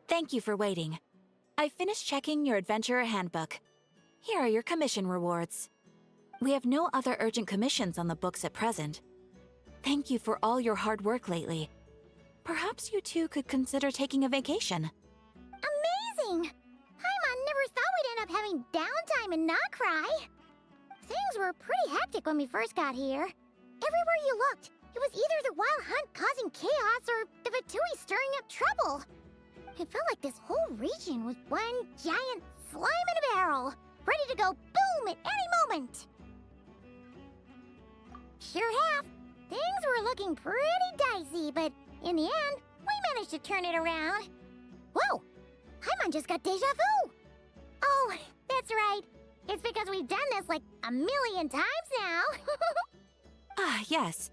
Thank you for waiting. I finished checking your adventurer handbook. Here are your commission rewards. We have no other urgent commissions on the books at present. Thank you for all your hard work lately. Perhaps you two could consider taking a vacation. Amazing! Paimon never thought we'd end up having downtime in Nod-craya. Things were pretty hectic when we first got here. Everywhere you looked, it was either the wild hunt causing chaos or the Fatui stirring up trouble. It felt like this whole region was one giant slime in a barrel, ready to go boom at any moment. Sure have. Things were looking pretty dicey, but in the end, we managed to turn it around. Whoa! Paimon just got deja vu! Oh, that's right. It's because we've done this like a million times now. Ah, yes.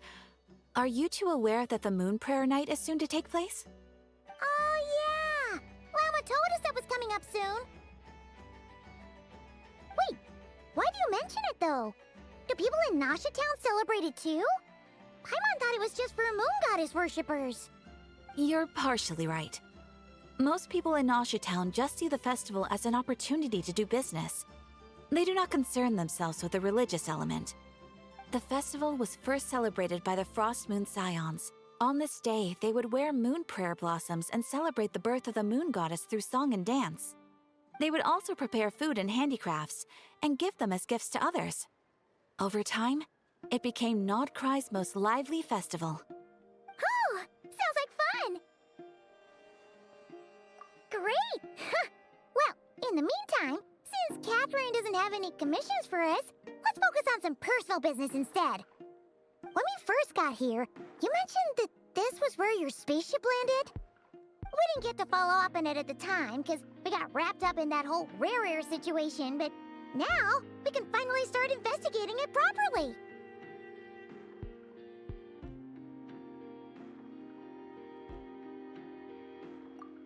Are you two aware that the moon prayer night is soon to take place? Oh, yeah! Llama told us that was coming up soon. Wait, why do you mention it, though? Do people in Nasha Town celebrate it, too? Paimon thought it was just for moon goddess worshippers. You're partially right. Most people in Nasha Town just see the festival as an opportunity to do business. They do not concern themselves with the religious element. The festival was first celebrated by the Frost Moon Scions. On this day, they would wear moon prayer blossoms and celebrate the birth of the moon goddess through song and dance. They would also prepare food and handicrafts and give them as gifts to others. Over time, it became Nod-craya's most lively festival. Oh, sounds like fun! Great! Well, in the meantime, since Catherine doesn't have any commissions for us, let's focus on some personal business instead. When we first got here, you mentioned that this was where your spaceship landed? We didn't get to follow up on it at the time, because we got wrapped up in that whole rare situation, but now we can finally start investigating it properly.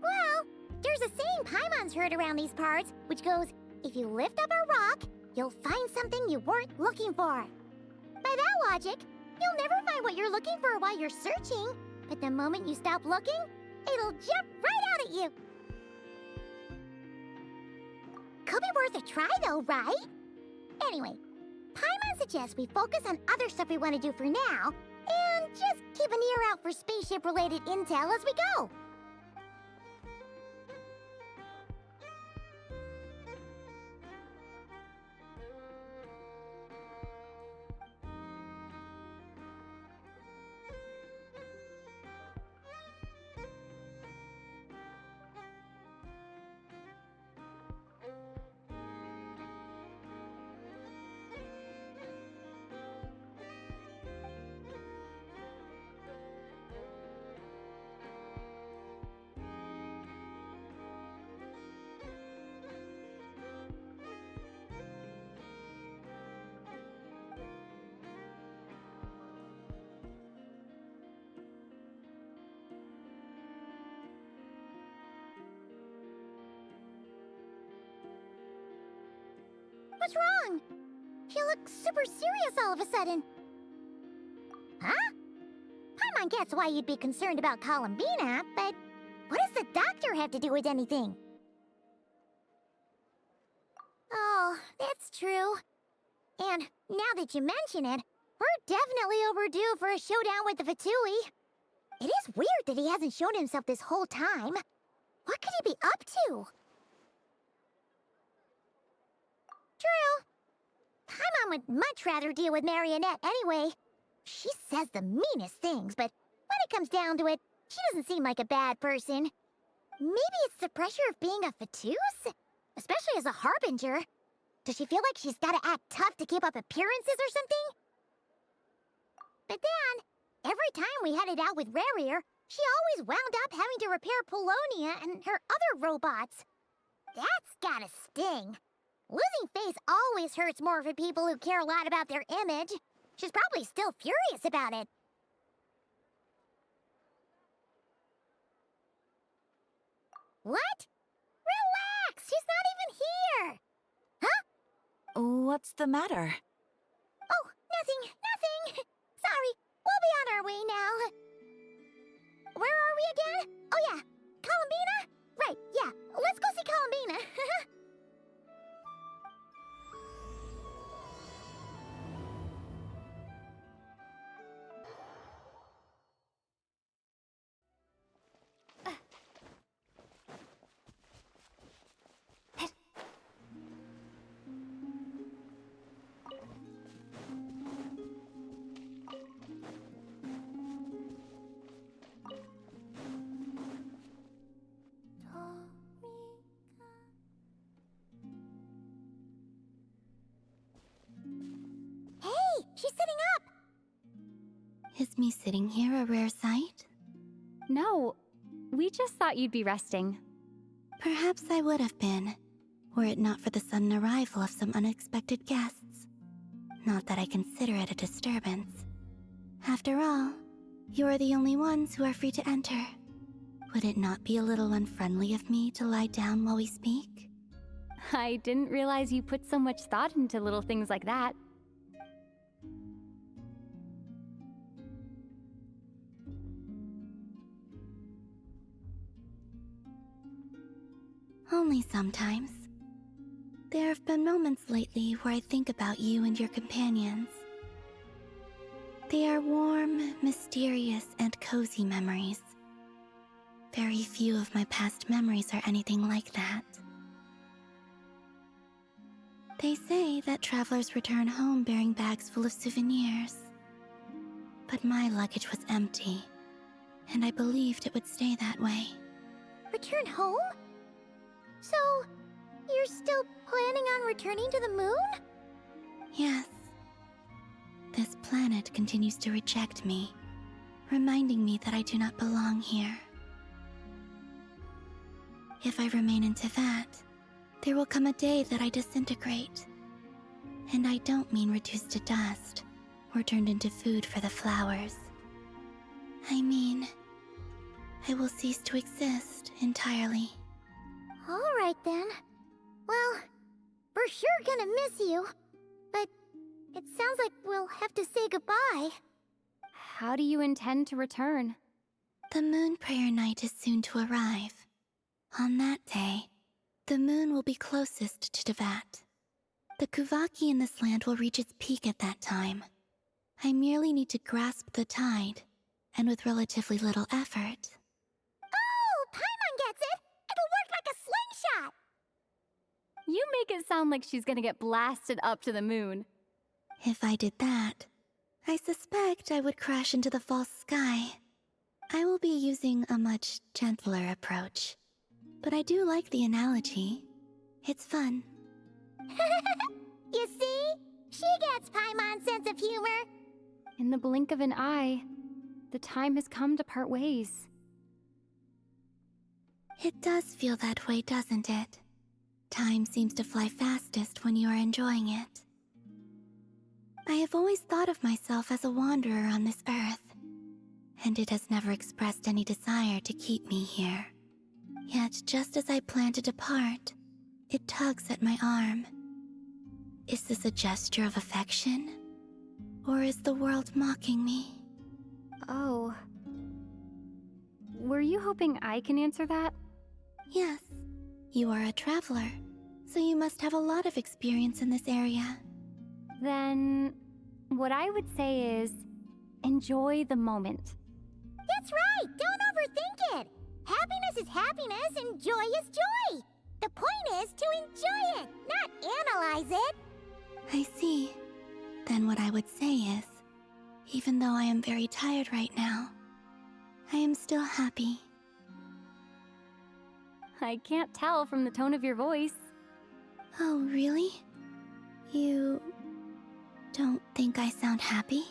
Well, there's a saying Paimon's heard around these parts, which goes, if you lift up a rock, you'll find something you weren't looking for. By that logic, you'll never find what you're looking for while you're searching, but the moment you stop looking, it'll jump right out at you. Could be worth a try though, right? Anyway, Paimon suggests we focus on other stuff we want to do for now, and just keep an ear out for spaceship-related intel as we go. What's wrong? You look super serious all of a sudden. Huh? Paimon gets why you'd be concerned about Colombine, but what does the doctor have to do with anything? Oh, that's true. And now that you mention it, we're definitely overdue for a showdown with the Fatui. It is weird that he hasn't shown himself this whole time. What could he be up to? True. Paimon would much rather deal with Marionette anyway. She says the meanest things, but when it comes down to it, she doesn't seem like a bad person. Maybe it's the pressure of being a Fatuse? Especially as a Harbinger. Does she feel like she's gotta act tough to keep up appearances or something? But then, every time we headed out with Rarier, she always wound up having to repair Polonia and her other robots. That's gotta sting. Losing face always hurts more for people who care a lot about their image. She's probably still furious about it. What? Relax! She's not even here! Huh? What's the matter? Oh, nothing. Sorry, we'll be on our way now. Where are we again? Oh yeah, Colombinia? Right, Is me sitting here a rare sight? No, we just thought you'd be resting. Perhaps I would have been, were it not for the sudden arrival of some unexpected guests. Not that I consider it a disturbance. After all, you are the only ones who are free to enter. Would it not be a little unfriendly of me to lie down while we speak? I didn't realize you put so much thought into little things like that. Only sometimes. There have been moments lately where I think about you and your companions. They are warm, mysterious, and cozy memories. Very few of my past memories are anything like that. They say that travelers return home bearing bags full of souvenirs. But my luggage was empty, and I believed it would stay that way. Return home? So, you're still planning on returning to the moon? Yes. This planet continues to reject me, reminding me that I do not belong here. If I remain in Teyvat, there will come a day that I disintegrate. And I don't mean reduced to dust, or turned into food for the flowers. I mean, I will cease to exist entirely. Alright then. Well, we're sure gonna miss you. But it sounds like we'll have to say goodbye. How do you intend to return? The moon prayer night is soon to arrive. On that day, the moon will be closest to Teyvat. The Kuvaki in this land will reach its peak at that time. I merely need to grasp the tide, and with relatively little effort. Oh, Paimon gets it! It'll work like a slingshot! You make it sound like she's gonna get blasted up to the moon. If I did that, I suspect I would crash into the false sky. I will be using a much gentler approach. But I do like the analogy. It's fun. You see? She gets Paimon's sense of humor. In the blink of an eye, the time has come to part ways. It does feel that way, doesn't it? Time seems to fly fastest when you are enjoying it. I have always thought of myself as a wanderer on this earth, and it has never expressed any desire to keep me here. Yet, just as I plan to depart, it tugs at my arm. Is this a gesture of affection? Or is the world mocking me? Oh. Were you hoping I can answer that? Yes. You are a traveler, so you must have a lot of experience in this area. Then, what I would say is, enjoy the moment. That's right! Don't overthink it! Happiness is happiness and joy is joy! The point is to enjoy it, not analyze it! I see. Then what I would say is, even though I am very tired right now, I am still happy. I can't tell from the tone of your voice. Oh, really? You don't think I sound happy?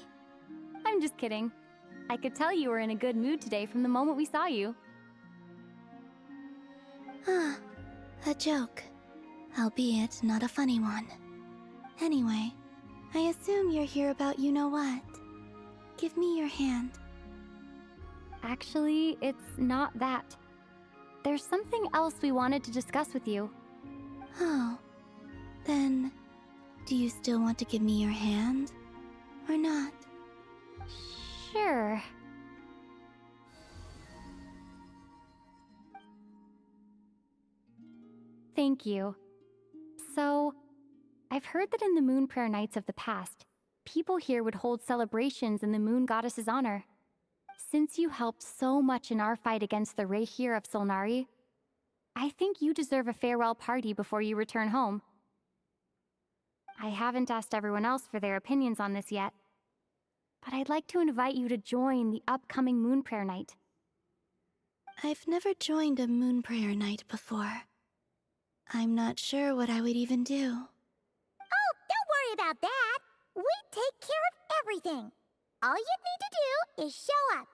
I'm just kidding. I could tell you were in a good mood today from the moment we saw you. Ah, a joke. Albeit not a funny one. Anyway, I assume you're here about you-know-what. Give me your hand. Actually, it's not that. There's something else we wanted to discuss with you. Oh, then do you still want to give me your hand? Or not? Sure. Thank you. So, I've heard that in the moon prayer nights of the past, people here would hold celebrations in the moon goddess's honor. Since you helped so much in our fight against the Rehir of Solnari, I think you deserve a farewell party before you return home. I haven't asked everyone else for their opinions on this yet, but I'd like to invite you to join the upcoming moon prayer night. I've never joined a moon prayer night before. I'm not sure what I would even do. Oh, don't worry about that! We take care of everything! all you need to do is show up.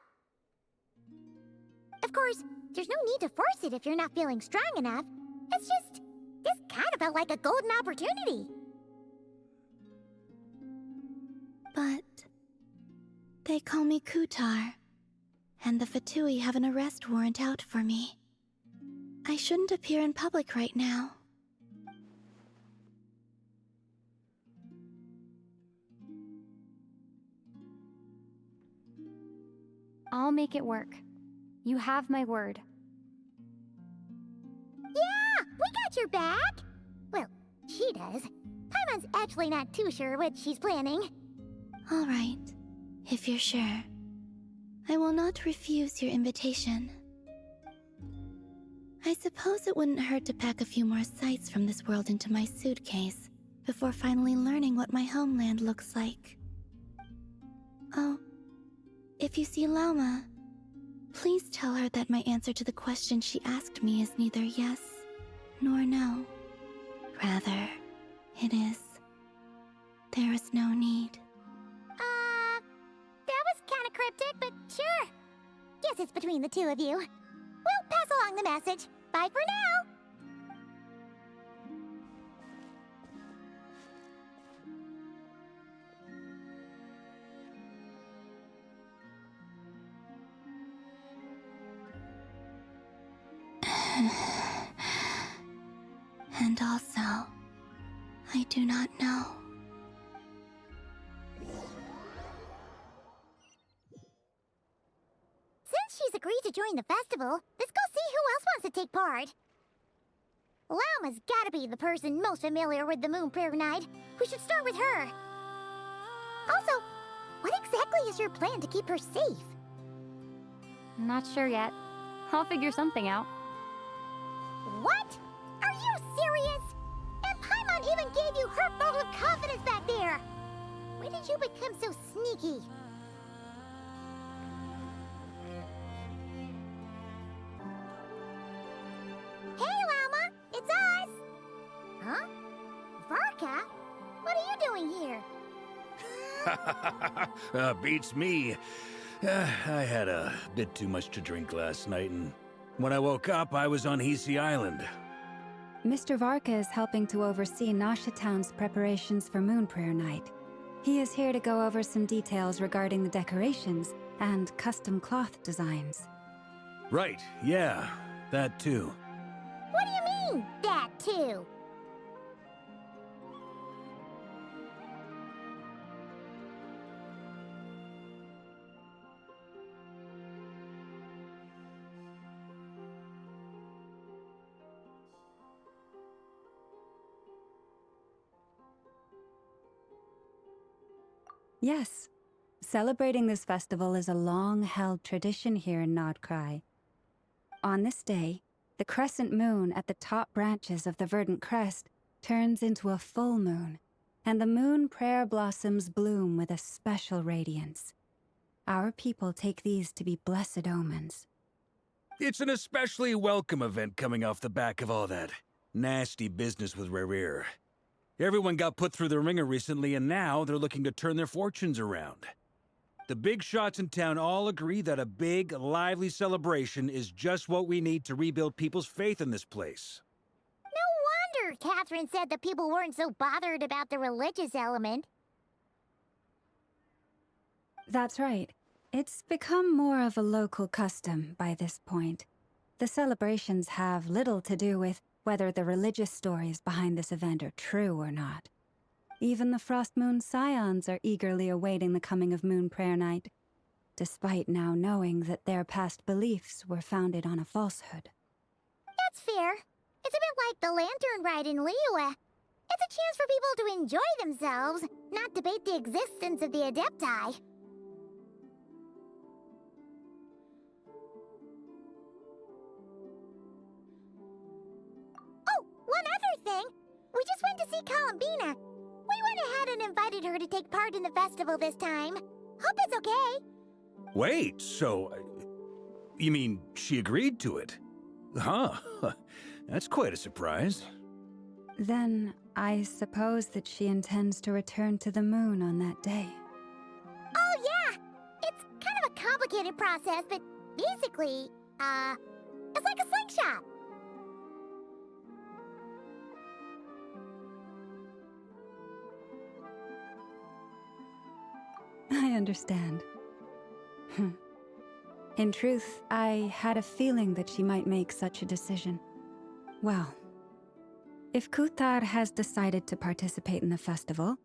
Of course, there's no need to force it if you're not feeling strong enough. It's just, this kind of felt like a golden opportunity. But they call me Kutar, and the Fatui have an arrest warrant out for me. I shouldn't appear in public right now. I'll make it work. You have my word. Yeah, we got your back. Well, she does. Paimon's actually not too sure what she's planning. All right, if you're sure. I will not refuse your invitation. I suppose it wouldn't hurt to pack a few more sights from this world into my suitcase before finally learning what my homeland looks like. Oh, if you see Lama, please tell her that my answer to the question she asked me is neither yes nor no. Rather, it is, there is no need. That was kind of cryptic, but sure. Guess it's between the two of you. We'll pass along the message. Bye for now. And also, I do not know. Since she's agreed to join the festival, let's go see who else wants to take part. Lama's gotta be the person most familiar with the Moon Prayer Night. We should start with her. Also, what exactly is your plan to keep her safe? Not sure yet. I'll figure something out. What? Are you serious? And Paimon even gave you her vote of confidence back there. When did you become so sneaky? Hey, Lama! It's us! Huh? Varka? What are you doing here? Beats me. I had a bit too much to drink last night, and when I woke up, I was on Hisi Island. Mr. Varka is helping to oversee Nasha Town's preparations for Moon Prayer Night. He is here to go over some details regarding the decorations and custom cloth designs. Right, yeah, that too. What do you mean, that too? Yes, celebrating this festival is a long-held tradition here in Nod-craya. On this day, the crescent moon at the top branches of the verdant crest turns into a full moon, and the moon prayer blossoms bloom with a special radiance. Our people take these to be blessed omens. It's an especially welcome event coming off the back of all that nasty business with Rare. Everyone got put through the ringer recently, and now they're looking to turn their fortunes around. The big shots in town all agree that a big, lively celebration is just what we need to rebuild people's faith in this place. No wonder Catherine said that people weren't so bothered about the religious element. That's right. It's become more of a local custom by this point. The celebrations have little to do with whether the religious stories behind this event are true or not. Even the Frost Moon Scions are eagerly awaiting the coming of Moon Prayer Night, despite now knowing that their past beliefs were founded on a falsehood. That's fair. It's a bit like the lantern ride in Liyue. It's a chance for people to enjoy themselves, not debate the existence of the Adepti. Oh, one other thing! We just went to see Colombine. We went ahead and invited her to take part in the festival this time. Hope it's okay. Wait, so... you mean she agreed to it? Huh. That's quite a surprise. Then, I suppose that she intends to return to the moon on that day. Oh yeah! complicated process, but basically, it's like a slingshot. I understand. In truth, I had a feeling that she might make such a decision. Well, if Kuthar has decided to participate in the festival,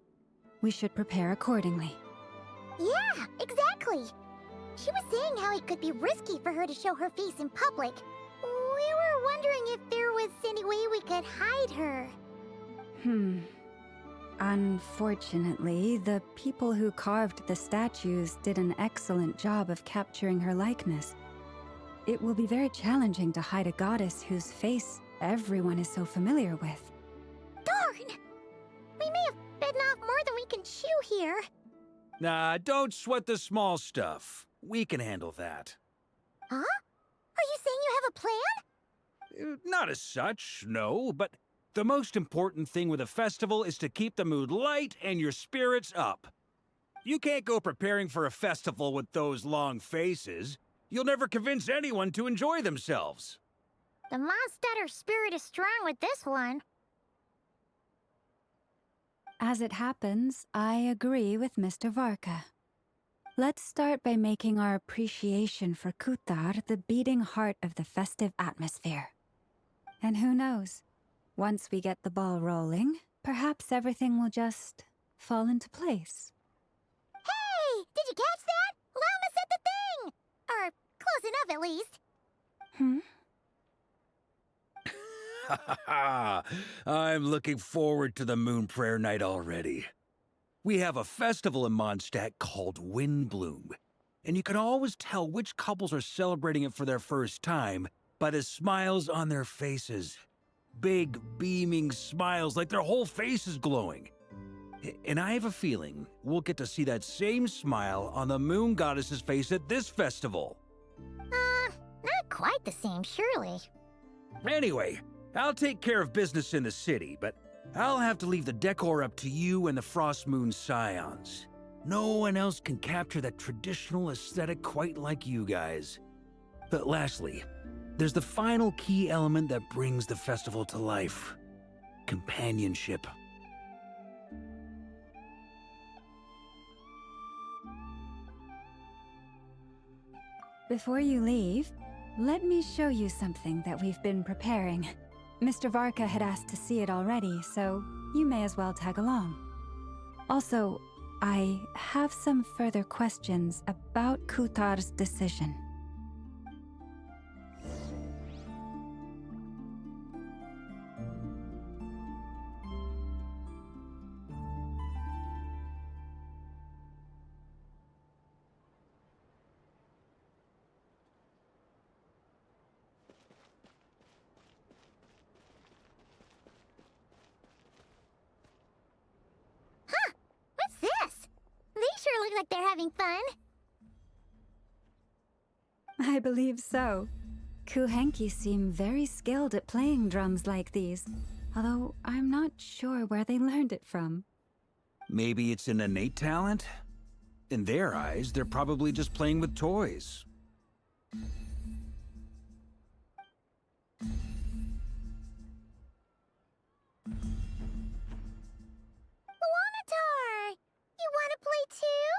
we should prepare accordingly. Yeah, exactly. She was saying how it could be risky for her to show her face in public. We were wondering if there was any way we could hide her. Unfortunately, the people who carved the statues did an excellent job of capturing her likeness. It will be very challenging to hide a goddess whose face everyone is so familiar with. Darn! We may have bitten off more than we can chew here. Nah, don't sweat the small stuff. We can handle that. Huh? Are you saying you have a plan? Not as such, no, but the most important thing with a festival is to keep the mood light and your spirits up. You can't go preparing for a festival with those long faces. You'll never convince anyone to enjoy themselves. The Mondstatter spirit is strong with this one. As it happens, I agree with Mr. Varka. Let's start by making our appreciation for Kuthar the beating heart of the festive atmosphere. And who knows? Once we get the ball rolling, perhaps everything will just fall into place. Hey! Did you catch that? Lama said the thing! Or close enough, at least. I'm looking forward to the Moon Prayer Night already. We have a festival in Mondstadt called Windbloom, and you can always tell which couples are celebrating it for their first time by the smiles on their faces. Big, beaming smiles like their whole face is glowing. And I have a feeling we'll get to see that same smile on the Moon Goddess's face at this festival. Not quite the same, surely. Anyway, I'll take care of business in the city, but I'll have to leave the decor up to you and the Frost Moon Scions. No one else can capture that traditional aesthetic quite like you guys. But lastly, there's the final key element that brings the festival to life: companionship. Before you leave, let me show you something that we've been preparing. Mr. Varka had asked to see it already, so you may as well tag along. Also, I have some further questions about Kuthar's decision. What's this? They sure look like they're having fun. I believe so. Kuhenki seem very skilled at playing drums like these, although I'm not sure where they learned it from. Maybe it's an innate talent? In their eyes, they're probably just playing with toys. Wanatar! You want to play too?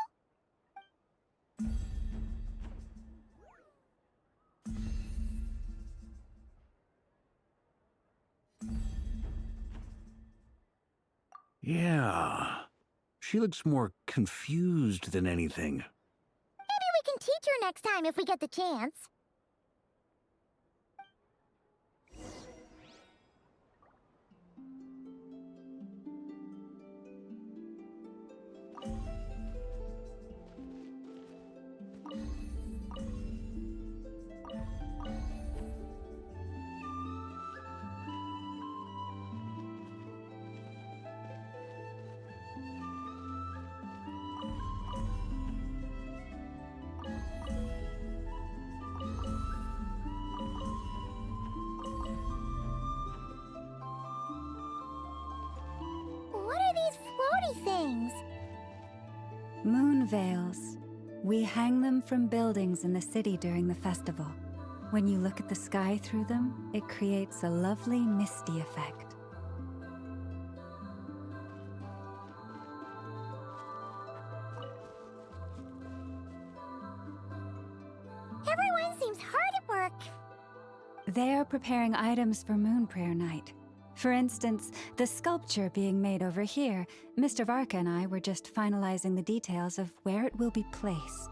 Yeah. She looks more confused than anything. Maybe we can teach her next time if we get the chance. What are these floaty things? Moon veils. We hang them from buildings in the city during the festival. When you look at the sky through them, it creates a lovely misty effect. Everyone seems hard at work. They are preparing items for Moon Prayer Night. For instance, the sculpture being made over here, Mr. Varka and I were just finalizing the details of where it will be placed.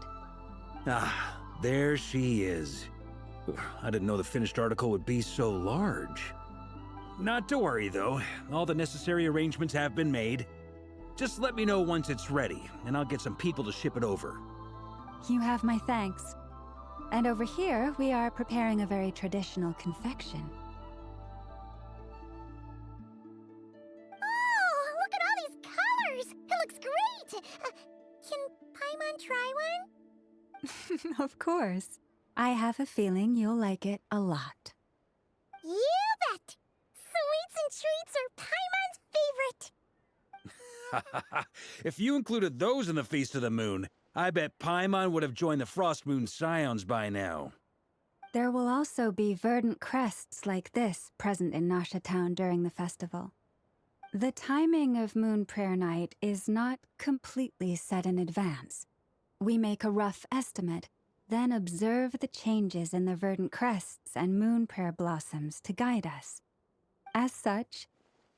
Ah, there she is. I didn't know the finished article would be so large. Not to worry, though. All the necessary arrangements have been made. Just let me know once it's ready, and I'll get some people to ship it over. You have my thanks. And over here, we are preparing a very traditional confection. Oh, look at all these colors! It looks great! Can Paimon try one? Of course. I have a feeling you'll like it a lot. You bet! Sweets and treats are Paimon's favorite! If you included those in the Feast of the Moon, I bet Paimon would have joined the Frost Moon Scions by now. There will also be verdant crests like this present in Nasha Town during the festival. The timing of Moon Prayer Night is not completely set in advance. We make a rough estimate, then observe the changes in the verdant crests and moon prayer blossoms to guide us. As such,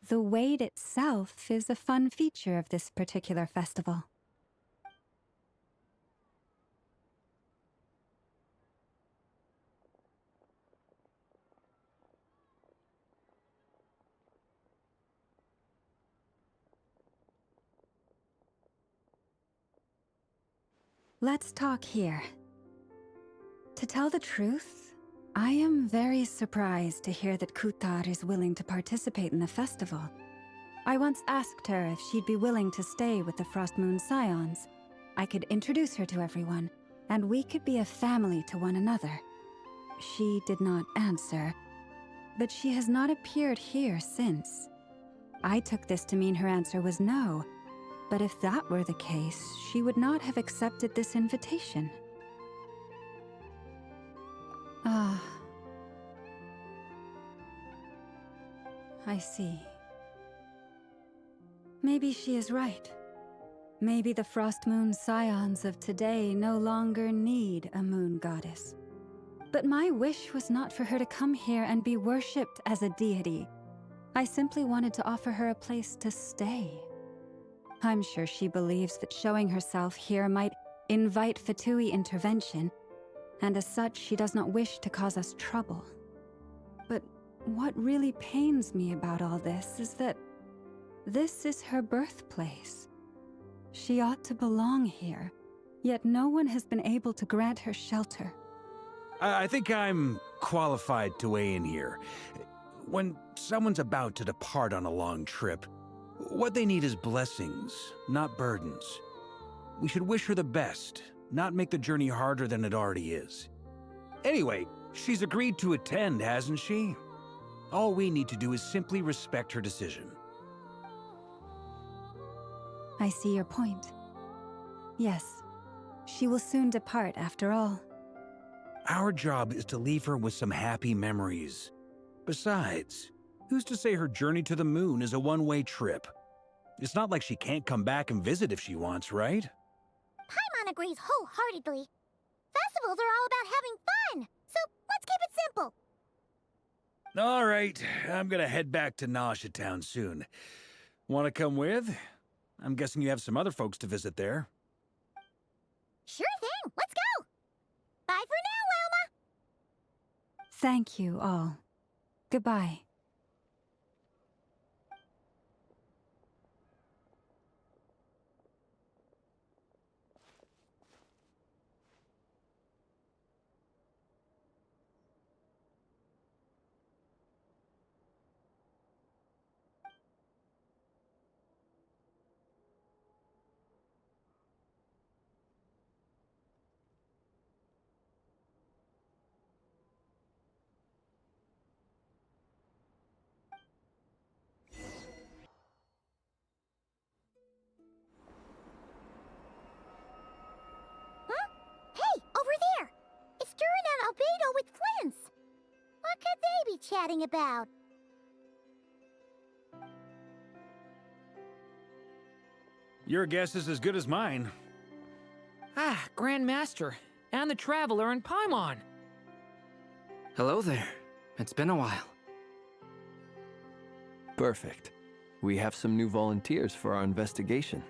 the wait itself is a fun feature of this particular festival. Let's talk here. To tell the truth, I am very surprised to hear that Kutar is willing to participate in the festival. I once asked her if she'd be willing to stay with the Frost Moon Scions. I could introduce her to everyone, and we could be a family to one another. She did not answer, but she has not appeared here since. I took this to mean her answer was no, but if that were the case, she would not have accepted this invitation. Ah. I see. Maybe she is right. Maybe the Frost Moon Scions of today no longer need a moon goddess. But my wish was not for her to come here and be worshipped as a deity. I simply wanted to offer her a place to stay. I'm sure she believes that showing herself here might invite Fatui intervention, and as such, she does not wish to cause us trouble. But what really pains me about all this is that this is her birthplace. She ought to belong here, yet no one has been able to grant her shelter. I think I'm qualified to weigh in here. When someone's about to depart on a long trip, what they need is blessings, not burdens. We should wish her the best, not make the journey harder than it already is. Anyway, she's agreed to attend, hasn't she? All we need to do is simply respect her decision. I see your point. Yes, she will soon depart after all. Our job is to leave her with some happy memories. Besides, who's to say her journey to the moon is a one-way trip? It's not like she can't come back and visit if she wants, right? Paimon agrees wholeheartedly. Festivals are all about having fun, so let's keep it simple. All right, I'm gonna head back to Nasha Town soon. Want to come with? I'm guessing you have some other folks to visit there. Sure thing, let's go! Bye for now, Wilma! Thank you all. Goodbye. chit-chatting about? Your guess is as good as mine. Ah, Grand Master, and the Traveler in Paimon. Hello there. It's been a while. Perfect. We have some new volunteers for our investigation.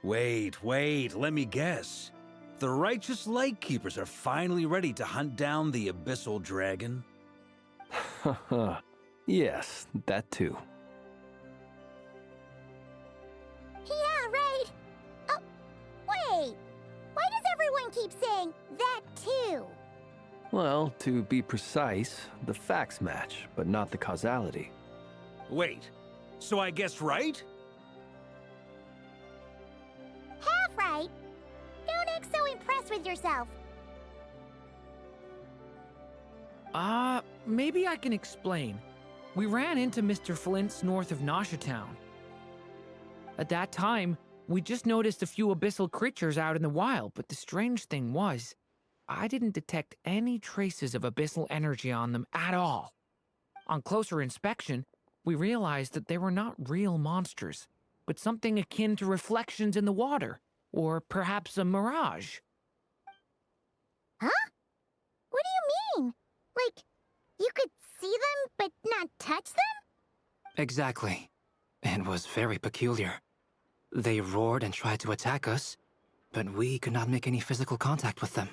Wait, let me guess. The righteous Lightkeepers are finally ready to hunt down the Abyssal Dragon? Haha. Yes, that too. Yeah, right. Oh, wait. Why does everyone keep saying that too? Well, to be precise, the facts match, but not the causality. Wait, so I guessed right? Half right. Don't act so impressed with yourself. Maybe I can explain. We ran into Mr. Flint's north of Nasha Town. At that time, we just noticed a few abyssal creatures out in the wild, but the strange thing was, I didn't detect any traces of abyssal energy on them at all. On closer inspection, we realized that they were not real monsters, but something akin to reflections in the water, or perhaps a mirage. Huh? What do you mean? Like, you could see them, but not touch them? Exactly. It was very peculiar. They roared and tried to attack us, but we could not make any physical contact with them.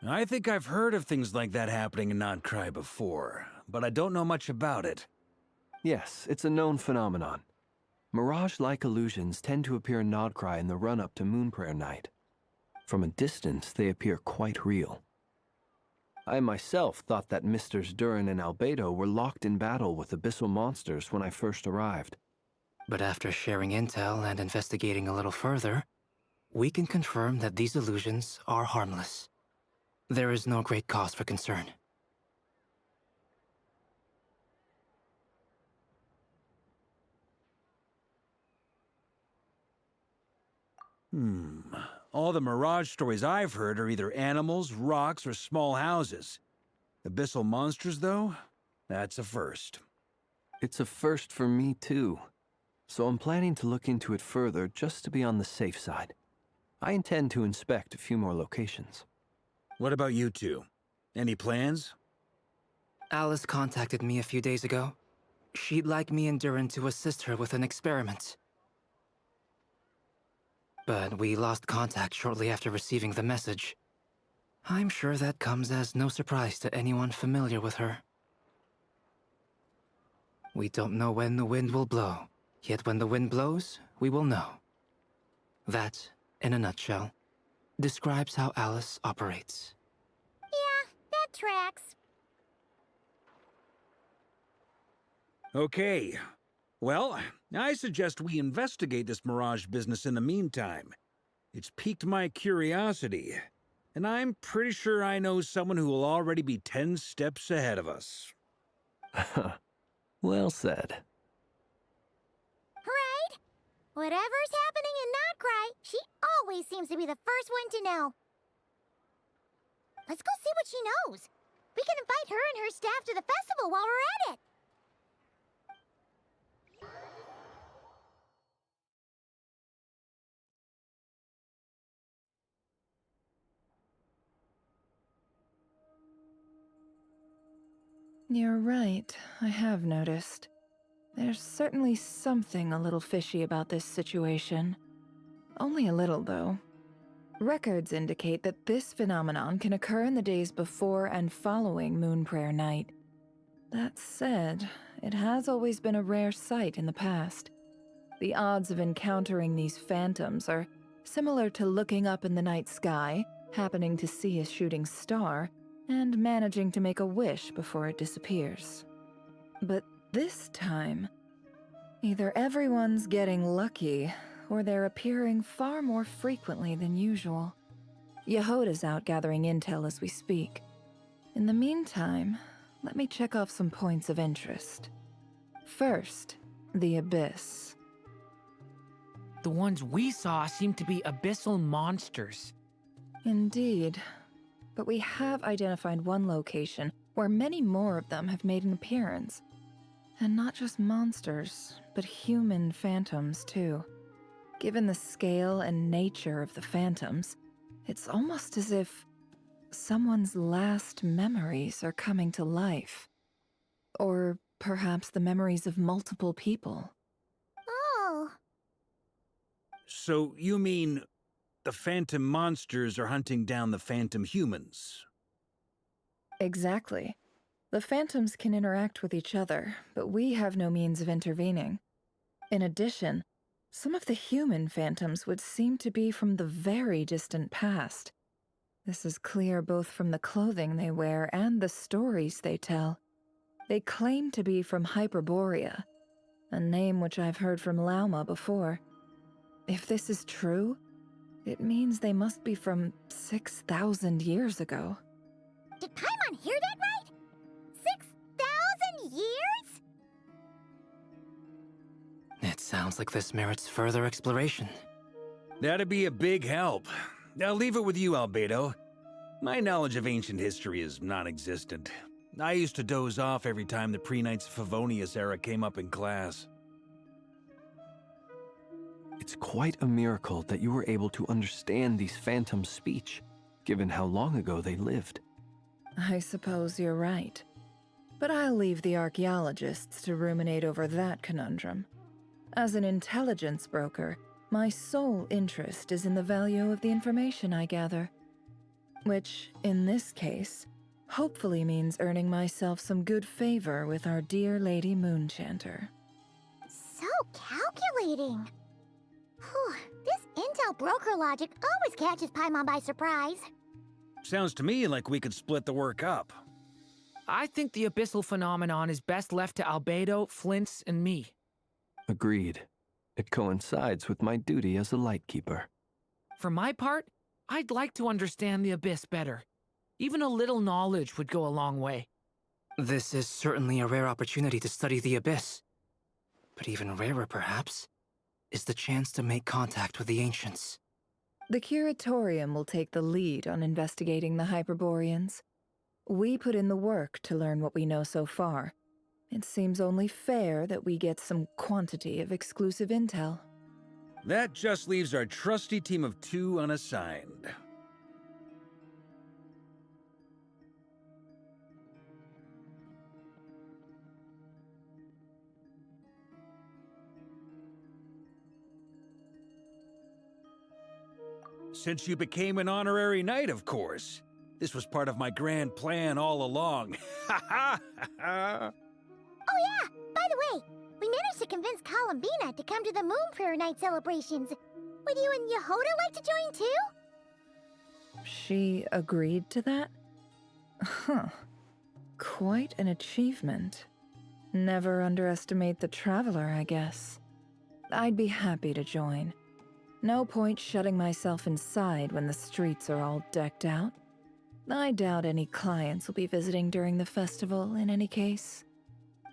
I think I've heard of things like that happening in Nod-craya before, but I don't know much about it. Yes, it's a known phenomenon. Mirage-like illusions tend to appear in Nod-craya in the run-up to Moonprayer Night. From a distance, they appear quite real. I myself thought that Misters Durin and Albedo were locked in battle with abyssal monsters when I first arrived. But after sharing intel and investigating a little further, we can confirm that these illusions are harmless. There is no great cause for concern. All the Mirage stories I've heard are either animals, rocks, or small houses. Abyssal monsters, though? That's a first. It's a first for me, too. So I'm planning to look into it further just to be on the safe side. I intend to inspect a few more locations. What about you two? Any plans? Alice contacted me a few days ago. She'd like me and Durin to assist her with an experiment. But we lost contact shortly after receiving the message. I'm sure that comes as no surprise to anyone familiar with her. We don't know when the wind will blow, yet when the wind blows, we will know. That, in a nutshell, describes how Alice operates. Yeah, that tracks. Okay. Well, I suggest we investigate this Mirage business in the meantime. It's piqued my curiosity, and I'm pretty sure I know someone who will already be 10 steps ahead of us. Well said. Right? Whatever's happening in Nod-craya, she always seems to be the first one to know. Let's go see what she knows. We can invite her and her staff to the festival while we're at it. You're right, I have noticed. There's certainly something a little fishy about this situation. Only a little, though. Records indicate that this phenomenon can occur in the days before and following Moonprayer Night. That said, it has always been a rare sight in the past. The odds of encountering these phantoms are similar to looking up in the night sky, happening to see a shooting star, and managing to make a wish before it disappears. But this time, either everyone's getting lucky, or they're appearing far more frequently than usual. Yehoda's out gathering intel as we speak. In the meantime, let me check off some points of interest. First, the Abyss. The ones we saw seem to be abyssal monsters. Indeed. But we have identified one location where many more of them have made an appearance. And not just monsters, but human phantoms too. Given the scale and nature of the phantoms, it's almost as if someone's last memories are coming to life. Or perhaps the memories of multiple people. Oh. So you mean the phantom monsters are hunting down the phantom humans? Exactly. The phantoms can interact with each other, but we have no means of intervening. In addition, some of the human phantoms would seem to be from the very distant past. This is clear both from the clothing they wear and the stories they tell. They claim to be from Hyperborea, a name which I've heard from Lauma before. If this is true, it means they must be from 6,000 years ago. Did Paimon hear that right? 6,000 years? It sounds like this merits further exploration. That'd be a big help. I'll leave it with you, Albedo. My knowledge of ancient history is non-existent. I used to doze off every time the pre-Knights of Favonius era came up in class. It's quite a miracle that you were able to understand these phantoms' speech, given how long ago they lived. I suppose you're right. But I'll leave the archaeologists to ruminate over that conundrum. As an intelligence broker, my sole interest is in the value of the information I gather. Which, in this case, hopefully means earning myself some good favor with our dear Lady Moonchanter. So calculating. Whew, this intel broker logic always catches Paimon by surprise. Sounds to me like we could split the work up. I think the abyssal phenomenon is best left to Albedo, Flints, and me. Agreed. It coincides with my duty as a lightkeeper. For my part, I'd like to understand the abyss better. Even a little knowledge would go a long way. This is certainly a rare opportunity to study the abyss. But even rarer, perhaps, is the chance to make contact with the ancients. The Curatorium will take the lead on investigating the Hyperboreans. We put in the work to learn what we know so far. It seems only fair that we get some quantity of exclusive intel. That just leaves our trusty team of 2 unassigned. Since you became an honorary knight, of course. This was part of my grand plan all along. Ha ha ha! Oh yeah, by the way, we managed to convince Colombine to come to the Moon Prayer Night celebrations. Would you and Yehoda like to join too? She agreed to that? Huh. Quite an achievement. Never underestimate the traveler, I guess. I'd be happy to join. No point shutting myself inside when the streets are all decked out. I doubt any clients will be visiting during the festival in any case.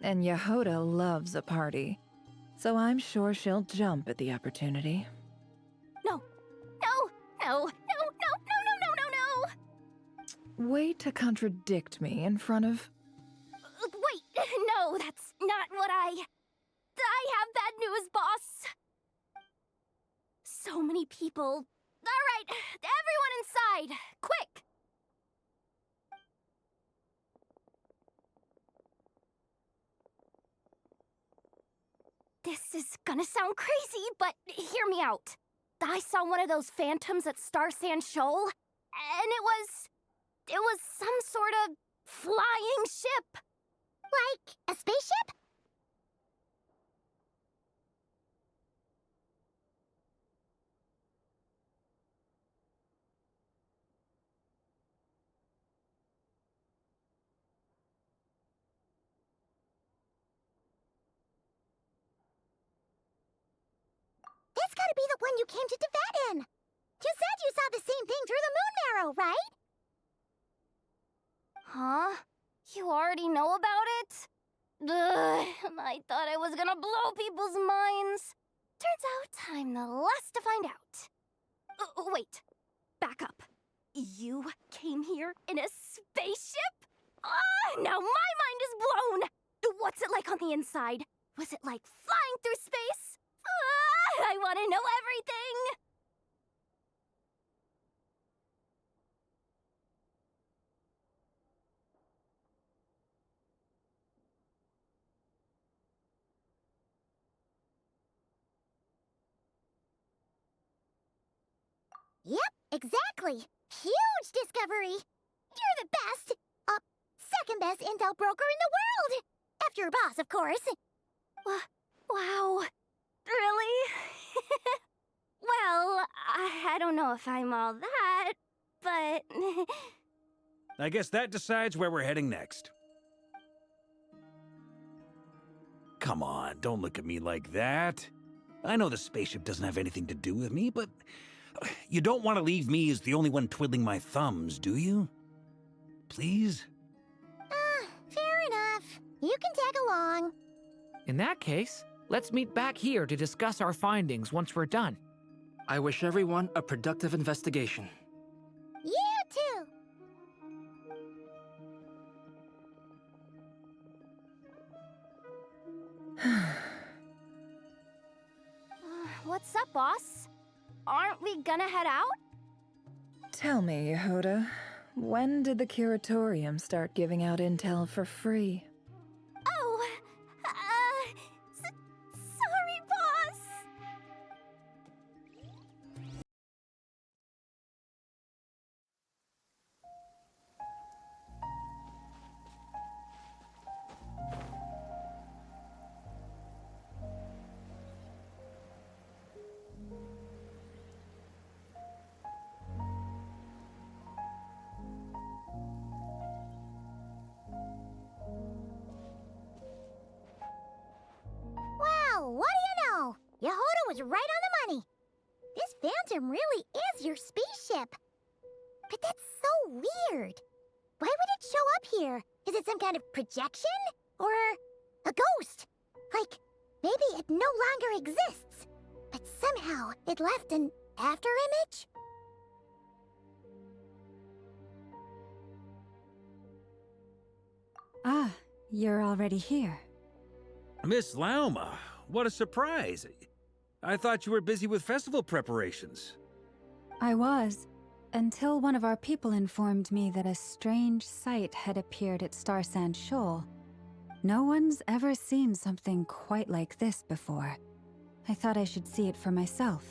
And Yehoda loves a party, so I'm sure she'll jump at the opportunity. No. Way to contradict me in front of... Wait, no, that's not what I have bad news, boss. So many people. All right, everyone inside, quick. This is gonna sound crazy, but hear me out. I saw one of those phantoms at Star Sand Shoal, and it was some sort of flying ship. Like a spaceship? That's gotta be the one you came to Tibet in. You said you saw the same thing through the moon marrow, right? Huh? You already know about it? Ugh, I thought I was gonna blow people's minds. Turns out I'm the last to find out. Wait, back up. You came here in a spaceship? Ah, now my mind is blown! What's it like on the inside? Was it like flying through space? Ah, I want to know everything! Yep, exactly. Huge discovery. You're the best. Second best intel broker in the world. After your boss, of course. Wow. Really? Well, I don't know if I'm all that, but... I guess that decides where we're heading next. Come on, don't look at me like that. I know the spaceship doesn't have anything to do with me, but you don't want to leave me as the only one twiddling my thumbs, do you? Please? Fair enough. You can tag along. In that case, let's meet back here to discuss our findings once we're done. I wish everyone a productive investigation. You too. What's up, boss? Aren't we gonna head out? Tell me, Yehoda, when did the curatorium start giving out intel for free? Oh, sorry, boss. Well, what do you know? Yehoda was right on the money. This phantom really is your spaceship. But that's so weird. Why would it show up here? Is it some kind of projection? Or a ghost? Like, maybe it no longer exists, but somehow it left an afterimage? Ah, you're already here. Miss Lauma, what a surprise. I thought you were busy with festival preparations. I was, until one of our people informed me that a strange sight had appeared at Starsand Shoal. No one's ever seen something quite like this before. I thought I should see it for myself.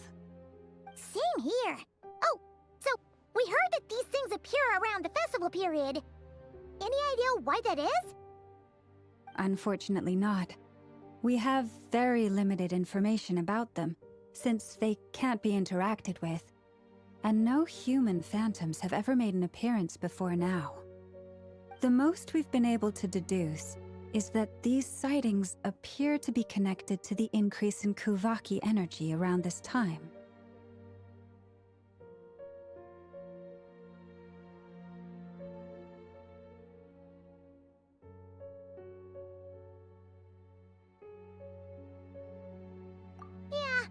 Same here. Oh, so we heard that these things appear around the festival period. Any idea why that is? Unfortunately not. We have very limited information about them, since they can't be interacted with. And no human phantoms have ever made an appearance before now. The most we've been able to deduce is that these sightings appear to be connected to the increase in Kuvaki energy around this time. Yeah,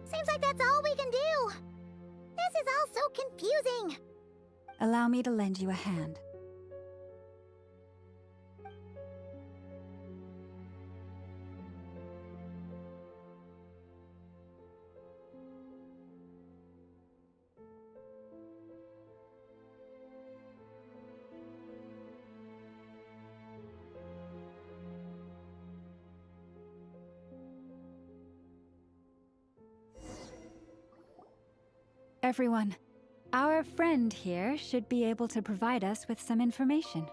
seems like that's all we can do. This is all so confusing. Allow me to lend you a hand. Everyone, our friend here should be able to provide us with some information.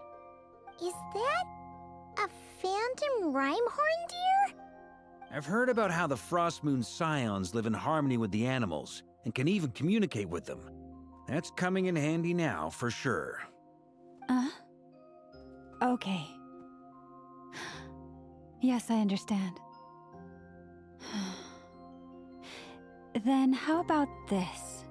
Is that a phantom Rhymehorn deer? I've heard about how the Frost Moon Scions live in harmony with the animals and can even communicate with them. That's coming in handy now, for sure. Okay. Yes, I understand. Then how about this?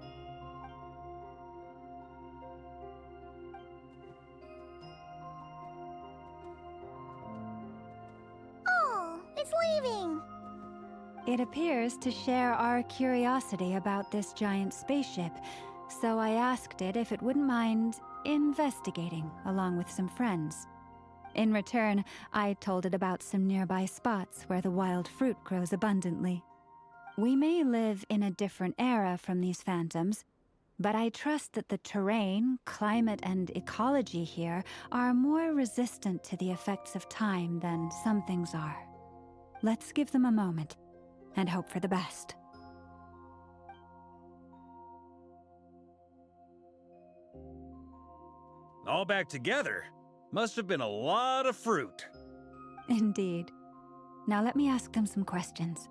Oh, it's leaving. It appears to share our curiosity about this giant spaceship, so I asked it if it wouldn't mind investigating along with some friends. In return, I told it about some nearby spots where the wild fruit grows abundantly. We may live in a different era from these phantoms, but I trust that the terrain, climate, and ecology here are more resistant to the effects of time than some things are. Let's give them a moment and hope for the best. All back together? Must have been a lot of fruit. Indeed. Now let me ask them some questions.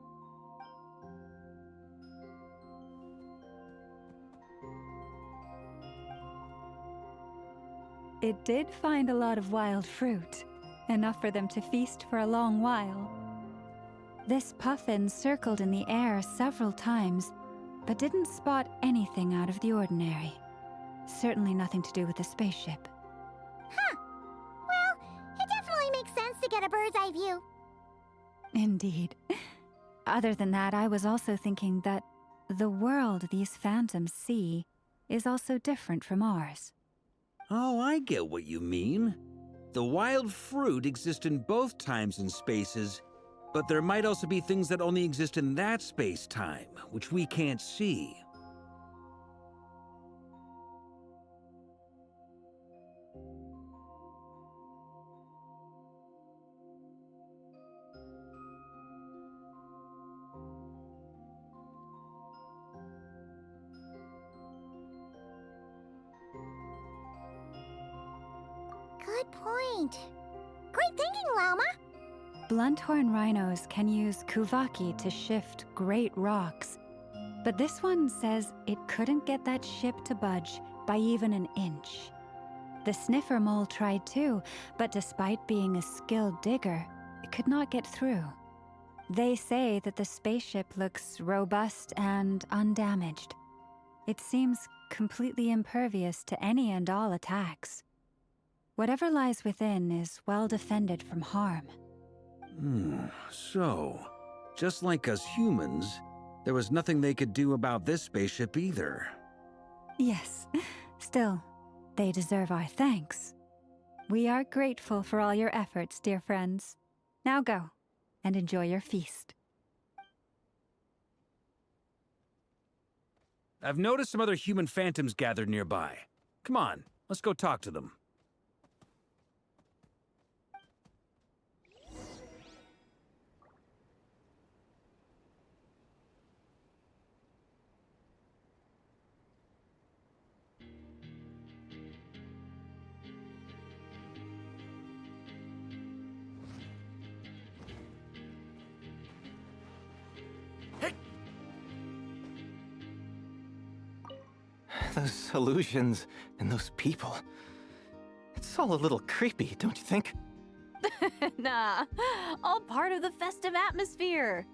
It did find a lot of wild fruit, enough for them to feast for a long while. This puffin circled in the air several times, but didn't spot anything out of the ordinary. Certainly nothing to do with the spaceship. Huh. Well, it definitely makes sense to get a bird's eye view. Indeed. Other than that, I was also thinking that the world these phantoms see is also different from ours. Oh, I get what you mean. The wild fruit exist in both times and spaces, but there might also be things that only exist in that space-time, which we can't see. Good point. Great thinking, Lauma. Blunthorn rhinos can use kuvaki to shift great rocks, but this one says it couldn't get that ship to budge by even an inch. The sniffer mole tried too, but despite being a skilled digger, it could not get through. They say that the spaceship looks robust and undamaged. It seems completely impervious to any and all attacks. Whatever lies within is well defended from harm. So, just like us humans, there was nothing they could do about this spaceship either. Yes, still, they deserve our thanks. We are grateful for all your efforts, dear friends. Now go, and enjoy your feast. I've noticed some other human phantoms gathered nearby. Come on, let's go talk to them. Those illusions and those people. It's all a little creepy, don't you think? Nah, all part of the festive atmosphere.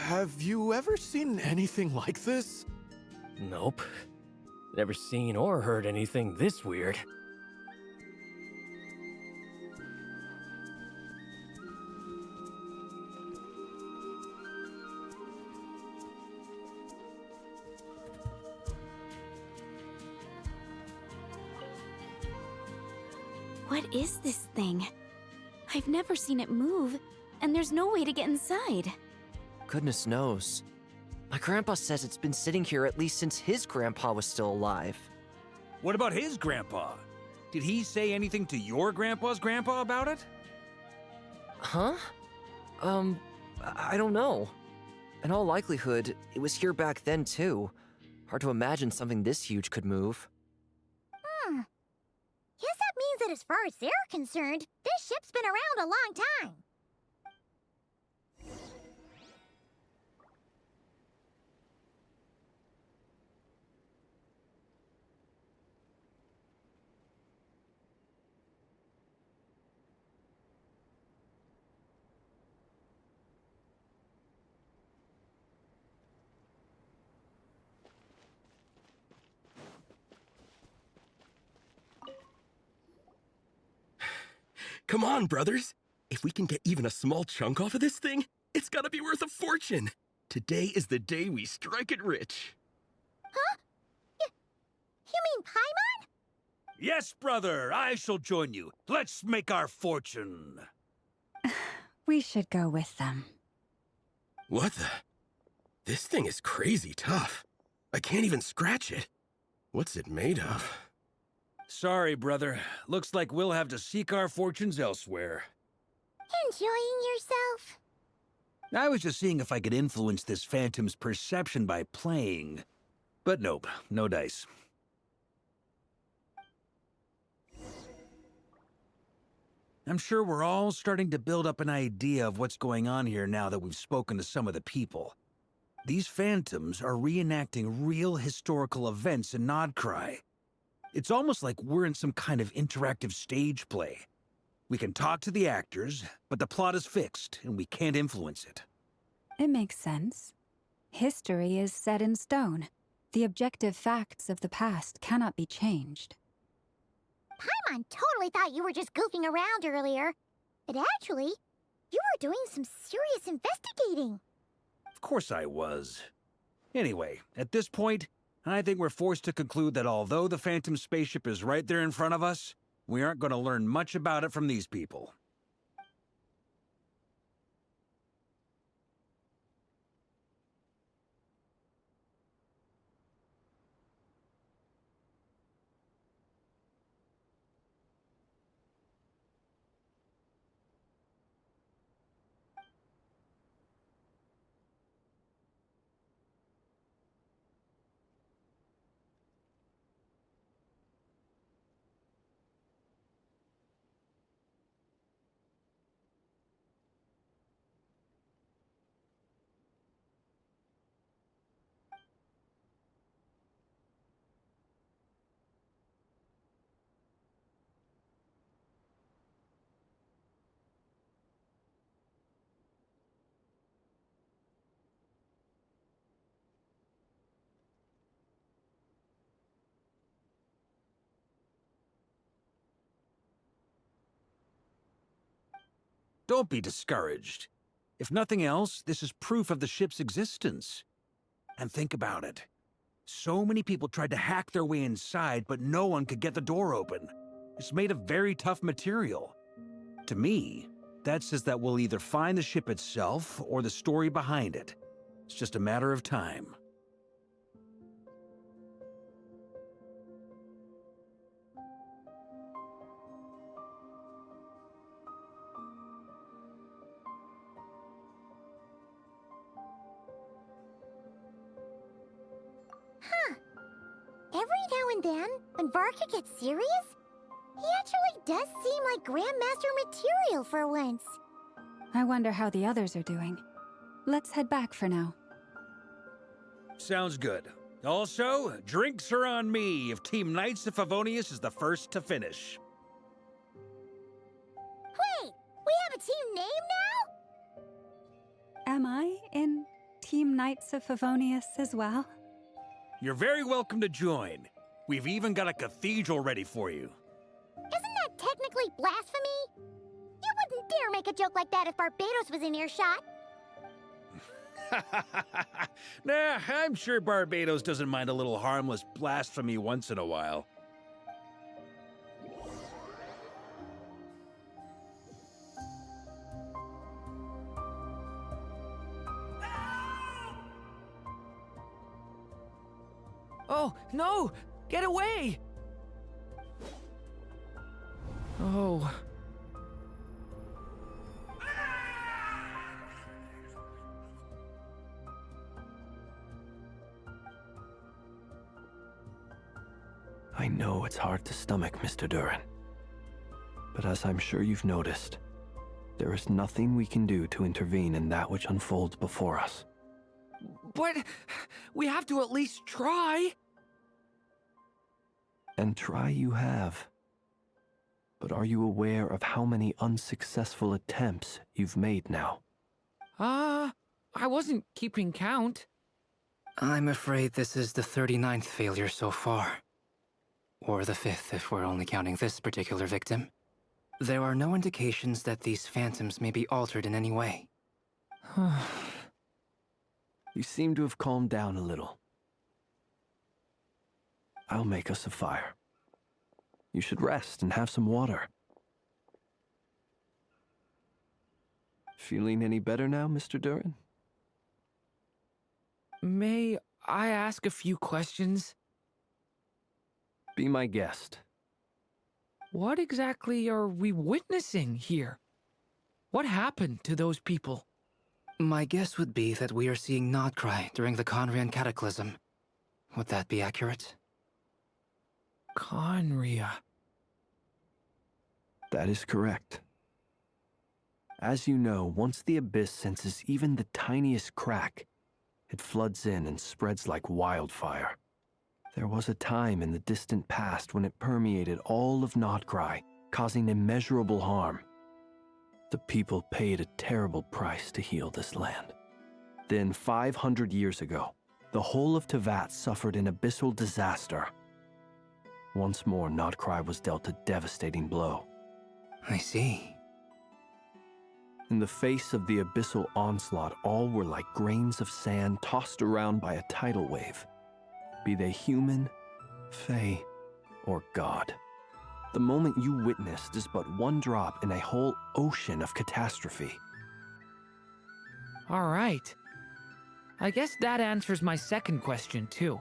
Have you ever seen anything like this? Nope. Never seen or heard anything this weird. What is this thing? I've never seen it move, and there's no way to get inside. Goodness knows. My grandpa says it's been sitting here at least since his grandpa was still alive. What about his grandpa? Did he say anything to your grandpa's grandpa about it? Huh? I don't know. In all likelihood, it was here back then too. Hard to imagine something this huge could move. Guess that means that as far as they're concerned, this ship's been around a long time. Come on, brothers. If we can get even a small chunk off of this thing, it's gotta be worth a fortune. Today is the day we strike it rich. Huh? You mean Paimon? Yes, brother, I shall join you. Let's make our fortune. We should go with them. What the? This thing is crazy tough. I can't even scratch it. What's it made of? Sorry, brother. Looks like we'll have to seek our fortunes elsewhere. Enjoying yourself? I was just seeing if I could influence this phantom's perception by playing. But nope, no dice. I'm sure we're all starting to build up an idea of what's going on here now that we've spoken to some of the people. These phantoms are reenacting real historical events in Nod-craya. It's almost like we're in some kind of interactive stage play. We can talk to the actors, but the plot is fixed, and we can't influence it. It makes sense. History is set in stone. The objective facts of the past cannot be changed. Paimon totally thought you were just goofing around earlier. But actually, you were doing some serious investigating. Of course I was. Anyway, at this point, I think we're forced to conclude that although the Phantom spaceship is right there in front of us, we aren't going to learn much about it from these people. Don't be discouraged. If nothing else, this is proof of the ship's existence. And think about it. So many people tried to hack their way inside, but no one could get the door open. It's made of very tough material. To me, that says that we'll either find the ship itself or the story behind it. It's just a matter of time. Huh. Every now and then, when Varka gets serious, he actually does seem like Grandmaster material for once. I wonder how the others are doing. Let's head back for now. Sounds good. Also, drinks are on me if Team Knights of Favonius is the first to finish. Wait, we have a team name now? Am I in Team Knights of Favonius as well? You're very welcome to join. We've even got a cathedral ready for you. Isn't that technically blasphemy? You wouldn't dare make a joke like that if Barbados was in earshot. Nah, I'm sure Barbados doesn't mind a little harmless blasphemy once in a while. Oh, no! Get away! Oh. I know it's hard to stomach, Mr. Duran. But as I'm sure you've noticed, there is nothing we can do to intervene in that which unfolds before us. But we have to at least try. And try you have. But are you aware of how many unsuccessful attempts you've made now? I wasn't keeping count. I'm afraid this is the 39th failure so far. Or the 5th if we're only counting this particular victim. There are no indications that these phantoms may be altered in any way. You seem to have calmed down a little. I'll make us a fire. You should rest and have some water. Feeling any better now, Mr. Duran? May I ask a few questions? Be my guest. What exactly are we witnessing here? What happened to those people? My guess would be that we are seeing Nod-craya during the Conrian cataclysm. Would that be accurate? Conria. That is correct. As you know, once the abyss senses even the tiniest crack, it floods in and spreads like wildfire. There was a time in the distant past when it permeated all of Nod-craya, causing immeasurable harm. The people paid a terrible price to heal this land. Then, 500 years ago, the whole of Teyvat suffered an abyssal disaster. Once more, Nod-craya was dealt a devastating blow. I see. In the face of the abyssal onslaught, all were like grains of sand tossed around by a tidal wave. Be they human, fae, or god. The moment you witnessed is but one drop in a whole ocean of catastrophe. All right. I guess that answers my second question, too.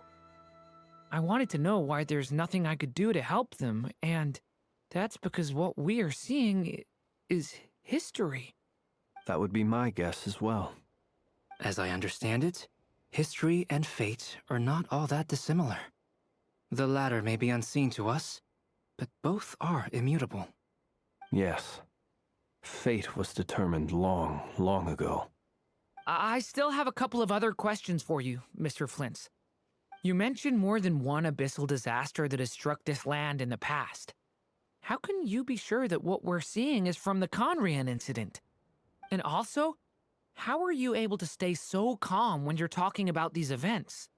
I wanted to know why there's nothing I could do to help them, and that's because what we are seeing is history. That would be my guess as well. As I understand it, history and fate are not all that dissimilar. The latter may be unseen to us, but both are immutable. Yes. Fate was determined long, long ago. I still have a couple of other questions for you, Mr. Flint's. You mentioned more than one abyssal disaster that has struck this land in the past. How can you be sure that what we're seeing is from the Conrian incident? And also, how are you able to stay so calm when you're talking about these events?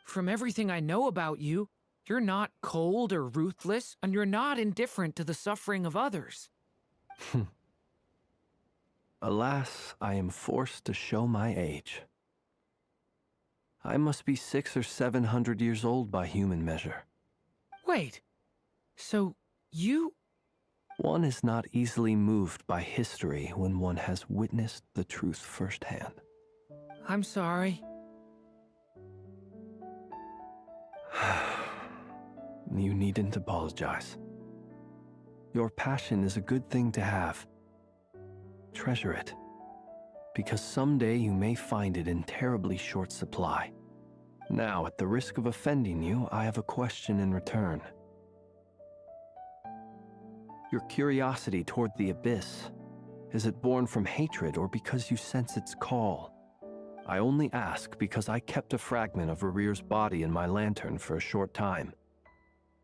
From everything I know about you, you're not cold or ruthless, and you're not indifferent to the suffering of others. Alas, I am forced to show my age. I must be 600 or 700 years old by human measure. Wait, so you... One is not easily moved by history when one has witnessed the truth firsthand. I'm sorry. You needn't apologize. Your passion is a good thing to have. Treasure it, because someday you may find it in terribly short supply. Now, at the risk of offending you, I have a question in return. Your curiosity toward the abyss, is it born from hatred or because you sense its call? I only ask because I kept a fragment of Rarir's body in my lantern for a short time.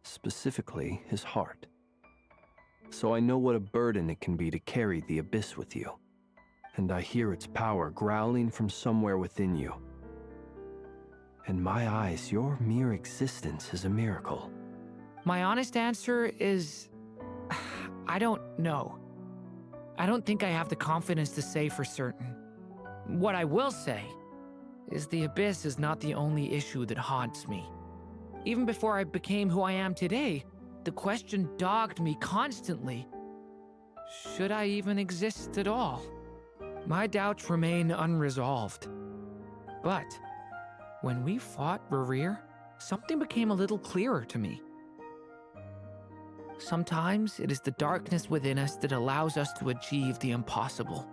Specifically, his heart. So I know what a burden it can be to carry the abyss with you. And I hear its power growling from somewhere within you. In my eyes, your mere existence is a miracle. My honest answer is... I don't know. I don't think I have the confidence to say for certain. What I will say is the abyss is not the only issue that haunts me. Even before I became who I am today, the question dogged me constantly. Should I even exist at all? My doubts remain unresolved. But when we fought Rarir, something became a little clearer to me. Sometimes it is the darkness within us that allows us to achieve the impossible.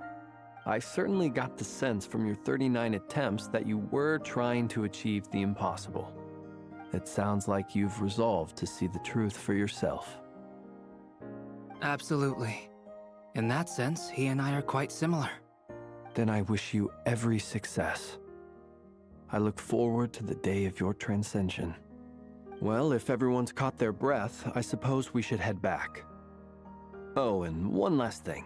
I certainly got the sense from your 39 attempts that you were trying to achieve the impossible. It sounds like you've resolved to see the truth for yourself. Absolutely. In that sense, he and I are quite similar. Then I wish you every success. I look forward to the day of your transcension. Well, if everyone's caught their breath, I suppose we should head back. Oh, and one last thing.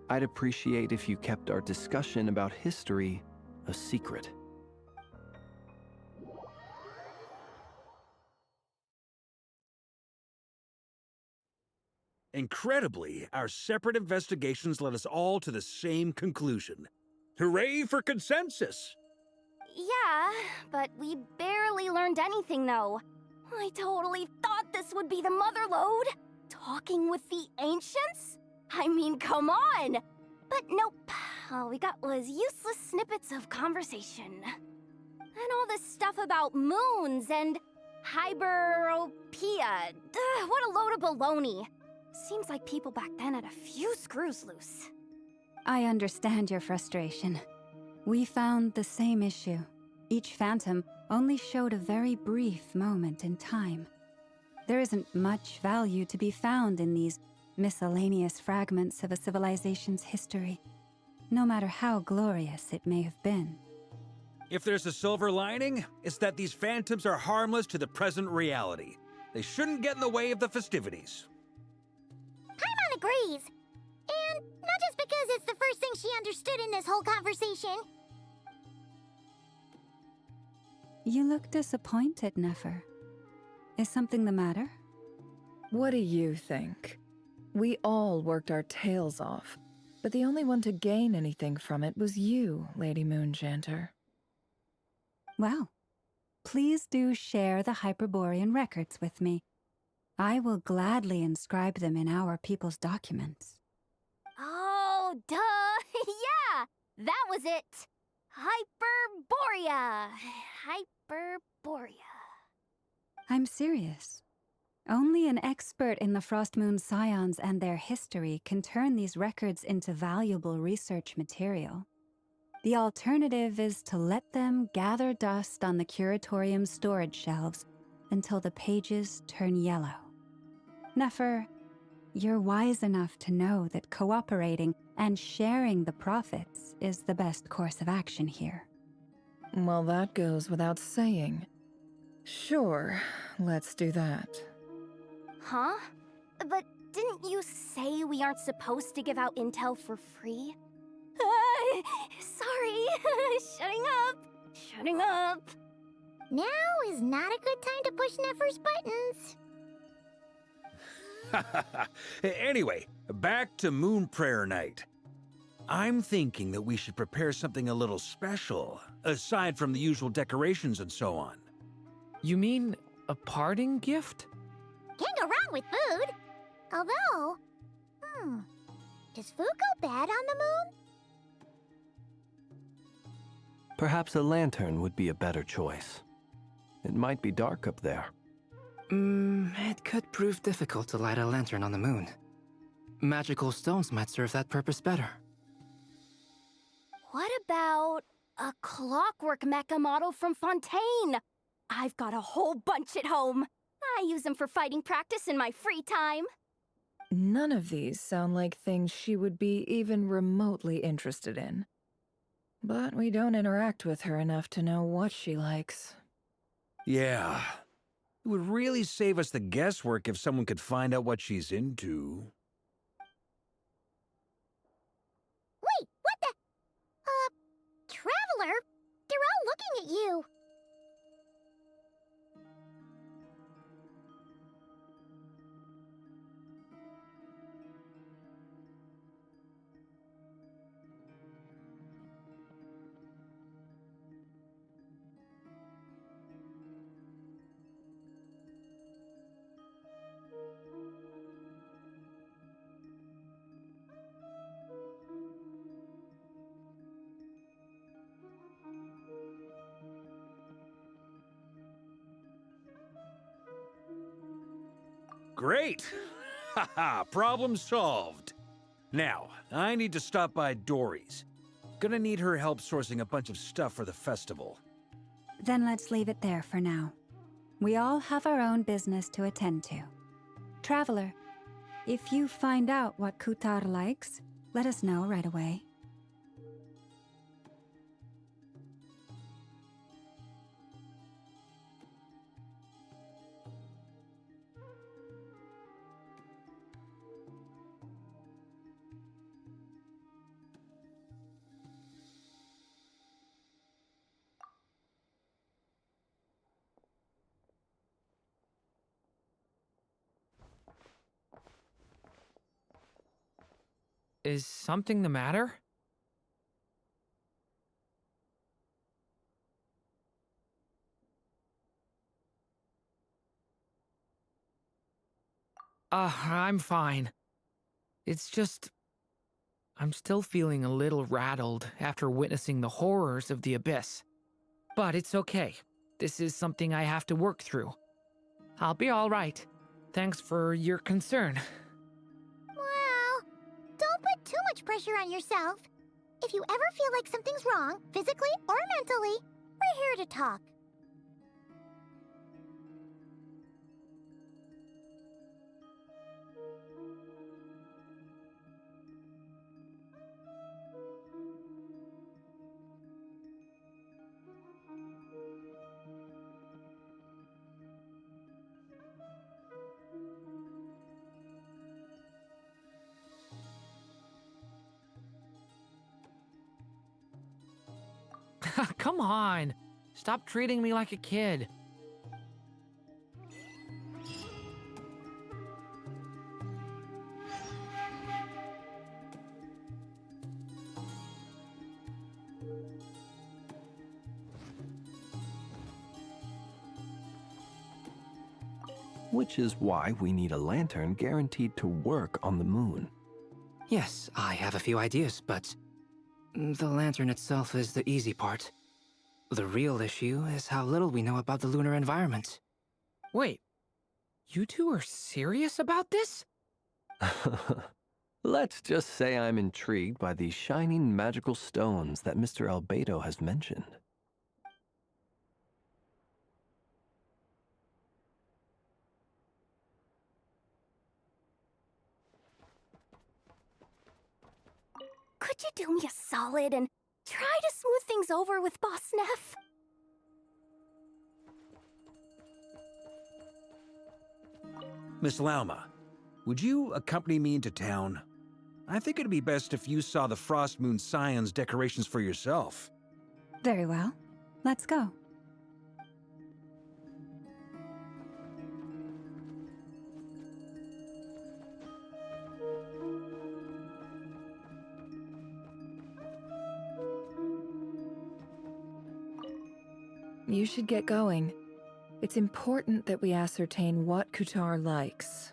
I'd appreciate if you kept our discussion about history a secret. Incredibly, our separate investigations led us all to the same conclusion. Hooray for consensus! Yeah, but we barely learned anything, though. I totally thought this would be the mother lode. Talking with the ancients? I mean, come on! But nope. All we got was useless snippets of conversation. And all this stuff about moons and hyperopia. What a load of baloney. Seems like people back then had a few screws loose. I understand your frustration. We found the same issue. Each phantom only showed a very brief moment in time. There isn't much value to be found in these miscellaneous fragments of a civilization's history, no matter how glorious it may have been. If there's a silver lining, it's that these phantoms are harmless to the present reality. They shouldn't get in the way of the festivities. Paimon agrees. And not just because it's the first thing she understood in this whole conversation. You look disappointed, Nefer. Is something the matter? What do you think? We all worked our tails off, but the only one to gain anything from it was you, Lady Moonjanter. Well, please do share the Hyperborean records with me. I will gladly inscribe them in our people's documents. Oh, duh! Yeah! That was it! Hyperborea! Hyperborea. I'm serious. Only an expert in the Frostmoon Scions and their history can turn these records into valuable research material. The alternative is to let them gather dust on the curatorium's storage shelves until the pages turn yellow. Nefer, you're wise enough to know that cooperating and sharing the profits is the best course of action here. Well, that goes without saying. Sure, let's do that. Huh? But didn't you say we aren't supposed to give out intel for free? Sorry. Shutting up. Now is not a good time to push Nefer's buttons. Anyway, back to Moon Prayer Night. I'm thinking that we should prepare something a little special, aside from the usual decorations and so on. You mean a parting gift? Can't go wrong with food. Although, does food go bad on the moon? Perhaps a lantern would be a better choice. It might be dark up there. It could prove difficult to light a lantern on the moon. Magical stones might serve that purpose better. What about a clockwork mecha model from Fontaine? I've got a whole bunch at home. I use them for fighting practice in my free time. None of these sound like things she would be even remotely interested in. But we don't interact with her enough to know what she likes. Yeah. It would really save us the guesswork if someone could find out what she's into. Wait, what the? Traveler? They're all looking at you. Great! Haha, problem solved. Now, I need to stop by Dory's. Gonna need her help sourcing a bunch of stuff for the festival. Then let's leave it there for now. We all have our own business to attend to. Traveler, if you find out what Kutar likes, let us know right away. Is something the matter? I'm fine. It's just... I'm still feeling a little rattled after witnessing the horrors of the abyss. But it's okay. This is something I have to work through. I'll be all right. Thanks for your concern. Well, don't put too much pressure on yourself. If you ever feel like something's wrong, physically or mentally, we're here to talk. Come on. Stop treating me like a kid. Which is why we need a lantern guaranteed to work on the moon. Yes, I have a few ideas, but the lantern itself is the easy part. The real issue is how little we know about the lunar environment. Wait, you two are serious about this? Let's just say I'm intrigued by these shining magical stones that Mr. Albedo has mentioned. Could you do me a solid and try to smooth things over with Boss Neff? Miss Lauma, would you accompany me into town? I think it'd be best if you saw the Frost Moon Scion's decorations for yourself. Very well. Let's go. You should get going. It's important that we ascertain what Kutar likes.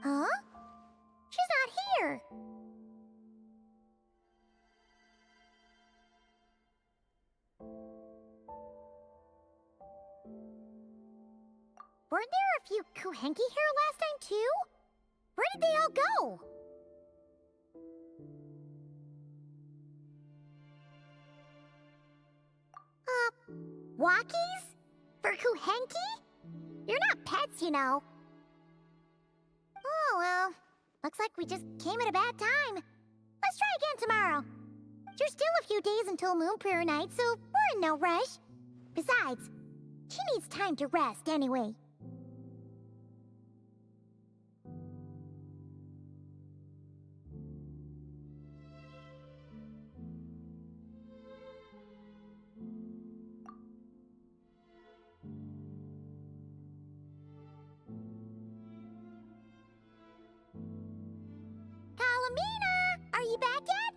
Huh? She's not here. Weren't there a few Kuhenki here last time too? Where did they all go? Walkies? For Kuhenki? You're not pets, you know. Oh, well, looks like we just came at a bad time. Let's try again tomorrow. There's still a few days until Moon Prayer Night, so we're in no rush. Besides, she needs time to rest anyway. Colombiene, are you back yet?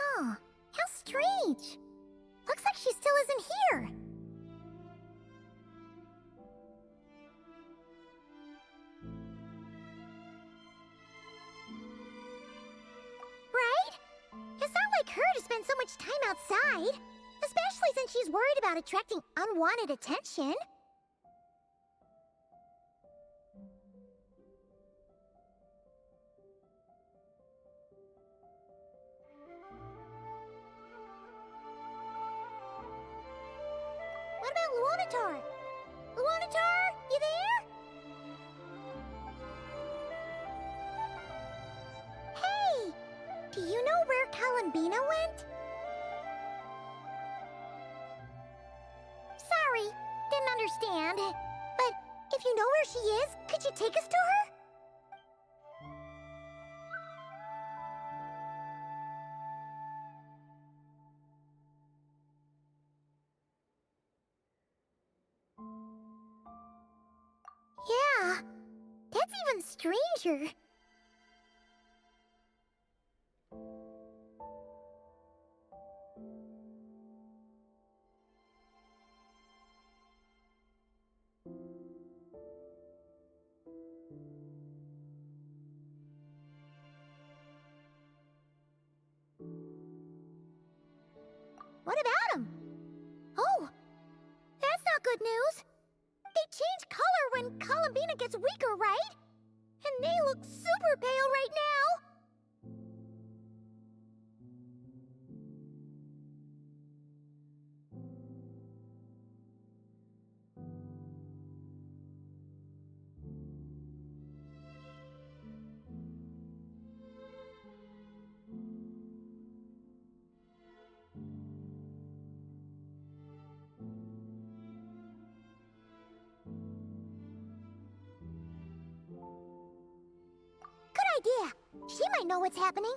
Oh, how strange. Looks like she still isn't here. Right? It's not like her to spend so much time outside, especially since she's worried about attracting unwanted attention. What about Luanatar? Luanatar, you there? Hey! Do you know where Colombiene went? understand. But if you know where she is, could you take us to her? Yeah, that's even stranger. What about him? Oh, that's not good news. They change color when Colombiне gets weaker, right? And they look super pale right now. Idea. She might know what's happening.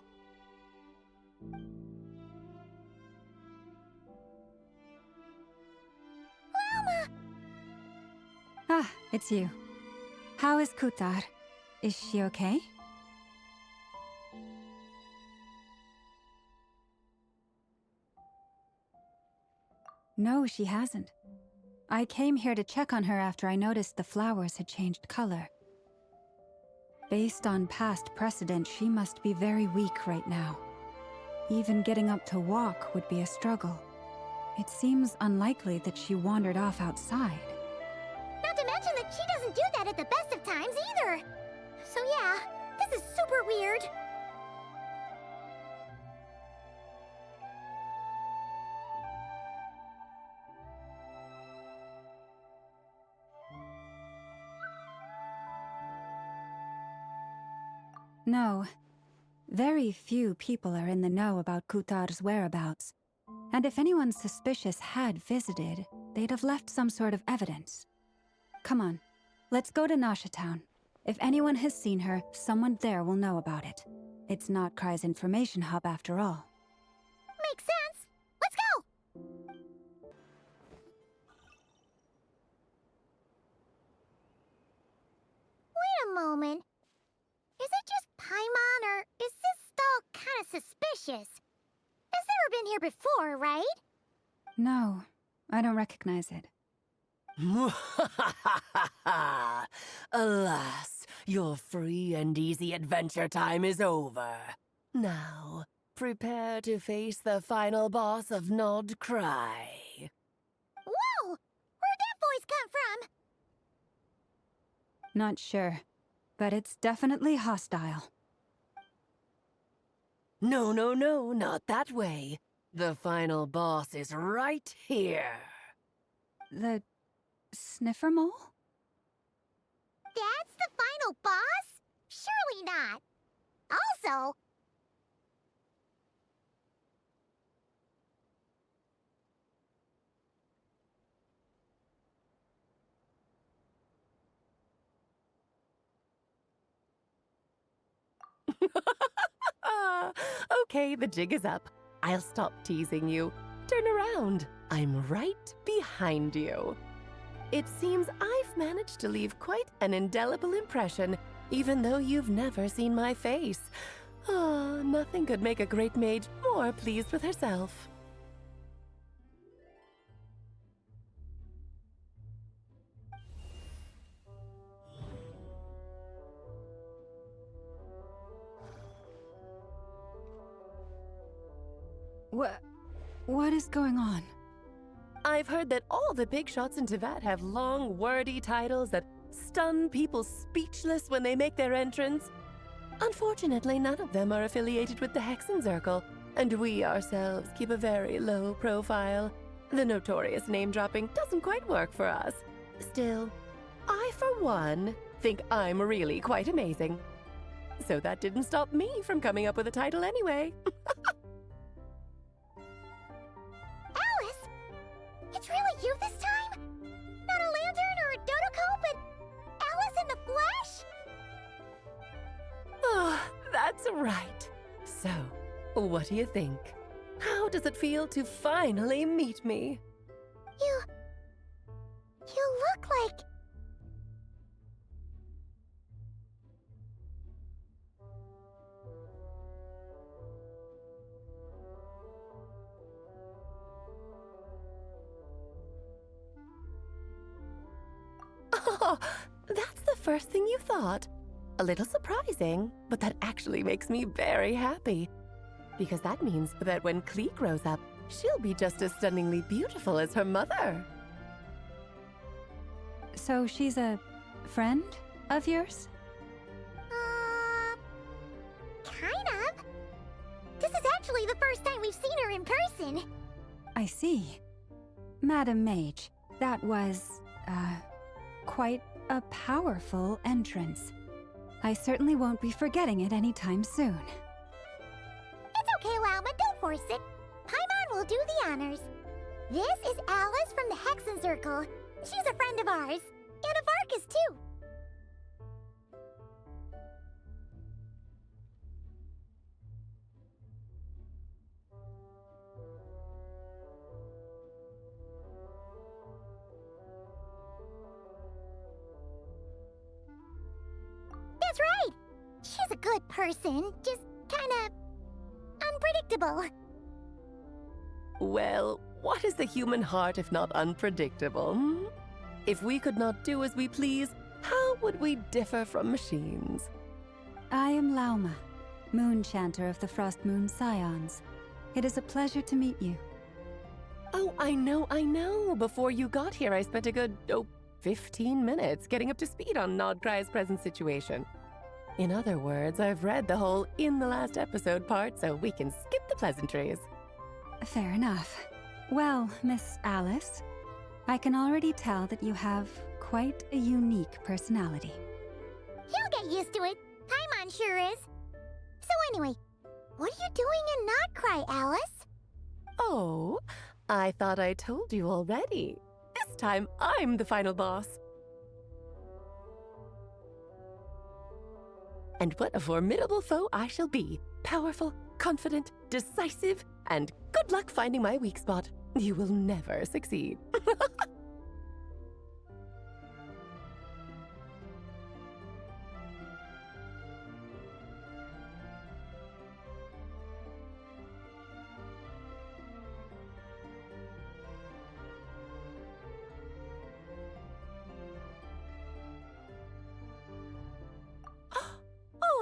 Llama! Ah, it's you. How is Kutar? Is she okay? No, she hasn't. I came here to check on her after I noticed the flowers had changed color. Based on past precedent, she must be very weak right now. Even getting up to walk would be a struggle. It seems unlikely that she wandered off outside. Not to mention that she doesn't do that at the best of times either. So yeah, this is super weird. No. Very few people are in the know about Kutar's whereabouts. And if anyone suspicious had visited, they'd have left some sort of evidence. Come on, let's go to Nasha Town. If anyone has seen her, someone there will know about it. It's Nod-crai's information hub after all. Makes sense. Let's go! Wait a moment. Is it just Paimon, or is this stall kind of suspicious? It's never been here before, right? No, I don't recognize it. Alas, your free and easy adventure time is over. Now, prepare to face the final boss of Nod-crai. Whoa! Where'd that voice come from? Not sure, but it's definitely hostile. No, no, no, not that way. The final boss is right here. The sniffer mole? That's the final boss? Surely not. Also... Okay, the jig is up. I'll stop teasing you. Turn around. I'm right behind you. It seems I've managed to leave quite an indelible impression, even though you've never seen my face. Ah, nothing could make a great mage more pleased with herself. What is going on? I've heard that all the big shots in Teyvat have long, wordy titles that stun people speechless when they make their entrance. Unfortunately, none of them are affiliated with the Hexenzirkel, and we ourselves keep a very low profile. The notorious name-dropping doesn't quite work for us. Still, I, for one, think I'm really quite amazing. So that didn't stop me from coming up with a title anyway. Alice! It's really you this time? Not a That's right. So, what do you think? How does it feel to finally meet me? You look like... Oh, that's the first thing you thought. A little surprising, but that actually makes me very happy. Because that means that when Klee grows up, she'll be just as stunningly beautiful as her mother. So she's a friend of yours? Kind of. This is actually the first time we've seen her in person. I see. Madam Mage, that was, quite a powerful entrance. I certainly won't be forgetting it anytime soon. It's okay, Lauma, don't force it. Paimon will do the honors. This is Alice from the Hexen Circle. She's a friend of ours. And of Arcus, too. That's right! She's a good person, just kinda... unpredictable. Well, what is the human heart if not unpredictable? Hmm? If we could not do as we please, how would we differ from machines? I am Lauma, Moon Chanter of the Frost Moon Scions. It is a pleasure to meet you. Oh, I know. Before you got here, I spent a good, 15 minutes getting up to speed on Nod-kraya's present situation. In other words, I've read the whole in the last episode part, so we can skip the pleasantries. Fair enough. Well, Miss Alice, I can already tell that you have quite a unique personality. He'll get used to it. Paimon sure is. So anyway, what are you doing in Nod-kray, Alice? Oh, I thought I told you already. This time, I'm the final boss. And what a formidable foe I shall be. Powerful, confident, decisive, and good luck finding my weak spot. You will never succeed.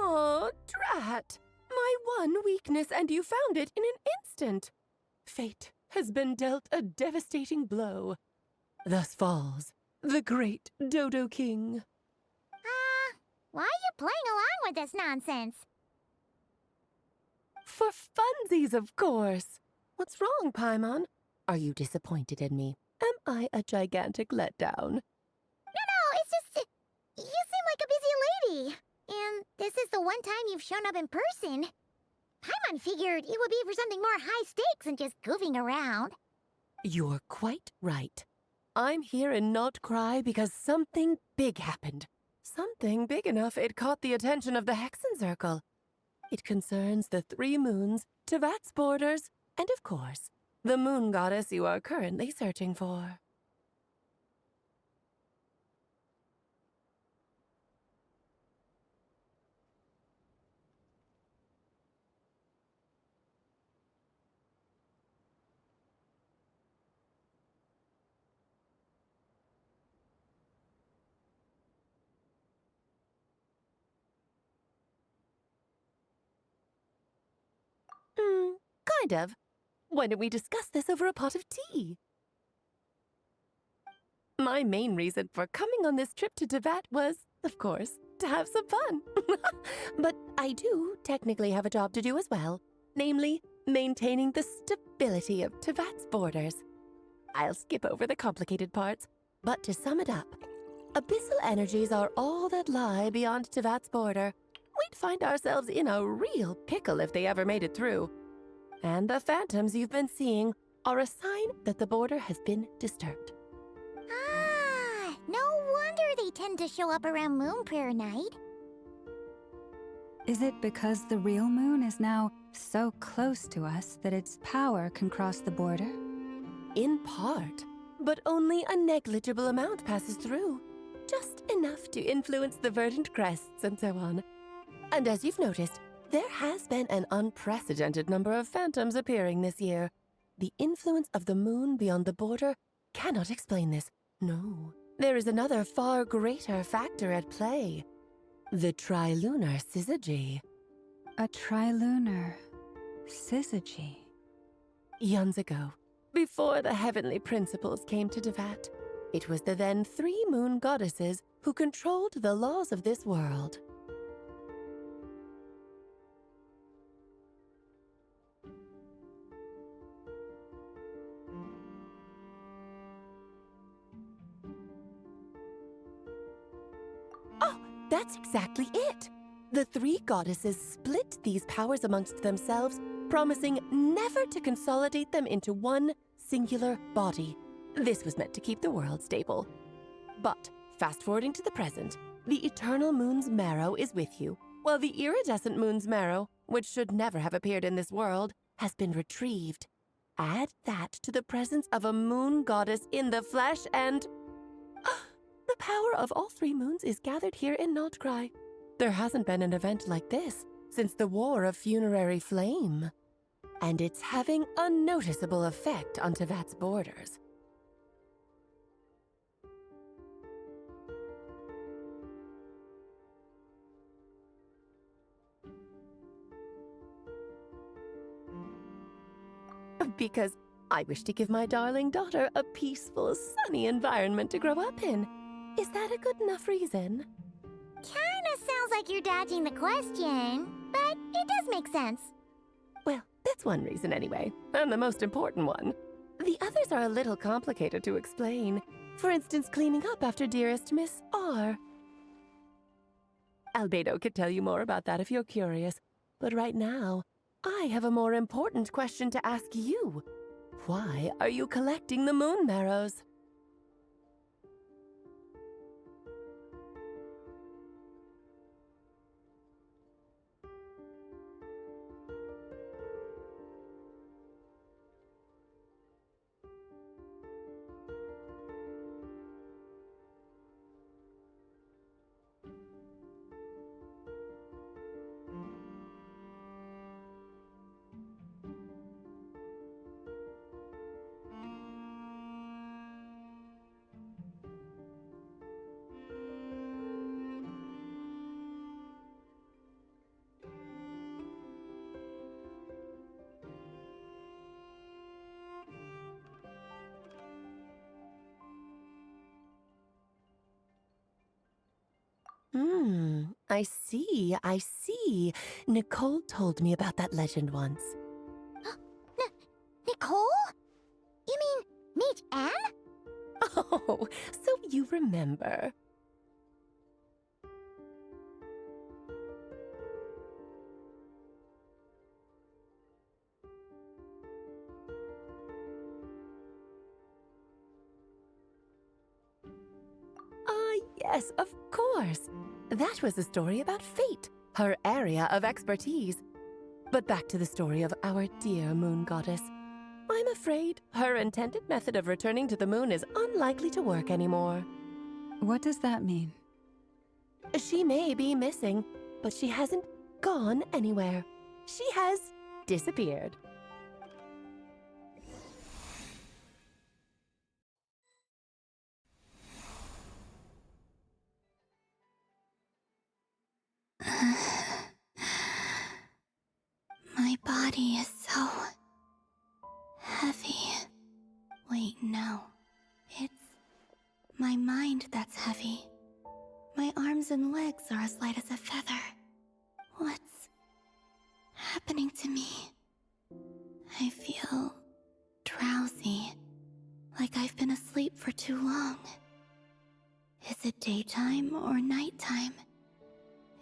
Oh, drat! My one weakness, and you found it in an instant. Fate has been dealt a devastating blow. Thus falls the great Dodo King. Why are you playing along with this nonsense? For funsies, of course. What's wrong, Paimon? Are you disappointed in me? Am I a gigantic letdown? No, it's just... you seem like a busy lady. And this is the one time you've shown up in person. Paimon figured it would be for something more high stakes than just goofing around. You're quite right. I'm here in Nod-kray because something big happened. Something big enough it caught the attention of the Hexen Circle. It concerns the 3 moons, Tevat's borders, and of course, the moon goddess you are currently searching for. Kind of. Why don't we discuss this over a pot of tea? My main reason for coming on this trip to Tevat was, of course, to have some fun. But I do technically have a job to do as well, namely, maintaining the stability of Tevat's borders. I'll skip over the complicated parts, but to sum it up, abyssal energies are all that lie beyond Tevat's border. We'd find ourselves in a real pickle if they ever made it through. And the phantoms you've been seeing are a sign that the border has been disturbed. No wonder they tend to show up around Moon Prayer Night. Is it because the real moon is now so close to us that its power can cross the border? In part, but only a negligible amount passes through. Just enough to influence the verdant crests and so on. And as you've noticed, there has been an unprecedented number of phantoms appearing this year. The influence of the moon beyond the border cannot explain this. No, there is another far greater factor at play. The trilunar syzygy. A trilunar syzygy? Eons ago, before the heavenly principles came to Devat, it was the then 3 moon goddesses who controlled the laws of this world. Oh, that's exactly it! The 3 goddesses split these powers amongst themselves, promising never to consolidate them into one singular body. This was meant to keep the world stable. But, fast-forwarding to the present, the eternal moon's marrow is with you, while the iridescent moon's marrow, which should never have appeared in this world, has been retrieved. Add that to the presence of a moon goddess in the flesh and... the power of all 3 moons is gathered here in Nod-craya. There hasn't been an event like this since the War of Funerary Flame. And it's having a noticeable effect on Tevat's borders. Because I wish to give my darling daughter a peaceful, sunny environment to grow up in. Is that a good enough reason? Kinda sounds like you're dodging the question, but it does make sense. Well, that's one reason anyway, and the most important one. The others are a little complicated to explain. For instance, cleaning up after dearest Miss R. Albedo could tell you more about that if you're curious, but right now, I have a more important question to ask you. Why are you collecting the moon marrows? I see. Nicole told me about that legend once. Nicole? You mean Niche Anne? Oh, so you remember. Yes, of course. That was a story about fate, her area of expertise. But back to the story of our dear moon goddess. I'm afraid her intended method of returning to the moon is unlikely to work anymore. What does that mean? She may be missing, but she hasn't gone anywhere. She has disappeared. My body is so heavy. Wait, no. It's my mind that's heavy. My arms and legs are as light as a feather. What's happening to me? I feel drowsy, like I've been asleep for too long. Is it daytime or nighttime?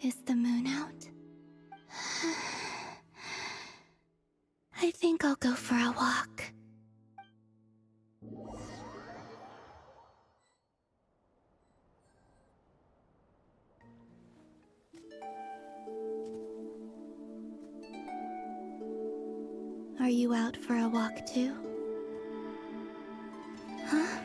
Is the moon out? I think I'll go for a walk. Are you out for a walk too? Huh?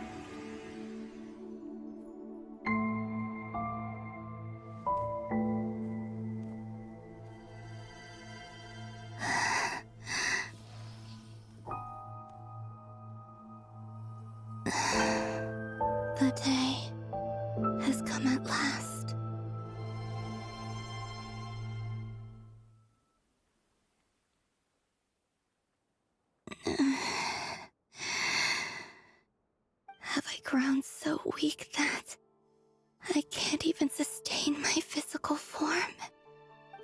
The day has come at last. Have I grown so weak that I can't even sustain my physical form?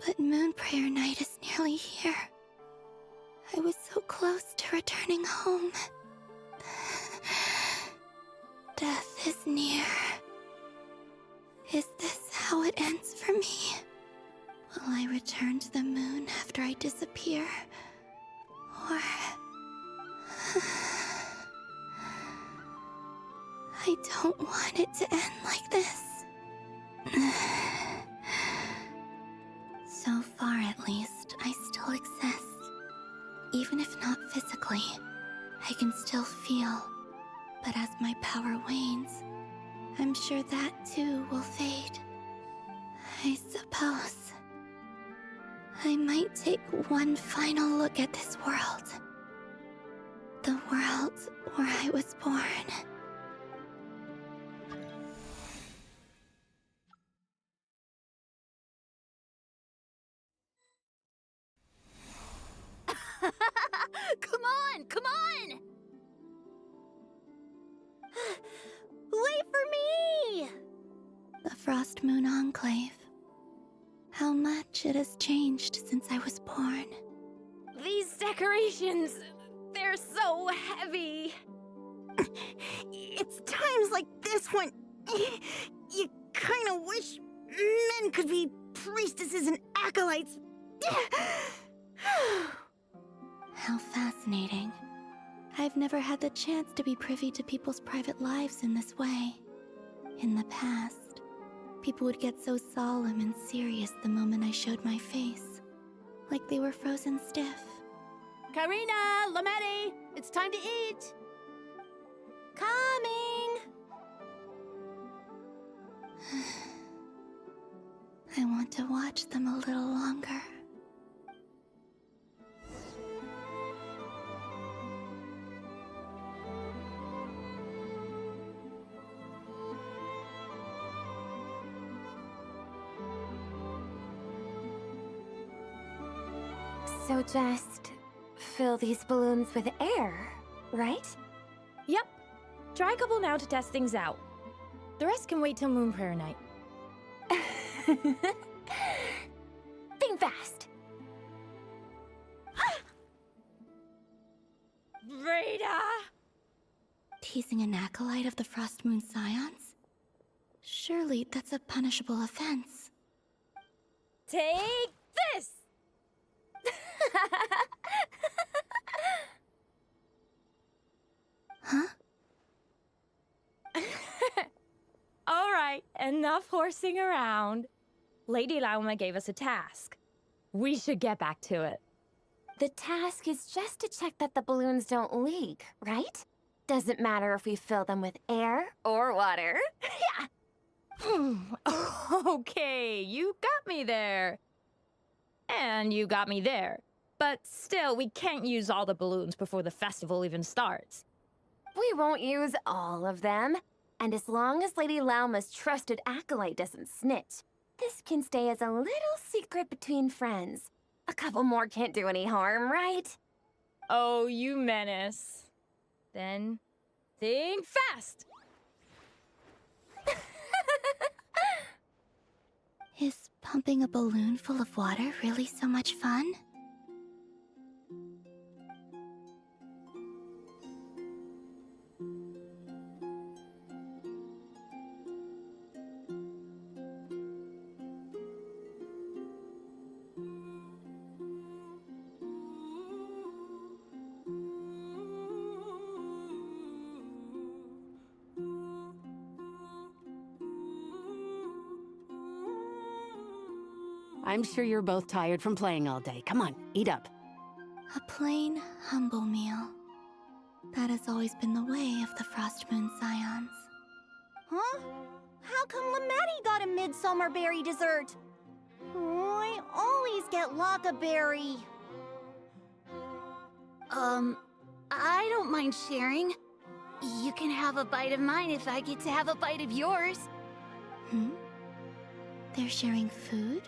But Moon Prayer Night is nearly here. I was so close to returning home. Death is near. Is this how it ends for me? Will I return to the moon after I disappear? Or... I don't want it to end like this. So far, at least, I still exist. Even if not physically, I can still feel. But as my power wanes, I'm sure that too will fade. I suppose I might take one final look at this world. The world where I was born. Come on, come on! Wait for me! The Frost Moon Enclave. How much it has changed since I was born. These decorations, they're so heavy. It's times like this when you kind of wish men could be priestesses and acolytes. How fascinating. I've never had the chance to be privy to people's private lives in this way. In the past, people would get so solemn and serious the moment I showed my face. Like they were frozen stiff. Karina, Lametti, it's time to eat. Coming! I want to watch them a little longer. So just fill these balloons with air, right? Yep. Try a couple now to test things out. The rest can wait till Moon Prayer Night. Think fast. Rita! Teasing an acolyte of the Frost Moon Scions? Surely that's a punishable offense. Take this! Huh? All right, enough horsing around. Lady Luna gave us a task. We should get back to it. The task is just to check that the balloons don't leak, right? Doesn't matter if we fill them with air or water. Yeah. Okay, you got me there. And you got me there. But still, we can't use all the balloons before the festival even starts. We won't use all of them. And as long as Lady Lauma's trusted acolyte doesn't snitch, this can stay as a little secret between friends. A couple more can't do any harm, right? Oh, you menace. Then, think fast! Is pumping a balloon full of water really so much fun? I'm sure you're both tired from playing all day. Come on, eat up. A plain, humble meal. That has always been the way of the Frost Moon Scions. Huh? How come Lamette got a midsummer berry dessert? Oh, I always get Lockaberry. I don't mind sharing. You can have a bite of mine if I get to have a bite of yours. Hmm? They're sharing food?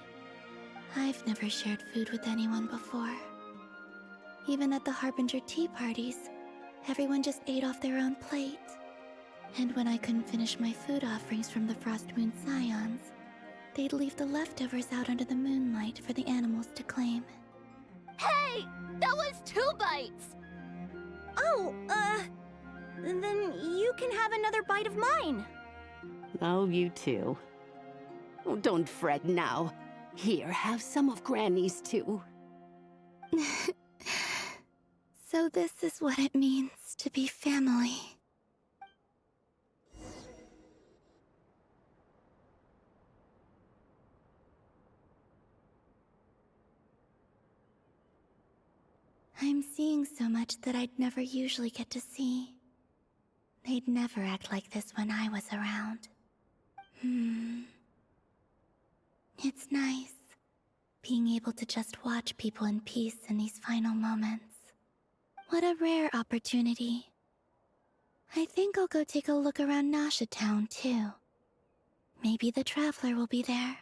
I've never shared food with anyone before. Even at the Harbinger tea parties, everyone just ate off their own plate. And when I couldn't finish my food offerings from the Frost Moon Scions, they'd leave the leftovers out under the moonlight for the animals to claim. Hey! That was 2 bites! Oh, then you can have another bite of mine. Oh, you too. Oh, don't fret now. Here, have some of Granny's too. So this is what it means to be family. I'm seeing so much that I'd never usually get to see. They'd never act like this when I was around. It's nice, being able to just watch people in peace in these final moments. What a rare opportunity. I think I'll go take a look around Nasha Town, too. Maybe the Traveler will be there.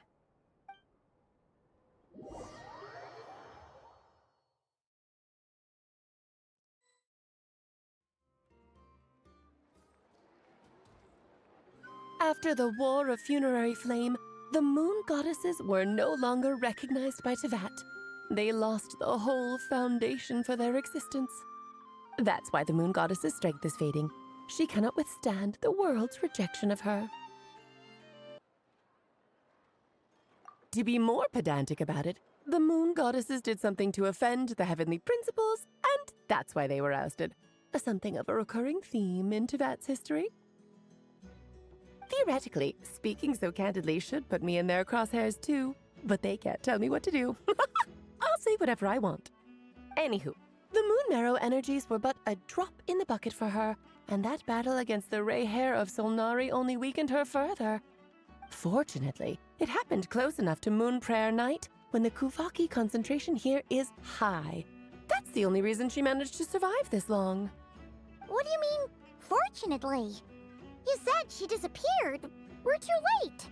After the War of Funerary Flame, the moon goddesses were no longer recognized by Tevat. They lost the whole foundation for their existence. That's why the moon goddess's strength is fading. She cannot withstand the world's rejection of her. To be more pedantic about it, the moon goddesses did something to offend the heavenly principles, and that's why they were ousted. Something of a recurring theme in Tevat's history. Theoretically, speaking so candidly should put me in their crosshairs too, but they can't tell me what to do. I'll say whatever I want. Anywho, the Moon Marrow energies were but a drop in the bucket for her, and that battle against the Ray Hair of Solnari only weakened her further. Fortunately, it happened close enough to Moon Prayer Night when the Kuvaki concentration here is high. That's the only reason she managed to survive this long. What do you mean, fortunately? You said she disappeared. We're too late.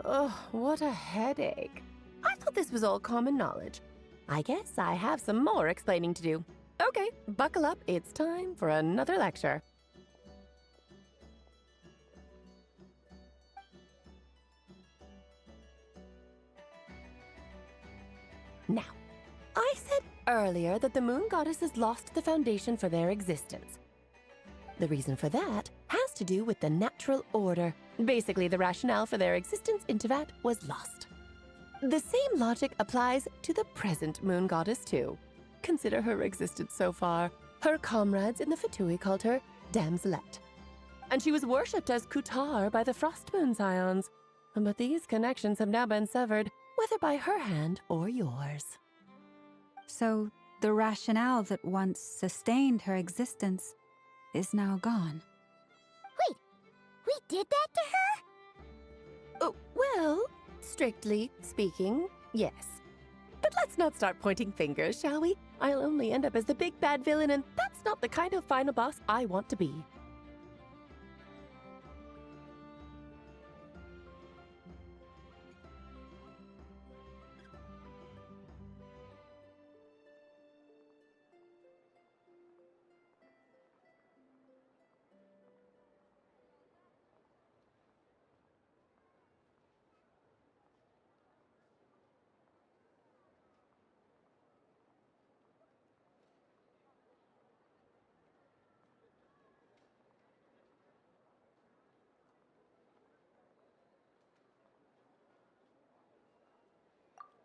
Ugh, what a headache. I thought this was all common knowledge. I guess I have some more explaining to do. Okay, buckle up. It's time for another lecture. Now, I said earlier that the moon goddesses lost the foundation for their existence. The reason for that has to do with the natural order. Basically, the rationale for their existence in Tevat was lost. The same logic applies to the present moon goddess too. Consider her existence so far. Her comrades in the Fatui called her Damselette. And she was worshipped as Kutar by the Frost Moon Scions. But these connections have now been severed, whether by her hand or yours. So, the rationale that once sustained her existence is now gone. Wait, we did that to her? Oh, well, strictly speaking, yes. But let's not start pointing fingers, shall we? I'll only end up as the big bad villain, and that's not the kind of final boss I want to be.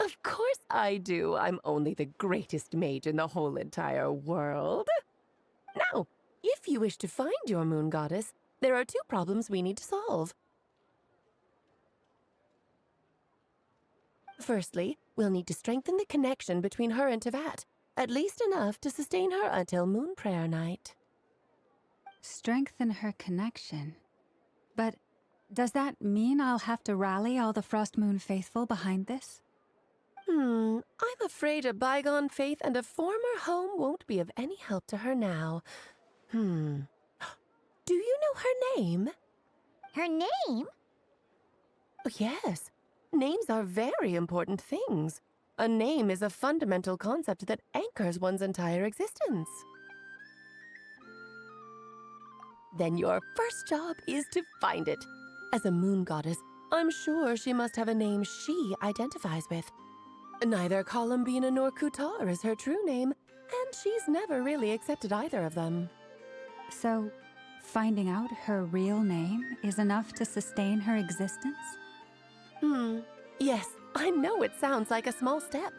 Of course I do. I'm only the greatest mage in the whole entire world. Now, if you wish to find your moon goddess, there are 2 problems we need to solve. Firstly, we'll need to strengthen the connection between her and Tevat, at least enough to sustain her until Moon Prayer Night. Strengthen her connection. But does that mean I'll have to rally all the Frost Moon faithful behind this? I'm afraid a bygone faith and a former home won't be of any help to her now. Do you know her name? Her name? Oh, yes. Names are very important things. A name is a fundamental concept that anchors one's entire existence. Then your first job is to find it. As a moon goddess, I'm sure she must have a name she identifies with. Neither Colombiне nor Kutar is her true name, and she's never really accepted either of them. So, finding out her real name is enough to sustain her existence? Yes, I know it sounds like a small step,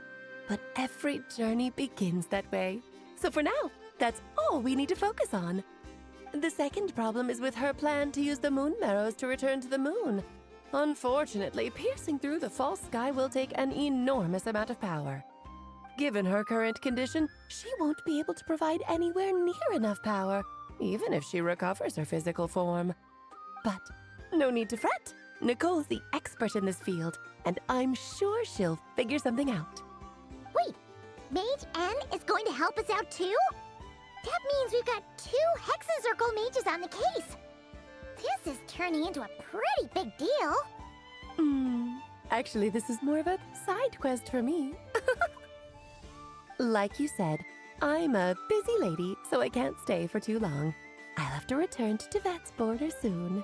but every journey begins that way. So for now, that's all we need to focus on. The second problem is with her plan to use the moon marrows to return to the moon. Unfortunately, piercing through the false sky will take an enormous amount of power. Given her current condition, she won't be able to provide anywhere near enough power, even if she recovers her physical form. But no need to fret. Nicole's the expert in this field, and I'm sure she'll figure something out. Wait, Mage N is going to help us out too? That means we've got 2 Hexacircle mages on the case. This is turning into a pretty big deal. Actually, this is more of a side quest for me. Like you said, I'm a busy lady, so I can't stay for too long. I'll have to return to Tevat's border soon.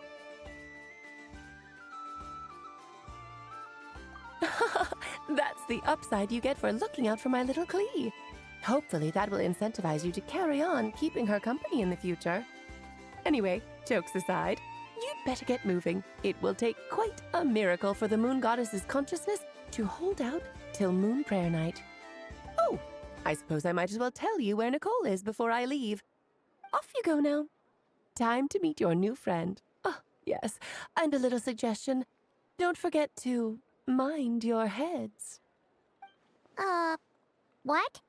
That's the upside you get for looking out for my little Klee. Hopefully that will incentivize you to carry on keeping her company in the future. Anyway, jokes aside, you'd better get moving. It will take quite a miracle for the moon goddess's consciousness to hold out till Moon Prayer Night. Oh, I suppose I might as well tell you where Nicole is before I leave. Off you go now. Time to meet your new friend. Oh, yes, and a little suggestion. Don't forget to mind your heads. What?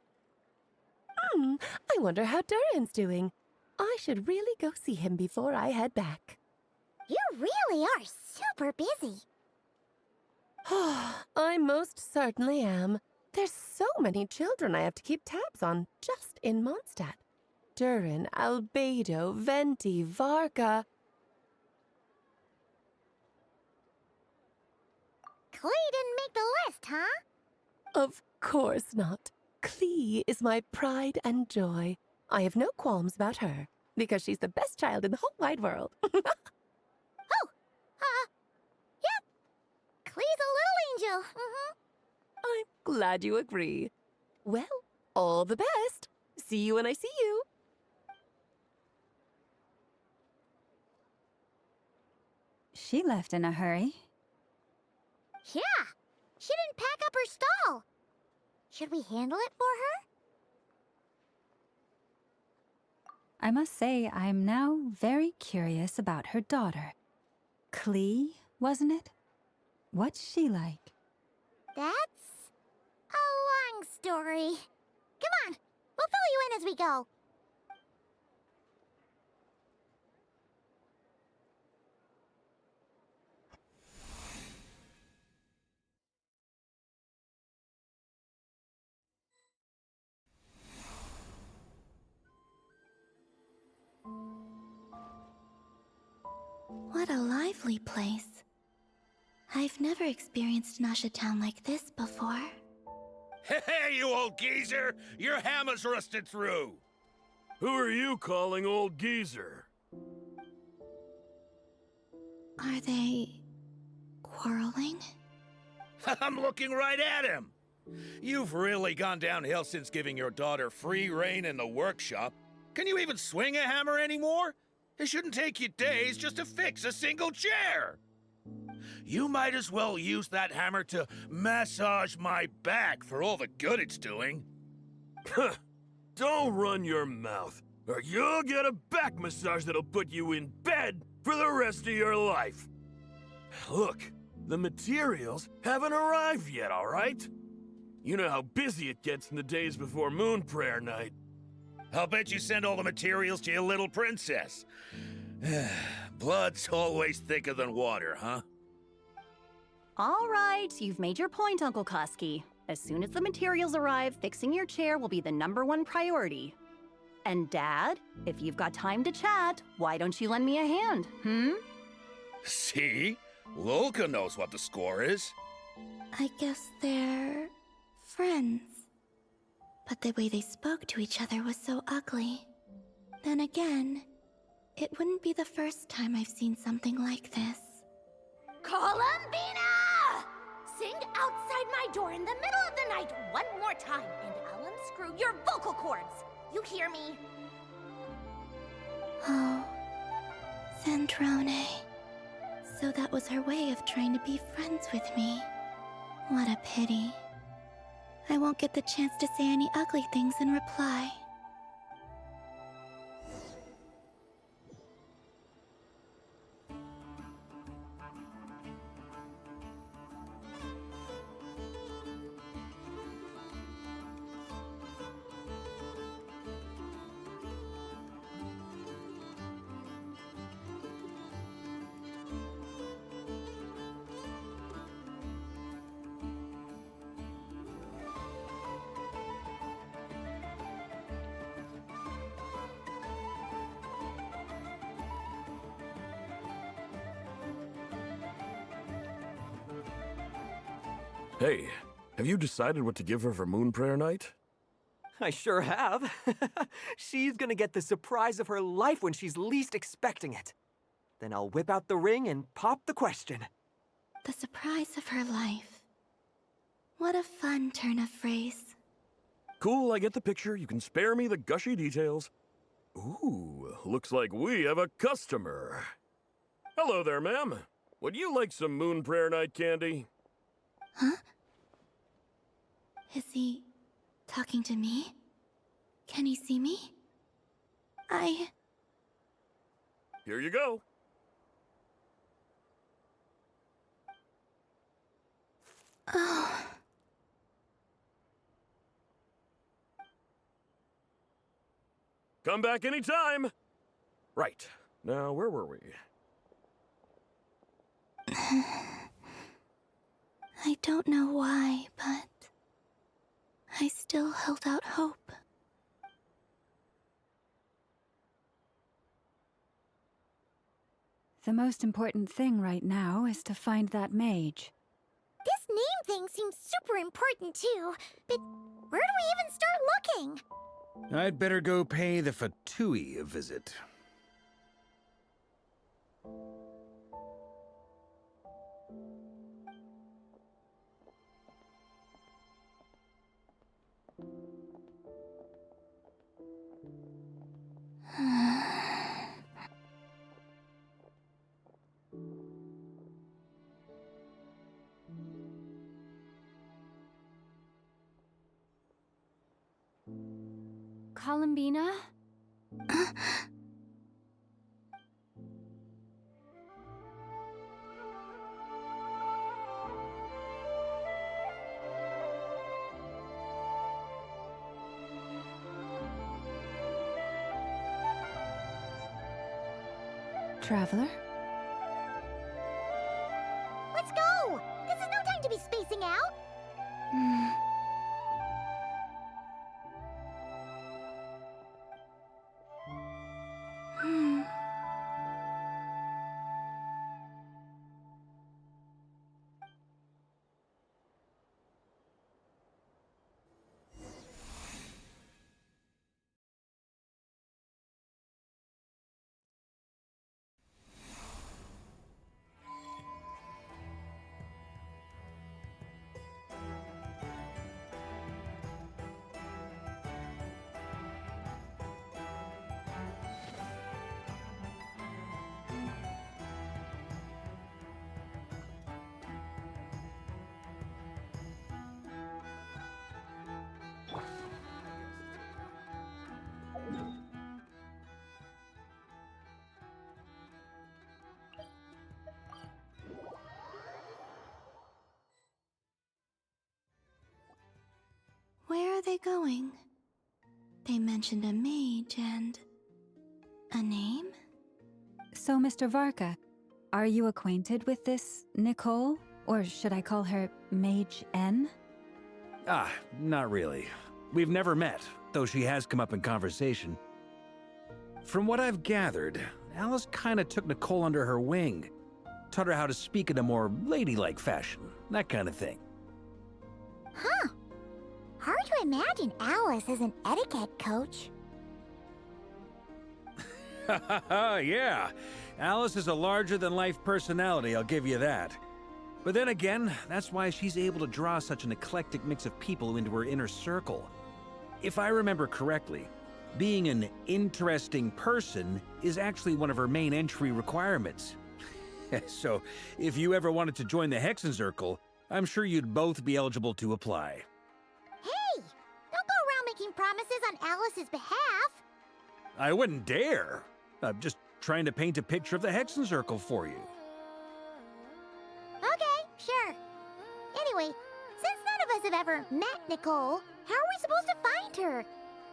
I wonder how Durin's doing. I should really go see him before I head back. You really are super busy. I most certainly am. There's so many children I have to keep tabs on just in Mondstadt. Durin, Albedo, Venti, Varka. Klee didn't make the list, huh? Of course not. Klee is my pride and joy. I have no qualms about her, because she's the best child in the whole wide world. Yep. Klee's a little angel. I'm glad you agree. Well, all the best. See you when I see you. She left in a hurry. Yeah, she didn't pack up her stall. Should we handle it for her? I must say, I'm now very curious about her daughter. Klee, wasn't it? What's she like? That's a long story. Come on, we'll fill you in as we go. What a lively place. I've never experienced Nasha Town like this before. Hey, you old geezer! Your hammer's rusted through! Who are you calling old geezer? Are they quarreling? I'm looking right at him! You've really gone downhill since giving your daughter free rein in the workshop. Can you even swing a hammer anymore? It shouldn't take you days just to fix a single chair. You might as well use that hammer to massage my back for all the good it's doing. Don't run your mouth, or you'll get a back massage that'll put you in bed for the rest of your life. Look, The materials haven't arrived yet, all right? You know how busy it gets in the days before moon prayer night. I'll bet you send all the materials to your little princess. Blood's always thicker than water, huh? All right, you've made your point, Uncle Koski. As soon as the materials arrive, fixing your chair will be the #1 priority. And Dad, if you've got time to chat, why don't you lend me a hand, See? Lolka knows what the score is. I guess they're friends. But the way they spoke to each other was so ugly. Then again, it wouldn't be the first time I've seen something like this. Colombina! Sing outside my door in the middle of the night one more time, and I'll unscrew your vocal cords. You hear me? Oh, Zandrone. So that was her way of trying to be friends with me. What a pity. I won't get the chance to say any ugly things in reply. Hey, have you decided what to give her for moon prayer night? I sure have. She's gonna get the surprise of her life when she's least expecting it. Then I'll whip out the ring and pop the question. The surprise of her life. What a fun turn of phrase. Cool, I get the picture. You can spare me the gushy details. Ooh, looks like we have a customer. Hello there, ma'am. Would you like some moon prayer night candy? Huh? Is he talking to me? Can he see me? Here you go. Oh. Come back anytime. Right. Now, where were we? I don't know why, but I still held out hope. The most important thing right now is to find that mage. This name thing seems super important too, but where do we even start looking? I'd better go pay the Fatui a visit. Colombina? Traveler? Let's go! This is no time to be spacing out! they going? They mentioned a mage and... a name? So, Mr. Varka, are you acquainted with this Nicole? Or should I call her Mage N? Ah, not really. We've never met, though she has come up in conversation. From what I've gathered, Alice kinda took Nicole under her wing. Taught her how to speak in a more ladylike fashion, that kind of thing. Huh. Hard to imagine Alice as an etiquette coach. Yeah, Alice is a larger-than-life personality, I'll give you that. But then again, that's why she's able to draw such an eclectic mix of people into her inner circle. If I remember correctly, being an interesting person is actually one of her main entry requirements. So, if you ever wanted to join the Hexenzirkel, I'm sure you'd both be eligible to apply. Hey! Don't go around making promises on Alice's behalf. I wouldn't dare. I'm just trying to paint a picture of the Hexenzirkel for you. Okay, sure. Anyway, since none of us have ever met Nicole, how are we supposed to find her?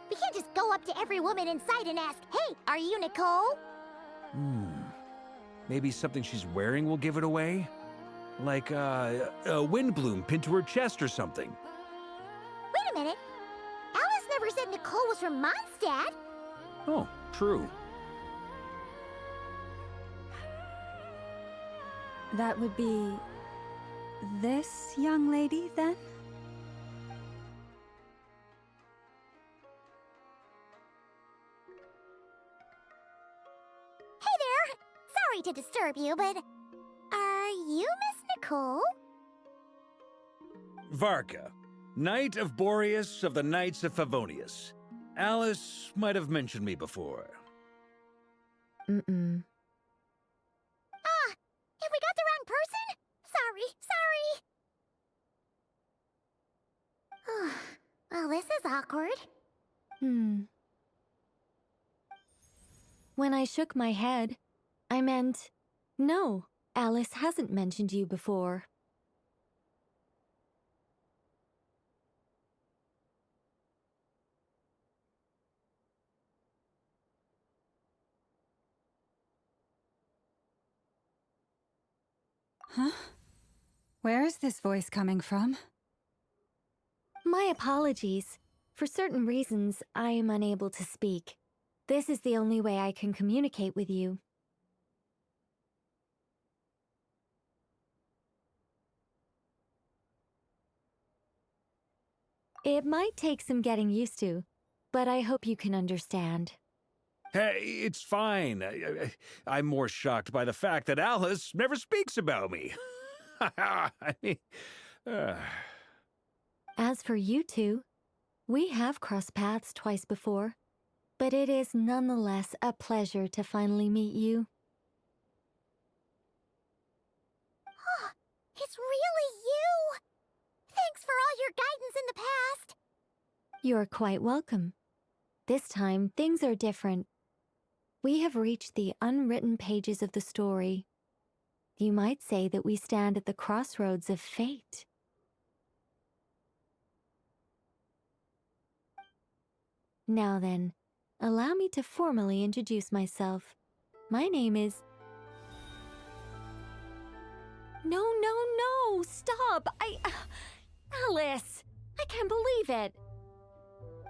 We can't just go up to every woman in sight and ask, "Hey, are you Nicole?" Maybe something she's wearing will give it away? Like, a windbloom pinned to her chest or something. Wait a minute. Alice never said Nicole was from Mondstadt. Oh, true. That would be... this young lady, then? Hey there! Sorry to disturb you, but... are you Miss Nicole? Varka, Knight of Boreas of the Knights of Favonius. Alice might have mentioned me before. Mm-mm. Ah! If we got the wrong person? Sorry. Well, this is awkward. When I shook my head, I meant, no, Alice hasn't mentioned you before. Huh? Where is this voice coming from? My apologies. For certain reasons, I am unable to speak. This is the only way I can communicate with you. It might take some getting used to, but I hope you can understand. Hey, it's fine. I'm more shocked by the fact that Alice never speaks about me. I mean, As for you two, we have crossed paths twice before, but it is nonetheless a pleasure to finally meet you. It's really you! Thanks for all your guidance in the past. You're quite welcome. This time, things are different. We have reached the unwritten pages of the story. You might say that we stand at the crossroads of fate. Now then, allow me to formally introduce myself. My name is... No, stop! Alice! I can't believe it!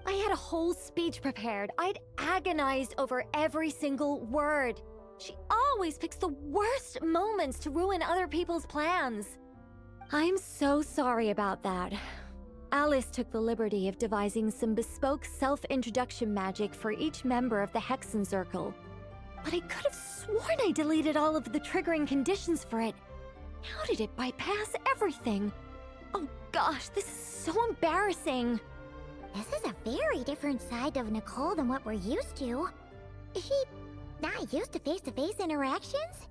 I had a whole speech prepared. I'd agonized over every single word. She always picks the worst moments to ruin other people's plans. I'm so sorry about that. Alice took the liberty of devising some bespoke self-introduction magic for each member of the Hexenzirkel. But I could have sworn I deleted all of the triggering conditions for it. How did it bypass everything? Oh gosh, this is so embarrassing. This is a very different side of Nicole than what we're used to. Is she not used to face-to-face interactions?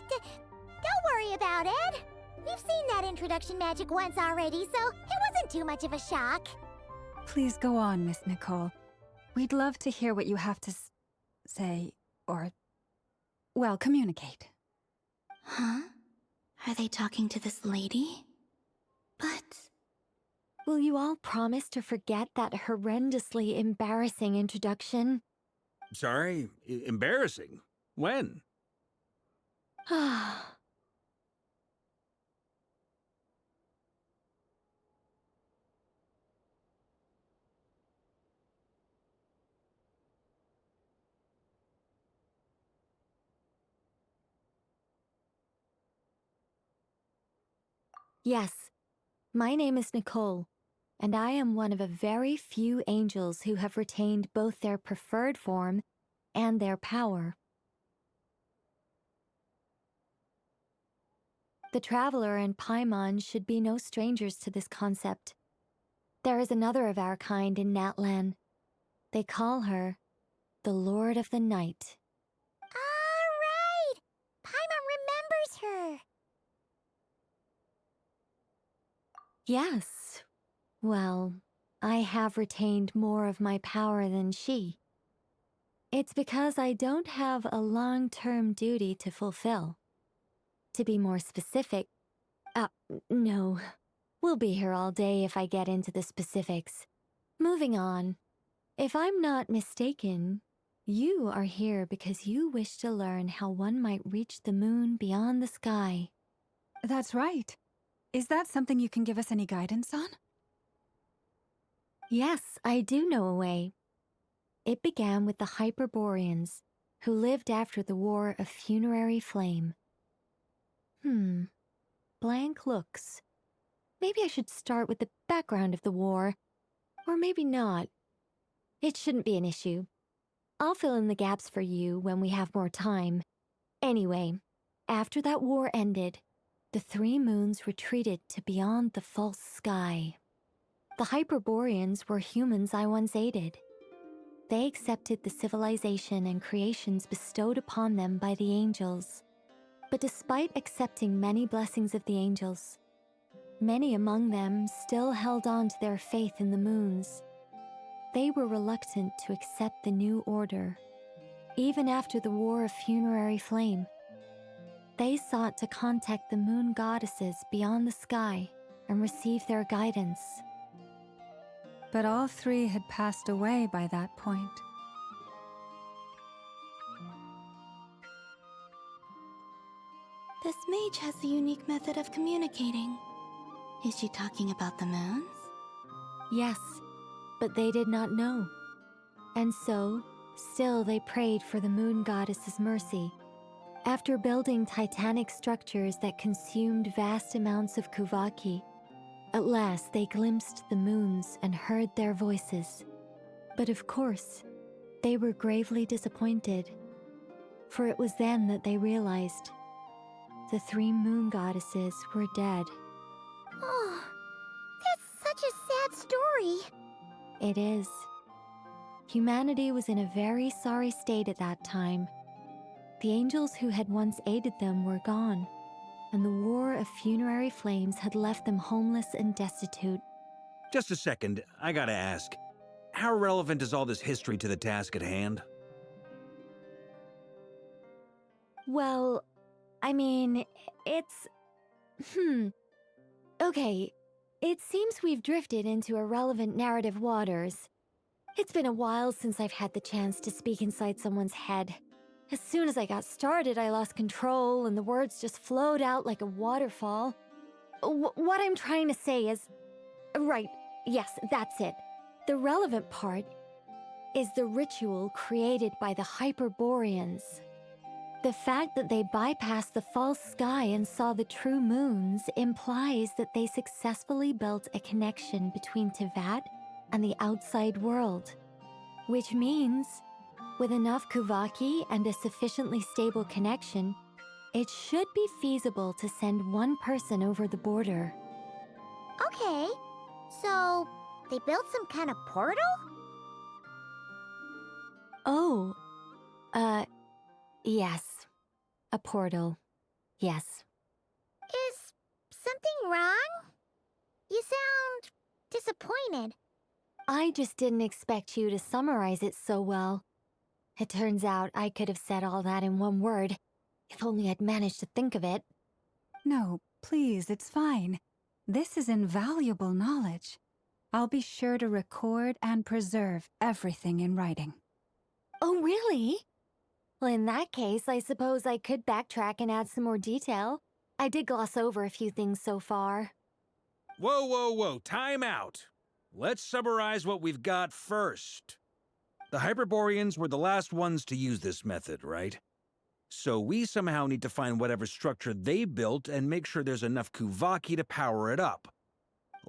Don't worry about it. We've seen that introduction magic once already, so it wasn't too much of a shock. Please go on, Miss Nicole. We'd love to hear what you have to say, or, well, communicate. Huh? Are they talking to this lady? But... Will you all promise to forget that horrendously embarrassing introduction? Sorry? Embarrassing? When? Yes, my name is Nicole, and I am one of a very few angels who have retained both their preferred form and their power. The Traveler and Paimon should be no strangers to this concept. There is another of our kind in Natlan. They call her the Lord of the Night. All right! Paimon remembers her. Yes. Well, I have retained more of my power than she. It's because I don't have a long-term duty to fulfill. To be more specific, no. We'll be here all day if I get into the specifics. Moving on. If I'm not mistaken, you are here because you wish to learn how one might reach the moon beyond the sky. That's right. Is that something you can give us any guidance on? Yes, I do know a way. It began with the Hyperboreans, who lived after the War of Funerary Flame. Blank looks. Maybe I should start with the background of the war. Or maybe not. It shouldn't be an issue. I'll fill in the gaps for you when we have more time. Anyway, after that war ended, the three moons retreated to beyond the false sky. The Hyperboreans were humans I once aided. They accepted the civilization and creations bestowed upon them by the angels. But despite accepting many blessings of the angels, many among them still held on to their faith in the moons. They were reluctant to accept the new order. Even after the War of Funerary Flame, they sought to contact the moon goddesses beyond the sky and receive their guidance. But all three had passed away by that point. This mage has a unique method of communicating. Is she talking about the moons? Yes, but they did not know. And so, still they prayed for the moon goddess's mercy. After building titanic structures that consumed vast amounts of Kuvaki, at last they glimpsed the moons and heard their voices. But of course, they were gravely disappointed, for it was then that they realized the three moon goddesses were dead. Oh, that's such a sad story. It is. Humanity was in a very sorry state at that time. The angels who had once aided them were gone, and the War of Funerary Flames had left them homeless and destitute. Just a second, I gotta ask. How relevant is all this history to the task at hand? Well, I mean, it's... Okay, it seems we've drifted into irrelevant narrative waters. It's been a while since I've had the chance to speak inside someone's head. As soon as I got started, I lost control and the words just flowed out like a waterfall. What I'm trying to say is... Right, yes, that's it. The relevant part is the ritual created by the Hyperboreans. The fact that they bypassed the false sky and saw the true moons implies that they successfully built a connection between Teyvat and the outside world. Which means, with enough Kuvaki and a sufficiently stable connection, it should be feasible to send one person over the border. Okay, so they built some kind of portal? Oh, yes. A portal. Yes. Is something wrong? You sound disappointed. I just didn't expect you to summarize it so well. It turns out I could have said all that in one word, if only I'd managed to think of it. No, please, it's fine. This is invaluable knowledge. I'll be sure to record and preserve everything in writing. Oh, really? Well, in that case, I suppose I could backtrack and add some more detail. I did gloss over a few things so far. Whoa, whoa, whoa, time out. Let's summarize what we've got first. The Hyperboreans were the last ones to use this method, right? So we somehow need to find whatever structure they built and make sure there's enough Kuvaki to power it up.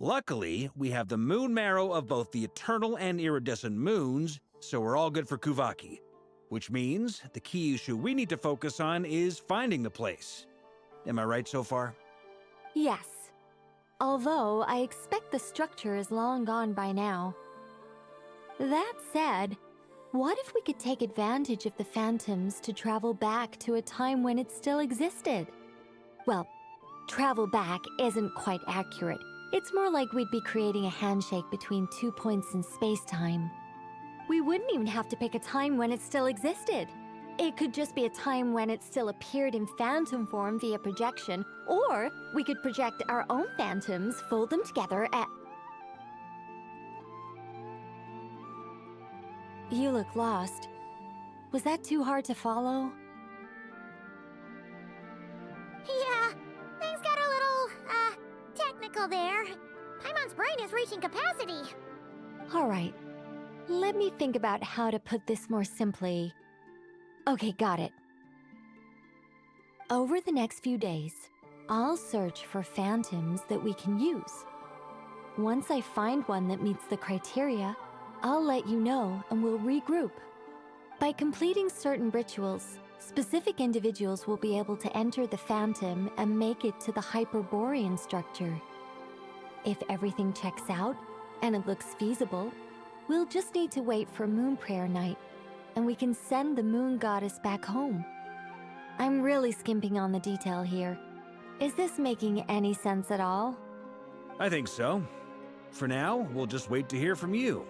Luckily, we have the moon marrow of both the eternal and iridescent moons, so we're all good for Kuvaki. Which means the key issue we need to focus on is finding the place. Am I right so far? Yes. Although I expect the structure is long gone by now. That said, what if we could take advantage of the phantoms to travel back to a time when it still existed? Well, travel back isn't quite accurate. It's more like we'd be creating a handshake between 2 points in space-time. We wouldn't even have to pick a time when it still existed. It could just be a time when it still appeared in phantom form via projection, or we could project our own phantoms, fold them together at... You look lost. Was that too hard to follow? Yeah, things got a little, technical there. Paimon's brain is reaching capacity. All right. Let me think about how to put this more simply. Okay, got it. Over the next few days, I'll search for phantoms that we can use. Once I find one that meets the criteria, I'll let you know and we'll regroup. By completing certain rituals, specific individuals will be able to enter the phantom and make it to the Hyperborean structure. If everything checks out and it looks feasible, we'll just need to wait for Moon Prayer Night, and we can send the Moon Goddess back home. I'm really skimping on the detail here. Is this making any sense at all? I think so. For now, we'll just wait to hear from you.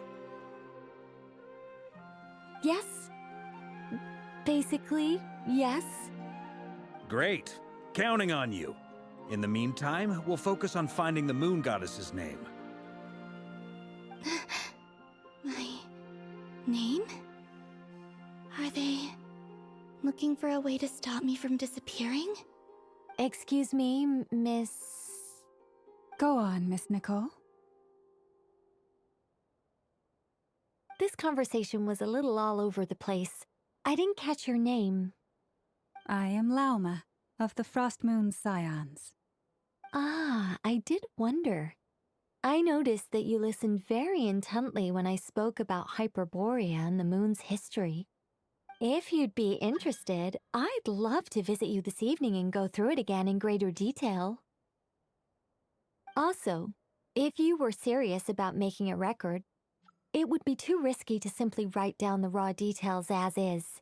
Yes. Basically, yes. Great. Counting on you. In the meantime, we'll focus on finding the Moon Goddess's name. My name? Are they looking for a way to stop me from disappearing? Excuse me, Miss... Go on, Miss Nicole. This conversation was a little all over the place. I didn't catch your name. I am Lauma, of the Frost Moon Scions. Ah, I did wonder. I noticed that you listened very intently when I spoke about Hyperborea and the moon's history. If you'd be interested, I'd love to visit you this evening and go through it again in greater detail. Also, if you were serious about making a record, it would be too risky to simply write down the raw details as is.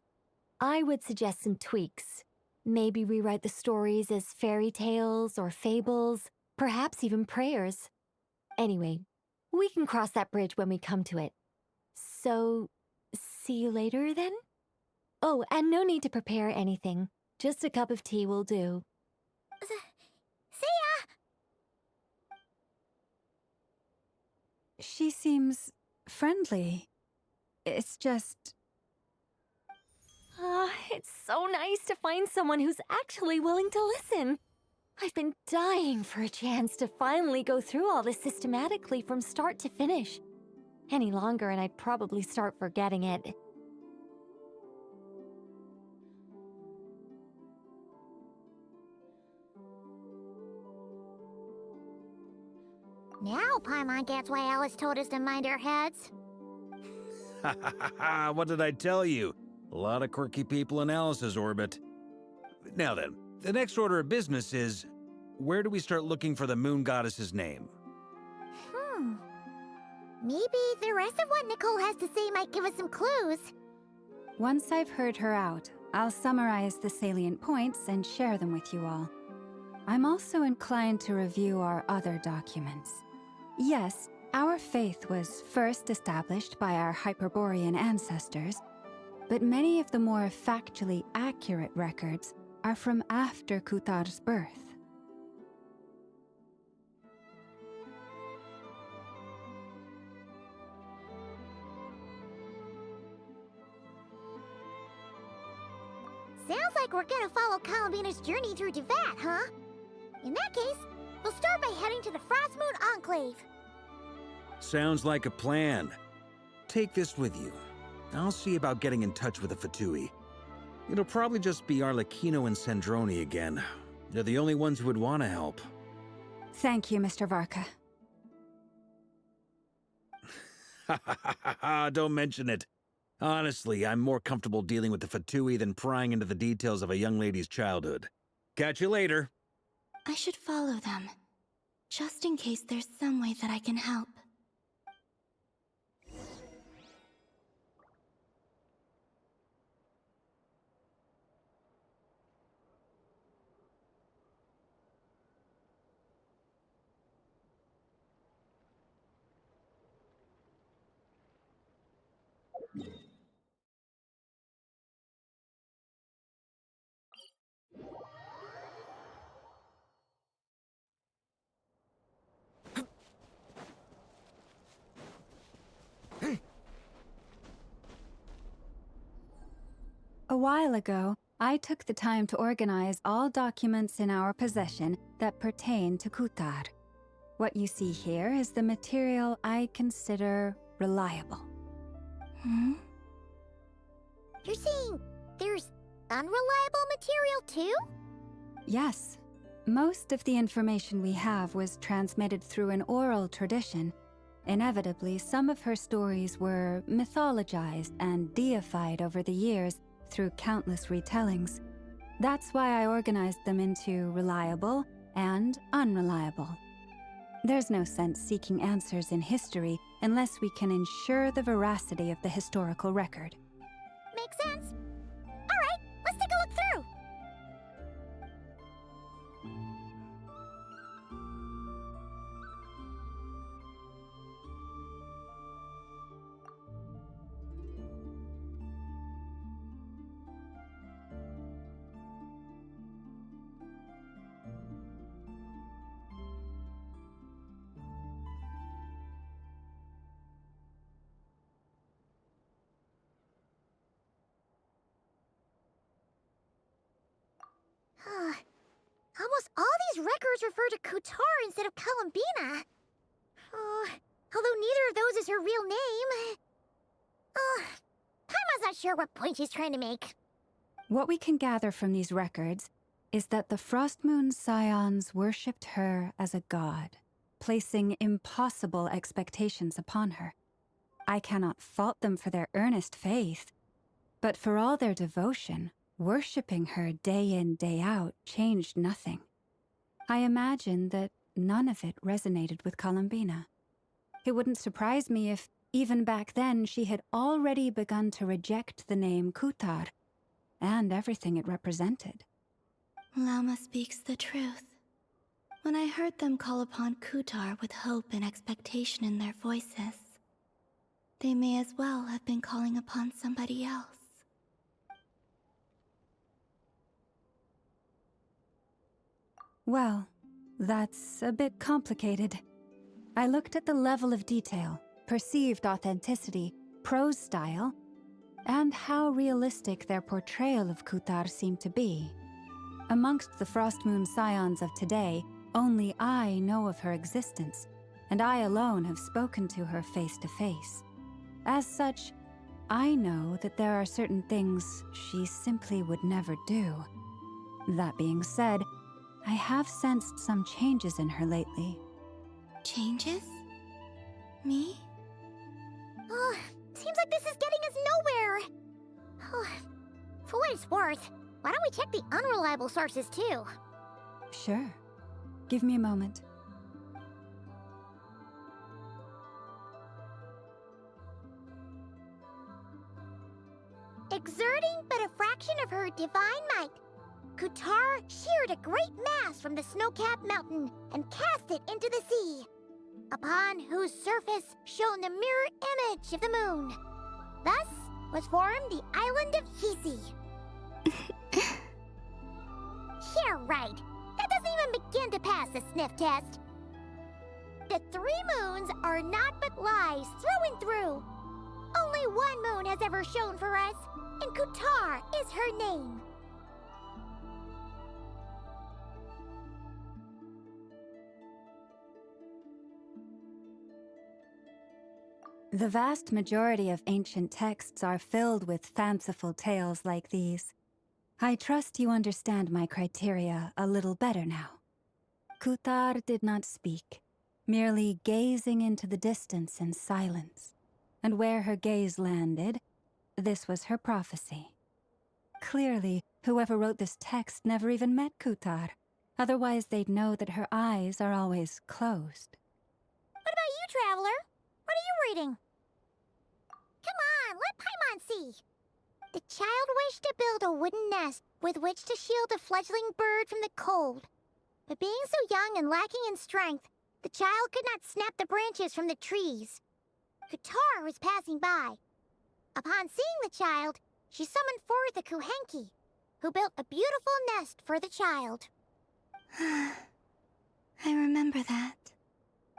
I would suggest some tweaks. Maybe rewrite the stories as fairy tales or fables, perhaps even prayers. Anyway, we can cross that bridge when we come to it. So, see you later then? Oh, and no need to prepare anything. Just a cup of tea will do. See ya! She seems friendly. It's just... It's so nice to find someone who's actually willing to listen. I've been dying for a chance to finally go through all this systematically from start to finish. Any longer and I'd probably start forgetting it. Now Paimon gets why Alice told us to mind our heads. Ha ha ha ha, what did I tell you? A lot of quirky people in Alice's orbit. Now then, the next order of business is, where do we start looking for the Moon Goddess's name? Maybe the rest of what Nicole has to say might give us some clues. Once I've heard her out, I'll summarize the salient points and share them with you all. I'm also inclined to review our other documents. Yes, our faith was first established by our Hyperborean ancestors, but many of the more factually accurate records are from after Kutar's birth. Sounds like we're gonna follow Colombine's journey through Devat, huh? In that case, we'll start by heading to the Frost Moon Enclave. Sounds like a plan. Take this with you. I'll see about getting in touch with the Fatui. It'll probably just be Arlecchino and Sandroni again. They're the only ones who would want to help. Thank you, Mr. Varka. Don't mention it. Honestly, I'm more comfortable dealing with the Fatui than prying into the details of a young lady's childhood. Catch you later. I should follow them, just in case there's some way that I can help. A while ago, I took the time to organize all documents in our possession that pertain to Kutar. What you see here is the material I consider reliable. You're saying there's unreliable material too? Yes. Most of the information we have was transmitted through an oral tradition. Inevitably, some of her stories were mythologized and deified over the years through countless retellings. That's why I organized them into reliable and unreliable. There's no sense seeking answers in history unless we can ensure the veracity of the historical record. Makes sense. All right, let's take a look through. Almost all these records refer to Kutar instead of Colombina. Although neither of those is her real name. Paimon's not sure what point she's trying to make. What we can gather from these records is that the Frost Moon Scions worshipped her as a god, placing impossible expectations upon her. I cannot fault them for their earnest faith, but for all their devotion, worshipping her day in, day out changed nothing. I imagine that none of it resonated with Colombina. It wouldn't surprise me if, even back then, she had already begun to reject the name Kutar and everything it represented. Lama speaks the truth. When I heard them call upon Kutar with hope and expectation in their voices, they may as well have been calling upon somebody else. Well, that's a bit complicated. I looked at the level of detail, perceived authenticity, prose style, and how realistic their portrayal of Kutar seemed to be. Amongst the Frost Moon Scions of today, only I know of her existence, and I alone have spoken to her face to face. As such, I know that there are certain things she simply would never do. That being said, I have sensed some changes in her lately. Changes? Me? Seems like this is getting us nowhere. For what it's worth, why don't we check the unreliable sources too? Sure. Give me a moment. Exerting but a fraction of her divine might, Kutar sheared a great mass from the snow-capped mountain and cast it into the sea, upon whose surface shone the mirror image of the moon. Thus was formed the island of Hisi. Yeah, right. That doesn't even begin to pass the sniff test. The 3 moons are naught but lies through and through. Only one moon has ever shone for us, and Kutar is her name. The vast majority of ancient texts are filled with fanciful tales like these. I trust you understand my criteria a little better now. Kutar did not speak, merely gazing into the distance in silence. And where her gaze landed, this was her prophecy. Clearly, whoever wrote this text never even met Kutar. Otherwise, they'd know that her eyes are always closed. What about you, Traveler? What are you reading? Come on, let Paimon see. The child wished to build a wooden nest with which to shield a fledgling bird from the cold. But being so young and lacking in strength, the child could not snap the branches from the trees. Kutar was passing by. Upon seeing the child, she summoned forth a Kuhenki, who built a beautiful nest for the child. I remember that.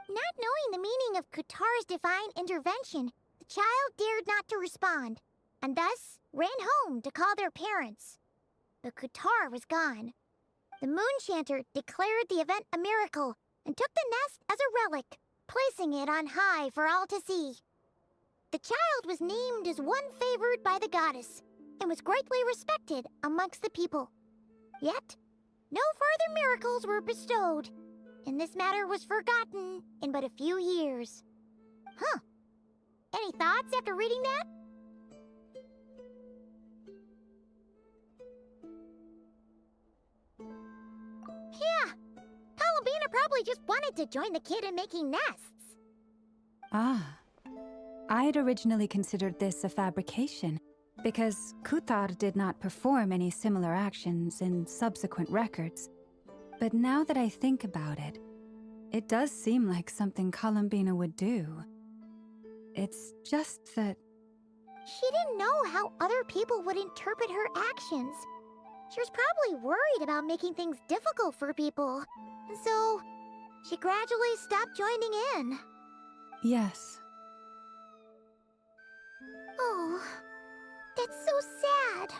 Not knowing the meaning of Kutar's divine intervention, the child dared not to respond, and thus ran home to call their parents. But Kutar was gone. The moon chanter declared the event a miracle and took the nest as a relic, placing it on high for all to see. The child was named as one favored by the goddess and was greatly respected amongst the people. Yet, no further miracles were bestowed, and this matter was forgotten in but a few years. Huh. Any thoughts after reading that? Yeah. Colombiне probably just wanted to join the kid in making nests. Ah. I'd originally considered this a fabrication, because Kutar did not perform any similar actions in subsequent records. But now that I think about it, it does seem like something Colombiне would do. It's just that... She didn't know how other people would interpret her actions. She was probably worried about making things difficult for people. And so, she gradually stopped joining in. Yes. Oh, that's so sad.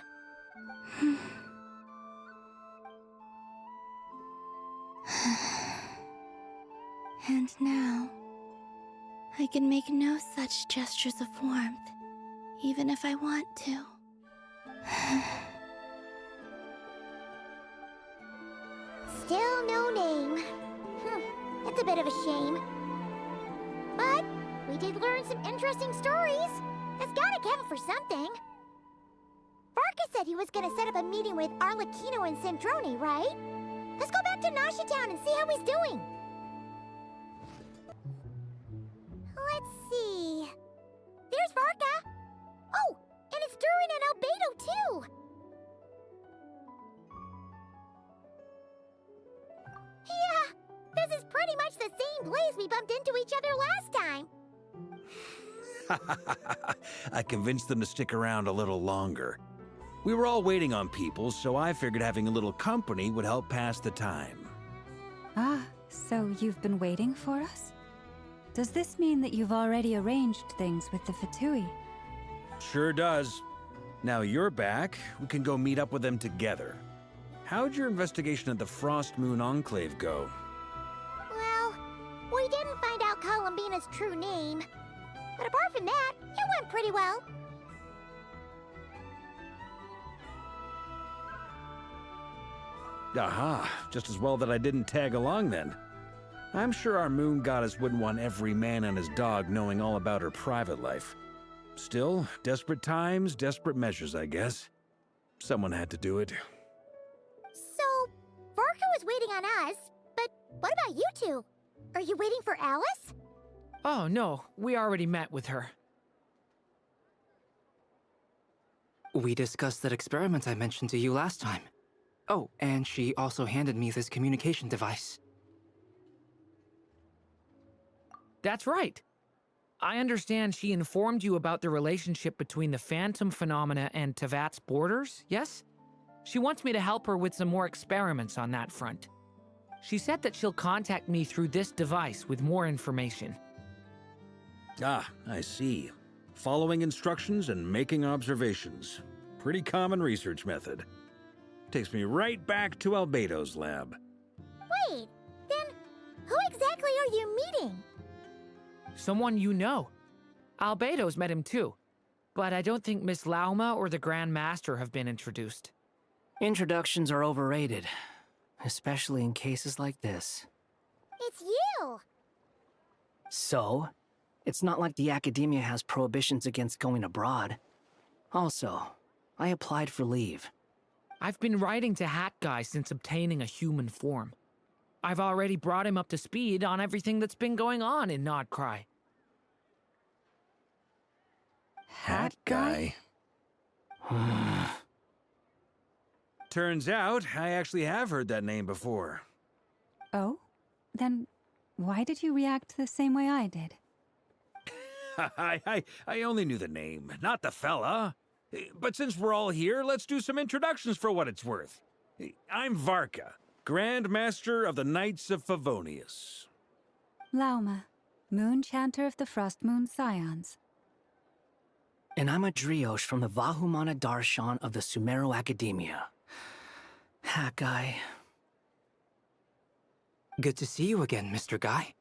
And now, I can make no such gestures of warmth, even if I want to. Still no name. That's a bit of a shame. But we did learn some interesting stories. That's gotta count for something. Varka said he was gonna set up a meeting with Arlecchino and Sandrone, right? Let's go back to Nasha Town and see how he's doing. Let's see. There's Varka. Oh, and it's Durin and Albedo too. Yeah, this is pretty much the same place we bumped into each other last time. I convinced them to stick around a little longer. We were all waiting on people, so I figured having a little company would help pass the time. Ah, so you've been waiting for us? Does this mean that you've already arranged things with the Fatui? Sure does. Now you're back, we can go meet up with them together. How'd your investigation at the Frost Moon Enclave go? Well, we didn't find out Colombine's true name. But apart from that, it went pretty well. Aha, just as well that I didn't tag along then. I'm sure our moon goddess wouldn't want every man and his dog knowing all about her private life. Still, desperate times, desperate measures, I guess. Someone had to do it. So, Varka was waiting on us, but what about you two? Are you waiting for Alice? Oh, no. We already met with her. We discussed that experiment I mentioned to you last time. Oh, and she also handed me this communication device. That's right. I understand she informed you about the relationship between the phantom phenomena and Tevat's borders, yes? She wants me to help her with some more experiments on that front. She said that she'll contact me through this device with more information. Ah, I see. Following instructions and making observations. Pretty common research method. Takes me right back to Albedo's lab. Wait, then who exactly are you meeting? Someone you know. Albedo's met him too. But I don't think Miss Lauma or the Grand Master have been introduced. Introductions are overrated, especially in cases like this. It's you! So, it's not like the Academia has prohibitions against going abroad. Also, I applied for leave. I've been writing to Hat Guy since obtaining a human form. I've already brought him up to speed on everything that's been going on in Nod-craya. Hat Guy? Turns out, I actually have heard that name before. Oh? Then why did you react the same way I did? I only knew the name, not the fella. But since we're all here, let's do some introductions for what it's worth. I'm Varka, Grand Master of the Knights of Favonius. Lauma, Moon Chanter of the Frost Moon Scions. And I'm a Driosh from the Vahumana Darshan of the Sumero Academia. Hat Guy. Good to see you again, Mr. Guy.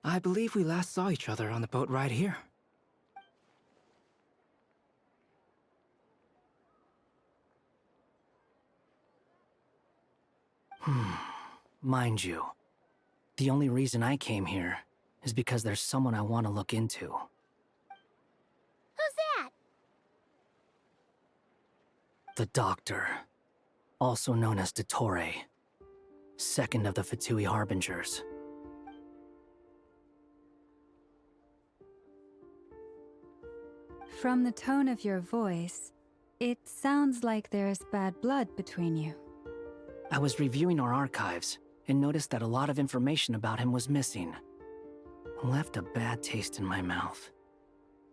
I believe we last saw each other on the boat ride here. Mind you, the only reason I came here is because there's someone I want to look into. Who's that? The Doctor, also known as Dottore, second of the Fatui Harbingers. From the tone of your voice, it sounds like there's bad blood between you. I was reviewing our archives and noticed that a lot of information about him was missing. Left a bad taste in my mouth.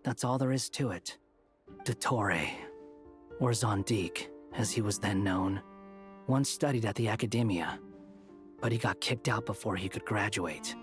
That's all there is to it. Dottore, or Zondique, as he was then known, once studied at the Academia, but he got kicked out before he could graduate.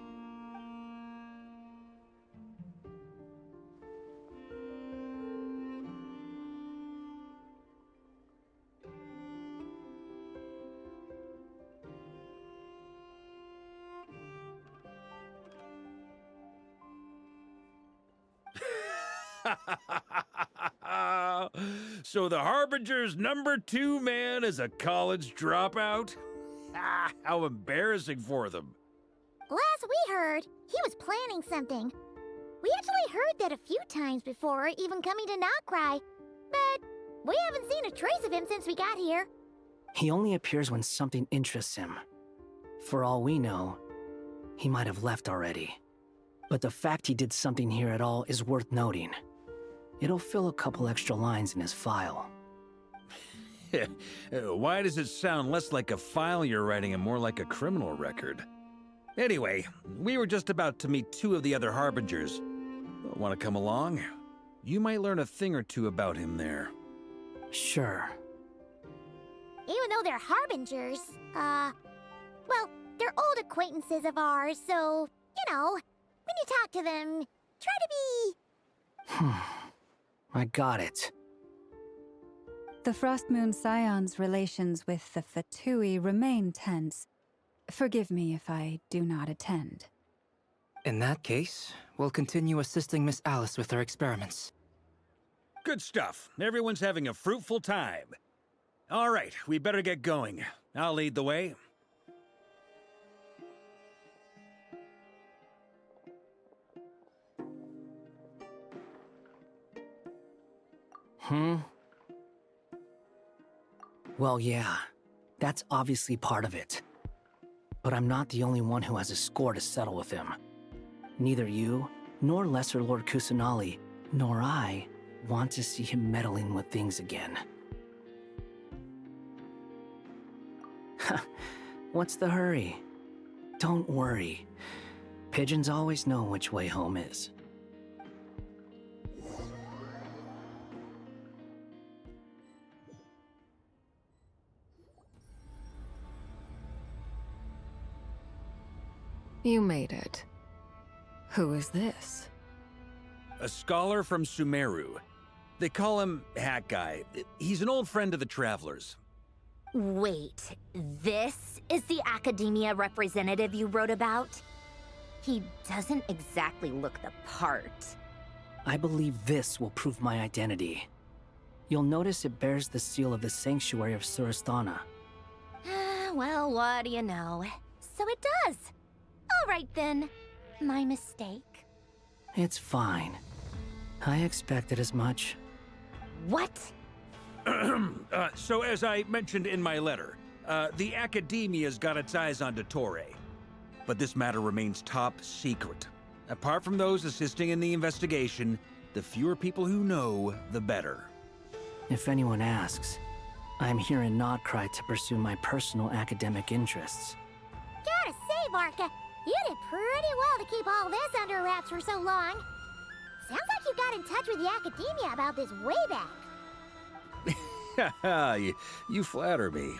So the Harbinger's #2 man is a college dropout? How embarrassing for them. Last we heard, he was planning something. We actually heard that a few times before, even coming to Nod-craya, but we haven't seen a trace of him since we got here. He only appears when something interests him. For all we know, he might have left already. But the fact he did something here at all is worth noting. It'll fill a couple extra lines in his file. Why does it sound less like a file you're writing and more like a criminal record? Anyway, we were just about to meet 2 of the other Harbingers. Want to come along? You might learn a thing or two about him there. Sure. Even though they're Harbingers, well, they're old acquaintances of ours, so, you know, when you talk to them, try to be... I got it. The Frost Moon Scion's relations with the Fatui remain tense. Forgive me if I do not attend. In that case, we'll continue assisting Miss Alice with her experiments. Good stuff. Everyone's having a fruitful time. All right, we better get going. I'll lead the way. Well, yeah, that's obviously part of it. But I'm not the only one who has a score to settle with him. Neither you, nor Lesser Lord Kusanali, nor I want to see him meddling with things again. What's the hurry? Don't worry. Pigeons always know which way home is. You made it. Who is this? A scholar from Sumeru. They call him Hat Guy. He's an old friend of the Travelers. Wait, this is the Academia representative you wrote about? He doesn't exactly look the part. I believe this will prove my identity. You'll notice it bears the seal of the Sanctuary of Surasthana. Well, what do you know? So it does. All right then. My mistake. It's fine. I expected as much. What? So as I mentioned in my letter, the Academia's got its eyes on Dottore. But this matter remains top secret. Apart from those assisting in the investigation, the fewer people who know, the better. If anyone asks, I'm here in Nod-craya to pursue my personal academic interests. Gotta say, Varka, you did pretty well to keep all this under wraps for so long. Sounds like you got in touch with the Academia about this way back. You flatter me.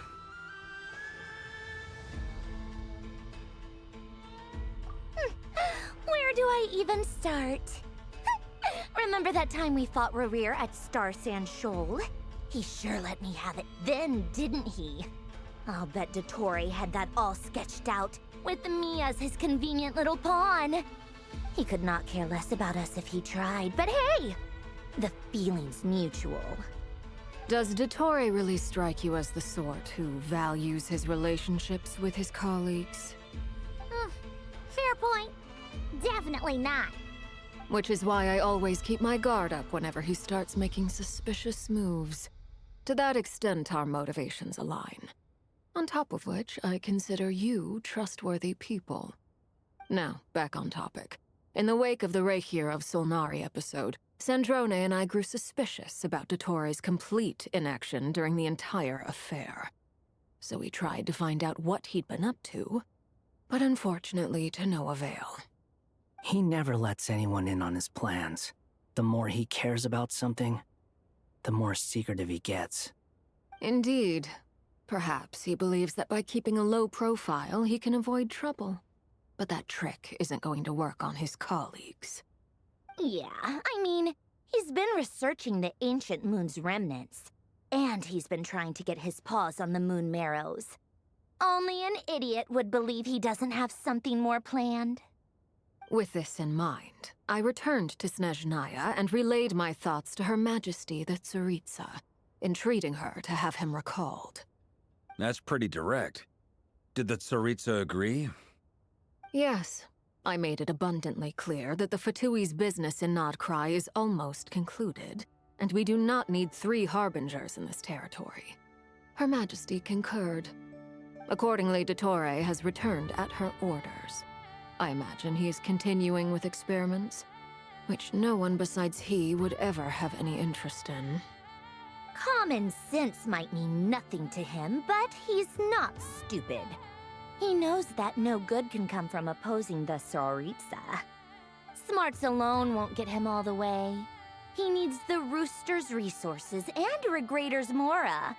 Where do I even start? Remember that time we fought Rerir at Star Sand Shoal? He sure let me have it then, didn't he? I'll bet Dottore had that all sketched out, with me as his convenient little pawn. He could not care less about us if he tried, but hey! The feeling's mutual. Does Dottore really strike you as the sort who values his relationships with his colleagues? Fair point. Definitely not. Which is why I always keep my guard up whenever he starts making suspicious moves. To that extent, our motivations align. On top of which, I consider you trustworthy people. Now, back on topic. In the wake of the Reikir of Solnari episode, Sandrone and I grew suspicious about Dottore's complete inaction during the entire affair. So we tried to find out what he'd been up to, but unfortunately to no avail. He never lets anyone in on his plans. The more he cares about something, the more secretive he gets. Indeed. Perhaps he believes that by keeping a low profile, he can avoid trouble. But that trick isn't going to work on his colleagues. Yeah, I mean, he's been researching the ancient moon's remnants. And he's been trying to get his paws on the moon marrows. Only an idiot would believe he doesn't have something more planned. With this in mind, I returned to Snezhnaya and relayed my thoughts to Her Majesty the Tsaritsa, entreating her to have him recalled. That's pretty direct. Did the Tsaritsa agree? Yes. I made it abundantly clear that the Fatui's business in Nod-craya is almost concluded, and we do not need 3 harbingers in this territory. Her Majesty concurred. Accordingly, Dottore has returned at her orders. I imagine he is continuing with experiments, which no one besides he would ever have any interest in. Common sense might mean nothing to him, but he's not stupid. He knows that no good can come from opposing the Tsaritsa. Smarts alone won't get him all the way. He needs the Rooster's resources and Regrator's Mora,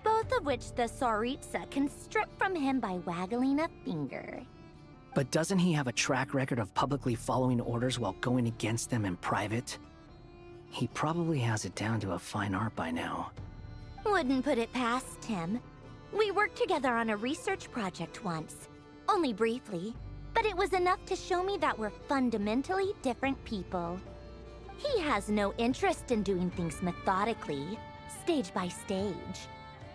both of which the Tsaritsa can strip from him by waggling a finger. But doesn't he have a track record of publicly following orders while going against them in private? He probably has it down to a fine art by now. Wouldn't put it past him. We worked together on a research project once. Only briefly, but it was enough to show me that we're fundamentally different people. He has no interest in doing things methodically, stage by stage.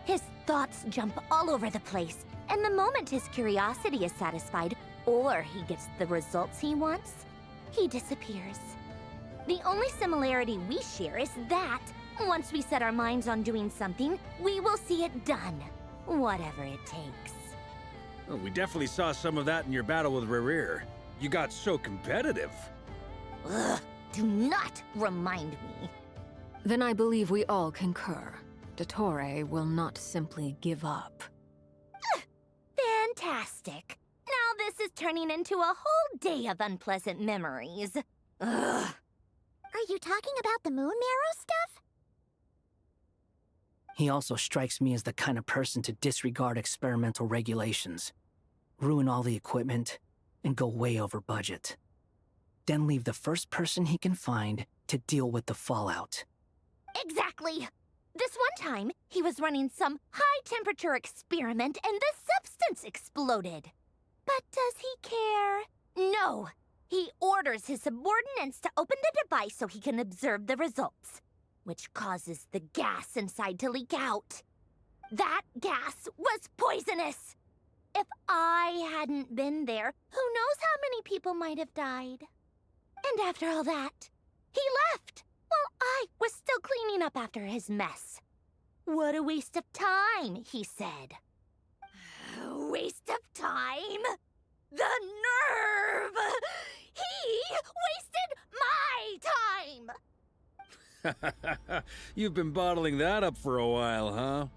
His thoughts jump all over the place, and the moment his curiosity is satisfied, or he gets the results he wants, he disappears. The only similarity we share is that, once we set our minds on doing something, we will see it done, whatever it takes. Well, we definitely saw some of that in your battle with Rerir. You got so competitive. Ugh, do not remind me. Then I believe we all concur. Dottore will not simply give up. Fantastic. Now this is turning into a whole day of unpleasant memories. Ugh. Are you talking about the moon marrow stuff? He also strikes me as the kind of person to disregard experimental regulations, ruin all the equipment, and go way over budget. Then leave the first person he can find to deal with the fallout. Exactly. This one time, he was running some high-temperature experiment and the substance exploded. But does he care? No. He orders his subordinates to open the device so he can observe the results, which causes the gas inside to leak out. That gas was poisonous! If I hadn't been there, who knows how many people might have died? And after all that, he left while I was still cleaning up after his mess. What a waste of time, he said. Waste of time? The nerve! He wasted my time! You've been bottling that up for a while, huh?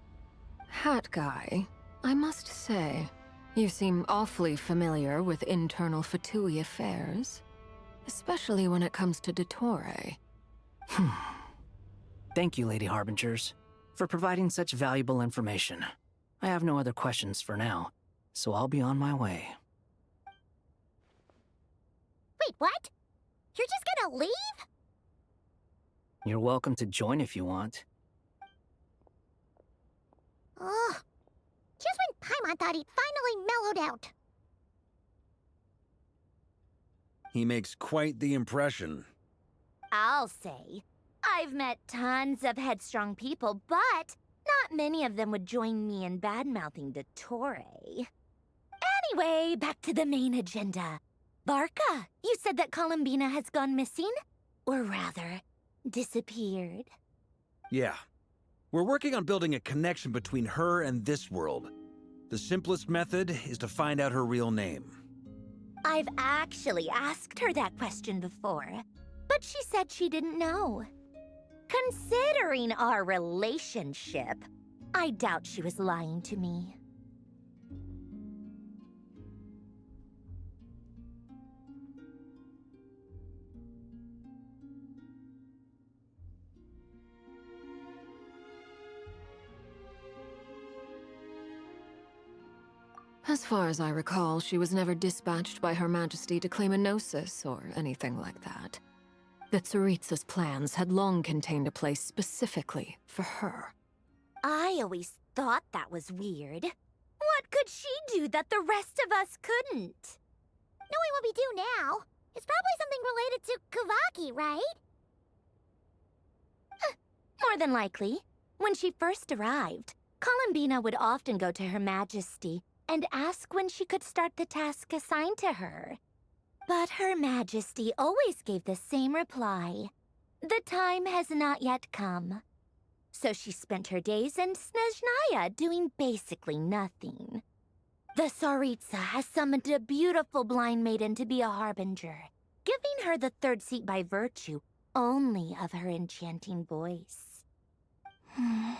Hat guy, I must say, you seem awfully familiar with internal Fatui affairs. Especially when it comes to Dottore. Thank you, Lady Harbingers, for providing such valuable information. I have no other questions for now, so I'll be on my way. Wait, what? You're just gonna leave? You're welcome to join if you want. Ugh. Just when Paimon thought he'd finally mellowed out. He makes quite the impression. I'll say. I've met tons of headstrong people, but not many of them would join me in bad-mouthing Dottore. Anyway, back to the main agenda. Barca, you said that Colombiне has gone missing? Or rather, disappeared. Yeah. We're working on building a connection between her and this world. The simplest method is to find out her real name. I've actually asked her that question before, but she said she didn't know. Considering our relationship, I doubt she was lying to me. As far as I recall, she was never dispatched by Her Majesty to claim a gnosis or anything like that. The Tsaritsa's plans had long contained a place specifically for her. I always thought that was weird. What could she do that the rest of us couldn't? Knowing what we do now, it's probably something related to Kavaki, right? More than likely. When she first arrived, Colombiне would often go to Her Majesty and ask when she could start the task assigned to her. But Her Majesty always gave the same reply. The time has not yet come. So she spent her days in Snezhnaya doing basically nothing. The Tsaritsa has summoned a beautiful blind maiden to be a harbinger, giving her the third seat by virtue only of her enchanting voice. It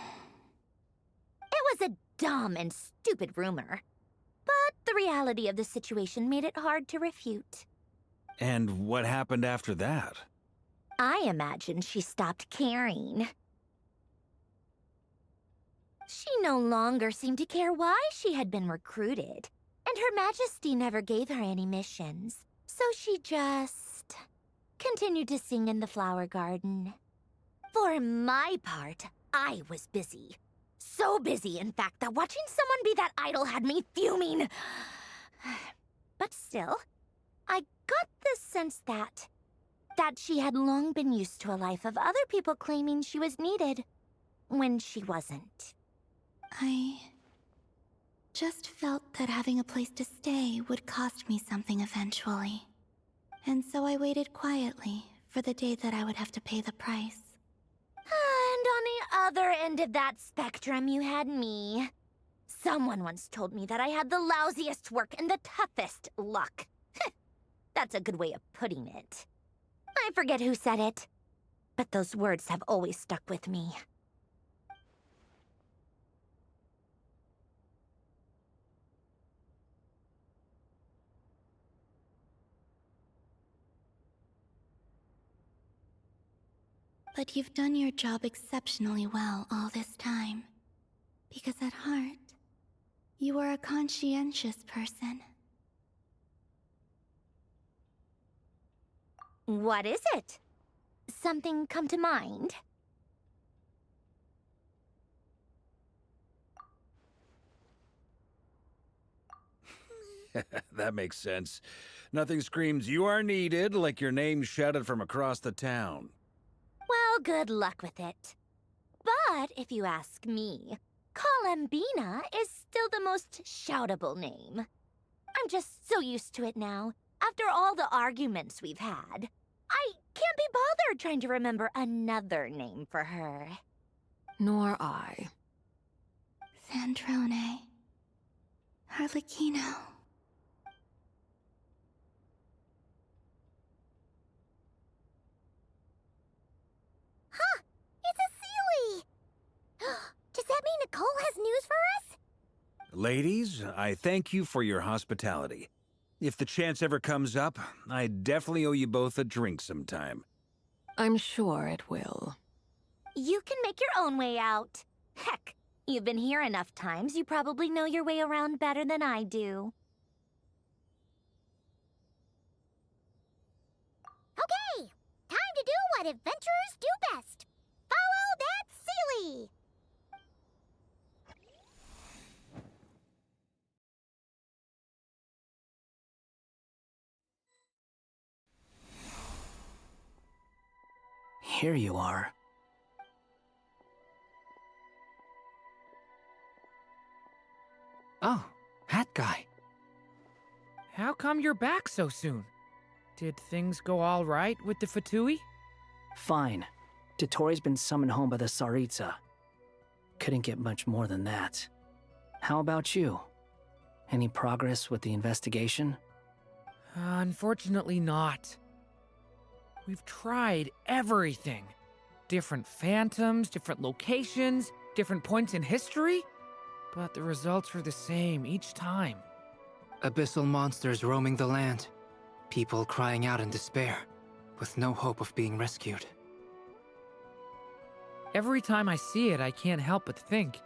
was a dumb and stupid rumor, but the reality of the situation made it hard to refute. And what happened after that? I imagine she stopped caring. She no longer seemed to care why she had been recruited, and Her Majesty never gave her any missions, so she just continued to sing in the flower garden. For my part, I was busy. So busy, in fact, that watching someone be that idle had me fuming. But still, I got the sense that she had long been used to a life of other people claiming she was needed when she wasn't. I just felt that having a place to stay would cost me something eventually. And so I waited quietly for the day that I would have to pay the price. And on the other end of that spectrum, you had me. Someone once told me that I had the lousiest work and the toughest luck. That's a good way of putting it. I forget who said it, but those words have always stuck with me. But you've done your job exceptionally well all this time. Because at heart, you are a conscientious person. What is it? Something come to mind? That makes sense. Nothing screams you are needed like your name shouted from across the town. Well, good luck with it. But if you ask me, Colombina is still the most shoutable name. I'm just so used to it now, after all the arguments we've had. I can't be bothered trying to remember another name for her. Nor I. Sandrone. Harlequino. Huh! It's a Sealy! Does that mean Nicole has news for us? Ladies, I thank you for your hospitality. If the chance ever comes up, I definitely owe you both a drink sometime. I'm sure it will. You can make your own way out. Heck, you've been here enough times, you probably know your way around better than I do. Okay, time to do what adventurers do best. Follow that Sealy! Here you are. Oh, hat guy. How come you're back so soon? Did things go all right with the Fatui? Fine. Dotori's been summoned home by the Tsaritsa. Couldn't get much more than that. How about you? Any progress with the investigation? Unfortunately not. We've tried everything. Different phantoms, different locations, different points in history. But the results were the same each time. Abyssal monsters roaming the land. People crying out in despair, with no hope of being rescued. Every time I see it, I can't help but think,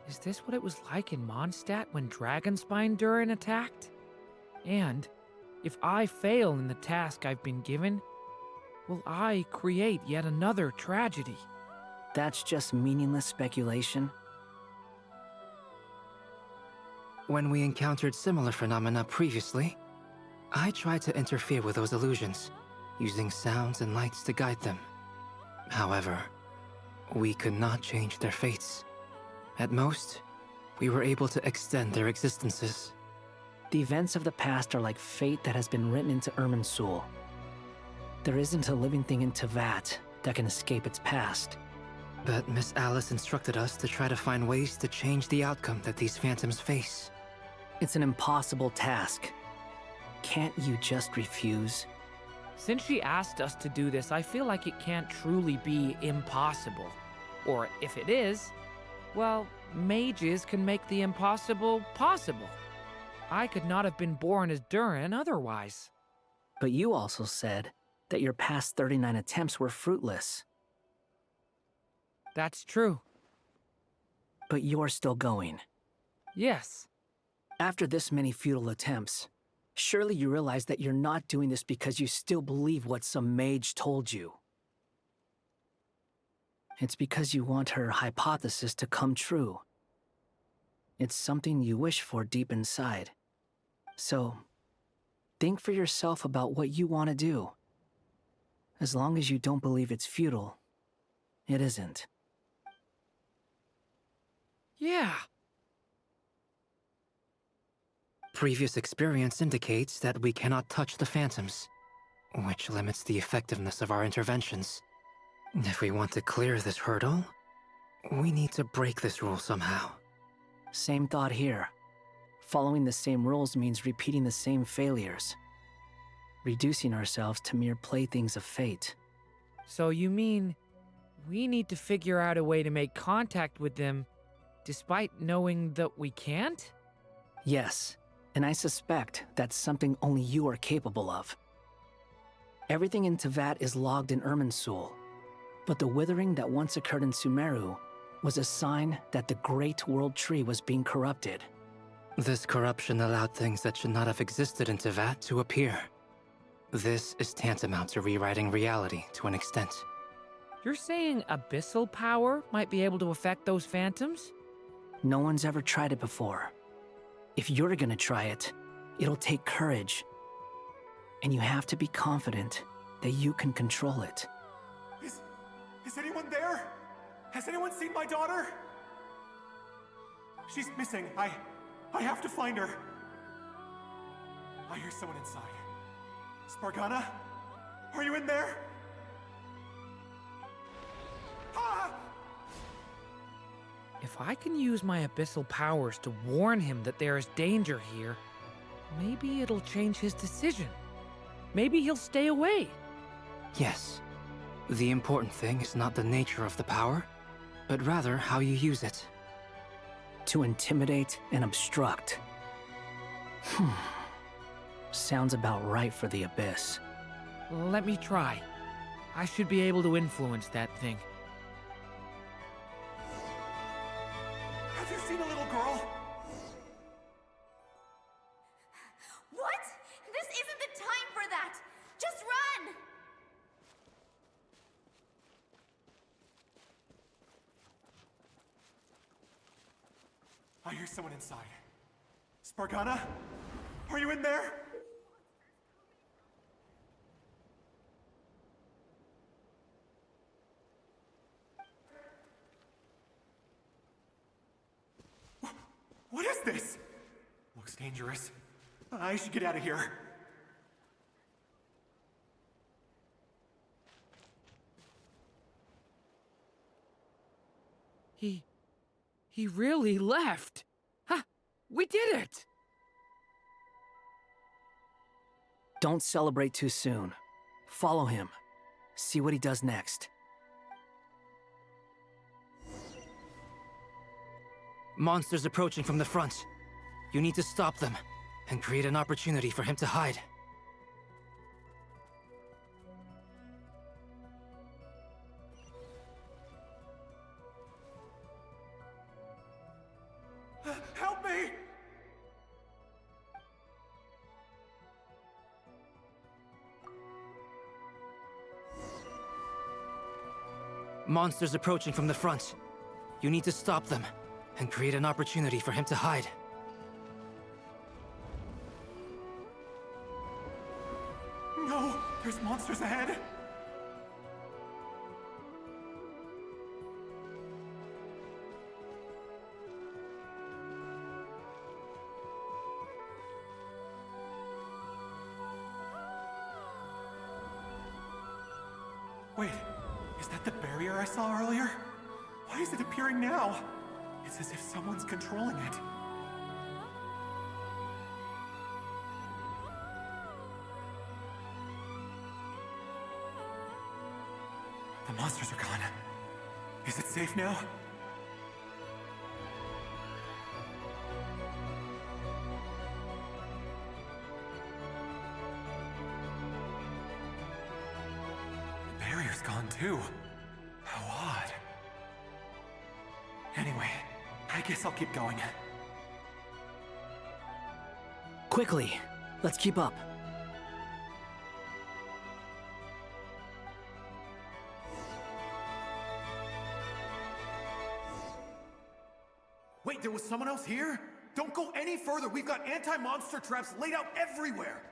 is this what it was like in Mondstadt when Dragonspine Durin attacked? And if I fail in the task I've been given, will I create yet another tragedy? That's just meaningless speculation. When we encountered similar phenomena previously, I tried to interfere with those illusions, using sounds and lights to guide them. However, we could not change their fates. At most, we were able to extend their existences. The events of the past are like fate that has been written into Irminsul. There isn't a living thing in Teyvat that can escape its past. But Miss Alice instructed us to try to find ways to change the outcome that these phantoms face. It's an impossible task. Can't you just refuse? Since she asked us to do this, I feel like it can't truly be impossible. Or if it is, well, mages can make the impossible possible. I could not have been born as Durin otherwise. But you also said that your past 39 attempts were fruitless. That's true. But you're still going. Yes. After this many futile attempts, surely you realize that you're not doing this because you still believe what some mage told you. It's because you want her hypothesis to come true. It's something you wish for deep inside. So, think for yourself about what you want to do. As long as you don't believe it's futile, it isn't. Yeah. Previous experience indicates that we cannot touch the phantoms, which limits the effectiveness of our interventions. If we want to clear this hurdle, we need to break this rule somehow. Same thought here. Following the same rules means repeating the same failures. Reducing ourselves to mere playthings of fate. So you mean we need to figure out a way to make contact with them despite knowing that we can't? Yes, and I suspect that's something only you are capable of. Everything in Teyvat is logged in Irminsul, but the withering that once occurred in Sumeru was a sign that the Great World Tree was being corrupted. This corruption allowed things that should not have existed in Teyvat to appear. This is tantamount to rewriting reality to an extent. You're saying abyssal power might be able to affect those phantoms? No one's ever tried it before. If you're gonna try it, It'll take courage. And you have to be confident that you can control it. Is anyone there? Has anyone seen my daughter? She's missing. I have to find her. I hear someone inside. Spargana? Are you in there? Ah! If I can use my abyssal powers to warn him that there is danger here, maybe it'll change his decision. Maybe he'll stay away. Yes. The important thing is not the nature of the power, but rather how you use it. To intimidate and obstruct. Sounds about right for the Abyss. Let me try. I should be able to influence that thing. Have you seen a little girl? What? This isn't the time for that! Just run! I hear someone inside. Spargana? Are you in there? What is this? Looks dangerous. I should get out of here. He really left. Ha! We did it! Don't celebrate too soon. Follow him. See what he does next. Monsters approaching from the front. You need to stop them and create an opportunity for him to hide. Help me! Monsters approaching from the front. You need to stop them and create an opportunity for him to hide. No! There's monsters ahead! Wait, is that the barrier I saw earlier? Why is it appearing now? It's as if someone's controlling it. The monsters are gone. Is it safe now? The barrier's gone too. How odd. Anyway, I guess I'll keep going. Quickly, let's keep up. Wait, there was someone else here? Don't go any further. We've got anti-monster traps laid out everywhere.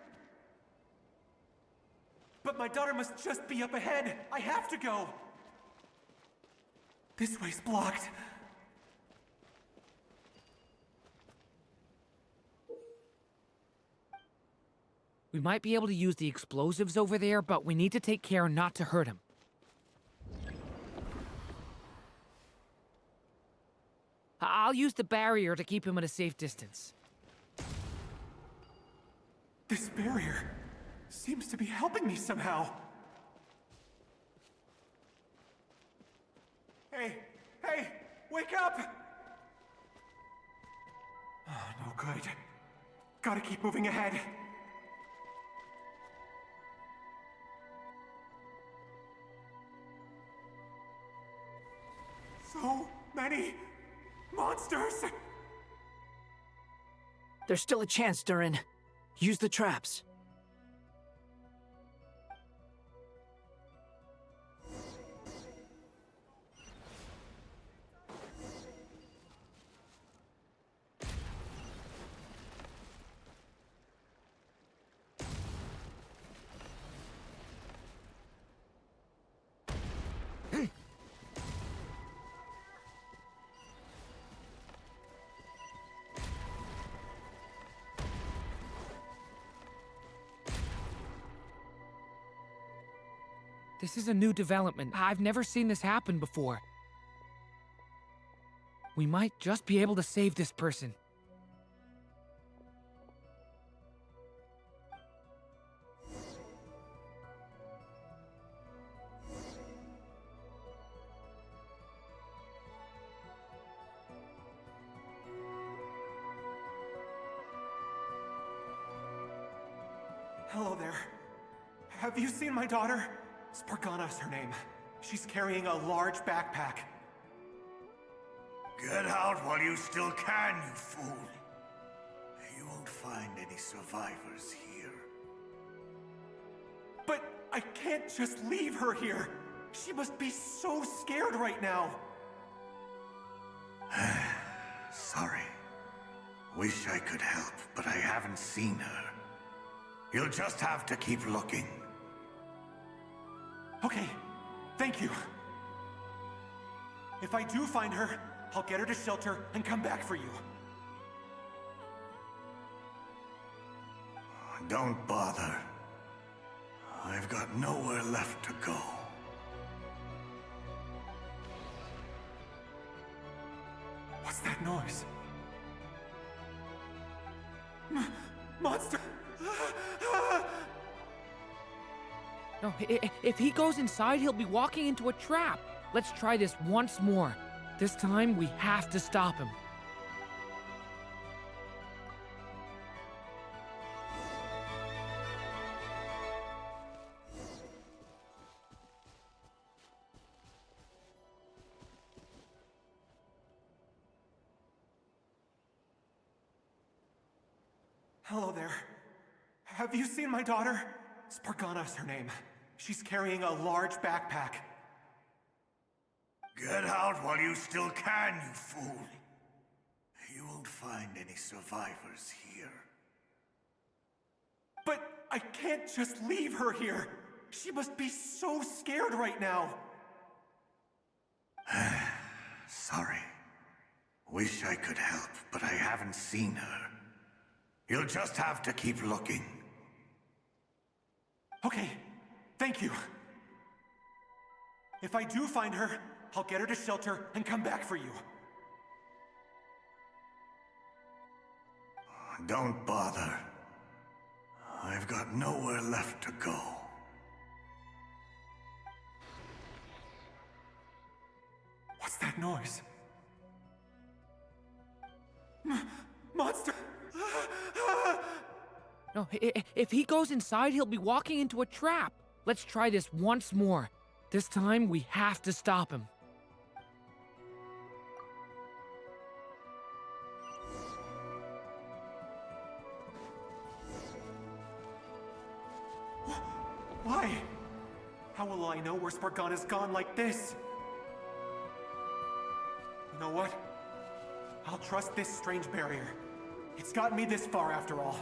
But my daughter must just be up ahead. I have to go. This way's blocked. We might be able to use the explosives over there, but we need to take care not to hurt him. I'll use the barrier to keep him at a safe distance. This barrier seems to be helping me somehow. Hey, wake up! Oh, no good. Gotta keep moving ahead. So many monsters! There's still a chance, Durin. Use the traps. This is a new development. I've never seen this happen before. We might just be able to save this person. Hello there. Have you seen my daughter? Spargana's her name. She's carrying a large backpack. Get out while you still can, you fool. You won't find any survivors here. But I can't just leave her here. She must be so scared right now. Sorry. Wish I could help, but I haven't seen her. You'll just have to keep looking. Okay, thank you. If I do find her, I'll get her to shelter and come back for you. Don't bother. I've got nowhere left to go. What's that noise? Monster! No, if he goes inside, he'll be walking into a trap. Let's try this once more. This time, we have to stop him. Hello there. Have you seen my daughter? Spargana's her name. She's carrying a large backpack. Get out while you still can, you fool. You won't find any survivors here. But I can't just leave her here. She must be so scared right now. Sorry. Wish I could help, but I haven't seen her. You'll just have to keep looking. Okay, thank you. If I do find her, I'll get her to shelter and come back for you. Don't bother. I've got nowhere left to go. What's that noise? Monster! No, if he goes inside, he'll be walking into a trap. Let's try this once more. This time, we have to stop him. Why? How will I know where Spargana's gone like this? You know what? I'll trust this strange barrier. It's gotten me this far after all.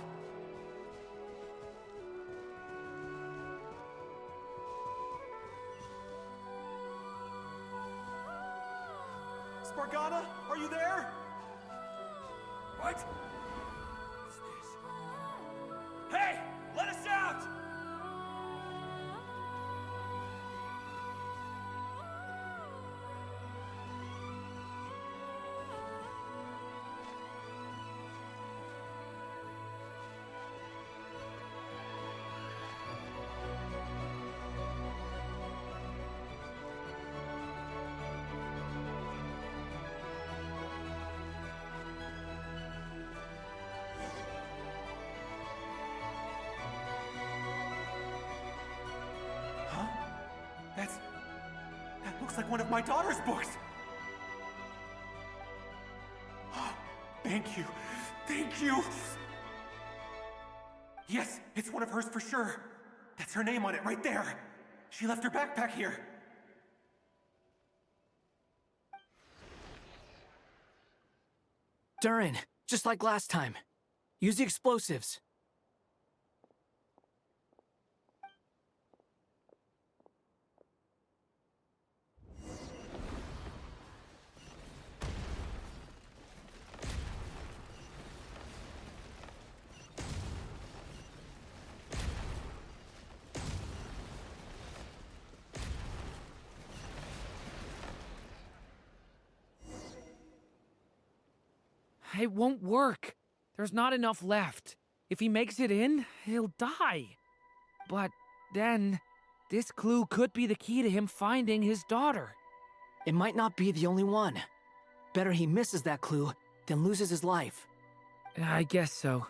Spargana, are you there? What? What's this? Hey! Let us out! That looks like one of my daughter's books! Thank you. Thank you! Yes, it's one of hers for sure. That's her name on it right there. She left her backpack here. Durin, just like last time. Use the explosives. It won't work. There's not enough left. If he makes it in, he'll die. But then, this clue could be the key to him finding his daughter. It might not be the only one. Better he misses that clue than loses his life. I guess so.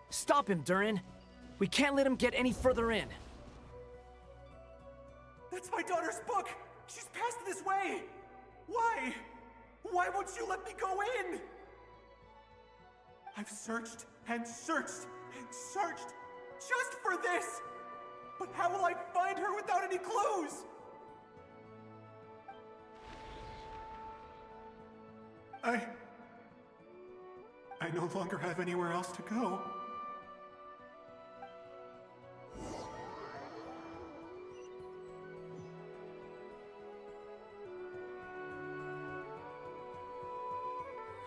Stop him, Durin. We can't let him get any further in. That's my daughter's book! She's passed this way! Why? Why won't you let me go in? I've searched and searched and searched just for this! But how will I find her without any clues? I no longer have anywhere else to go.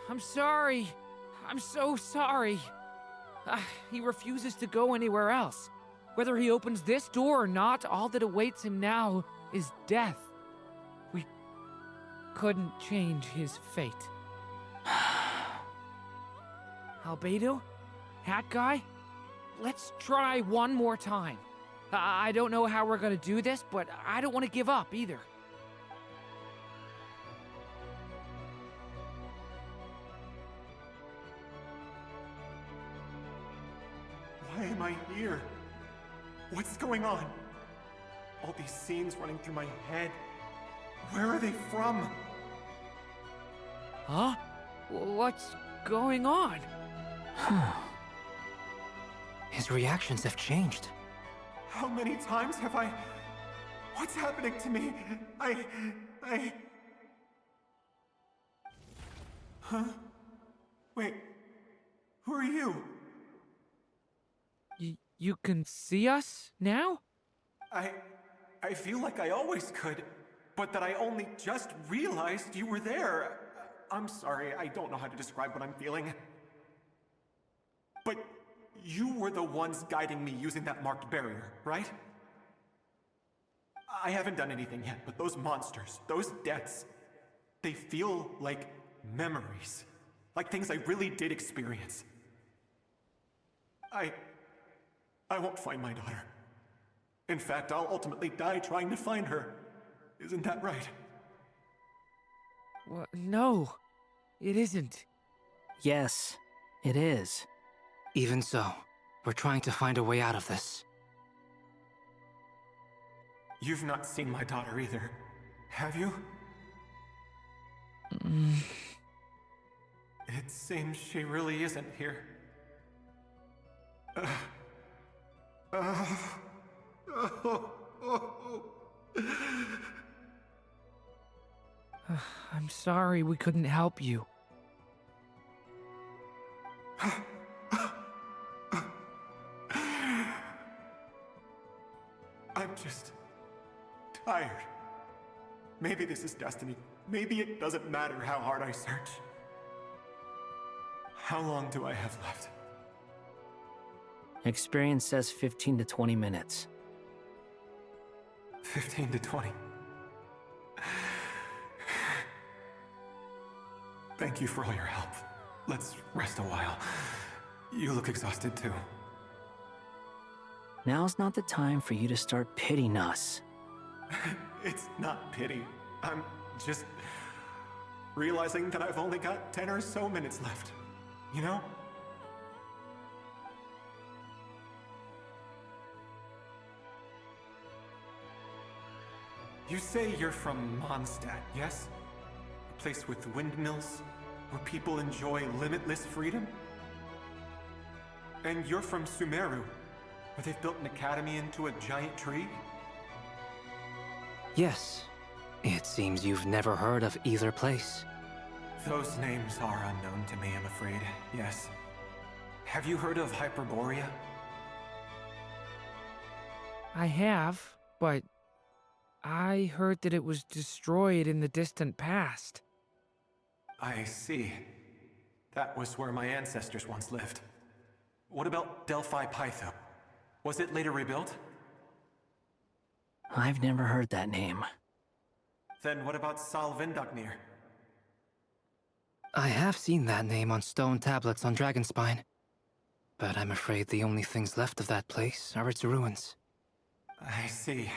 I'm sorry. I'm so sorry. He refuses to go anywhere else. Whether he opens this door or not, all that awaits him now is death. We couldn't change his fate. Albedo? Hat guy? Let's try one more time. I don't know how we're gonna do this, but I don't want to give up either. Why am I here? What's going on? All these scenes running through my head. Where are they from? Huh? What's going on? His reactions have changed. How many times have I... What's happening to me? Huh? Wait. Who are you? You can see us now? I feel like I always could, but that I only just realized you were there. I'm sorry, I don't know how to describe what I'm feeling. But you were the ones guiding me using that marked barrier, right? I haven't done anything yet, but those monsters, those deaths, they feel like memories. Like things I really did experience. I won't find my daughter. In fact, I'll ultimately die trying to find her. Isn't that right? Well, no, it isn't. Yes, it is. Even so, we're trying to find a way out of this. You've not seen my daughter either, have you? It seems she really isn't here. I'm sorry we couldn't help you. I'm just tired. Maybe this is destiny. Maybe it doesn't matter how hard I search. How long do I have left? Experience says 15 to 20 minutes. 15 to 20. Thank you for all your help. Let's rest a while. You look exhausted too. Now's not the time for you to start pitying us. It's not pity. I'm just realizing that I've only got 10 or so minutes left. You know? You say you're from Mondstadt, yes? A place with windmills, where people enjoy limitless freedom? And you're from Sumeru, where they've built an academy into a giant tree? Yes. It seems you've never heard of either place. Those names are unknown to me, I'm afraid, yes. Have you heard of Hyperborea? I have, but I heard that it was destroyed in the distant past. I see. That was where my ancestors once lived. What about Delphi Pytho? Was it later rebuilt? I've never heard that name. Then what about Sal Vindaknir? I have seen that name on stone tablets on Dragonspine. But I'm afraid the only things left of that place are its ruins. I see.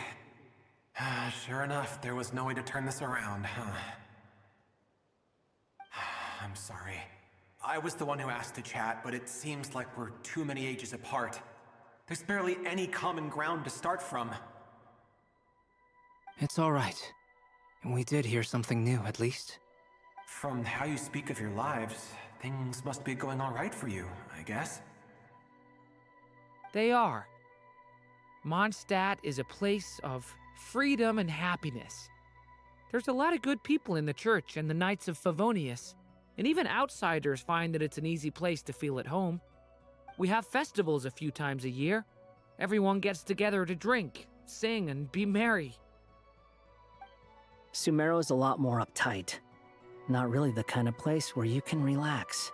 Sure enough, there was no way to turn this around, huh? I'm sorry. I was the one who asked to chat, but it seems like we're too many ages apart. There's barely any common ground to start from. It's all right. We did hear something new, at least. From how you speak of your lives, things must be going all right for you, I guess. They are. Mondstadt is a place of freedom and happiness. There's a lot of good people in the church and the Knights of Favonius, and even outsiders find that it's an easy place to feel at home. We have festivals a few times a year. Everyone gets together to drink, sing, and be merry. Sumeru is a lot more uptight. Not really the kind of place where you can relax.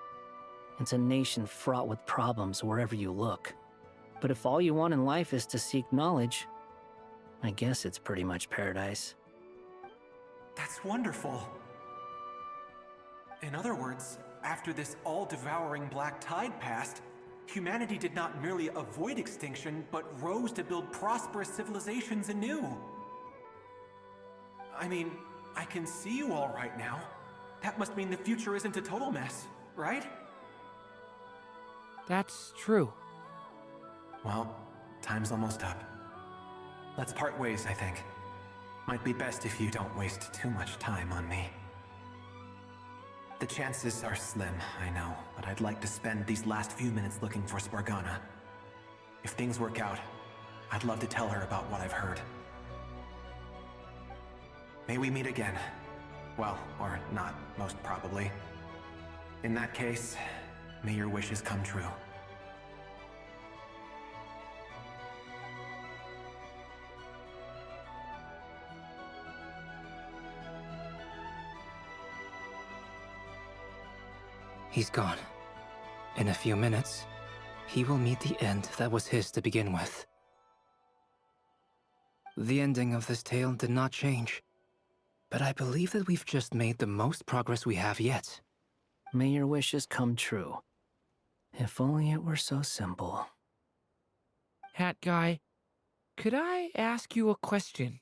It's a nation fraught with problems wherever you look. But if all you want in life is to seek knowledge, I guess it's pretty much paradise. That's wonderful. In other words, after this all-devouring black tide passed, humanity did not merely avoid extinction, but rose to build prosperous civilizations anew. I mean, I can see you all right now. That must mean the future isn't a total mess, right? That's true. Well, time's almost up. Let's part ways, I think. Might be best if you don't waste too much time on me. The chances are slim, I know, but I'd like to spend these last few minutes looking for Spargana. If things work out, I'd love to tell her about what I've heard. May we meet again. Well, or not, most probably. In that case, may your wishes come true. He's gone. In a few minutes, he will meet the end that was his to begin with. The ending of this tale did not change, but I believe that we've just made the most progress we have yet. May your wishes come true. If only it were so simple. Hat Guy, could I ask you a question?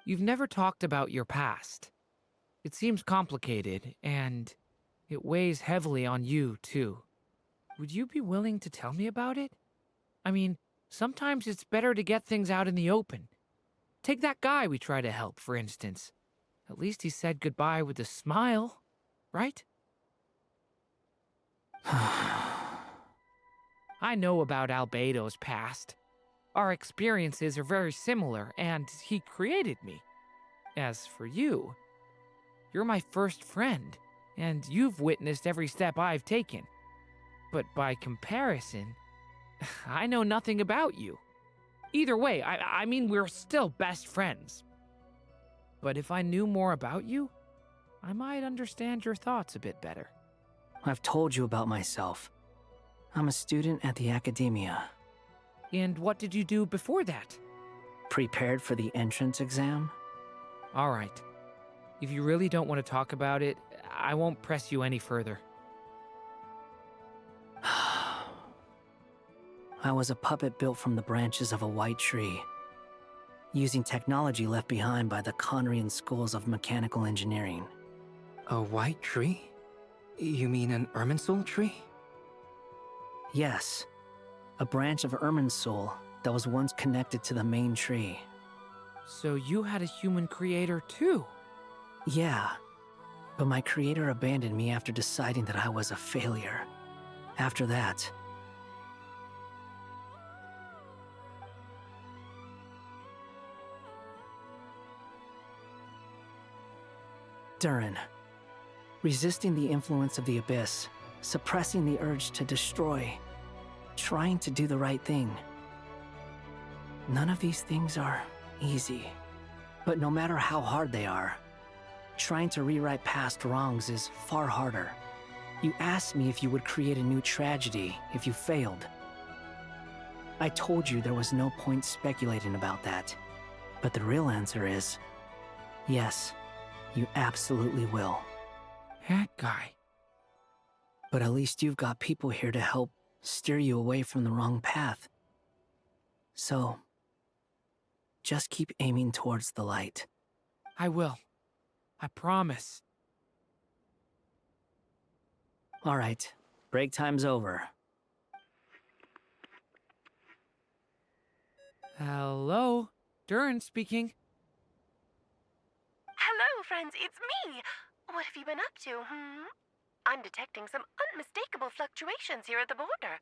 You've never talked about your past. It seems complicated, and it weighs heavily on you, too. Would you be willing to tell me about it? I mean, sometimes it's better to get things out in the open. Take that guy we try to help, for instance. At least he said goodbye with a smile, right? I know about Albedo's past. Our experiences are very similar, and he created me. As for you, you're my first friend, and you've witnessed every step I've taken. But by comparison, I know nothing about you. Either way, I mean, we're still best friends. But if I knew more about you, I might understand your thoughts a bit better. I've told you about myself. I'm a student at the academia. And what did you do before that? Prepared for the entrance exam? All right. If you really don't want to talk about it, I won't press you any further. I was a puppet built from the branches of a white tree, using technology left behind by the Conrian schools of mechanical engineering. A white tree? You mean an Irminsul tree? Yes, a branch of Irminsul that was once connected to the main tree. So you had a human creator too? Yeah, but my creator abandoned me after deciding that I was a failure. After that, Durin, resisting the influence of the abyss, suppressing the urge to destroy, trying to do the right thing. None of these things are easy, but no matter how hard they are, trying to rewrite past wrongs is far harder. You asked me if you would create a new tragedy if you failed. I told you there was no point speculating about that. But the real answer is, yes, you absolutely will. That guy. But at least you've got people here to help steer you away from the wrong path. So, just keep aiming towards the light. I will. I promise. All right, break time's over. Hello? Durin speaking. Hello, friends, it's me. What have you been up to, I'm detecting some unmistakable fluctuations here at the border.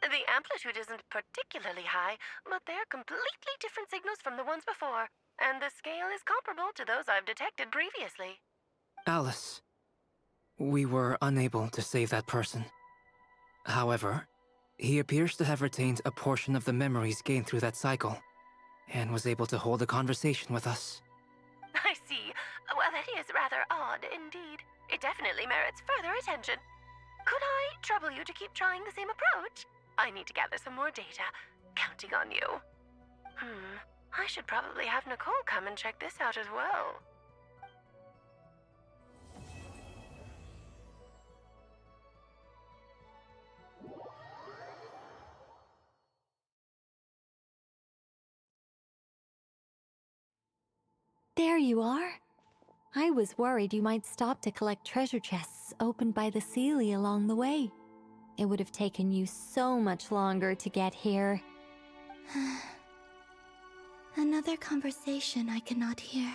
The amplitude isn't particularly high, but they're completely different signals from the ones before, and the scale is comparable to those I've detected previously. Alice, we were unable to save that person. However, he appears to have retained a portion of the memories gained through that cycle, and was able to hold a conversation with us. I see. Well, that is rather odd indeed. It definitely merits further attention. Could I trouble you to keep trying the same approach? I need to gather some more data. Counting on you. I should probably have Nicole come and check this out as well. There you are. I was worried you might stop to collect treasure chests opened by the Seelie along the way. It would have taken you so much longer to get here. Another conversation I cannot hear.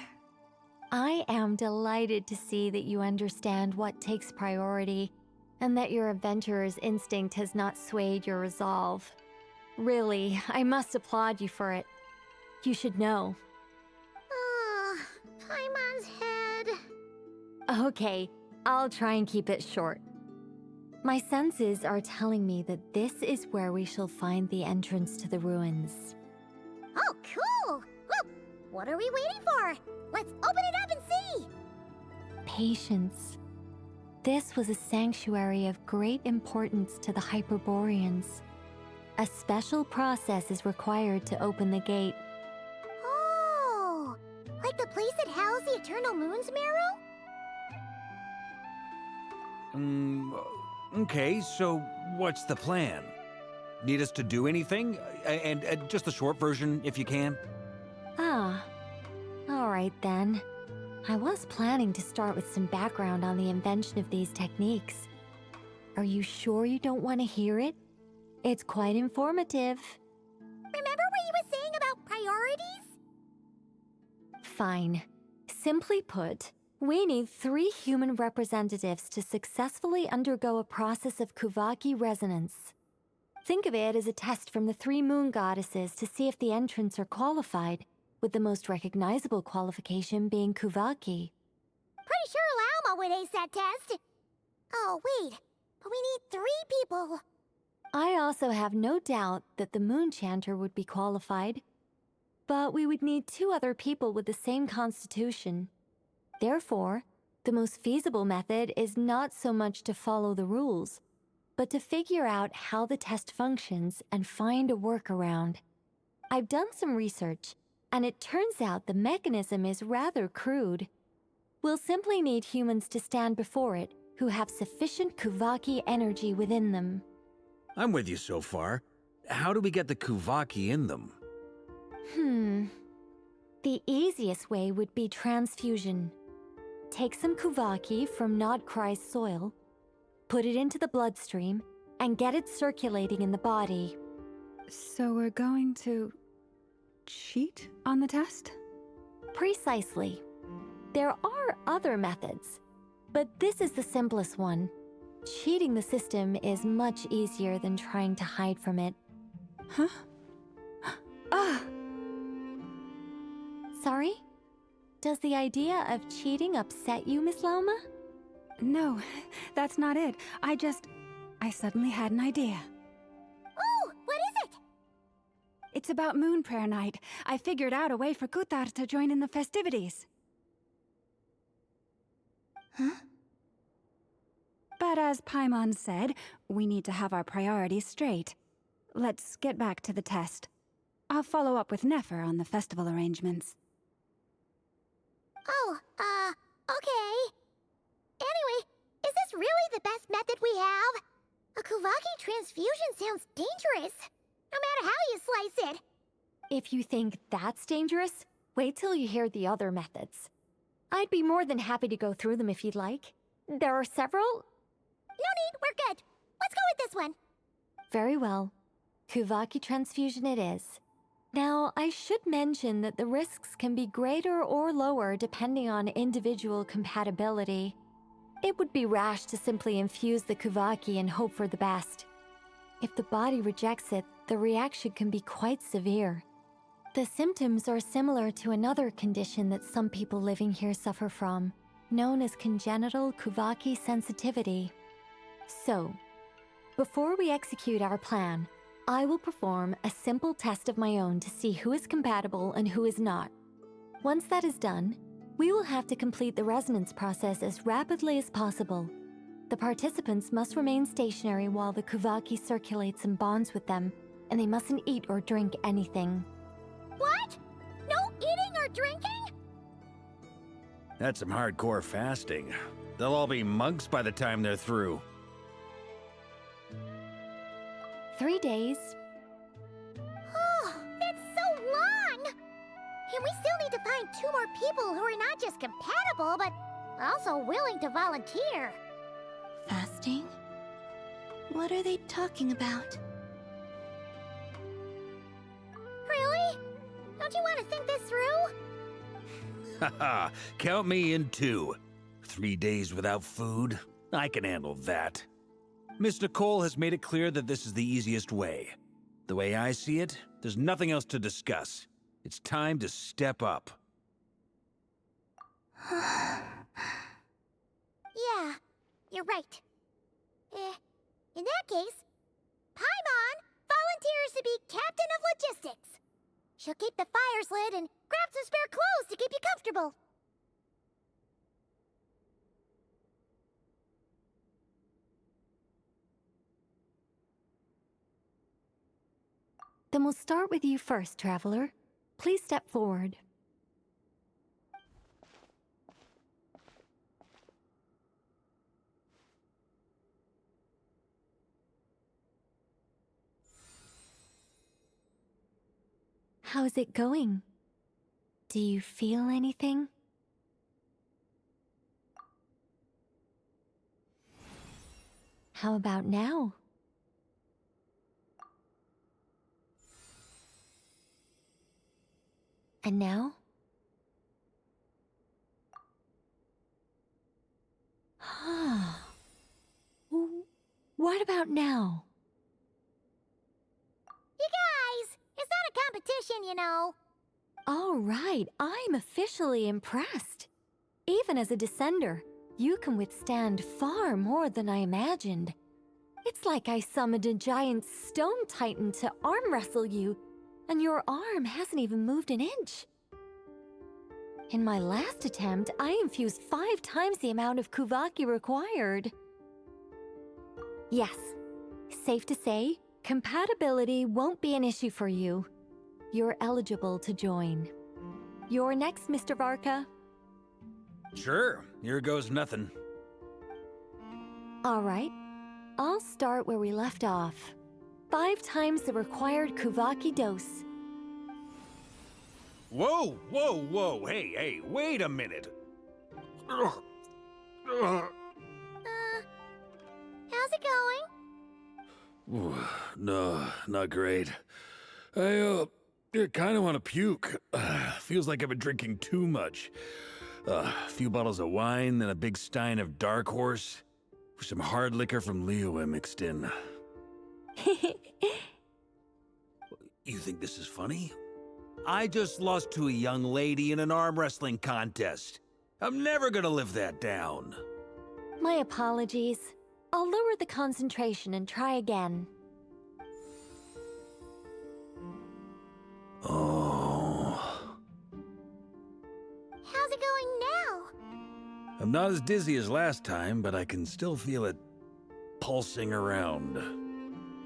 I am delighted to see that you understand what takes priority, and that your adventurer's instinct has not swayed your resolve. Really, I must applaud you for it. You should know. Paimon's head. Okay, I'll try and keep it short. My senses are telling me that this is where we shall find the entrance to the ruins. Oh, cool! Well, what are we waiting for? Let's open it up and see! Patience. This was a sanctuary of great importance to the Hyperboreans. A special process is required to open the gate. Oh! Like the place that housed the Eternal Moon's marrow? Okay, so what's the plan? Need us to do anything? And just the short version, if you can. Ah, all right then. I was planning to start with some background on the invention of these techniques. Are you sure you don't want to hear it? It's quite informative. Remember what you were saying about priorities? Fine. Simply put, we need 3 human representatives to successfully undergo a process of Kuvaki resonance. Think of it as a test from the 3 moon goddesses to see if the entrants are qualified, with the most recognizable qualification being Kuvaki. Pretty sure Lauma would ace that test. Oh, wait. But we need 3 people. I also have no doubt that the moon chanter would be qualified. But we would need 2 other people with the same constitution. Therefore, the most feasible method is not so much to follow the rules, but to figure out how the test functions and find a workaround. I've done some research, and it turns out the mechanism is rather crude. We'll simply need humans to stand before it who have sufficient Kuvaki energy within them. I'm with you so far. How do we get the Kuvaki in them? The easiest way would be transfusion. Take some Kuvaki from Nod-crai's soil, put it into the bloodstream, and get it circulating in the body. So we're going to cheat on the test? Precisely. There are other methods, but this is the simplest one. Cheating the system is much easier than trying to hide from it. Huh? Ah! Sorry? Does the idea of cheating upset you, Miss Lauma? No, that's not it. I suddenly had an idea. Oh, what is it? It's about Moon Prayer Night. I figured out a way for Kutar to join in the festivities. Huh? But as Paimon said, we need to have our priorities straight. let's get back to the test. I'll follow up with Nefer on the festival arrangements. Oh, okay. Anyway, is this really the best method we have? A Kuvaki transfusion sounds dangerous, no matter how you slice it. If you think that's dangerous, wait till you hear the other methods. I'd be more than happy to go through them if you'd like. There are several. No need, we're good. Let's go with this one. Very well. Kuvaki transfusion it is. Now, I should mention that the risks can be greater or lower depending on individual compatibility. It would be rash to simply infuse the Kuvaki and hope for the best. If the body rejects it, the reaction can be quite severe. The symptoms are similar to another condition that some people living here suffer from, known as congenital Kuvaki sensitivity. So, before we execute our plan, I will perform a simple test of my own to see who is compatible and who is not. Once that is done, we will have to complete the resonance process as rapidly as possible. The participants must remain stationary while the Kuvaki circulates and bonds with them, and they mustn't eat or drink anything. What? No eating or drinking? That's some hardcore fasting. They'll all be monks by the time they're through. 3 days. Oh, that's so long! And we still need to find 2 more people who are not just compatible, but also willing to volunteer. Fasting? What are they talking about? Really? Don't you want to think this through? Haha, count me in too. 3 days without food? I can handle that. Miss Nicole has made it clear that this is the easiest way. The way I see it, there's nothing else to discuss. It's time to step up. Yeah, you're right. In that case, Paimon volunteers to be Captain of Logistics. She'll keep the fires lit and grab some spare clothes to keep you comfortable. Then we'll start with you first, Traveler. Please step forward. How's it going? Do you feel anything? How about now? And now? What about now? You guys, it's not a competition, you know. All right, I'm officially impressed. Even as a descender, you can withstand far more than I imagined. It's like I summoned a giant stone titan to arm wrestle you, and your arm hasn't even moved an inch. In my last attempt, I infused 5 times the amount of Kuvaki required. Yes, safe to say, compatibility won't be an issue for you. You're eligible to join. You're next, Mr. Varka. Sure, here goes nothing. All right, I'll start where we left off. 5 times the required Kuvaki dose. Whoa, whoa, whoa, hey, wait a minute. How's it going? No, not great. I kind of want to puke. Feels like I've been drinking too much. A few bottles of wine, then a big stein of Dark Horse, with some hard liquor from Liyue mixed in. You think this is funny? I just lost to a young lady in an arm wrestling contest. I'm never gonna live that down. My apologies. I'll lower the concentration and try again. Oh. How's it going now? I'm not as dizzy as last time, but I can still feel it pulsing around.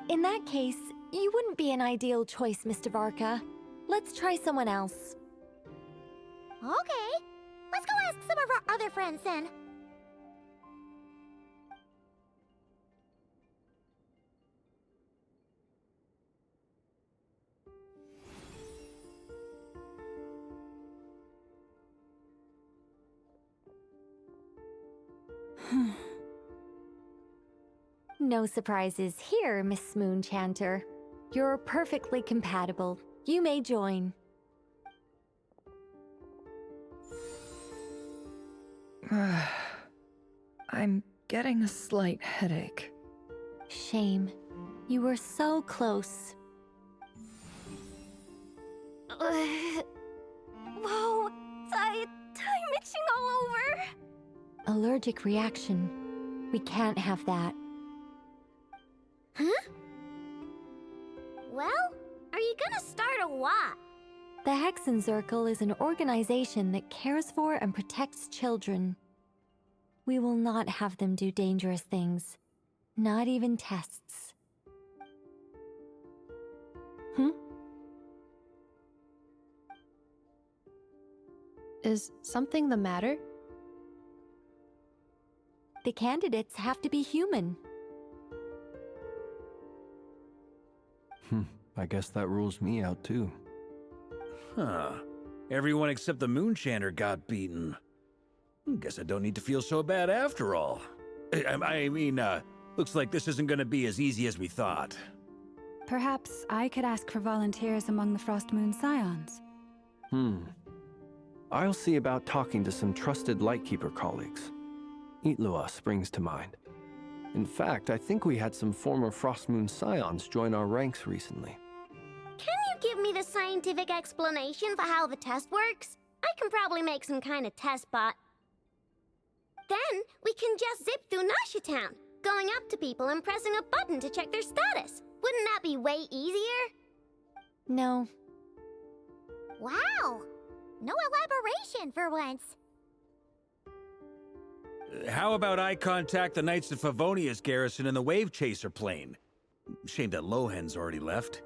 In that case, You wouldn't be an ideal choice, Mr. Varka. Let's try someone else. Okay. Let's go ask some of our other friends then. No surprises here, Miss Moonchanter. You're perfectly compatible. You may join. I'm getting a slight headache. Shame. You were so close. Whoa, I'm itching all over. Allergic reaction. We can't have that. Huh? Well, are you gonna start a what? The Hexenzirkel is an organization that cares for and protects children. We will not have them do dangerous things. Not even tests. Is something the matter? The candidates have to be human. I guess that rules me out too. Huh. Everyone except the Moonchanter got beaten. Guess I don't need to feel so bad after all. I mean, looks like this isn't gonna be as easy as we thought. Perhaps I could ask for volunteers among the Frost Moon Scions. I'll see about talking to some trusted Lightkeeper colleagues. Itlua springs to mind. In fact, I think we had some former Frost Moon Scions join our ranks recently. Can you give me the scientific explanation for how the test works? I can probably make some kind of test bot. Then we can just zip through Nashatown, going up to people and pressing a button to check their status. Wouldn't that be way easier? No. Wow! No elaboration for once. How about I contact the Knights of Favonia's garrison in the Wave Chaser plane? Shame that Lohan's already left.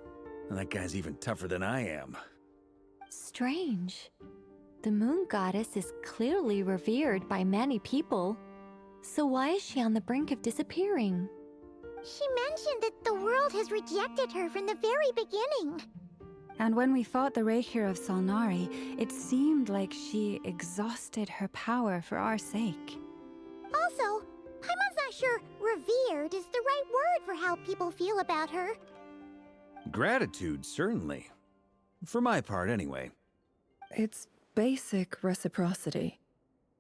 And that guy's even tougher than I am. Strange. The moon goddess is clearly revered by many people. So why is she on the brink of disappearing? She mentioned that the world has rejected her from the very beginning. And when we fought the Reikir of Solnari, it seemed like she exhausted her power for our sake. Also, Paimon's not sure revered is the right word for how people feel about her. Gratitude, certainly. For my part, anyway. It's basic reciprocity.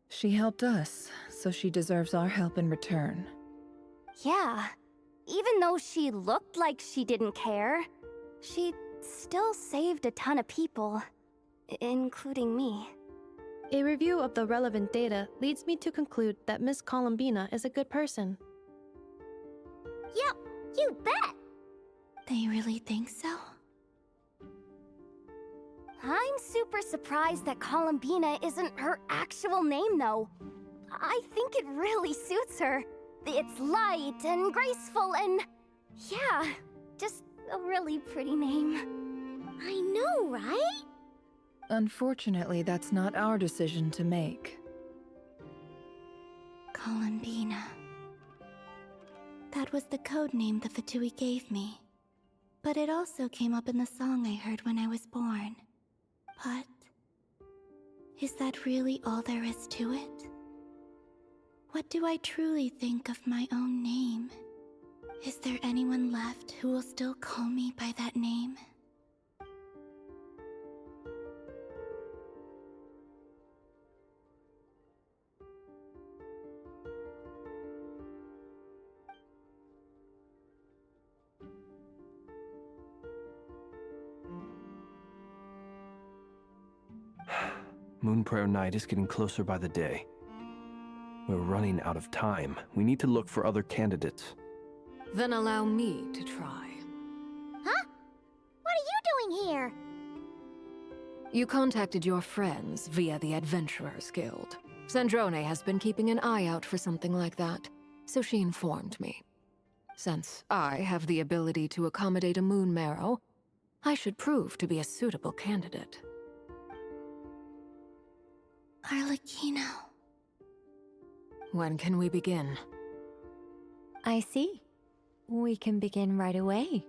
She helped us, so she deserves our help in return. Yeah. Even though she looked like she didn't care, she still saved a ton of people, including me. A review of the relevant data leads me to conclude that Miss Colombiana is a good person. Yep, you bet! They really think so? I'm super surprised that Colombina isn't her actual name, though. I think it really suits her. It's light and graceful and... yeah, just a really pretty name. I know, right? Unfortunately, that's not our decision to make. Colombina. That was the code name the Fatui gave me. But it also came up in the song I heard when I was born. But... is that really all there is to it? What do I truly think of my own name? Is there anyone left who will still call me by that name? Moon Prayer Night is getting closer by the day. We're running out of time. We need to look for other candidates. Then allow me to try. Huh? What are you doing here? You contacted your friends via the Adventurers Guild. Sandrone has been keeping an eye out for something like that, so she informed me. Since I have the ability to accommodate a moon marrow, I should prove to be a suitable candidate. Arlecchino. When can we begin? I see. We can begin right away.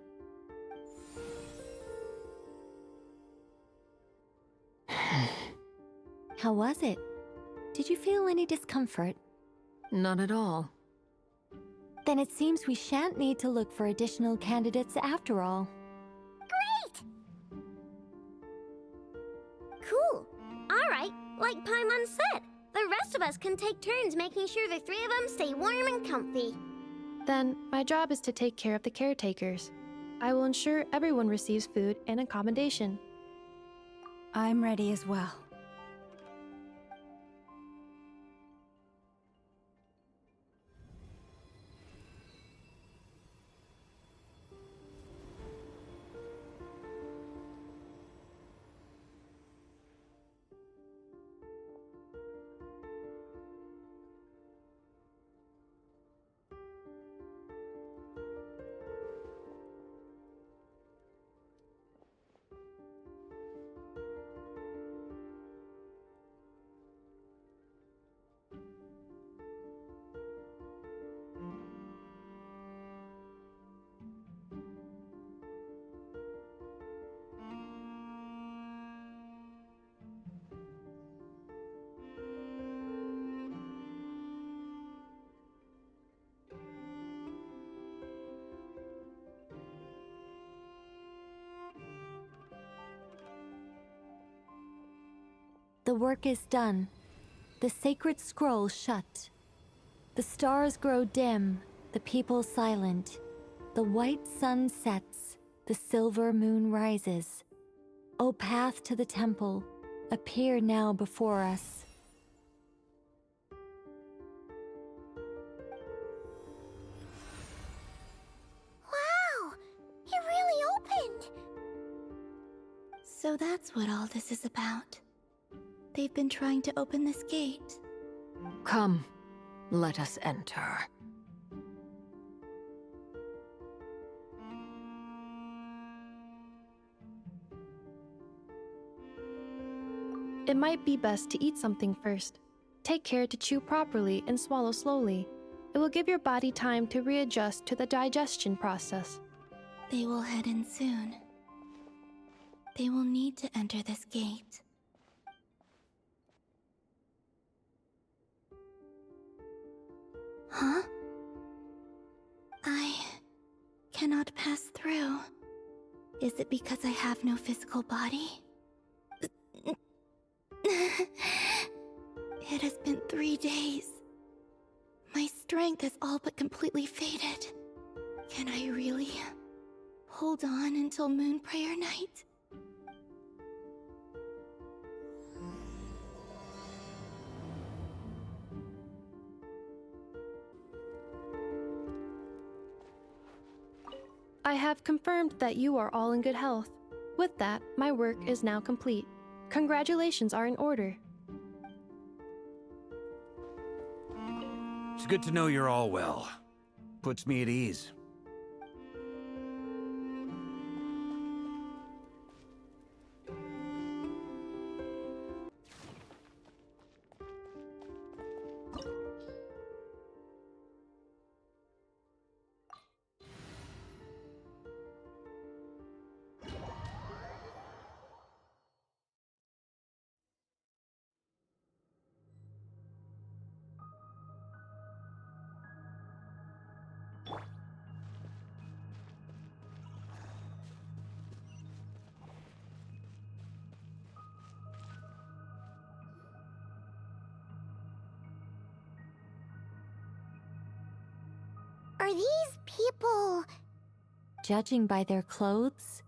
How was it? Did you feel any discomfort? None at all. Then it seems we shan't need to look for additional candidates after all. Great! Cool. Alright, like Paimon said, the rest of us can take turns making sure the three of them stay warm and comfy. Then, my job is to take care of the caretakers. I will ensure everyone receives food and accommodation. I'm ready as well. The work is done. The sacred scroll shut. The stars grow dim, the people silent. The white sun sets, the silver moon rises. O path to the temple, appear now before us. Wow! It really opened! So that's what all this is about. They've been trying to open this gate. Come, let us enter. It might be best to eat something first. Take care to chew properly and swallow slowly. It will give your body time to readjust to the digestion process. They will head in soon. They will need to enter this gate. Huh? I cannot pass through. Is it because I have no physical body? It has been 3 days. My strength has all but completely faded. Can I really hold on until moon prayer night? I have confirmed that you are all in good health. With that, my work is now complete. Congratulations are in order. It's good to know you're all well. Puts me at ease. Are these people... Judging by their clothes,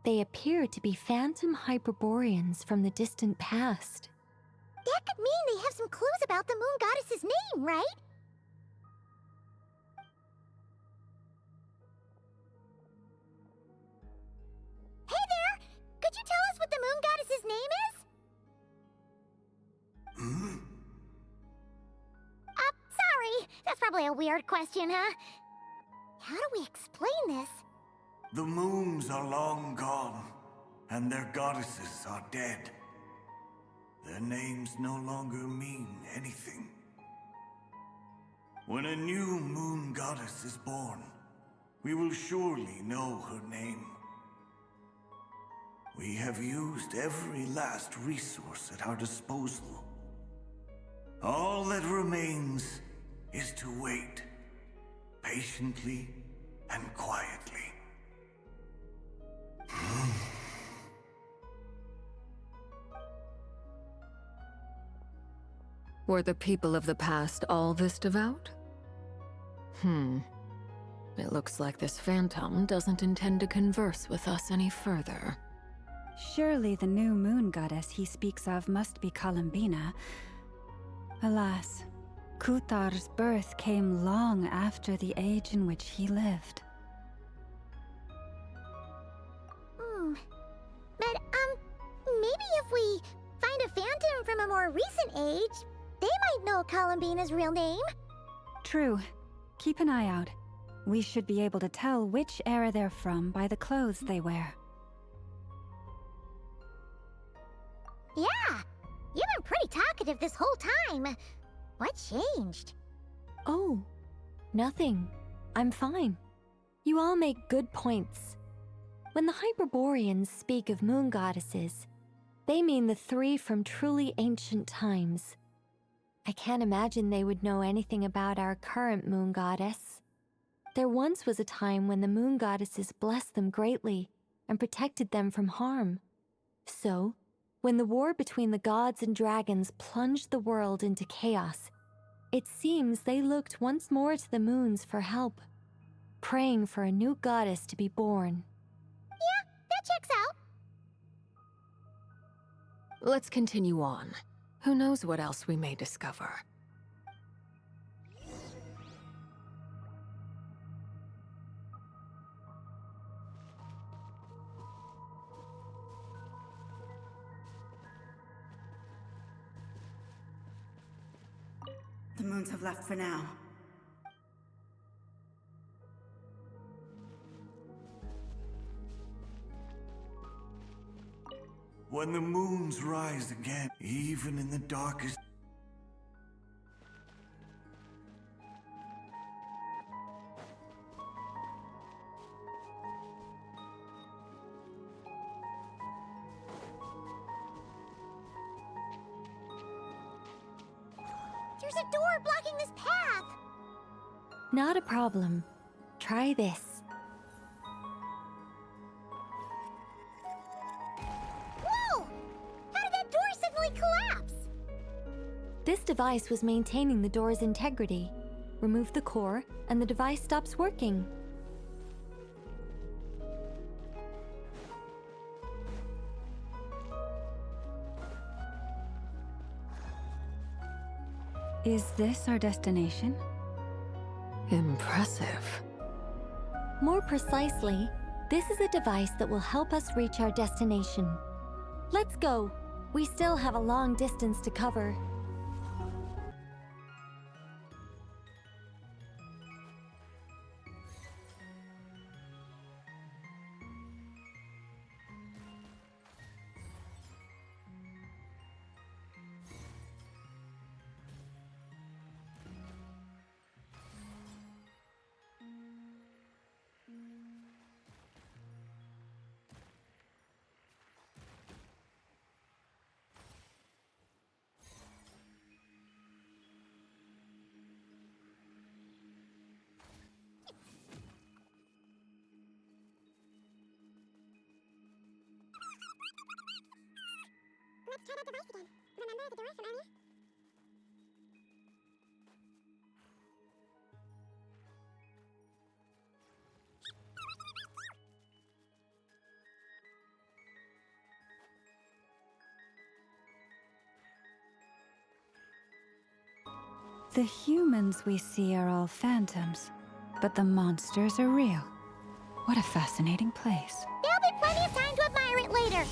they appear to be phantom Hyperboreans from the distant past. That could mean they have some clues about the moon goddess's name, right? Hey there! Could you tell us what the moon goddess's name is? Sorry. That's probably a weird question, huh? How do we explain this? The moons are long gone, and their goddesses are dead. Their names no longer mean anything. When a new moon goddess is born, we will surely know her name. We have used every last resource at our disposal. All that remains is to wait, patiently and quietly. Were the people of the past all this devout? It looks like this phantom doesn't intend to converse with us any further. Surely the new moon goddess he speaks of must be Colombiне. Alas, Kutar's birth came long after the age in which he lived. But, maybe if we find a phantom from a more recent age, they might know Colombine's real name. True. Keep an eye out. We should be able to tell which era they're from by the clothes they wear. Yeah, you've been pretty talkative this whole time. What changed? Oh, nothing. I'm fine. You all make good points. When the Hyperboreans speak of moon goddesses, they mean the three from truly ancient times. I can't imagine they would know anything about our current moon goddess. There once was a time when the moon goddesses blessed them greatly and protected them from harm. So, when the war between the gods and dragons plunged the world into chaos, it seems they looked once more to the moons for help, praying for a new goddess to be born. Yeah, that checks out. Let's continue on. Who knows what else we may discover? The moons have left for now. When the moons rise again, even in the darkest... There's a door blocking this path. Not a problem. Try this. Whoa! How did that door suddenly collapse? This device was maintaining the door's integrity. Remove the core, and the device stops working. Is this our destination? Impressive. More precisely, this is a device that will help us reach our destination. Let's go. We still have a long distance to cover. Let's try that device again. Remember the door from earlier? The humans we see are all phantoms, but the monsters are real. What a fascinating place. There'll be plenty of time to admire it later.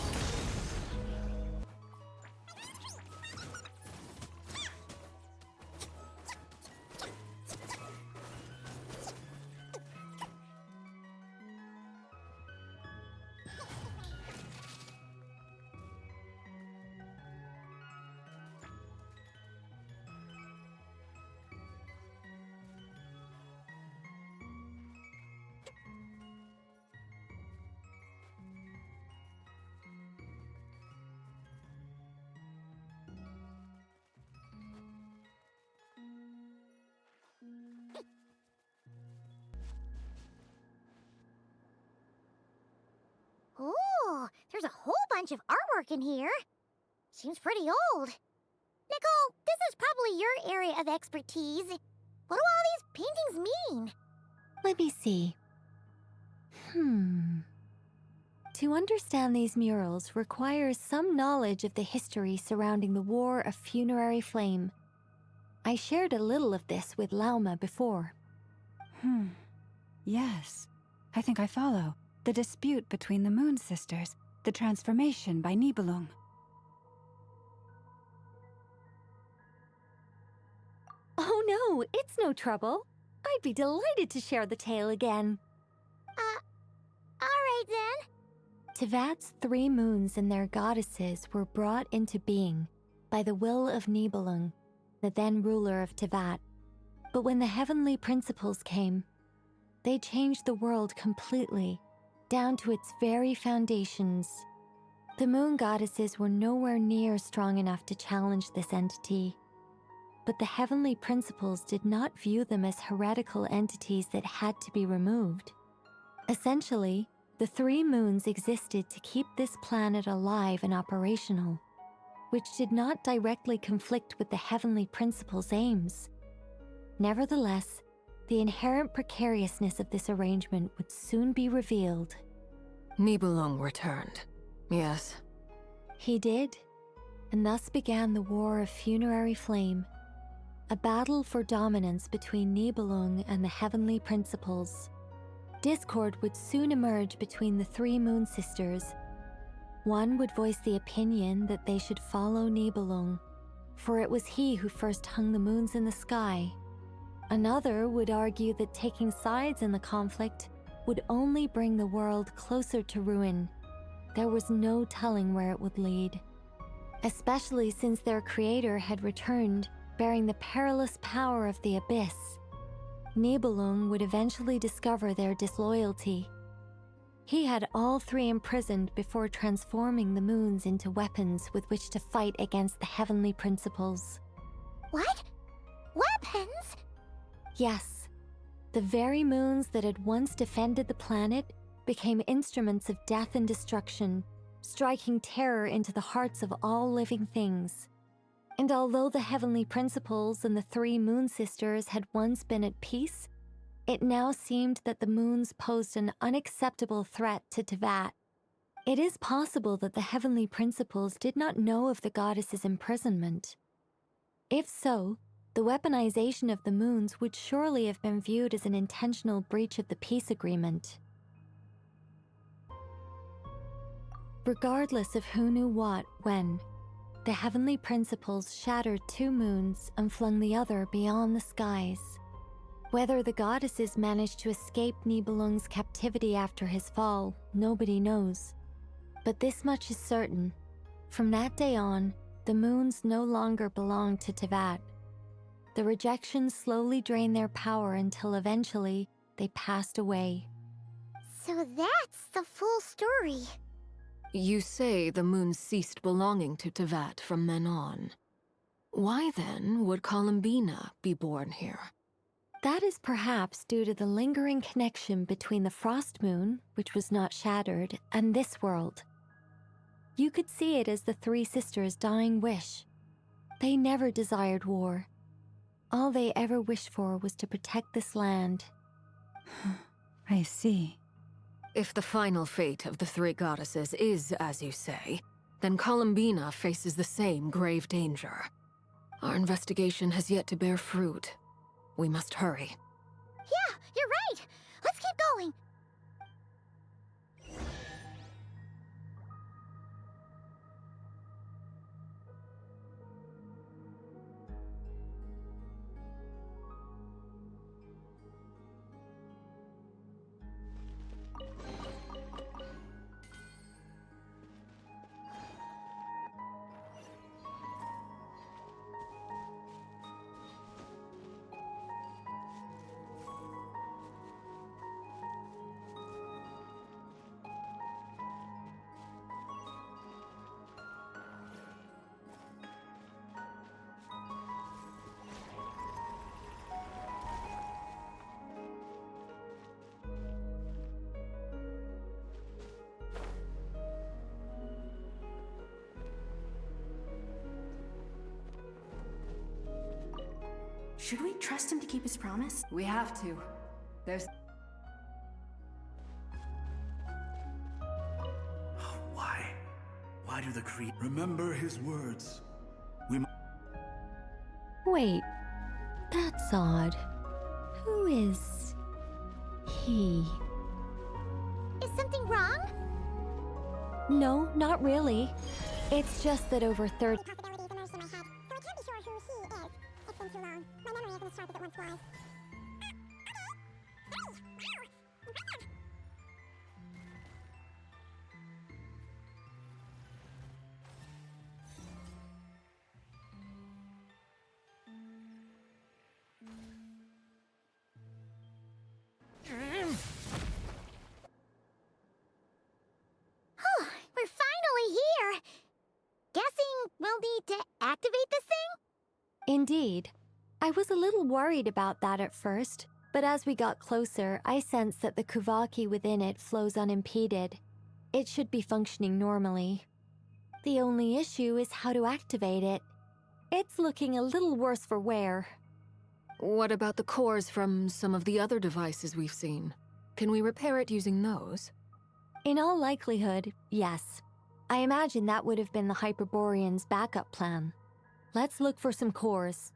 There's a whole bunch of artwork in here. Seems pretty old. Nicole, this is probably your area of expertise. What do all these paintings mean? Let me see. To understand these murals requires some knowledge of the history surrounding the War of Funerary Flame. I shared a little of this with Lauma before. Yes, I think I follow. The dispute between the Moon Sisters, the transformation by Nibelung. Oh no, it's no trouble. I'd be delighted to share the tale again. Alright then. Tevat's 3 moons and their goddesses were brought into being by the will of Nibelung, the then ruler of Tevat. But when the heavenly principles came, they changed the world completely, down to its very foundations. The moon goddesses were nowhere near strong enough to challenge this entity. But the heavenly principles did not view them as heretical entities that had to be removed. Essentially, the 3 moons existed to keep this planet alive and operational, which did not directly conflict with the heavenly principles' aims. Nevertheless, the inherent precariousness of this arrangement would soon be revealed. Nibelung returned, yes. He did, and thus began the War of Funerary Flame, a battle for dominance between Nibelung and the heavenly principles. Discord would soon emerge between the 3 moon sisters. One would voice the opinion that they should follow Nibelung, for it was he who first hung the moons in the sky. Another would argue that taking sides in the conflict would only bring the world closer to ruin. There was no telling where it would lead, especially since their creator had returned, bearing the perilous power of the abyss. Nibelung would eventually discover their disloyalty. He had all 3 imprisoned before transforming the moons into weapons with which to fight against the heavenly principles. What? Weapons? Yes, the very moons that had once defended the planet became instruments of death and destruction, striking terror into the hearts of all living things. And although the heavenly principles and the 3 moon sisters had once been at peace, it now seemed that the moons posed an unacceptable threat to Tevat. It is possible that the heavenly principles did not know of the goddess's imprisonment. If so, the weaponization of the moons would surely have been viewed as an intentional breach of the peace agreement. Regardless of who knew what, when, the heavenly principles shattered 2 moons and flung the other beyond the skies. Whether the goddesses managed to escape Nibelung's captivity after his fall, nobody knows. But this much is certain. From that day on, the moons no longer belonged to Tevat. The rejection slowly drained their power until eventually they passed away. So that's the full story. You say the moon ceased belonging to Tevat from then on. Why then would Colombine be born here? That is perhaps due to the lingering connection between the frost moon, which was not shattered, and this world. You could see it as the 3 sisters' dying wish. They never desired war. All they ever wished for was to protect this land. I see. If the final fate of the 3 goddesses is as you say, then Colombina faces the same grave danger. Our investigation has yet to bear fruit. We must hurry. Yeah, you're right. Let's keep going. Should we trust him to keep his promise? We have to. There's... Why? Why do the remember his words? We Wait, that's odd. Who is he? Is something wrong? No, not really. It's just that over 30... We're finally here! Guessing we'll need to activate this thing? Indeed. I was a little worried about that at first, but as we got closer, I sensed that the Kuvaki within it flows unimpeded. It should be functioning normally. The only issue is how to activate it. It's looking a little worse for wear. What about the cores from some of the other devices we've seen? Can we repair it using those? In all likelihood, yes. I imagine that would have been the Hyperborean's backup plan. Let's look for some cores.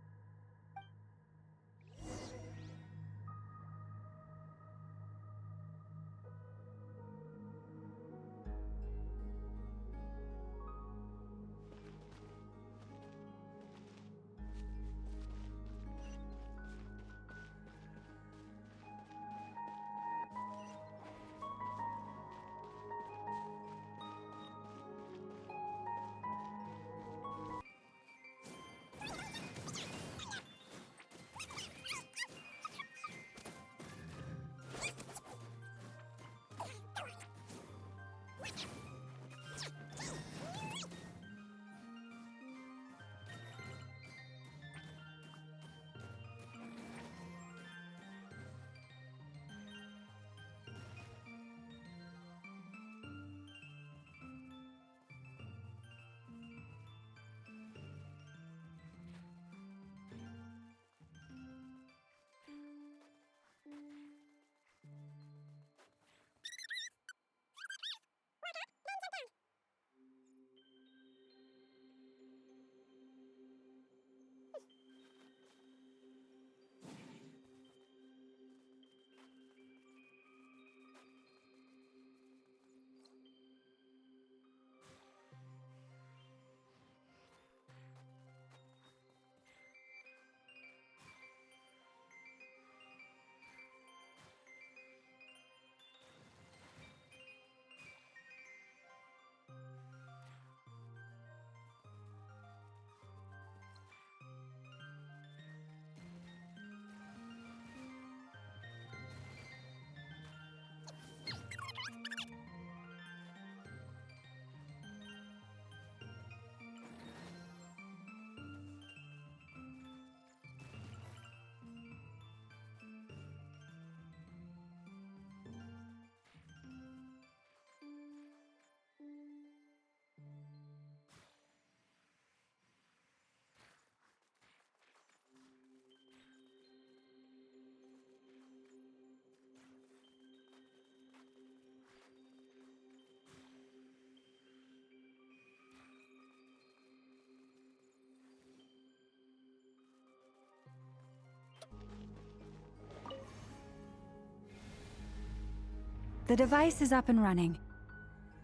The device is up and running.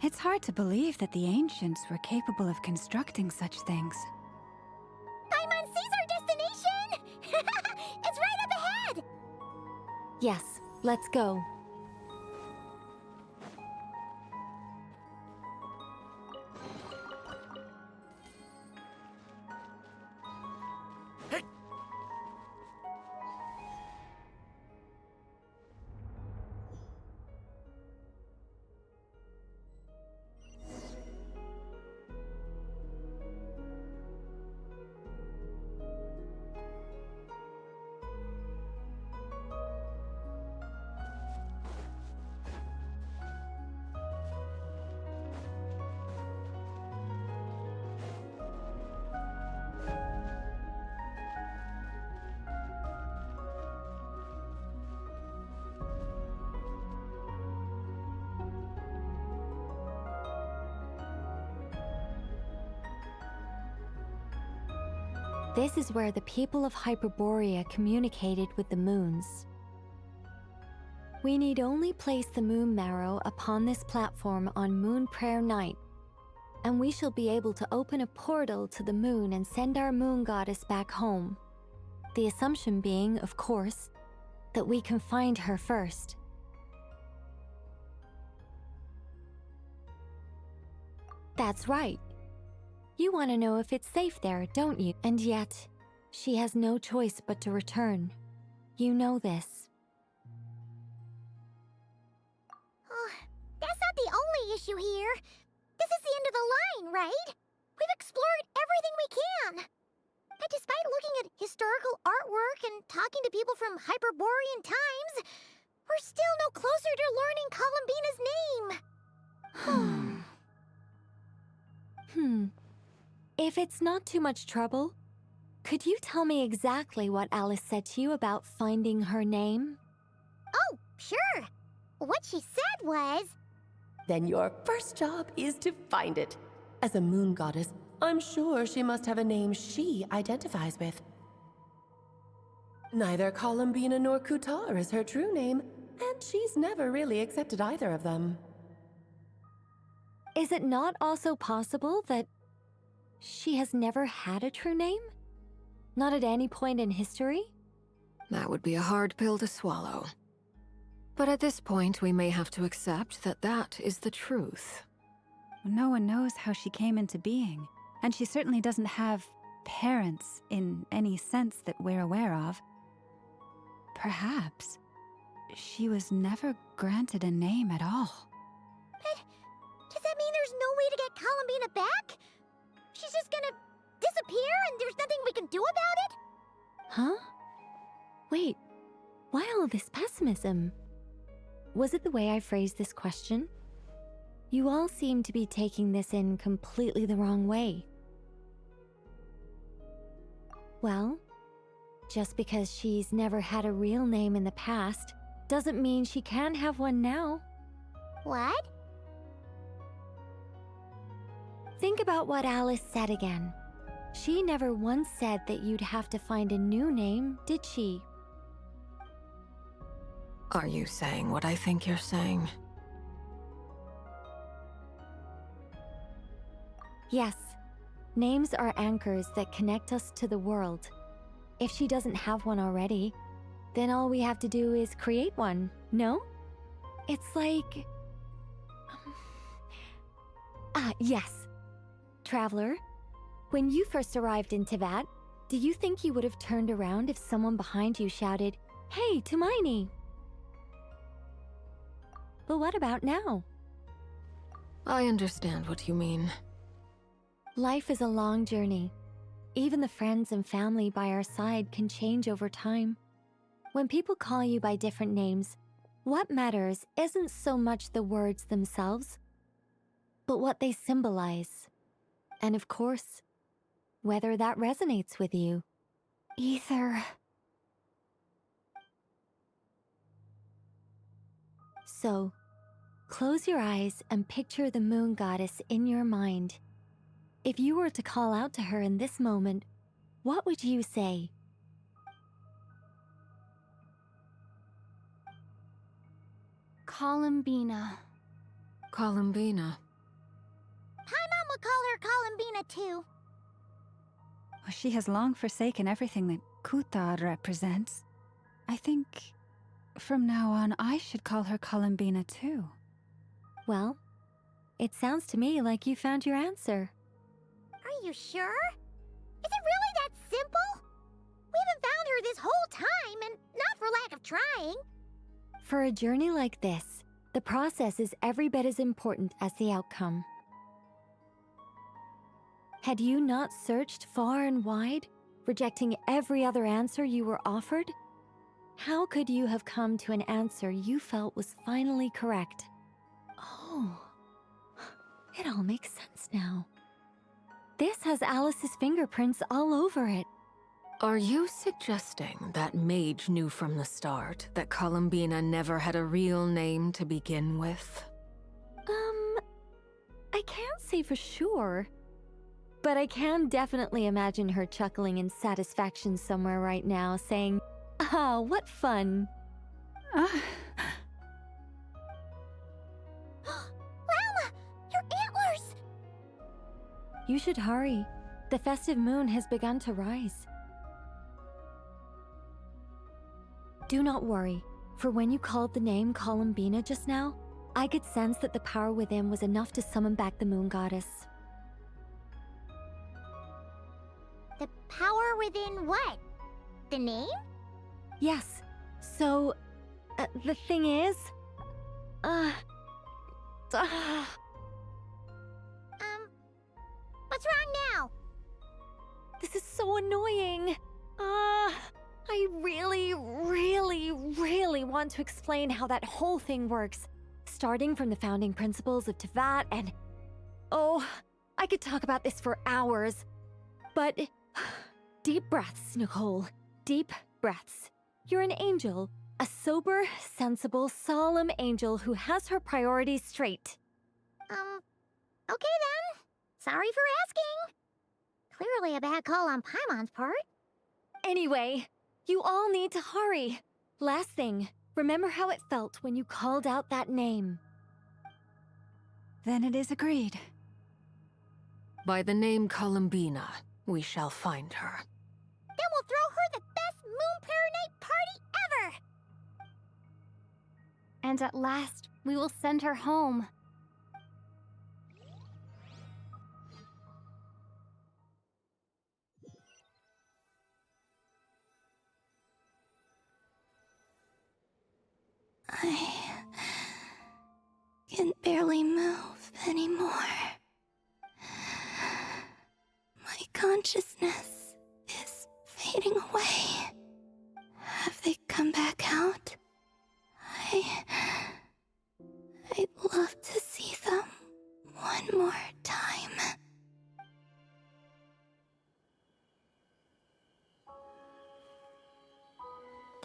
It's hard to believe that the ancients were capable of constructing such things. Paimon sees our destination! It's right up ahead! Yes, let's go. This is where the people of Hyperborea communicated with the moons. We need only place the moon marrow upon this platform on Moon Prayer Night, and we shall be able to open a portal to the moon and send our moon goddess back home. The assumption being, of course, that we can find her first. That's right. You want to know if it's safe there, don't you? And yet, she has no choice but to return. You know this. That's not the only issue here. This is the end of the line, right? We've explored everything we can. And despite looking at historical artwork and talking to people from Hyperborean times, we're still no closer to learning Colombine's name. If it's not too much trouble, could you tell me exactly what Alice said to you about finding her name? Oh, sure. What she said was... Then your first job is to find it. As a moon goddess, I'm sure she must have a name she identifies with. Neither Colombina nor Kutar is her true name, and she's never really accepted either of them. Is it not also possible that she has never had a true name? Not at any point in history? That would be a hard pill to swallow. But at this point, we may have to accept that that is the truth. No one knows how she came into being, and she certainly doesn't have parents in any sense that we're aware of. Perhaps she was never granted a name at all. But does that mean there's no way to get Colombina back? She's just gonna disappear and there's nothing we can do about it? Huh? Wait, why all this pessimism? Was it the way I phrased this question? You all seem to be taking this in completely the wrong way. Well, just because she's never had a real name in the past doesn't mean she can't have one now. What? Think about what Alice said again. She never once said that you'd have to find a new name, did she? Are you saying what I think you're saying? Yes. Names are anchors that connect us to the world. If she doesn't have one already, then all we have to do is create one, no? It's like... yes. Traveler, when you first arrived in Teyvat, do you think you would have turned around if someone behind you shouted, "Hey, Tumane"? But what about now? I understand what you mean. Life is a long journey. Even the friends and family by our side can change over time. When people call you by different names, what matters isn't so much the words themselves, but what they symbolize. And of course, whether that resonates with you. Ether. So, close your eyes and picture the moon goddess in your mind. If you were to call out to her in this moment, what would you say? Colombina. Colombina. Paimon would call her Colombina too. She has long forsaken everything that Kutar represents. I think from now on I should call her Colombina too. Well, it sounds to me like you found your answer. Are you sure? Is it really that simple? We haven't found her this whole time, and not for lack of trying. For a journey like this, the process is every bit as important as the outcome. Had you not searched far and wide, rejecting every other answer you were offered, how could you have come to an answer you felt was finally correct? Oh, it all makes sense now. This has Alice's fingerprints all over it. Are you suggesting that Mage knew from the start that Colombina never had a real name to begin with? I can't say for sure. But I can definitely imagine her chuckling in satisfaction somewhere right now, saying, "Ah, what fun." Llama! Your antlers! You should hurry. The festive moon has begun to rise. Do not worry, for when you called the name Colombiне just now, I could sense that the power within was enough to summon back the moon goddess. The power within what? The name? Yes. So, the thing is... What's wrong now? This is so annoying. I really, really, really want to explain how that whole thing works. Starting from the founding principles of Teyvat and... Oh, I could talk about this for hours. But... Deep breaths, Nicole. Deep breaths. You're an angel. A sober, sensible, solemn angel who has her priorities straight. Okay then. Sorry for asking. Clearly a bad call on Paimon's part. Anyway, you all need to hurry. Last thing, remember how it felt when you called out that name. Then it is agreed. By the name Colombiне, we shall find her. Then we'll throw her the best Moon Pair Night party ever! And at last, we will send her home. I can barely move anymore. My consciousness is fading away. Have they come back out? I'd love to see them one more time.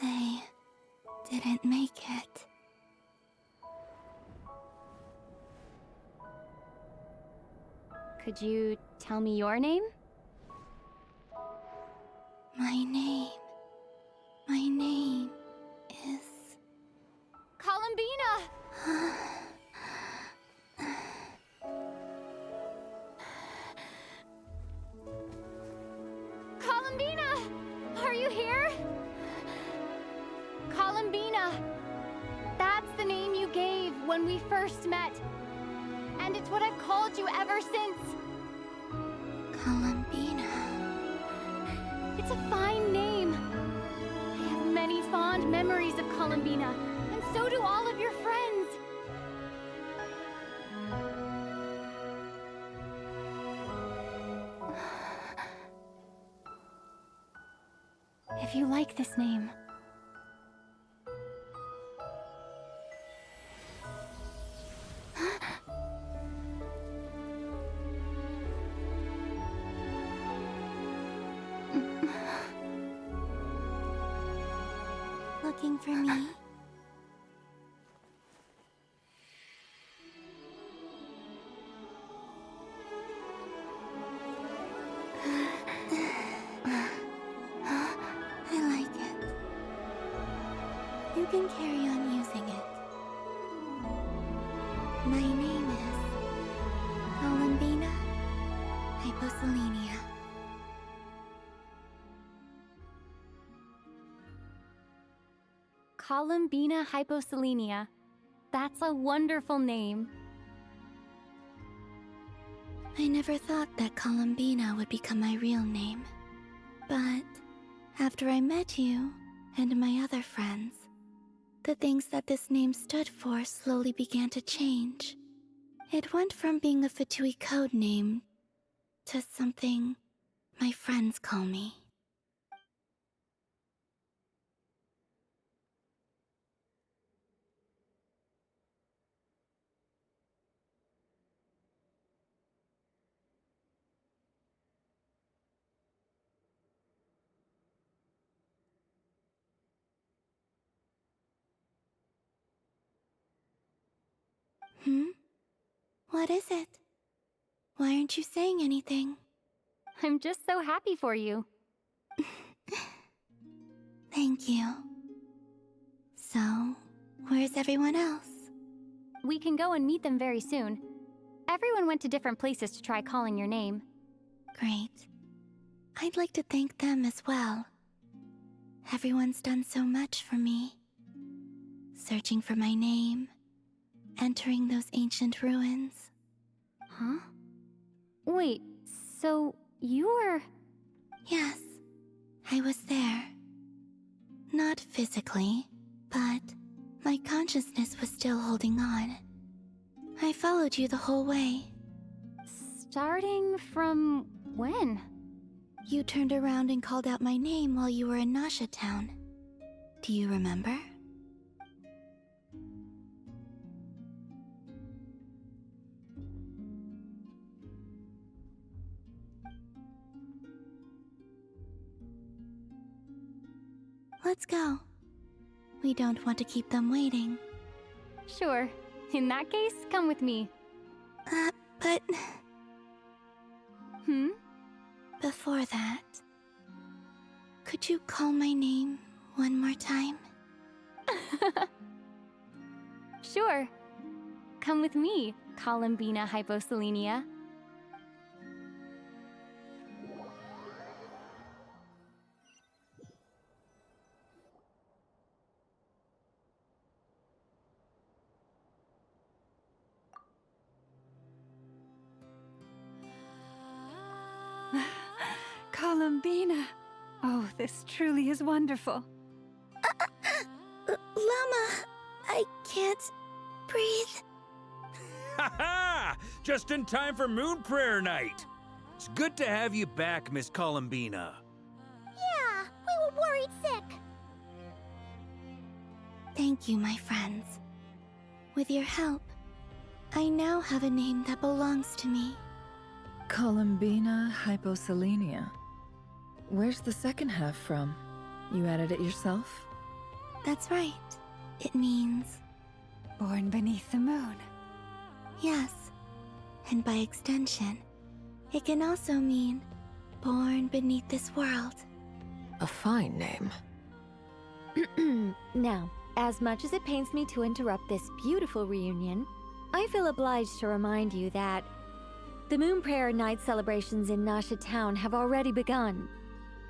They didn't make it. Could you tell me your name? My name is... Colombiне! Colombiine! Are you here? Colombiine! That's the name you gave when we first met. And it's what I've called you ever since. Colombiне. It's a fine name. I have many fond memories of Colombiine, and so do all of your friends. If you like this name, looking for me? I like it. You can carry on using it. My name is Colombiне Hyposelenia. Colombiне Hyposelenia. That's a wonderful name. I never thought that Colombiне would become my real name. But after I met you and my other friends, the things that this name stood for slowly began to change. It went from being a Fatui code name to something my friends call me. What is it? Why aren't you saying anything? I'm just so happy for you. Thank you. So, where's everyone else? We can go and meet them very soon. Everyone went to different places to try calling your name. Great. I'd like to thank them as well. Everyone's done so much for me. Searching for my name, entering those ancient ruins. Huh? Wait, so you were... Yes, I was there. Not physically, but my consciousness was still holding on. I followed you the whole way. Starting from when? You turned around and called out my name while you were in Nasha Town. Do you remember? Let's go. We don't want to keep them waiting. Sure. In that case, come with me. But... Hmm? Before that, could you call my name one more time? Sure. Come with me, Colombiene hyposelenia. Colombiene. Oh, this truly is wonderful. Llama, I can't breathe. Ha ha! Just in time for Moon Prayer Night. It's good to have you back, Miss Colombiene. Yeah, we were worried sick. Thank you, my friends. With your help, I now have a name that belongs to me. Colombiene hyposelenia. Where's the second half from? You added it yourself? That's right. It means... born beneath the moon. Yes. And by extension, it can also mean born beneath this world. A fine name. Now, as much as it pains me to interrupt this beautiful reunion, I feel obliged to remind you that the Moon Prayer Night celebrations in Nasha Town have already begun.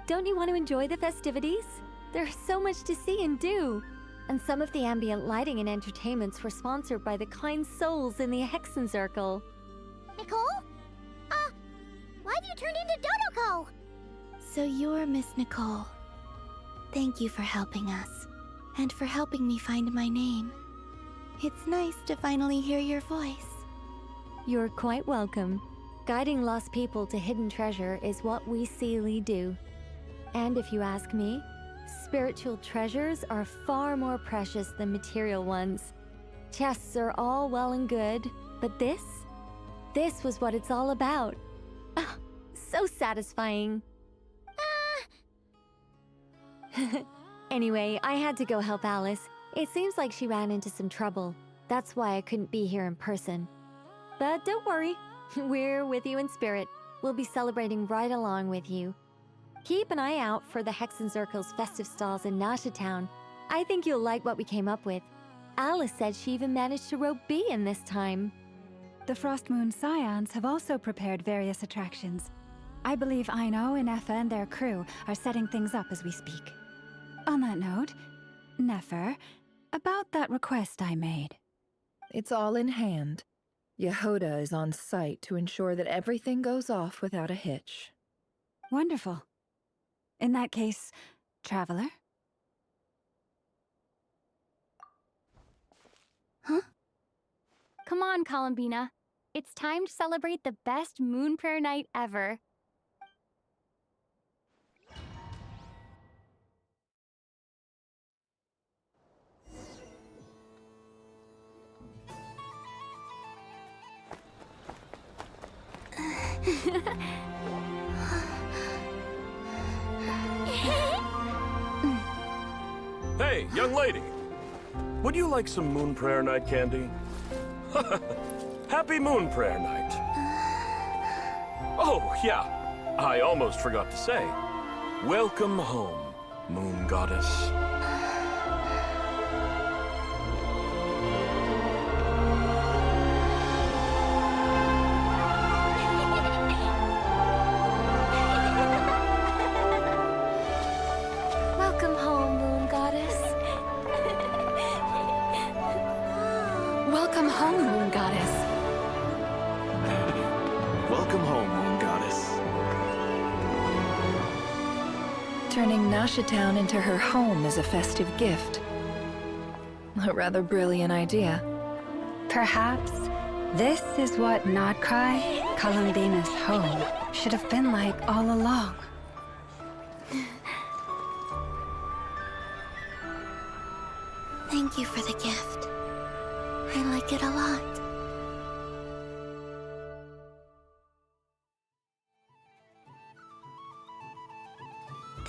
Don't you want to enjoy the festivities? There's so much to see and do. And some of the ambient lighting and entertainments were sponsored by the kind souls in the Hexenzirkel. Nicole? Why have you turned into Dodoko? So you're Miss Nicole. Thank you for helping us, and for helping me find my name. It's nice to finally hear your voice. You're quite welcome. Guiding lost people to hidden treasure is what we Seelie do. And if you ask me, spiritual treasures are far more precious than material ones. Chests are all well and good, but this was what it's all about. Ah, so satisfying. Anyway, I had to go help Alice. It seems like she ran into some trouble. That's why I couldn't be here in person. But don't worry, we're with you in spirit. We'll be celebrating right along with you. Keep an eye out for the Hexenzirkel's festive stalls in Nasha Town. I think you'll like what we came up with. Alice said she even managed to rope B in this time. The Frost Moon Scions have also prepared various attractions. I believe Aino and Effa and their crew are setting things up as we speak. On that note, Nefer, about that request I made. It's all in hand. Yehoda is on site to ensure that everything goes off without a hitch. Wonderful. In that case, Traveler? Huh? Come on, Colombiene. It's time to celebrate the best Moon Prayer Night ever. Hey, young lady. Would you like some Moon Prayer Night candy? Happy Moon Prayer Night. Oh, yeah. I almost forgot to say, welcome home, Moon Goddess. Welcome home, Moon Goddess. Welcome home, Moon Goddess. Welcome home, Moon Goddess. Turning Nashatown into her home is a festive gift. A rather brilliant idea. Perhaps this is what Nod-craya, Colombine's home, should have been like all along. Thank you for the gift. I like it a lot.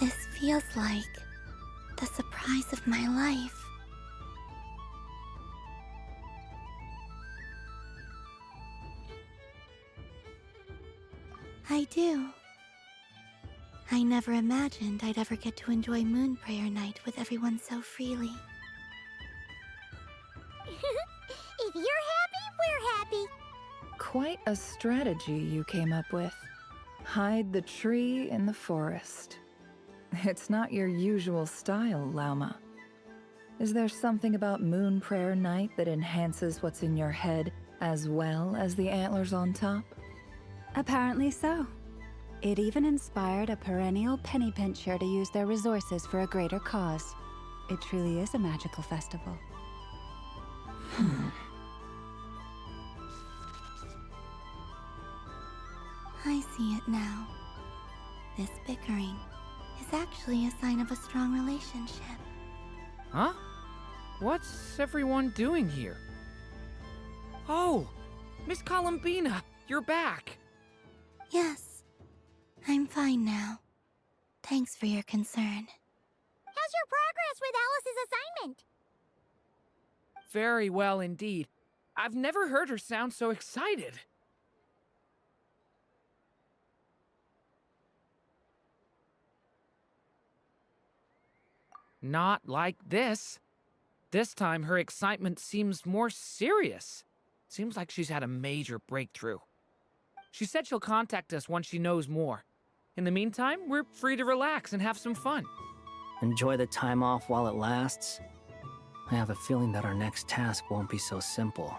This feels like the surprise of my life. I do. I never imagined I'd ever get to enjoy Moon Prayer Night with everyone so freely. If you're happy, we're happy. Quite a strategy you came up with. Hide the tree in the forest. It's not your usual style, Lauma. Is there something about Moon Prayer Night that enhances what's in your head as well as the antlers on top? Apparently so. It even inspired a perennial penny pincher to use their resources for a greater cause. It truly is a magical festival. I see it now. This bickering is actually a sign of a strong relationship. Huh? What's everyone doing here? Oh, Miss Colombina, you're back. Yes, I'm fine now. Thanks for your concern. How's your progress with Alice's assignment? Very well indeed. I've never heard her sound so excited. Not like this. This time her excitement seems more serious. Seems like she's had a major breakthrough. She said she'll contact us once she knows more. In the meantime, we're free to relax and have some fun. Enjoy the time off while it lasts. I have a feeling that our next task won't be so simple.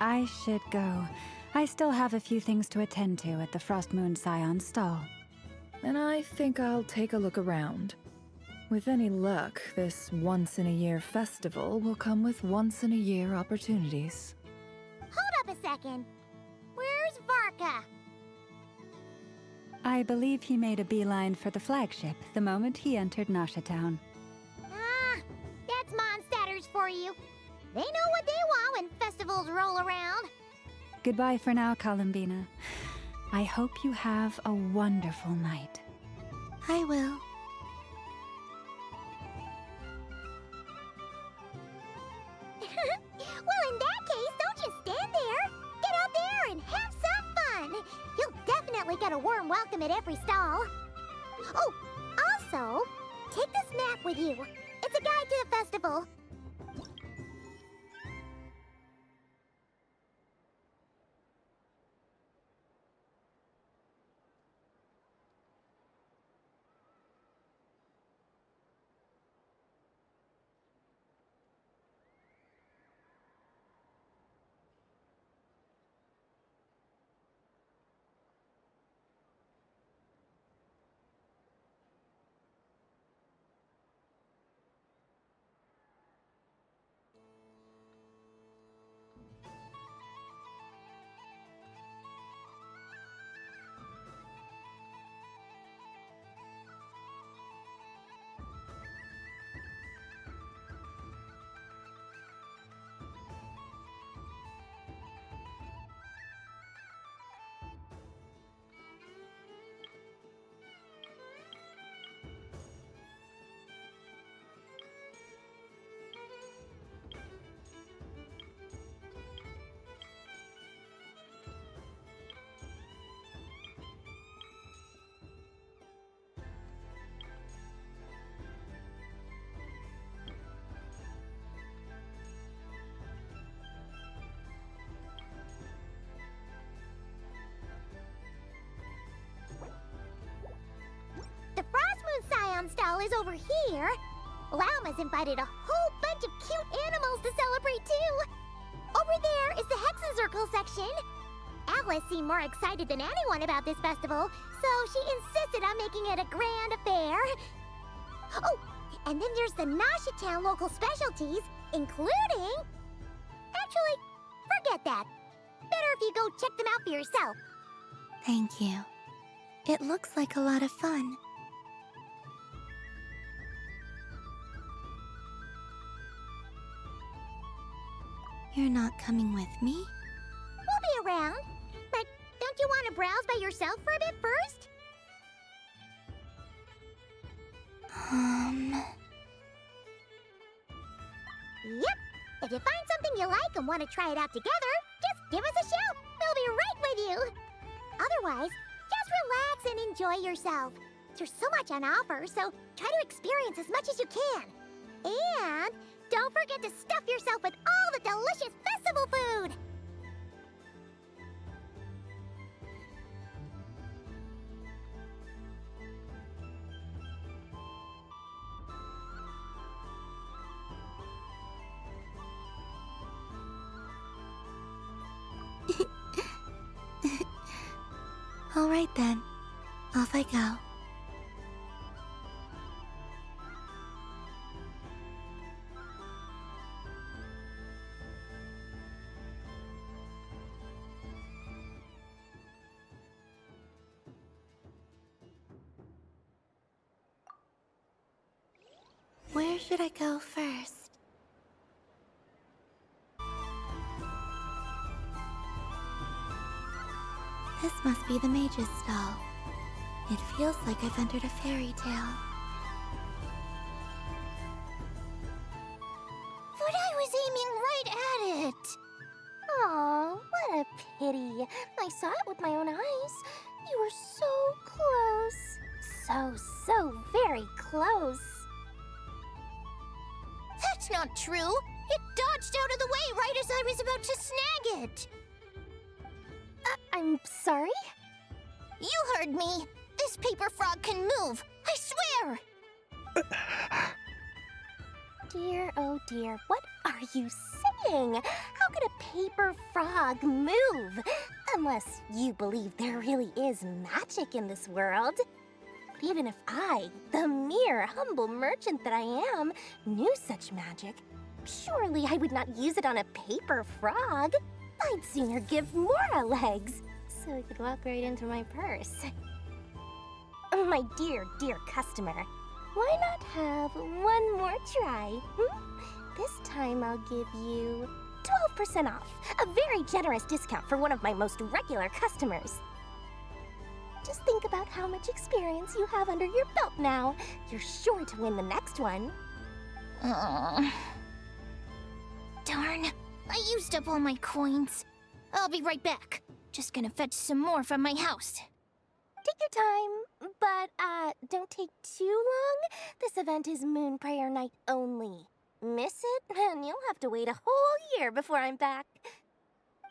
I should go. I still have a few things to attend to at the Frost Moon Scion's stall. And I think I'll take a look around. With any luck, this once-in-a-year festival will come with once-in-a-year opportunities. Hold up a second. Where's Varka? I believe he made a beeline for the flagship the moment he entered Nashatown. Ah, that's Mondstadters for you. They know what they want when festivals roll around. Goodbye for now, Colombina. I hope you have a wonderful night. I will. Well, in that case, don't just stand there. Get out there and have some fun. You'll definitely get a warm welcome at every stall. Oh, also, take this map with you. It's a guide to the festival. festival is over here. Llama's invited a whole bunch of cute animals to celebrate too. Over there is the Hexencircle section. Alice seemed more excited than anyone about this festival, so she insisted on making it a grand affair. Oh, and then there's the Noshatown local specialties, including... Actually, forget that. Better if you go check them out for yourself. Thank you. It looks like a lot of fun. You're not coming with me? We'll be around. But don't you want to browse by yourself for a bit first? Yep. If you find something you like and want to try it out together, just give us a shout. We'll be right with you. Otherwise, just relax and enjoy yourself. There's so much on offer, so try to experience as much as you can. And don't forget to stuff yourself with all the delicious festival food. All right then. Off I go. Where should I go first? This must be the mage's stall. It feels like I've entered a fairy tale. But I was aiming right at it. Aw, what a pity. I saw it with my own eyes. You were so close. So very close. That's not true. It dodged out of the way right as I was about to snag it. I'm sorry? You heard me. This paper frog can move. I swear. Dear, oh dear, what are you saying? How could a paper frog move? Unless you believe there really is magic in this world. But even if I, the mere humble merchant that I am, knew such magic, surely I would not use it on a paper frog. I'd sooner give Mora legs, so I could walk right into my purse. My dear, dear customer, why not have one more try? This time I'll give you 12% off, a very generous discount for one of my most regular customers. Just think about how much experience you have under your belt now. You're sure to win the next one. Darn. I used up all my coins. I'll be right back. Just gonna fetch some more from my house. Take your time, but don't take too long. This event is Moon Prayer Night only. Miss it, and you'll have to wait a whole year before I'm back.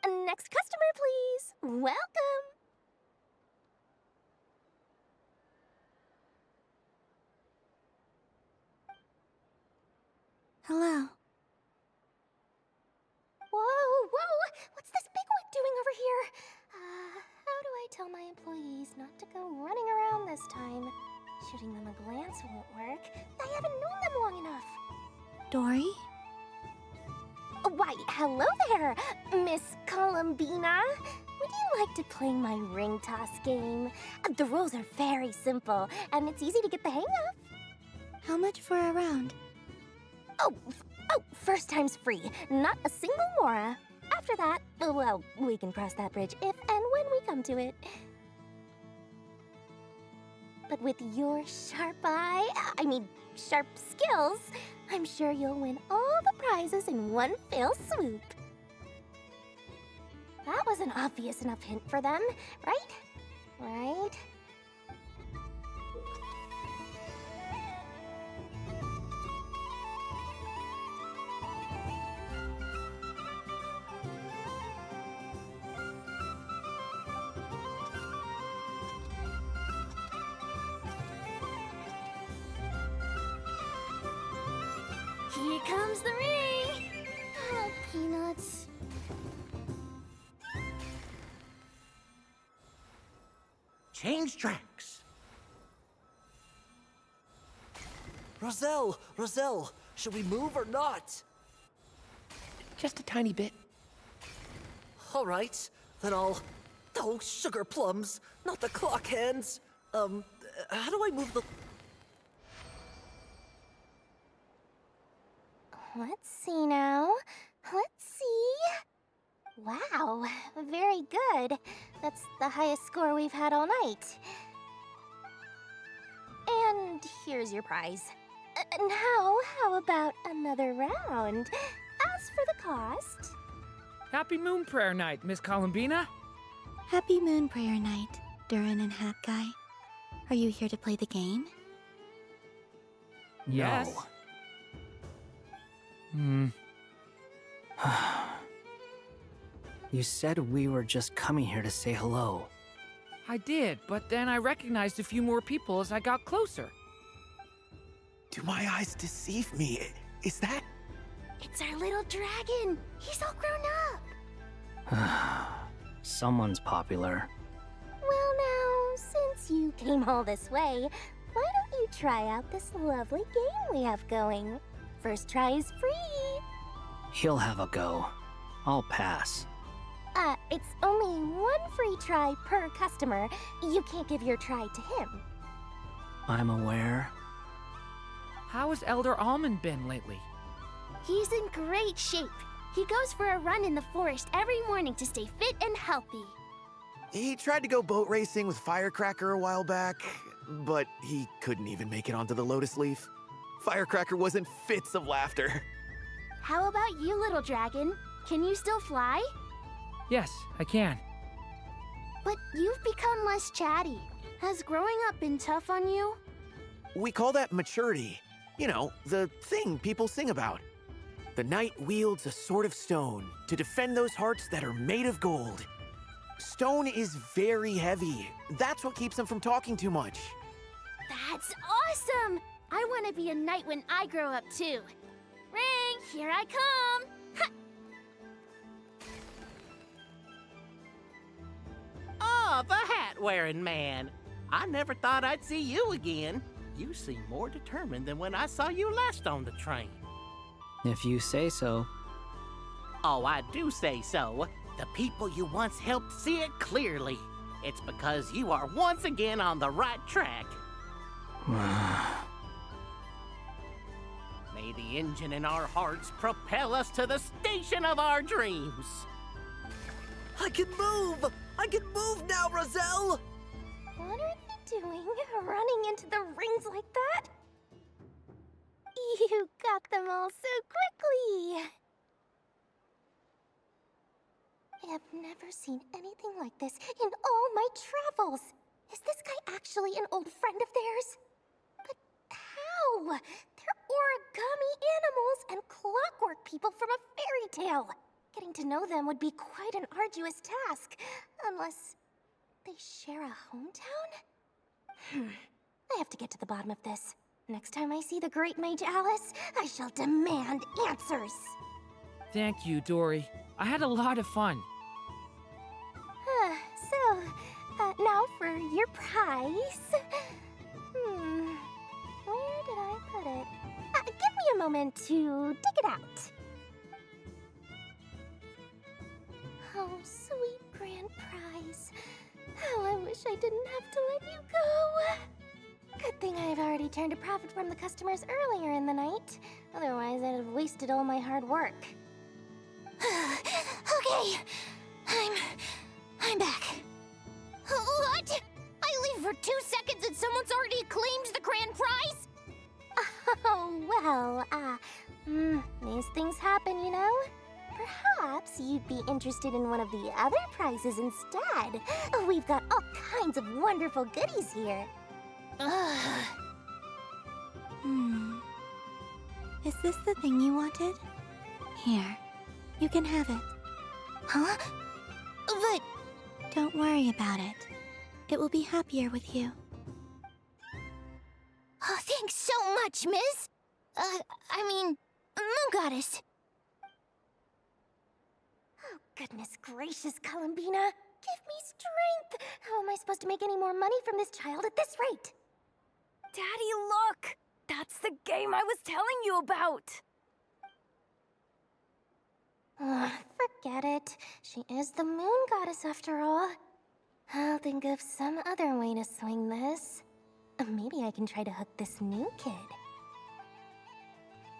Next customer, please. Welcome. Hello. Whoa! What's this bigwig doing over here? How do I tell my employees not to go running around this time? Shooting them a glance won't work. I haven't known them long enough. Dory? Why, hello there, Miss Colombina. Would you like to play my ring toss game? The rules are very simple, and it's easy to get the hang of. How much for a round? Oh, first time's free. Not a single mora. After that, well, we can cross that bridge if and when we come to it. But with your sharp sharp skills, I'm sure you'll win all the prizes in one fell swoop. That was an obvious enough hint for them, right? Right? Here comes the ring! Oh, Peanuts. Change tracks. Roselle, should we move or not? Just a tiny bit. All right, then I'll... Oh, sugar plums, not the clock hands. How do I move the... Let's see now. Let's see. Wow, very good. That's the highest score we've had all night. And here's your prize. Now, how about another round? As for the cost... Happy Moon Prayer Night, Miss Colombiana. Happy Moon Prayer Night, Durin and Hat Guy. Are you here to play the game? Yes. No. You said we were just coming here to say hello. I did, but then I recognized a few more people as I got closer. Do my eyes deceive me? Is that... It's our little dragon! He's all grown up! Someone's popular. Well now, since you came all this way, why don't you try out this lovely game we have going? First try is free! He'll have a go. I'll pass. It's only one free try per customer. You can't give your try to him. I'm aware. How has Elder Almond been lately? He's in great shape. He goes for a run in the forest every morning to stay fit and healthy. He tried to go boat racing with Firecracker a while back, but he couldn't even make it onto the Lotus Leaf. Firecracker was in fits of laughter. How about you, little dragon? Can you still fly? Yes, I can. But you've become less chatty. Has growing up been tough on you? We call that maturity. You know, the thing people sing about. The knight wields a sword of stone to defend those hearts that are made of gold. Stone is very heavy. That's what keeps him from talking too much. That's awesome! I want to be a knight when I grow up too. Ring, here I come! Ha! Oh, the hat-wearing man. I never thought I'd see you again. You seem more determined than when I saw you last on the train. If you say so. Oh, I do say so. The people you once helped see it clearly. It's because you are once again on the right track. May the engine in our hearts propel us to the station of our dreams. I can move! I can move now, Roselle! What are they doing, running into the rings like that? You got them all so quickly! I have never seen anything like this in all my travels. Is this guy actually an old friend of theirs? But how? They're origami animals and clockwork people from a fairy tale. Getting to know them would be quite an arduous task, unless they share a hometown? I have to get to the bottom of this. Next time I see the great mage Alice, I shall demand answers. Thank you, Dory. I had a lot of fun. Now for your prize. Where did I put it? Give me a moment to dig it out. Oh, sweet grand prize. How I wish I didn't have to let you go. Good thing I've already turned a profit from the customers earlier in the night. Otherwise, I'd have wasted all my hard work. Okay, I'm back. What? I leave for 2 seconds and someone's already claimed the grand prize? Oh, well, these things happen, you know? Perhaps you'd be interested in one of the other prizes instead. We've got all kinds of wonderful goodies here. Is this the thing you wanted? Here, you can have it. Huh? But... Don't worry about it. It will be happier with you. Oh, thanks so much, miss. Moon Goddess. Oh, goodness gracious, Colombina. Give me strength. How am I supposed to make any more money from this child at this rate? Daddy, look! That's the game I was telling you about! Forget it. She is the Moon Goddess after all. I'll think of some other way to swing this. Maybe I can try to hook this new kid.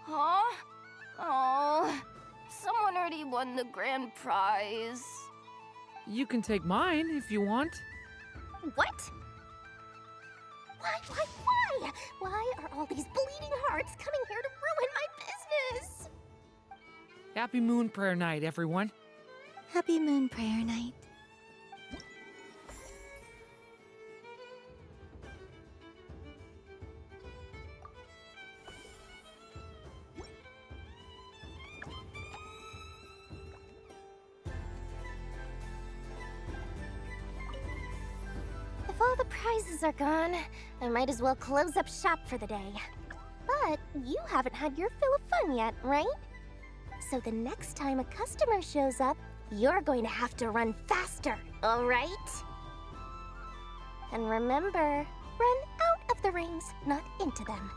Huh? Oh, someone already won the grand prize. You can take mine if you want. What? Why? Why are all these bleeding hearts coming here to ruin my business? Happy Moon Prayer Night, everyone. Happy Moon Prayer Night. If all the prizes are gone, I might as well close up shop for the day. But you haven't had your fill of fun yet, right? So the next time a customer shows up, you're going to have to run faster, all right? And remember, run out of the rings, not into them.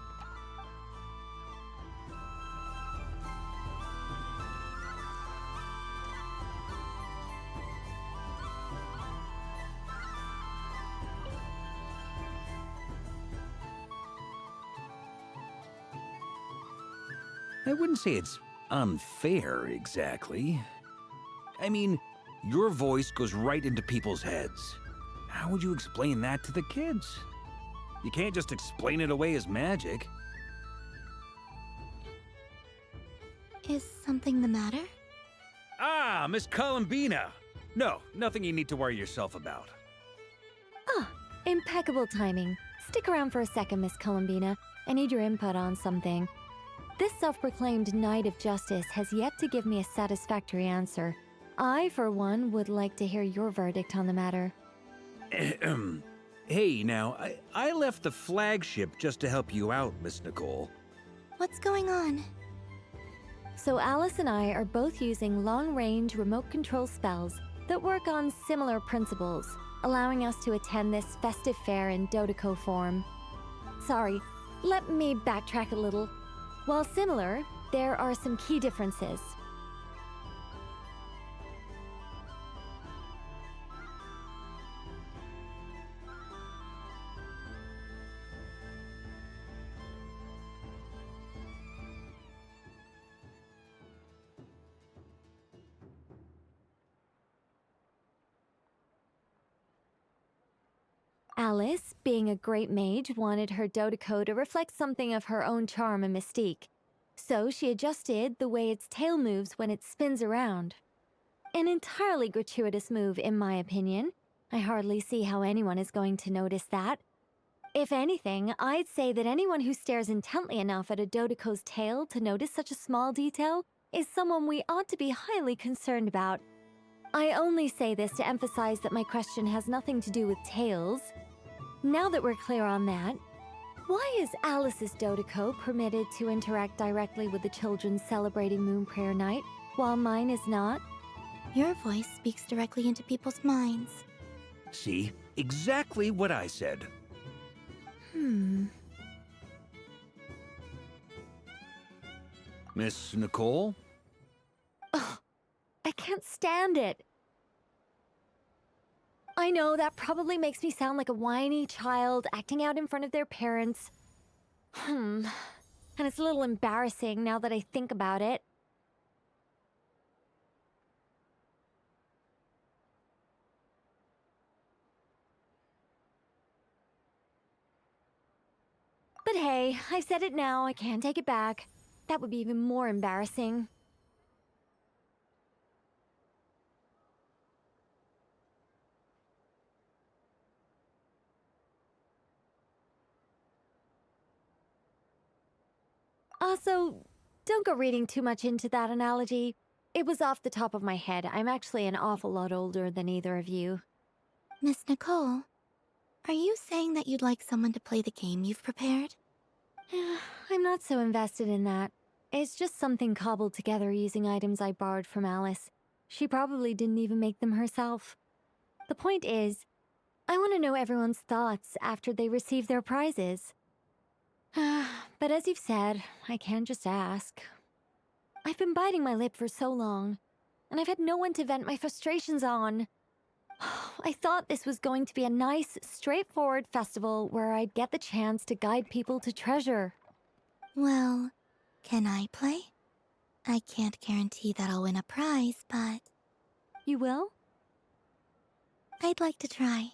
I wouldn't say it's unfair, exactly. I mean, your voice goes right into people's heads. How would you explain that to the kids? You can't just explain it away as magic. Is something the matter? Ah, Miss Colombina! No, nothing you need to worry yourself about. Ah, impeccable timing. Stick around for a second, Miss Colombina. I need your input on something. This self-proclaimed Knight of Justice has yet to give me a satisfactory answer. I, for one, would like to hear your verdict on the matter. Hey, now, I left the flagship just to help you out, Miss Nicole. What's going on? So Alice and I are both using long-range remote control spells that work on similar principles, allowing us to attend this festive fair in Dodeco form. Sorry, let me backtrack a little. While similar, there are some key differences. Alice, being a great mage, wanted her Dodeco to reflect something of her own charm and mystique. So she adjusted the way its tail moves when it spins around. An entirely gratuitous move, in my opinion. I hardly see how anyone is going to notice that. If anything, I'd say that anyone who stares intently enough at a Dodeco's tail to notice such a small detail is someone we ought to be highly concerned about. I only say this to emphasize that my question has nothing to do with tails. Now that we're clear on that, why is Alice's Dodeco permitted to interact directly with the children celebrating Moon Prayer Night, while mine is not? Your voice speaks directly into people's minds. See? Exactly what I said. Miss Nicole? Ugh, I can't stand it. I know that probably makes me sound like a whiny child acting out in front of their parents. And it's a little embarrassing now that I think about it. But hey, I've said it now, I can't take it back. That would be even more embarrassing. Also, don't go reading too much into that analogy. It was off the top of my head. I'm actually an awful lot older than either of you. Miss Nicole, are you saying that you'd like someone to play the game you've prepared? I'm not so invested in that. It's just something cobbled together using items I borrowed from Alice. She probably didn't even make them herself. The point is, I want to know everyone's thoughts after they receive their prizes. But as you've said, I can't just ask. I've been biting my lip for so long, and I've had no one to vent my frustrations on. I thought this was going to be a nice, straightforward festival where I'd get the chance to guide people to treasure. Well, can I play? I can't guarantee that I'll win a prize, but... You will? I'd like to try.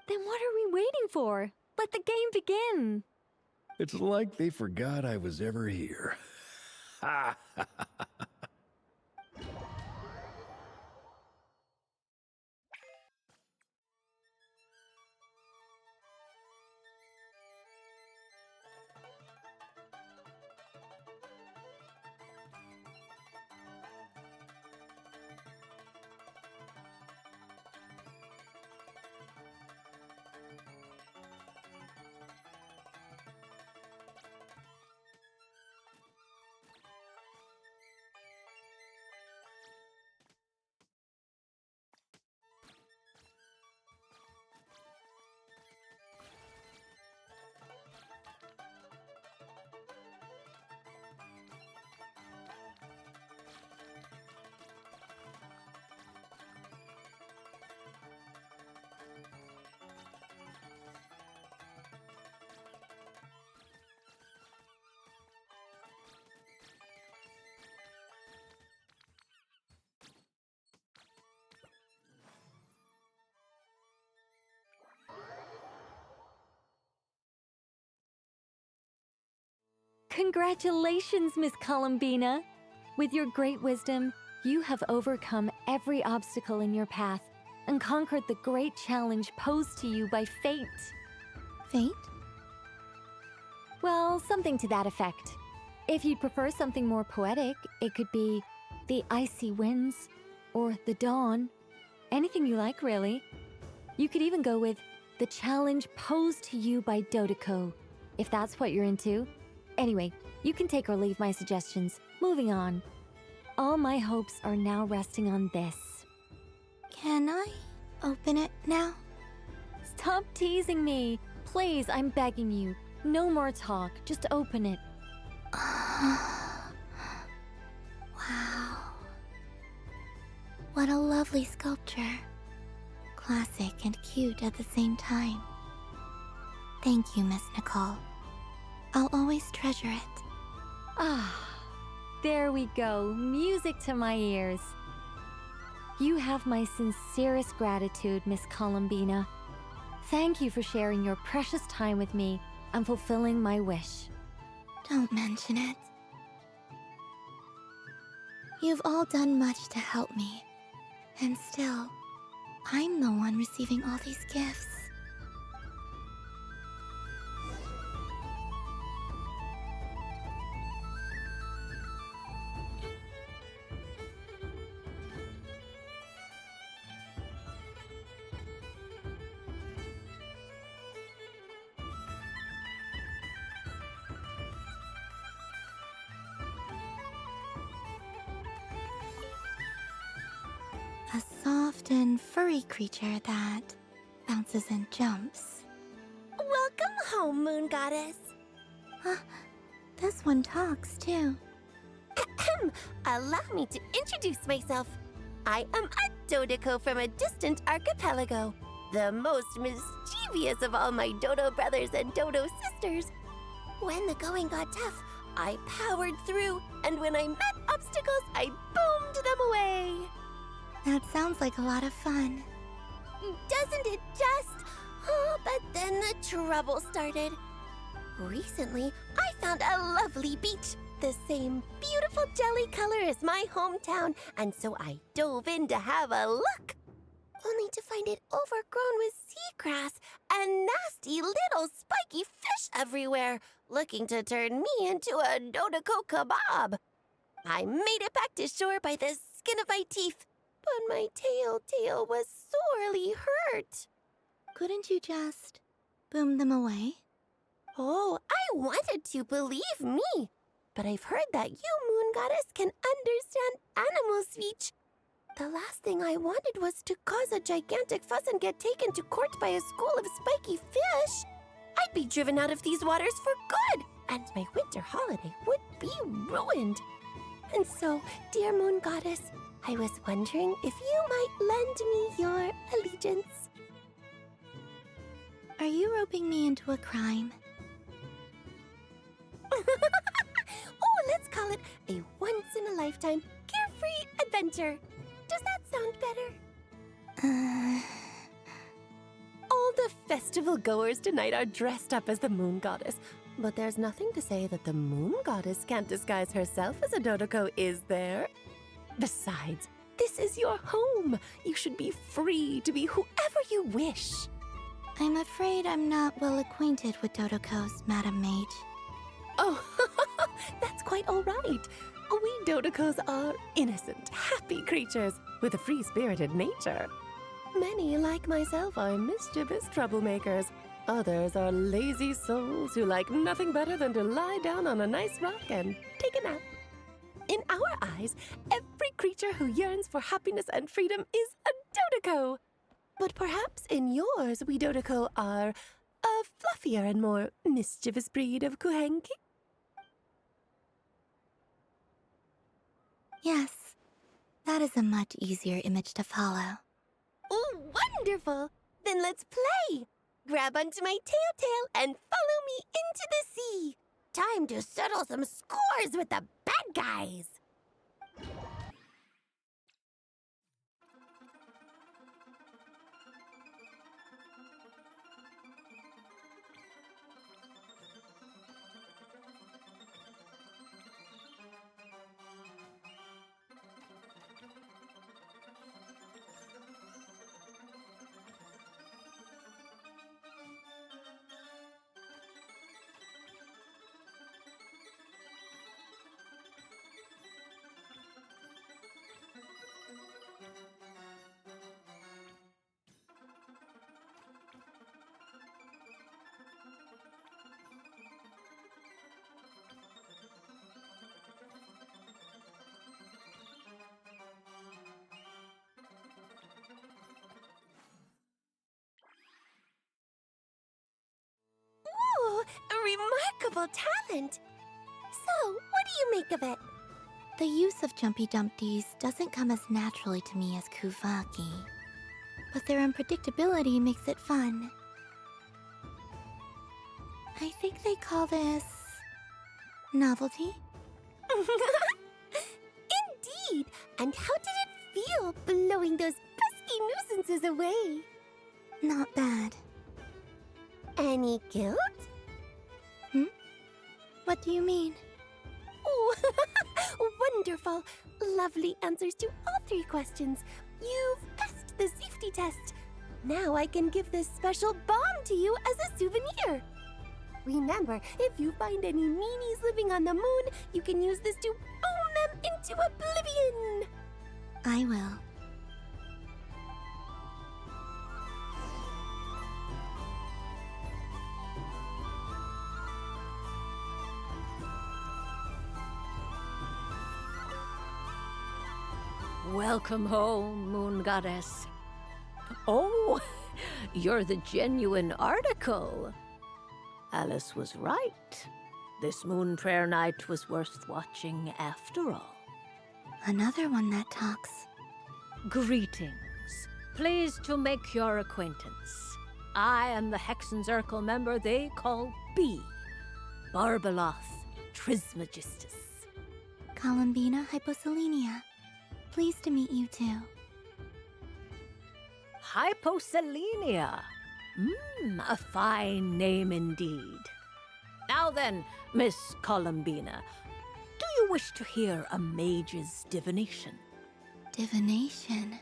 Then what are we waiting for? Let the game begin! It's like they forgot I was ever here. Ha ha ha ha. Congratulations, Miss Colombiana! With your great wisdom, you have overcome every obstacle in your path and conquered the great challenge posed to you by fate. Fate? Well, something to that effect. If you'd prefer something more poetic, it could be the icy winds or the dawn. Anything you like, really. You could even go with the challenge posed to you by Dodeko, if that's what you're into. Anyway, you can take or leave my suggestions. Moving on. All my hopes are now resting on this. Can I open it now? Stop teasing me. Please, I'm begging you. No more talk. Just open it. Wow. What a lovely sculpture. Classic and cute at the same time. Thank you, Miss Nicole. I'll always treasure it. Ah, there we go. Music to my ears. You have my sincerest gratitude, Miss Colombina. Thank you for sharing your precious time with me and fulfilling my wish. Don't mention it. You've all done much to help me. And still, I'm the one receiving all these gifts. A soft and furry creature that bounces and jumps. Welcome home, Moon Goddess. This one talks too. Allow me to introduce myself. I am a Dodeko from a distant archipelago, the most mischievous of all my Dodo brothers and Dodo sisters. When the going got tough, I powered through, and when I met obstacles, I boomed them away. That sounds like a lot of fun. Doesn't it just? Oh, but then the trouble started. Recently, I found a lovely beach, the same beautiful jelly color as my hometown, and so I dove in to have a look. Only to find it overgrown with seagrass and nasty little spiky fish everywhere, looking to turn me into a Dodeko kebab. I made it back to shore by the skin of my teeth, but my tail was sorely hurt. Couldn't you just boom them away? Oh, I wanted to, believe me. But I've heard that you, Moon Goddess, can understand animal speech. The last thing I wanted was to cause a gigantic fuss and get taken to court by a school of spiky fish. I'd be driven out of these waters for good, and my winter holiday would be ruined. And so, dear Moon Goddess, I was wondering if you might lend me your allegiance. Are you roping me into a crime? Oh, let's call it a once-in-a-lifetime carefree adventure. Does that sound better? All the festival goers tonight are dressed up as the Moon Goddess. But there's nothing to say that the Moon Goddess can't disguise herself as a Dodoko, is there? Besides, this is your home. You should be free to be whoever you wish. I'm afraid I'm not well acquainted with Dodokos, Madam Mage. Oh, that's quite all right. We Dodokos are innocent, happy creatures with a free-spirited nature. Many, like myself, are mischievous troublemakers. Others are lazy souls who like nothing better than to lie down on a nice rock and take a nap. In our eyes, every creature who yearns for happiness and freedom is a Dodoko. But perhaps in yours, we Dodoko are a fluffier and more mischievous breed of Kuhenki. Yes, that is a much easier image to follow. Oh, wonderful! Then let's play! Grab onto my tail and follow me into the sea! Time to settle some scores with the bad guys! Ooh, a remarkable talent! So, what do you make of it? The use of Jumpy Dumpties doesn't come as naturally to me as Kuvaki, but their unpredictability makes it fun. I think they call this novelty. Indeed! And how did it feel blowing those pesky nuisances away? Not bad. Any guilt? What do you mean? Oh, wonderful! Lovely answers to all three questions. You've passed the safety test. Now I can give this special bomb to you as a souvenir. Remember, if you find any meanies living on the moon, you can use this to boom them into oblivion. I will. Welcome home, Moon Goddess. Oh, you're the genuine article. Alice was right. This moon prayer night was worth watching after all. Another one that talks. Greetings. Pleased to make your acquaintance. I am the Hexenzirkel member they call B. Barbeloth Trismegistus. Colombina Hyposelenia. Pleased to meet you too. Hyposelenia. A fine name indeed. Now then, Miss Colombina, do you wish to hear a mage's divination? Divination?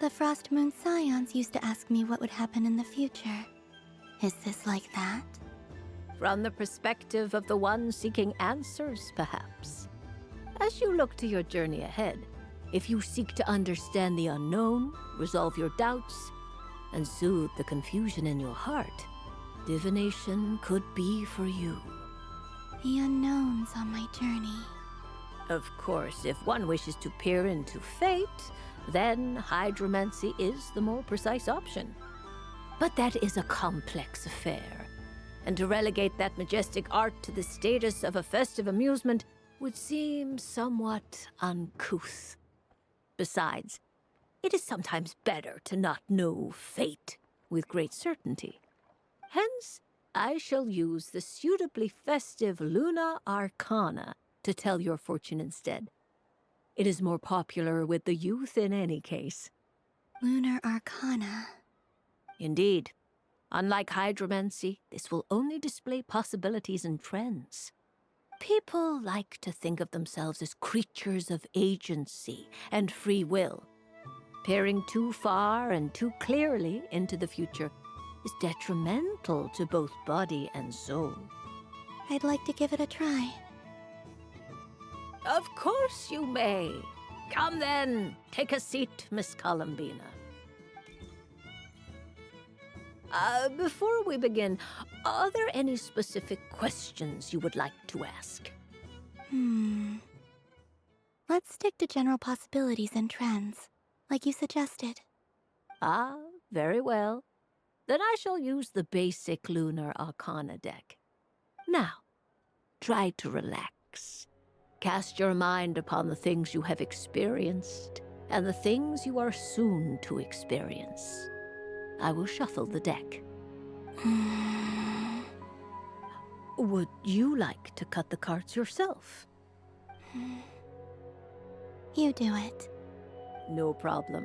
The Frost Moon Scions used to ask me what would happen in the future. Is this like that? From the perspective of the one seeking answers, perhaps. As you look to your journey ahead, if you seek to understand the unknown, resolve your doubts, and soothe the confusion in your heart, divination could be for you. The unknowns on my journey. Of course, if one wishes to peer into fate, then hydromancy is the more precise option. But that is a complex affair, and to relegate that majestic art to the status of a festive amusement would seem somewhat uncouth. Besides, it is sometimes better to not know fate with great certainty. Hence, I shall use the suitably festive Luna Arcana to tell your fortune instead. It is more popular with the youth in any case. Lunar Arcana. Indeed. Unlike hydromancy, this will only display possibilities and trends. People like to think of themselves as creatures of agency and free will. Peering too far and too clearly into the future is detrimental to both body and soul. I'd like to give it a try. Of course you may. Come then, take a seat, Miss Colombiana. Before we begin, are there any specific questions you would like to ask? Let's stick to general possibilities and trends, like you suggested. Ah, very well. Then I shall use the basic Lunar Arcana deck. Now, try to relax. Cast your mind upon the things you have experienced and the things you are soon to experience. I will shuffle the deck. Would you like to cut the cards yourself? You do it. No problem.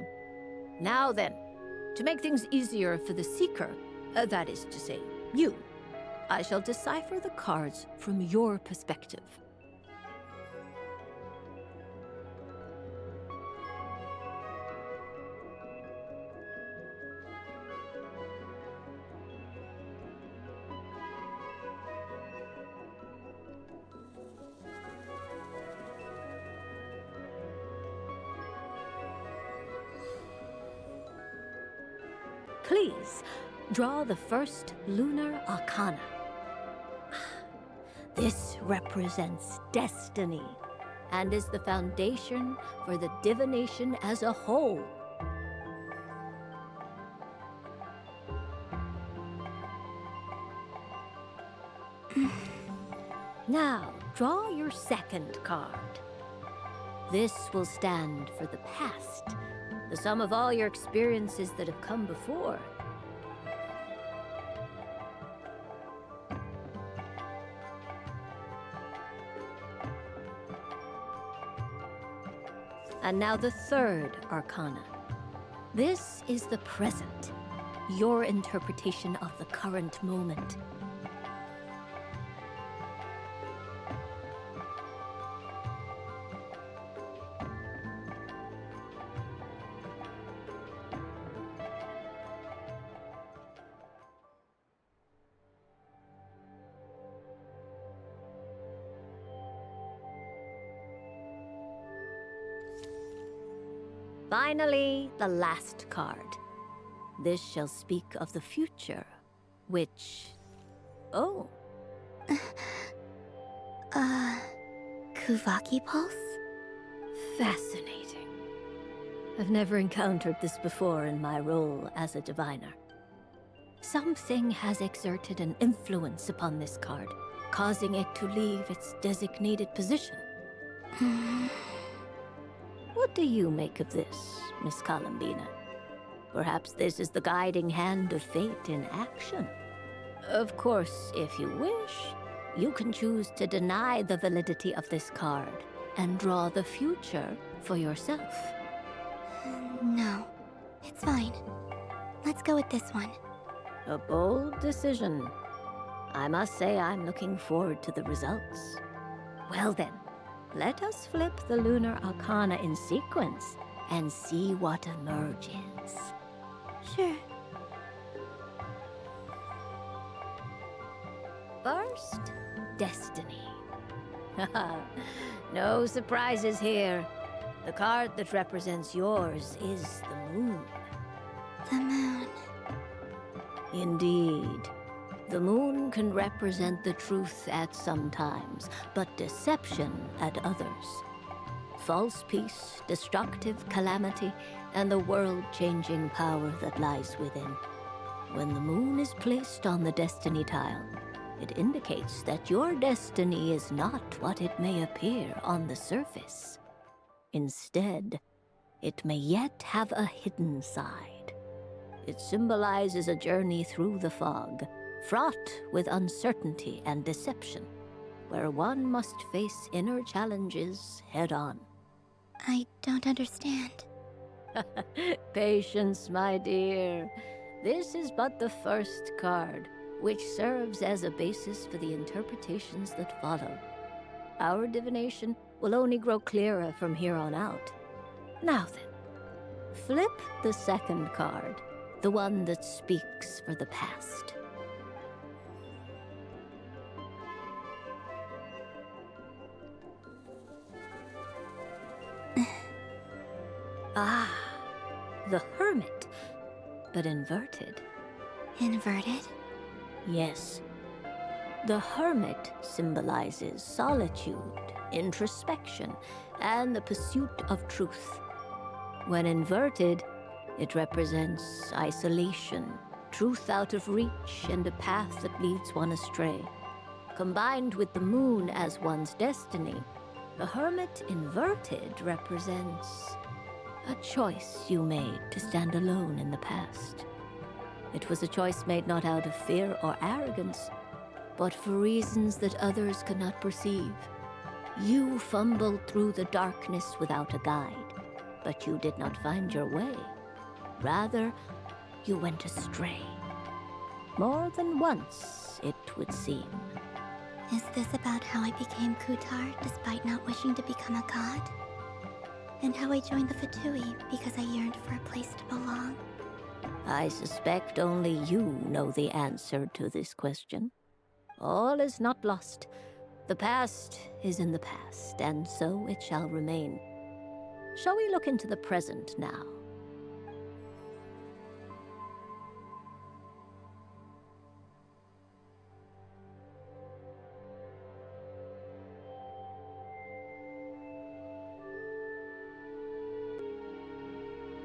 Now then, to make things easier for the seeker, that is to say, you, I shall decipher the cards from your perspective. Please, draw the first Lunar Arcana. This represents destiny and is the foundation for the divination as a whole. Now, draw your second card. This will stand for the past, the sum of all your experiences that have come before. And now the third Arcana. This is the present, your interpretation of the current moment. Finally, the last card. This shall speak of the future, which... Oh. Kuvaki Pulse? Fascinating. I've never encountered this before in my role as a diviner. Something has exerted an influence upon this card, causing it to leave its designated position. What do you make of this, Miss Colombiana? Perhaps this is the guiding hand of fate in action. Of course, if you wish, you can choose to deny the validity of this card and draw the future for yourself. No, it's fine. Let's go with this one. A bold decision. I must say I'm looking forward to the results. Well then, let us flip the Lunar Arcana in sequence and see what emerges. Sure. First, Destiny. No surprises here. The card that represents yours is the moon. The moon. Indeed. The moon can represent the truth at some times, but deception at others. False peace, destructive calamity, and the world-changing power that lies within. When the moon is placed on the destiny tile, it indicates that your destiny is not what it may appear on the surface. Instead, it may yet have a hidden side. It symbolizes a journey through the fog, fraught with uncertainty and deception, where one must face inner challenges head-on. I don't understand. Patience, my dear. This is but the first card, which serves as a basis for the interpretations that follow. Our divination will only grow clearer from here on out. Now then, flip the second card, the one that speaks for the past. Ah, the Hermit, but inverted. Inverted? Yes. The Hermit symbolizes solitude, introspection, and the pursuit of truth. When inverted, it represents isolation, truth out of reach, and a path that leads one astray. Combined with the moon as one's destiny, the Hermit inverted represents a choice you made to stand alone in the past. It was a choice made not out of fear or arrogance, but for reasons that others could not perceive. You fumbled through the darkness without a guide, but you did not find your way. Rather, you went astray. More than once, it would seem. Is this about how I became Kutar despite not wishing to become a god? And how I joined the Fatui because I yearned for a place to belong? I suspect only you know the answer to this question. All is not lost. The past is in the past, and so it shall remain. Shall we look into the present now?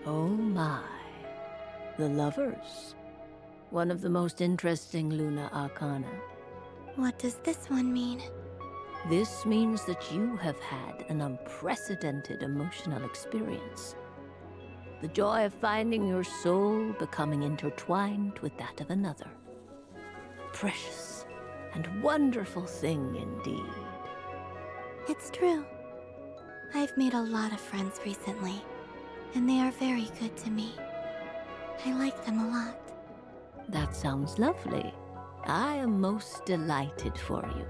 Oh my. The Lovers. One of the most interesting Luna Arcana. What does this one mean? This means that you have had an unprecedented emotional experience. The joy of finding your soul becoming intertwined with that of another. A precious and wonderful thing indeed. It's true. I've made a lot of friends recently, and they are very good to me. I like them a lot. That sounds lovely. I am most delighted for you.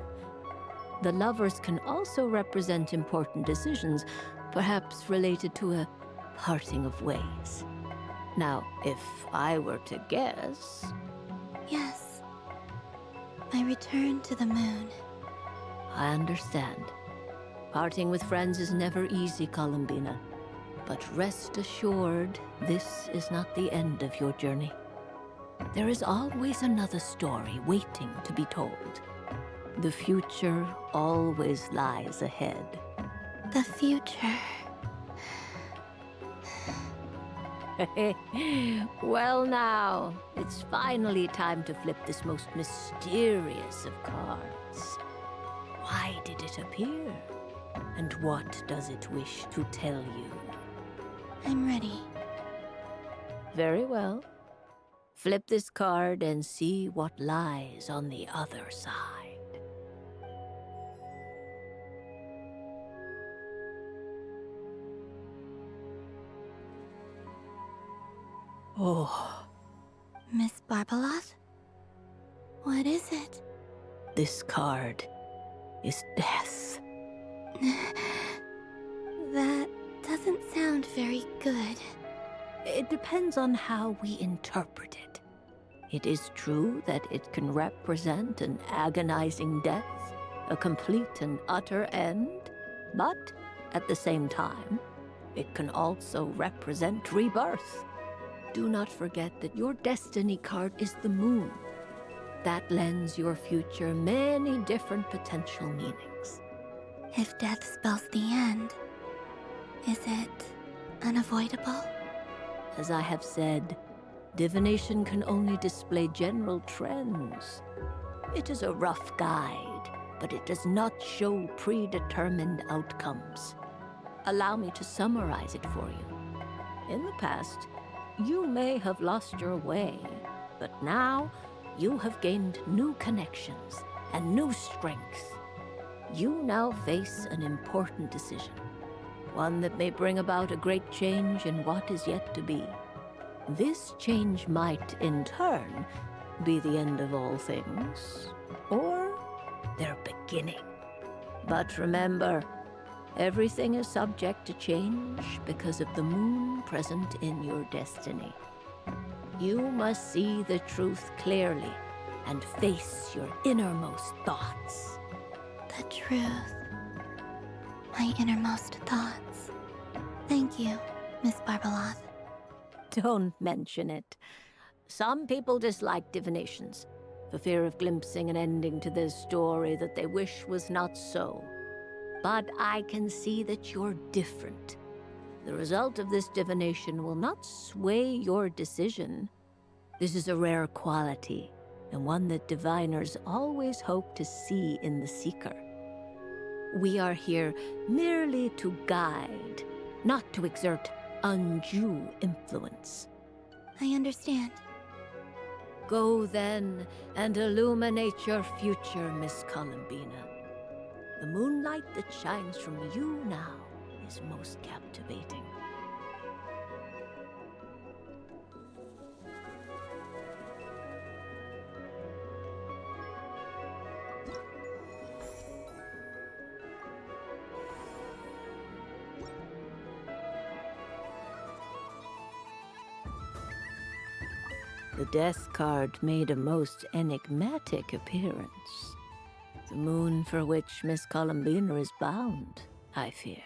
The Lovers can also represent important decisions, perhaps related to a parting of ways. Now, if I were to guess... Yes. I return to the moon. I understand. Parting with friends is never easy, Colombiana. But rest assured, this is not the end of your journey. There is always another story waiting to be told. The future always lies ahead. The future. Well now, it's finally time to flip this most mysterious of cards. Why did it appear? And what does it wish to tell you? I'm ready. Very well. Flip this card and see what lies on the other side. Oh. Miss Barbaloth? What is it? This card is death. That doesn't sound very good. It depends on how we interpret it. It is true that it can represent an agonizing death, a complete and utter end, but at the same time, it can also represent rebirth. Do not forget that your destiny card is the moon. That lends your future many different potential meanings. If death spells the end, is it unavoidable? As I have said, divination can only display general trends. It is a rough guide, but it does not show predetermined outcomes. Allow me to summarize it for you. In the past, you may have lost your way, but now you have gained new connections and new strength. You now face an important decision, one that may bring about a great change in what is yet to be. This change might, in turn, be the end of all things, or their beginning. But remember, everything is subject to change because of the moon present in your destiny. You must see the truth clearly and face your innermost thoughts. The truth. My innermost thoughts. Thank you, Miss Barbaloth. Don't mention it. Some people dislike divinations, for fear of glimpsing an ending to their story that they wish was not so. But I can see that you're different. The result of this divination will not sway your decision. This is a rare quality, and one that diviners always hope to see in the seeker. We are here merely to guide, not to exert undue influence. I understand. Go then and illuminate your future, Miss Colombiana. The moonlight that shines from you now is most captivating. The death card made a most enigmatic appearance. The moon for which Miss Colombiana is bound, I fear.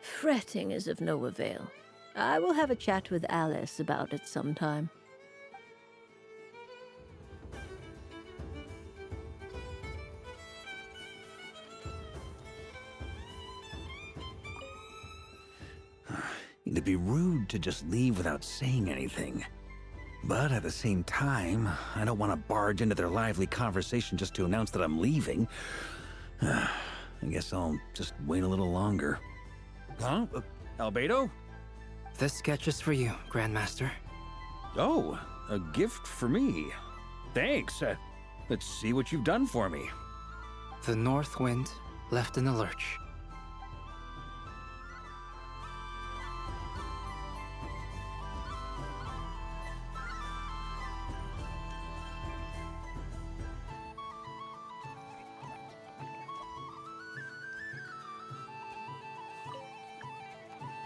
Fretting is of no avail. I will have a chat with Alice about it sometime. It'd be rude to just leave without saying anything. But at the same time, I don't want to barge into their lively conversation just to announce that I'm leaving. I guess I'll just wait a little longer. Huh? Albedo? This sketch is for you, Grandmaster. Oh, a gift for me. Thanks. Let's see what you've done for me. The north wind left in a lurch.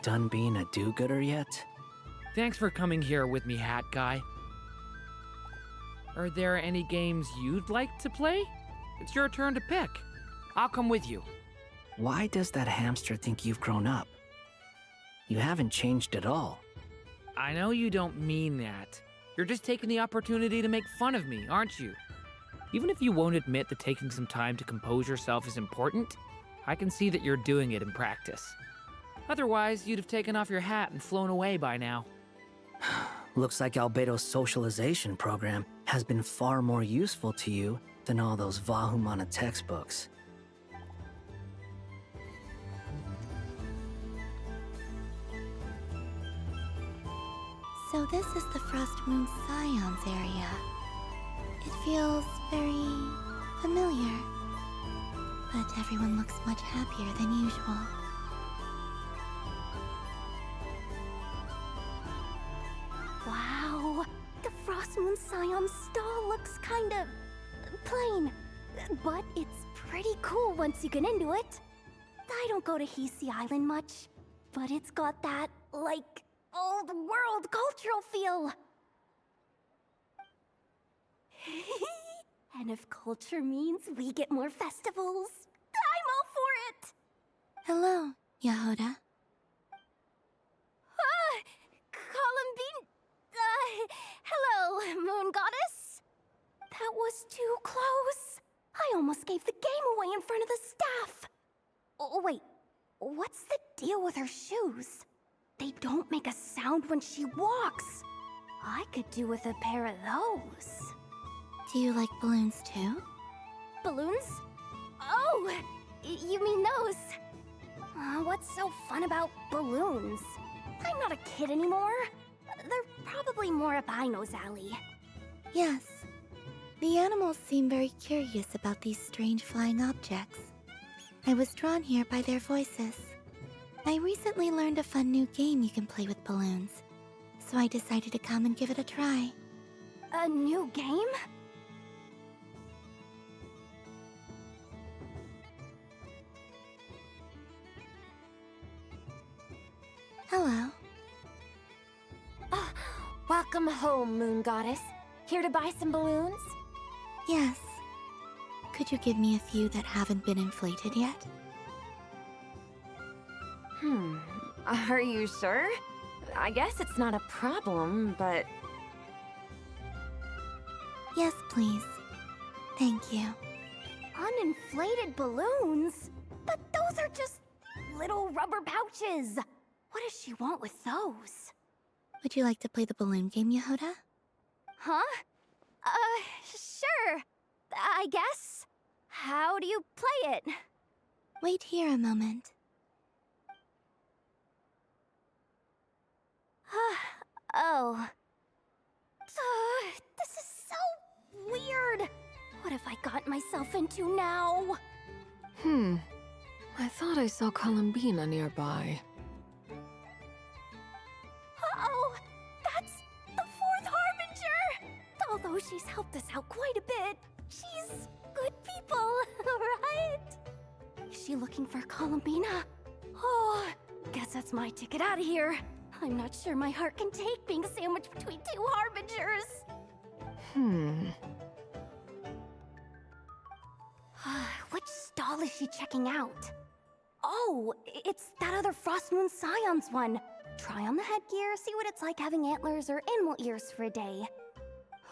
Done being a do-gooder yet? Thanks for coming here with me, Hat Guy. Are there any games you'd like to play? It's your turn to pick. I'll come with you. Why does that hamster think you've grown up? You haven't changed at all. I know you don't mean that. You're just taking the opportunity to make fun of me, aren't you? Even if you won't admit that taking some time to compose yourself is important, I can see that you're doing it in practice. Otherwise, you'd have taken off your hat and flown away by now. Looks like Albedo's socialization program has been far more useful to you than all those Vahumana textbooks. So this is the Frost Moon Scions area. It feels very familiar. But everyone looks much happier than usual. Wow, the Frost Moon Scion stall looks kind of plain, but it's pretty cool once you get into it. I don't go to Hisi Island much, but it's got that, like, old world cultural feel. And if culture means we get more festivals, I'm all for it! Hello, Yahoda. Columbine... hello, Moon Goddess? That was Wait, what's the deal with her shoes? They don't make a sound when she walks. I could do with a pair of those. Do you like balloons too? Balloons? Oh, you mean those? What's so fun about balloons? I'm not a kid anymore. They're probably more up Aino's alley. Yes. The animals seem very curious about these strange flying objects. I was drawn here by their voices. I recently learned a fun new game you can play with balloons, so I decided to come and give it a try. A new game? Hello. Welcome home, Moon Goddess. Here to buy some balloons? Yes. Could you give me a few that haven't been inflated yet? Are you sure? I guess it's not a problem, but... Yes, please. Thank you. Uninflated balloons? But those are just little rubber pouches. What does she want with those? Would you like to play the balloon game, Yehuda? Huh? Sure. I guess. How do you play it? Wait here a moment. Oh. This is so weird. What have I got myself into now? I thought I saw Colombiene nearby. Uh-oh! That's the fourth Harbinger! Although she's helped us out quite a bit, she's good people, right? Is she looking for Colombiene? Oh, guess that's my ticket out of here. I'm not sure my heart can take being sandwiched between two Harbingers. Which stall is she checking out? Oh, it's that other Frost Moon Scion's one. Try on the headgear, see what it's like having antlers or animal ears for a day.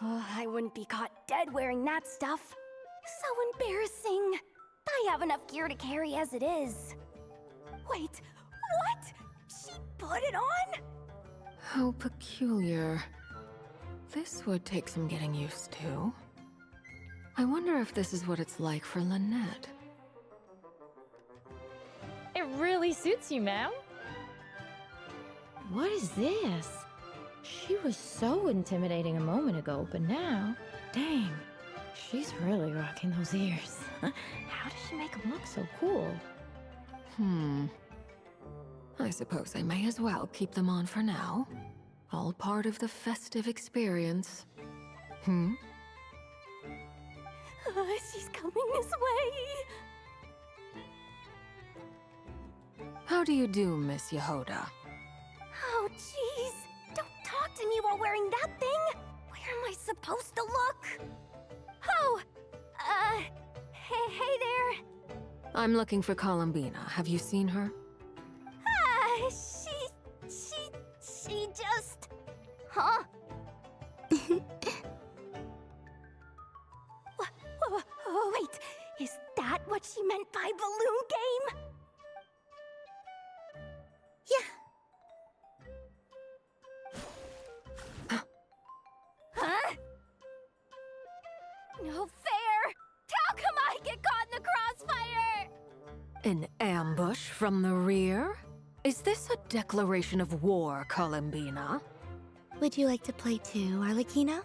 I wouldn't be caught dead wearing that stuff. So embarrassing. I have enough gear to carry as it is. Wait, what? She put it on? How peculiar. This would take some getting used to. I wonder if this is what it's like for Lynette. It really suits you, ma'am. What is this? She was so intimidating a moment ago, but now, dang, she's really rocking those ears. How does she make them look so cool? I suppose I may as well keep them on for now. All part of the festive experience. She's coming this way. How do you do, Miss Yehuda? Oh, jeez. Don't talk to me while wearing that thing. Where am I supposed to look? Oh, hey there. I'm looking for Colombiene. Have you seen her? She just... Huh? Wait, is that what she meant by balloon game? Yeah. Huh? No fair! How come I get caught in the crossfire? An ambush from the rear? Is this a declaration of war, Colombiene? Would you like to play too, Arlecchino?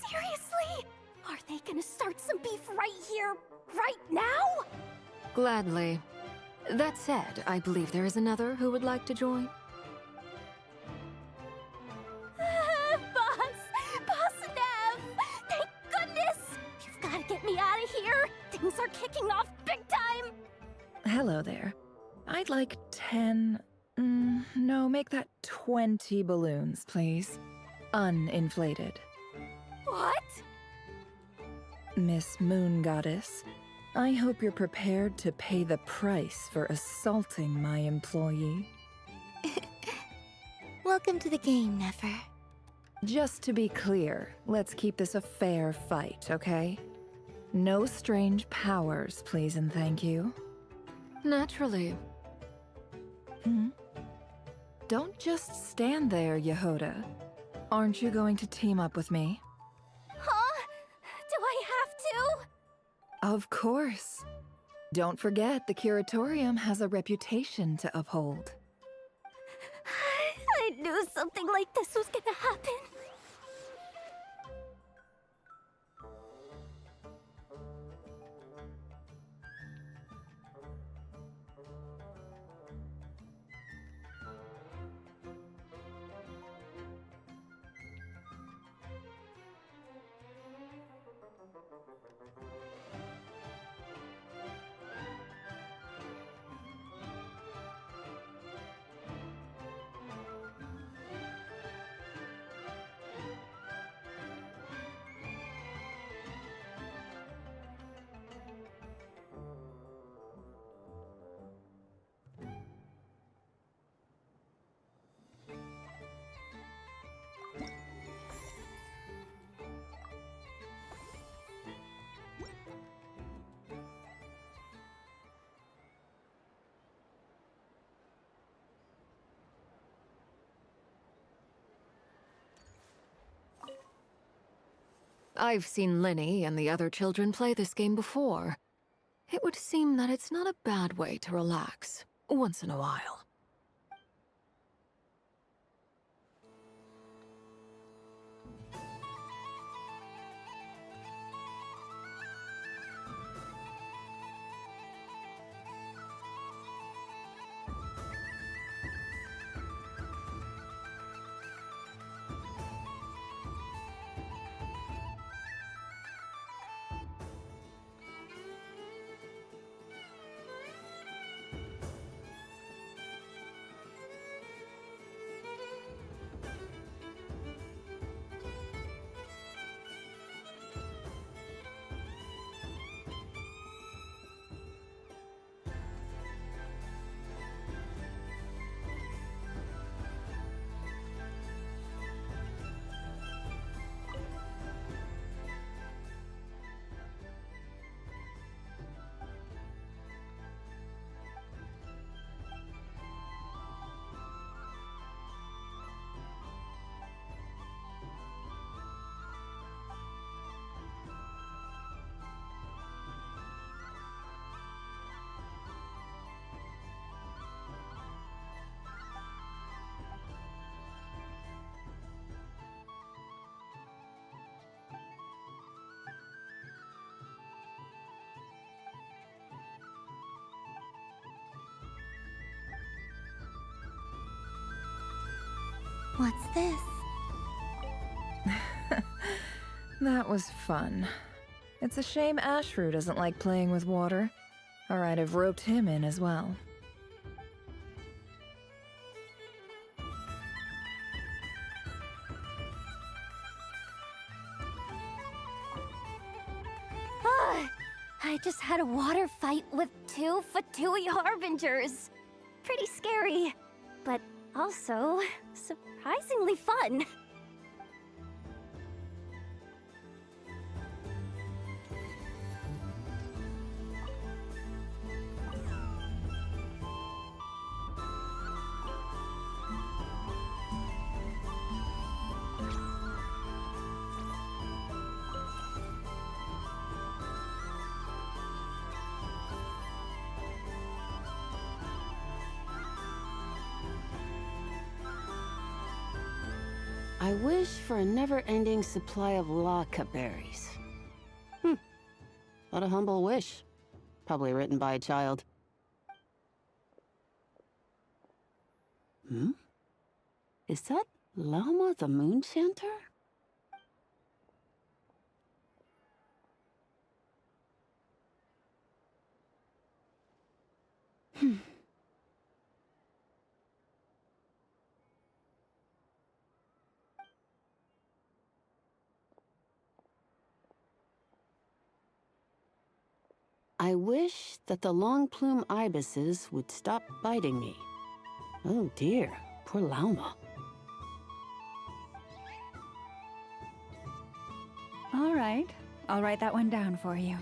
Seriously? Are they gonna start some beef right here, right now? Gladly. That said, I believe there is another who would like to join. Boss Nev! Thank goodness! You've gotta get me out of here! Things are kicking off big time! Hello there. I'd like 10... no, make that 20 balloons, please. Uninflated. What? Miss Moon Goddess, I hope you're prepared to pay the price for assaulting my employee. Welcome to the game, Nefer. Just to be clear, let's keep this a fair fight, okay? No strange powers, please and thank you. Naturally. Don't just stand there, Yehoda. Aren't you going to team up with me? Huh? Do I have to? Of course. Don't forget, the Curatorium has a reputation to uphold. I knew something like this was gonna happen. I've seen Lenny and the other children play this game before. It would seem that it's not a bad way to relax, once in a while. What's this? That was fun. It's a shame Ashru doesn't like playing with water, or I'd have roped him in as well. I just had a water fight with 2 Fatui Harbingers. Pretty scary, but also surprisingly fun. I wish for a never-ending supply of laka berries. What a humble wish. Probably written by a child. Is that Lama the Moon Chanter? I wish that the long plume ibises would stop biting me. Oh dear, poor Lauma. All right, I'll write that one down for you.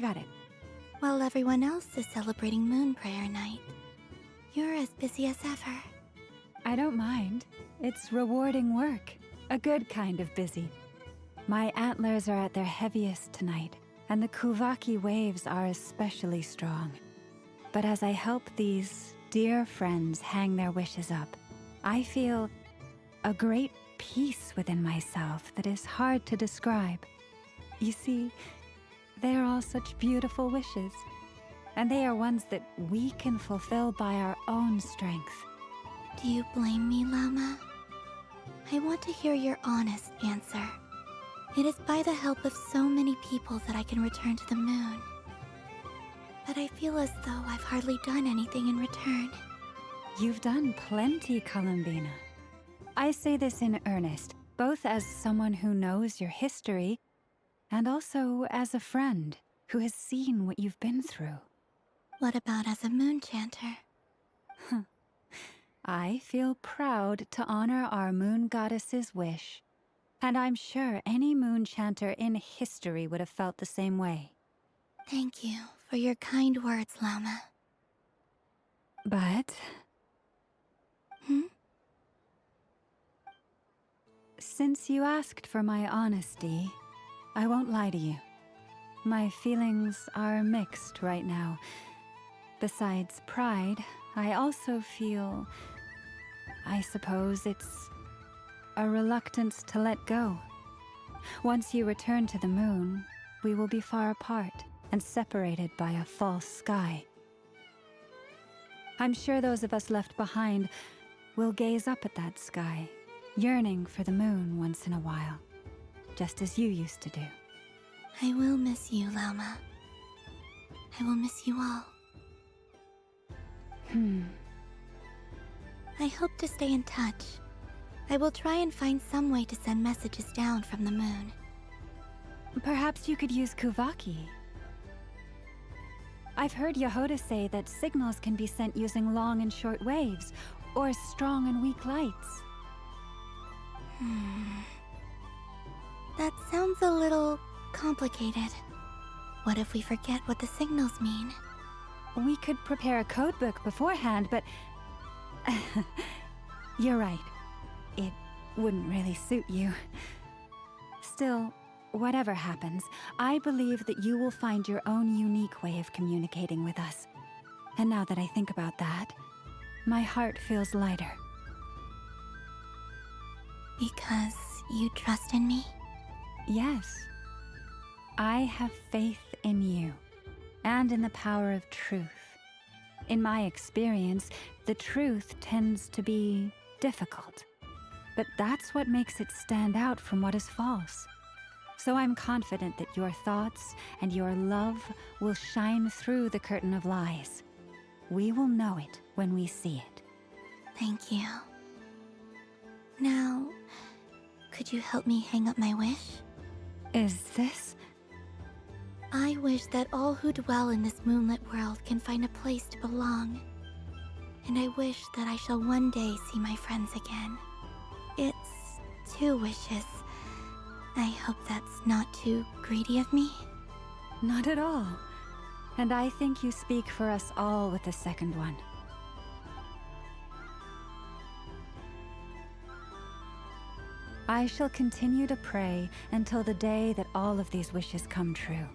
I got it. While everyone else is celebrating Moon Prayer Night, you're as busy as ever. I don't mind. It's rewarding work. A good kind of busy. My antlers are at their heaviest tonight, and the Kuvaki waves are especially strong. But as I help these dear friends hang their wishes up, I feel a great peace within myself that is hard to describe. You see, they are all such beautiful wishes, and they are ones that we can fulfill by our own strength. Do you blame me, Llama? I want to hear your honest answer. It is by the help of so many people that I can return to the moon. But I feel as though I've hardly done anything in return. You've done plenty, Colombiana. I say this in earnest, both as someone who knows your history, and also as a friend who has seen what you've been through. What about as a moon chanter? I feel proud to honor our moon goddess's wish, and I'm sure any moon chanter in history would have felt the same way. Thank you for your kind words, Llama. But... Since you asked for my honesty, I won't lie to you. My feelings are mixed right now. Besides pride, I also feel... I suppose it's a reluctance to let go. Once you return to the moon, we will be far apart and separated by a false sky. I'm sure those of us left behind will gaze up at that sky, yearning for the moon once in a while, just as you used to do. I will miss you, Llama. I will miss you all. I hope to stay in touch. I will try and find some way to send messages down from the moon. Perhaps you could use Kuvaki. I've heard Yehoda say that signals can be sent using long and short waves, or strong and weak lights. That sounds a little complicated. What if we forget what the signals mean? We could prepare a codebook beforehand, but... You're right. It wouldn't really suit you. Still, whatever happens, I believe that you will find your own unique way of communicating with us. And now that I think about that, my heart feels lighter. Because you trust in me? Yes. I have faith in you, and in the power of truth. In my experience, the truth tends to be difficult. But that's what makes it stand out from what is false. So I'm confident that your thoughts and your love will shine through the curtain of lies. We will know it when we see it. Thank you. Now, could you help me hang up my wish? Is this? I wish that all who dwell in this moonlit world can find a place to belong. And I wish that I shall one day see my friends again. It's 2 wishes. I hope that's not too greedy of me. Not at all. And I think you speak for us all with the second one. I shall continue to pray until the day that all of these wishes come true.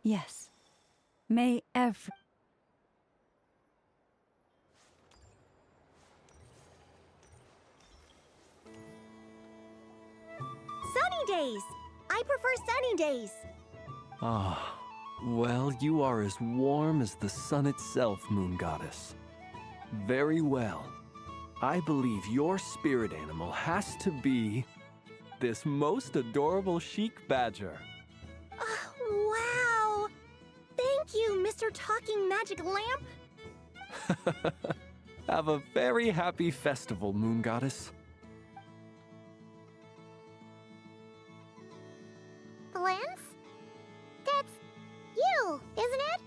Yes. May every... Sunny days! I prefer sunny days. Ah, well, you are as warm as the sun itself, Moon Goddess. Very well. I believe your spirit animal has to be this most adorable chic badger. Wow! Thank you, Mr. Talking Magic Lamp. Have a very happy festival, Moon Goddess. Flint? That's you, isn't it?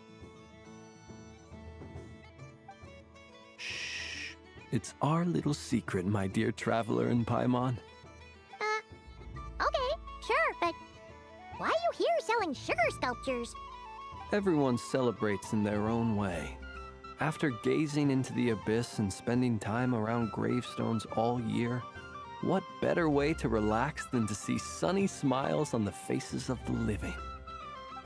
Shh. It's our little secret, my dear traveler in Paimon. Okay, sure, but why are you here selling sugar sculptures? Everyone celebrates in their own way. After gazing into the abyss and spending time around gravestones all year, what better way to relax than to see sunny smiles on the faces of the living?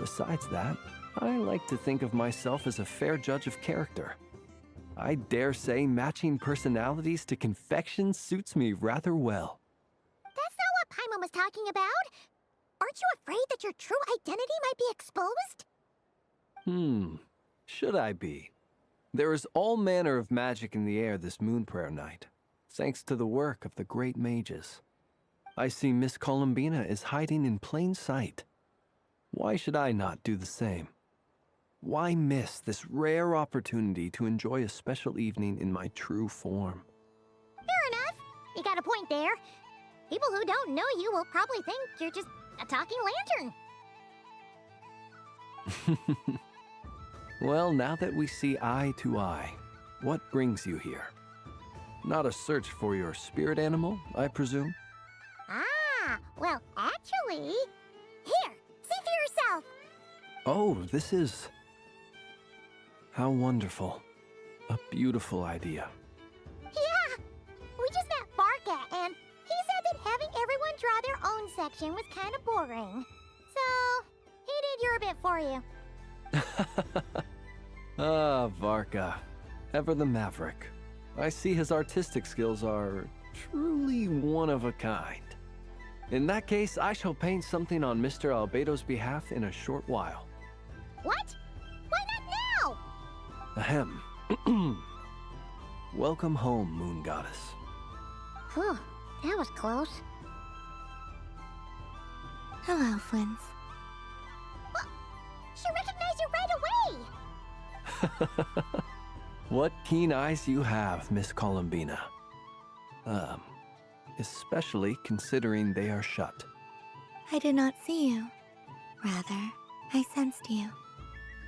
Besides that, I like to think of myself as a fair judge of character. I dare say matching personalities to confection suits me rather well. That's not what Paimon was talking about. Aren't you afraid that your true identity might be exposed? Should I be? There is all manner of magic in the air this moon prayer night, thanks to the work of the great mages. I see Miss Colombiana is hiding in plain sight. Why should I not do the same? Why miss this rare opportunity to enjoy a special evening in my true form? Fair enough. You got a point there. People who don't know you will probably think you're just a talking lantern. Well, now that we see eye to eye, what brings you here? Not a search for your spirit animal, I presume? Ah, well, actually... Here, see for yourself. Oh, this is... How wonderful. A beautiful idea. Yeah, we just met Barca, and he said that having everyone draw their own section was kind of boring. So, he did your bit for you. Ah, Varka. Ever the maverick. I see his artistic skills are truly one of a kind. In that case, I shall paint something on Mr. Albedo's behalf in a short while. What? Why not now? Ahem. Welcome home, Moon Goddess. Whew, that was close. Hello, Flint. Well, she recognized you right away! What keen eyes you have, Miss Colombina. Especially considering they are shut. I did not see you. Rather, I sensed you.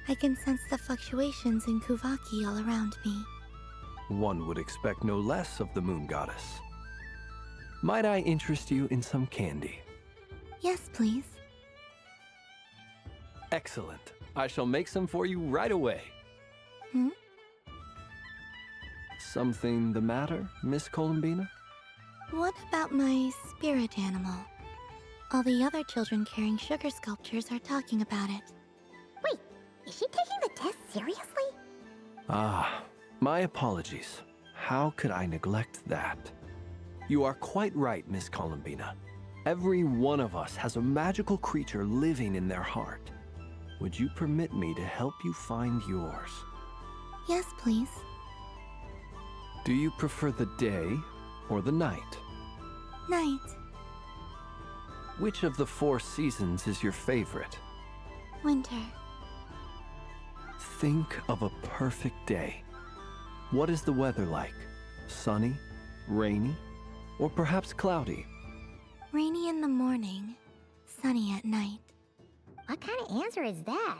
I can sense the fluctuations in Kuvaki all around me. One would expect no less of the Moon Goddess. Might I interest you in some candy? Yes, please. Excellent. I shall make some for you right away. Something the matter, Miss Colombina? What about my spirit animal? All the other children carrying sugar sculptures are talking about it. Wait, is she taking the test seriously? Ah, my apologies. How could I neglect that? You are quite right, Miss Colombina. Every one of us has a magical creature living in their heart. Would you permit me to help you find yours? Yes, please. Do you prefer the day or the night? Night. Which of the 4 seasons is your favorite? Winter. Think of a perfect day. What is the weather like? Sunny, rainy, or perhaps cloudy? Rainy in the morning, sunny at night. What kind of answer is that?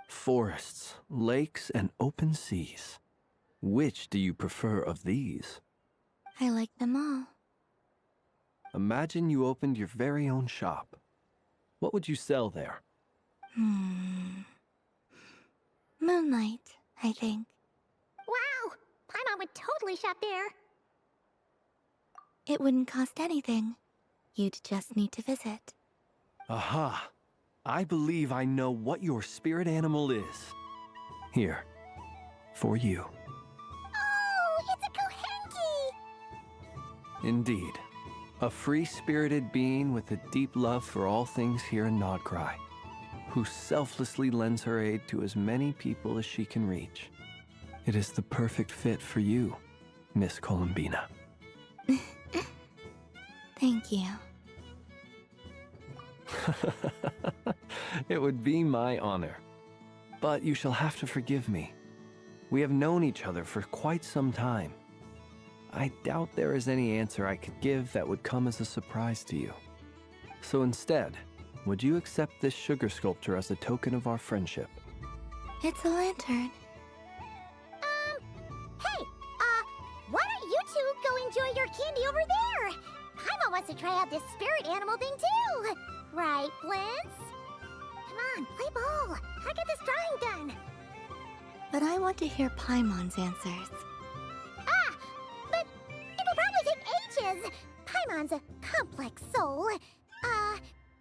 Forests, lakes, and open seas. Which do you prefer of these? I like them all. Imagine you opened your very own shop. What would you sell there? Moonlight, I think. Wow! Paimon would totally shop there. It wouldn't cost anything. You'd just need to visit. Aha! I believe I know what your spirit animal is. Here, for you. Oh, it's a Kohenki! Indeed. A free-spirited being with a deep love for all things here in Nod-craya, who selflessly lends her aid to as many people as she can reach. It is the perfect fit for you, Miss Colombina. Thank you. It would be my honor. But you shall have to forgive me. We have known each other for quite some time. I doubt there is any answer I could give that would come as a surprise to you. So instead, would you accept this sugar sculpture as a token of our friendship? It's a lantern. Hey, why don't you two go enjoy your candy over there? Paimon wants to try out this spirit animal thing too. Right, Flint's? Come on, play ball. I'll get this drawing done. But I want to hear Paimon's answers. But it'll probably take ages. Paimon's a complex soul.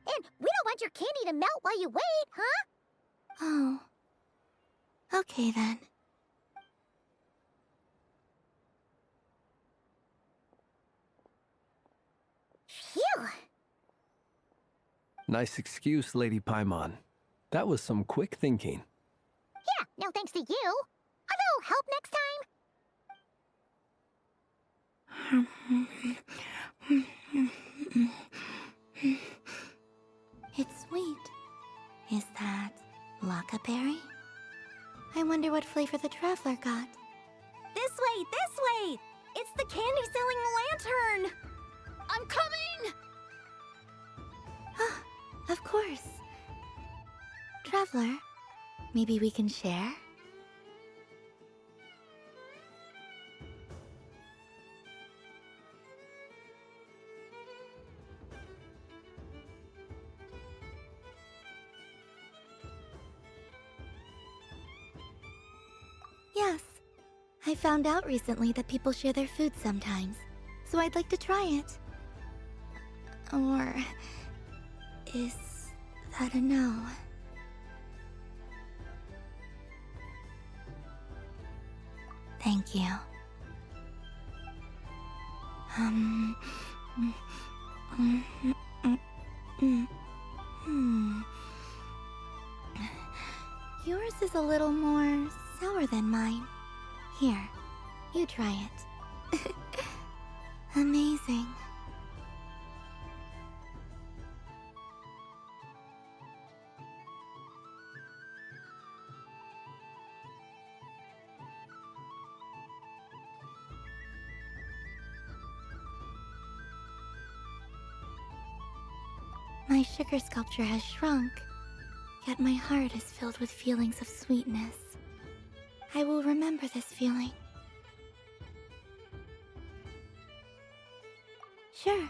And we don't want your candy to melt while you wait, huh? Oh. Okay then. Phew. Nice excuse, Lady Paimon. That was some quick thinking. Yeah, no thanks to you. A little help next time? It's sweet. Is that Lockaberry? I wonder what flavor the traveler got. This way, this way! It's the candy-selling lantern! I'm coming! Of course. Traveler, maybe we can share? Yes. I found out recently that people share their food sometimes, so I'd like to try it. Or... is that a no? Thank you. Yours is a little more sour than mine. Here, you try it. Amazing. My sugar sculpture has shrunk, yet my heart is filled with feelings of sweetness. I will remember this feeling. Sure.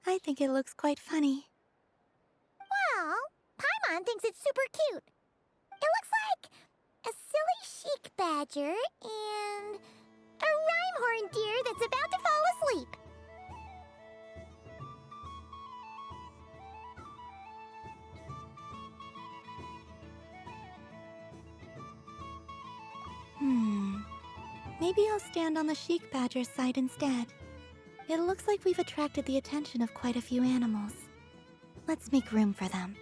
I think it looks quite funny. Well, Paimon thinks it's super cute. It looks like a silly chic badger and a rhyme-horn deer that's about to fall asleep. Maybe I'll stand on the chic badger's side instead. It looks like we've attracted the attention of quite a few animals. Let's make room for them.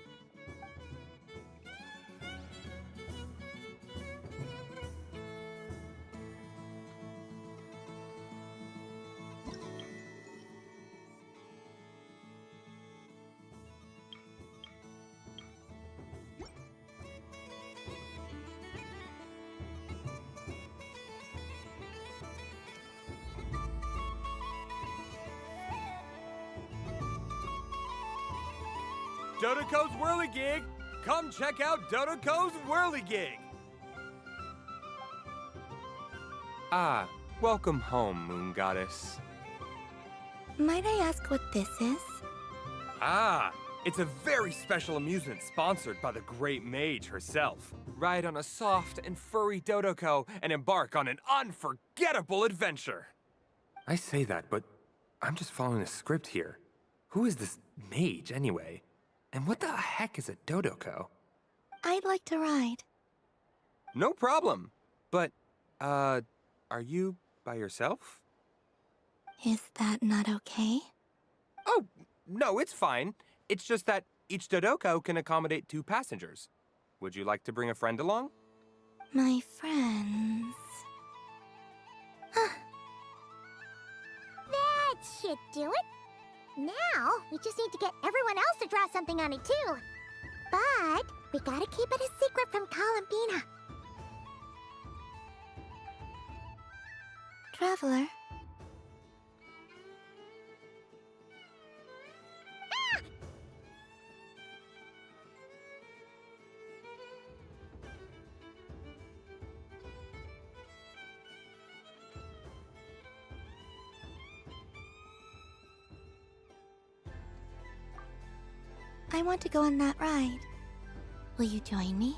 Dodoco's Whirligig! Come check out Dodoco's Whirligig! Ah, welcome home, Moon Goddess. Might I ask what this is? Ah, it's a very special amusement sponsored by the great mage herself. Ride on a soft and furry Dodoco and embark on an unforgettable adventure. I say that, but I'm just following a script here. Who is this mage, anyway? And what the heck is a Dodoco? I'd like to ride. No problem. But, are you by yourself? Is that not okay? Oh, no, it's fine. It's just that each Dodoco can accommodate 2 passengers. Would you like to bring a friend along? My friends... That should do it. Now, we just need to get everyone else to draw something on it too. But we gotta keep it a secret from Colombiне. Traveler. I want to go on that ride. Will you join me?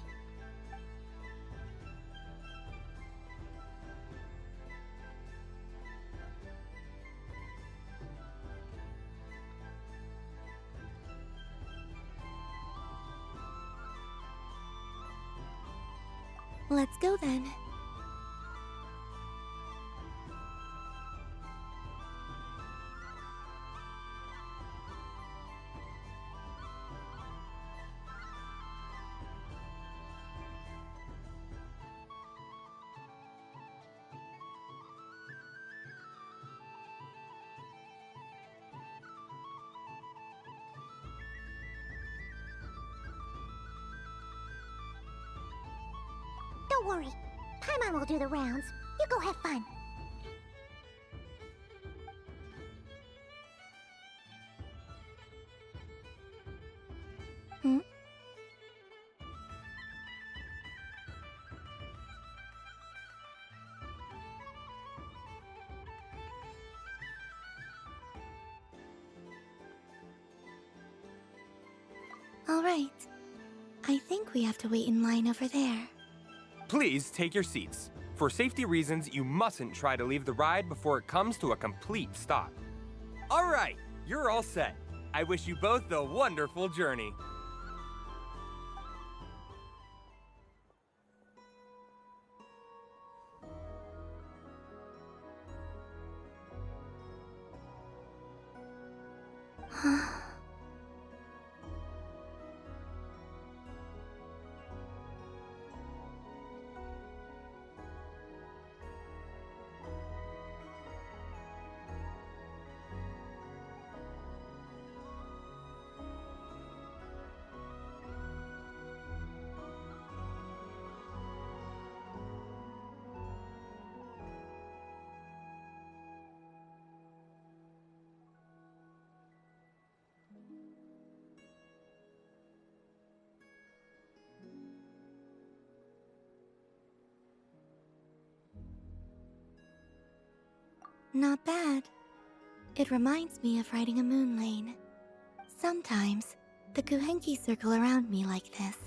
Let's go then. Don't worry. Paimon will do the rounds. You go have fun. Hmm? All right. I think we have to wait in line over there. Please take your seats. For safety reasons, you mustn't try to leave the ride before it comes to a complete stop. All right, you're all set. I wish you both a wonderful journey. Not bad. It reminds me of riding a moon lane. Sometimes, the Kuhenki circle around me like this,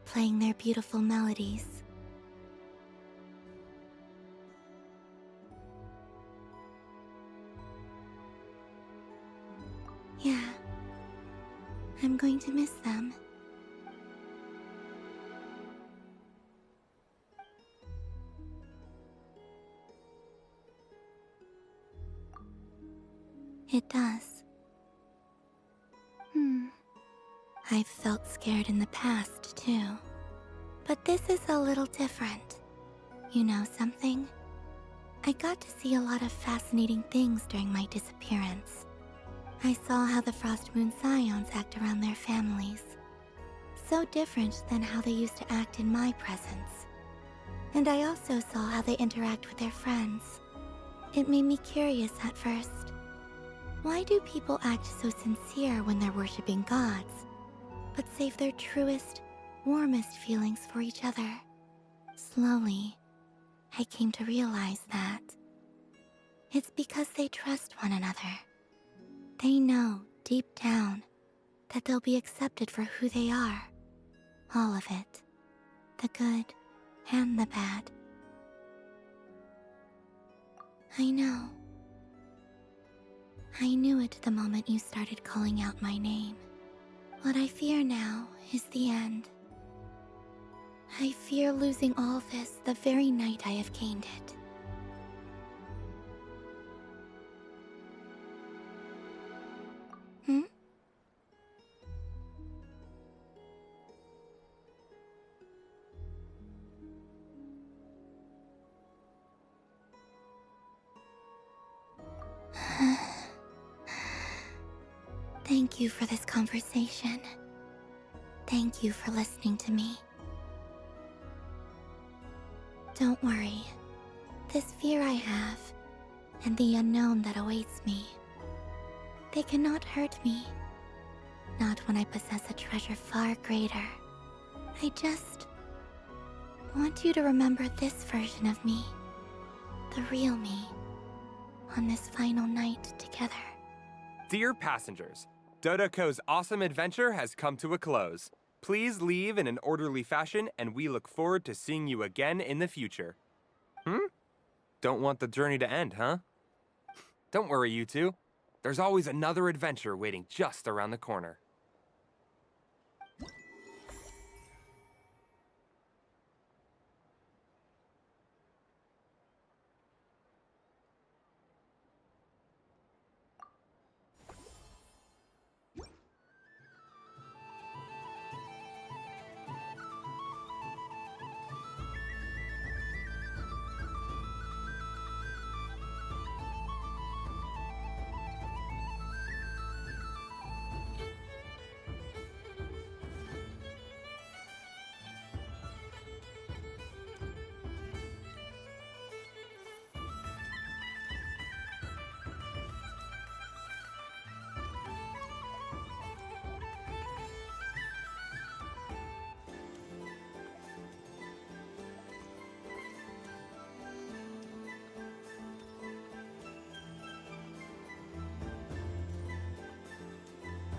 playing their beautiful melodies. Yeah, I'm going to miss them. It does. I've felt scared in the past, too. But this is a little different. You know something? I got to see a lot of fascinating things during my disappearance. I saw how the Frost Moon Scions act around their families. So different than how they used to act in my presence. And I also saw how they interact with their friends. It made me curious at first. Why do people act so sincere when they're worshipping gods, but save their truest, warmest feelings for each other. Slowly, I came to realize that it's because they trust one another. They know, deep down, that they'll be accepted for who they are. All of it. The good and the bad. I know. I knew it the moment you started calling out my name. What I fear now is the end. I fear losing all this the very night I have gained it. Hmm? Thank you for this conversation. Thank you for listening to me. Don't worry. This fear I have, and the unknown that awaits me, they cannot hurt me. Not when I possess a treasure far greater. I just want you to remember this version of me. The real me. On this final night together. Dear passengers, Dodoko's awesome adventure has come to a close. Please leave in an orderly fashion, and we look forward to seeing you again in the future. Don't want the journey to end, huh? Don't worry, you two. There's always another adventure waiting just around the corner.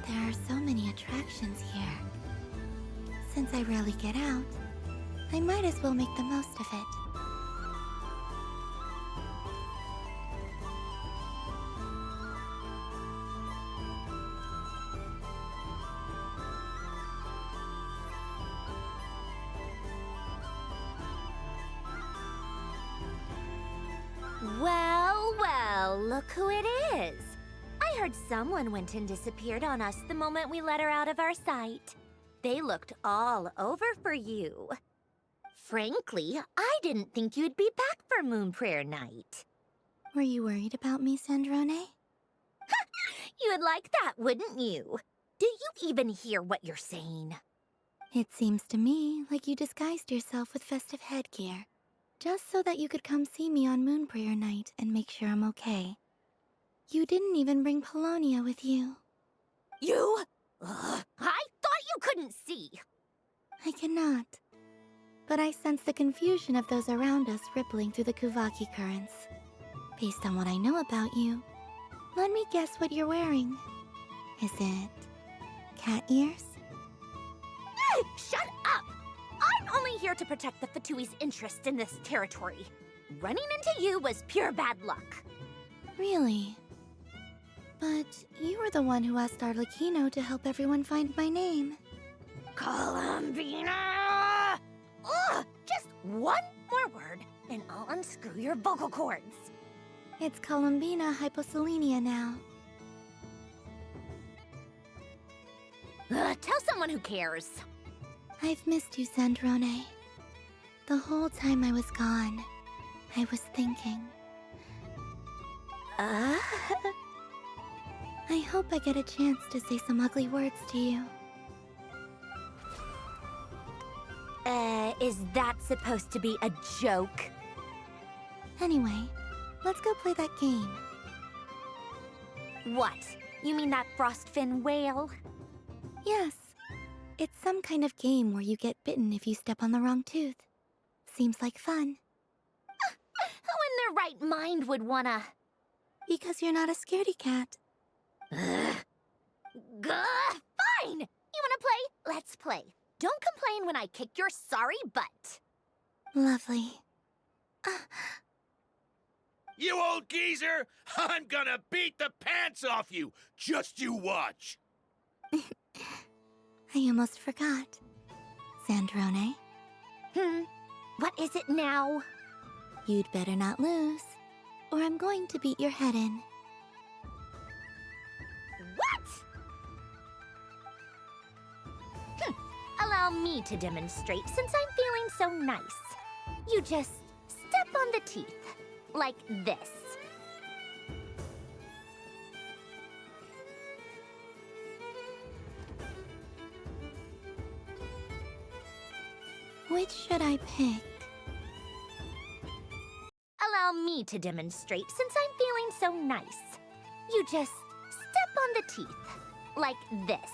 There are so many attractions here. Since I rarely get out, I might as well make the most of it. Well, well, look who it is. I heard someone went and disappeared on us the moment we let her out of our sight. They looked all over for you. Frankly, I didn't think you'd be back for Moon Prayer Night. Were you worried about me, Sandrone? You would like that, wouldn't you? Do you even hear what you're saying? It seems to me like you disguised yourself with festive headgear, just so that you could come see me on Moon Prayer Night and make sure I'm okay. You didn't even bring Polonia with you. You? I thought you couldn't see. I cannot. But I sense the confusion of those around us rippling through the Kuvaki currents. Based on what I know about you, let me guess what you're wearing. Is it cat ears? Shut up! I'm only here to protect the Fatui's interest in this territory. Running into you was pure bad luck. Really? But you were the one who asked Arlecchino to help everyone find my name. Colombiene! Ugh! Just one more word, and I'll unscrew your vocal cords. It's Colombina hyposelenia now. Tell someone who cares. I've missed you, Sandrone. The whole time I was gone, I was thinking. I hope I get a chance to say some ugly words to you. Is that supposed to be a joke? Anyway, let's go play that game. What? You mean that frostfin whale? Yes. It's some kind of game where you get bitten if you step on the wrong tooth. Seems like fun. Who in their right mind would wanna... Because you're not a scaredy cat. Fine! You wanna play? Let's play. Don't complain when I kick your sorry butt. Lovely. You old geezer! I'm gonna beat the pants off you! Just you watch! I almost forgot. Sandrone? What is it now? You'd better not lose, or I'm going to beat your head in. What? Allow me to demonstrate since I'm feeling so nice. You just step on the teeth, like this. Which should I pick? Allow me to demonstrate since I'm feeling so nice. You just step on the teeth, like this.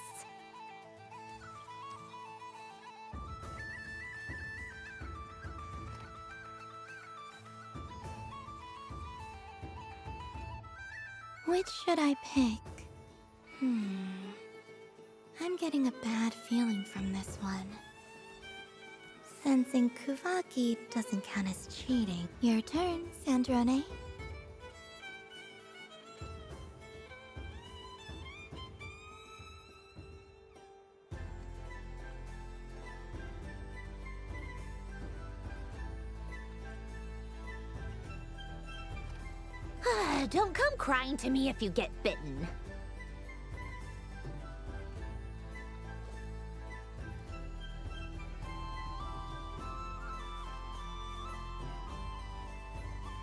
Which should I pick? I'm getting a bad feeling from this one. Sensing Kuvaki doesn't count as cheating. Your turn, Sandrone. Don't come crying to me if you get bitten.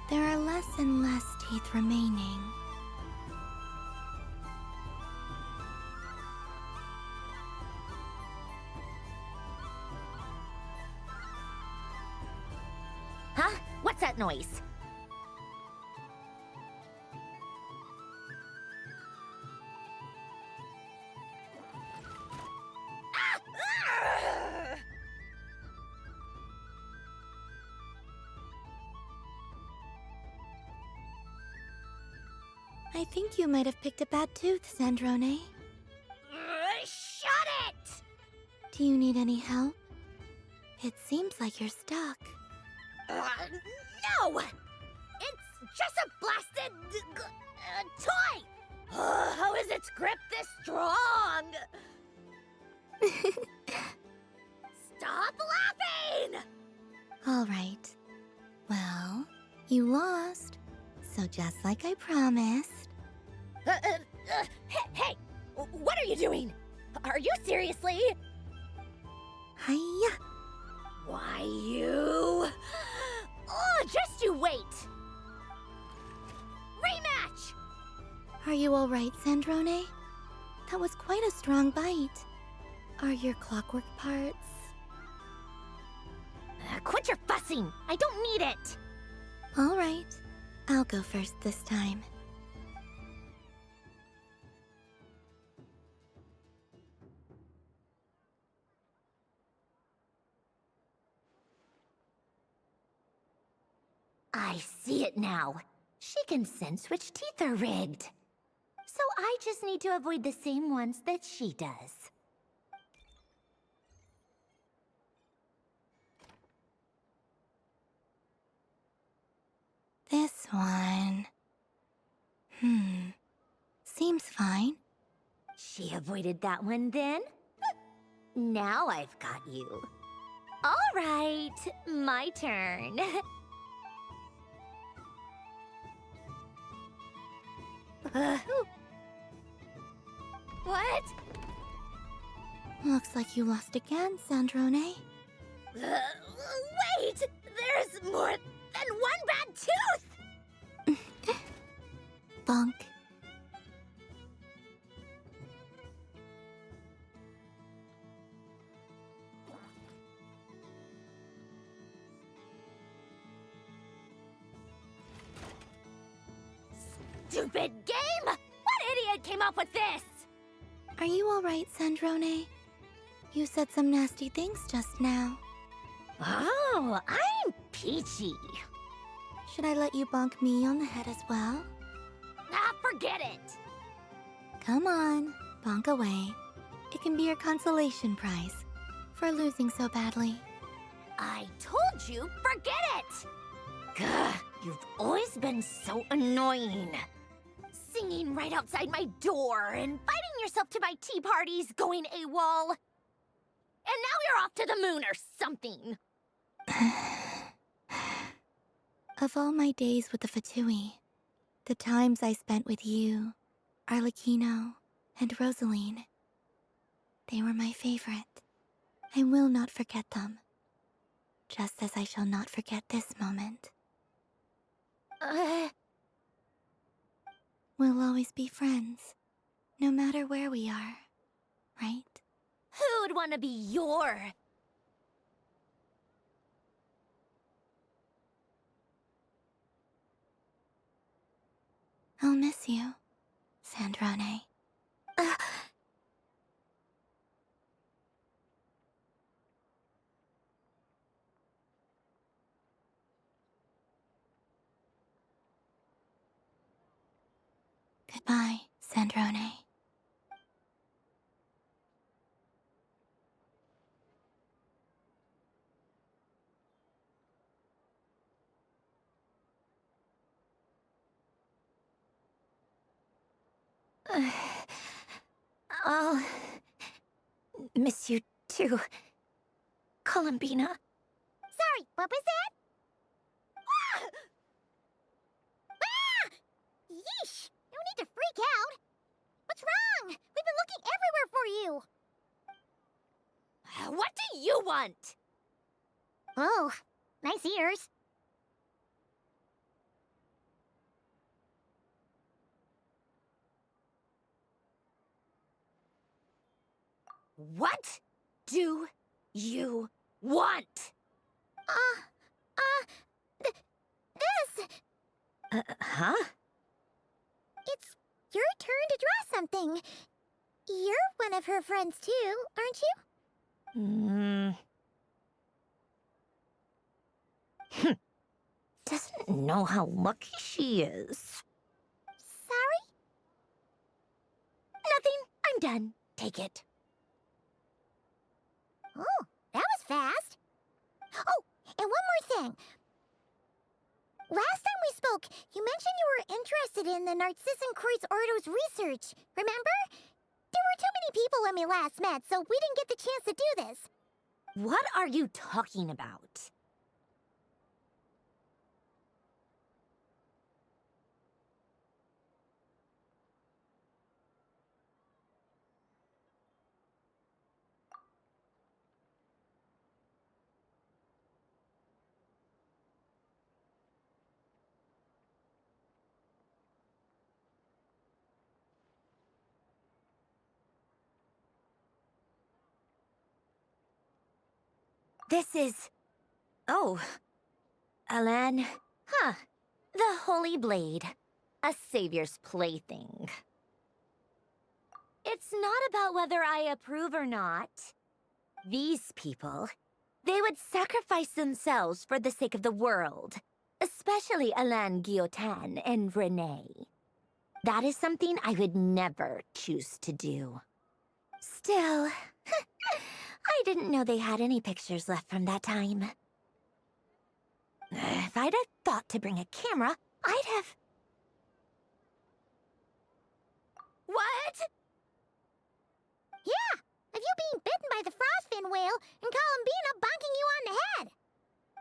There are less and less teeth remaining. Huh? What's that noise? I think you might have picked a bad tooth, Sandrone. Shut it! Do you need any help? It seems like you're stuck. No! It's just a blasted... toy! How is its grip this strong? Stop laughing! All right. Well, you lost. So just like I promised... Hey! What are you doing? Are you seriously? Hiya! Why, you... Oh, just you wait! Rematch! Are you all right, Sandrone? That was quite a strong bite. Are your clockwork parts? Quit your fussing! I don't need it! All right. I'll go first this time. I see it now. She can sense which teeth are rigged. So I just need to avoid the same ones that she does. This one... Seems fine. She avoided that one then? Now I've got you. All right, my turn. What? Looks like you lost again, Sandrone. Wait! There's more than one bad tooth! Bonk. Stupid game! What idiot came up with this? Are you all right, Sandrone? You said some nasty things just now. Oh, I'm peachy. Should I let you bonk me on the head as well? Ah, forget it. Come on, bonk away. It can be your consolation prize for losing so badly. I told you, forget it! Gah, you've always been so annoying. Singing right outside my door, inviting yourself to my tea parties, going AWOL. And now you're off to the moon or something. Of all my days with the Fatui, the times I spent with you, Arlecchino, and Rosaline, they were my favorite. I will not forget them. Just as I shall not forget this moment. We'll always be friends, no matter where we are, right? Who'd want to be your... I'll miss you, Sandrone. Goodbye, Sandrone. I'll miss you too, Colombiне. Sorry, what was that? Ah! Ah! Yeesh! No need to freak out. What's wrong? We've been looking everywhere for you. What do you want? Oh, nice ears. What do you want? This. Huh? It's your turn to draw something. You're one of her friends too, aren't you? Doesn't know how lucky she is. Sorry? Nothing. I'm done. Take it. Oh, that was fast. Oh, and one more thing. Last time we spoke, you mentioned you were interested in the Narcissan Kreuz Ordo's research, remember? There were too many people when we last met, so we didn't get the chance to do this. What are you talking about? This is... Oh. Alan. Huh. The Holy Blade. A savior's plaything. It's not about whether I approve or not. These people, they would sacrifice themselves for the sake of the world. Especially Alain Guillotin and Renee. That is something I would never choose to do. Still... I didn't know they had any pictures left from that time. If I'd have thought to bring a camera, I'd have... What? Yeah, of you being bitten by the frostfin whale and Colombiene bonking you on the head.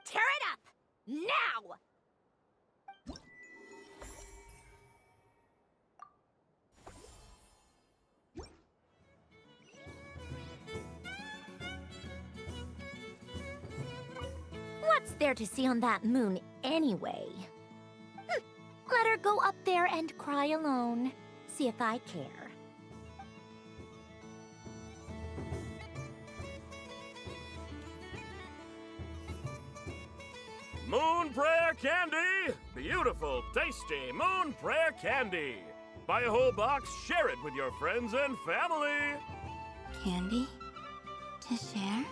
Tear it up! Now! What's there to see on that moon anyway? Let her go up there and cry alone. See if I care. Moon prayer candy! Beautiful, tasty moon prayer candy! Buy a whole box, share it with your friends and family! Candy? To share?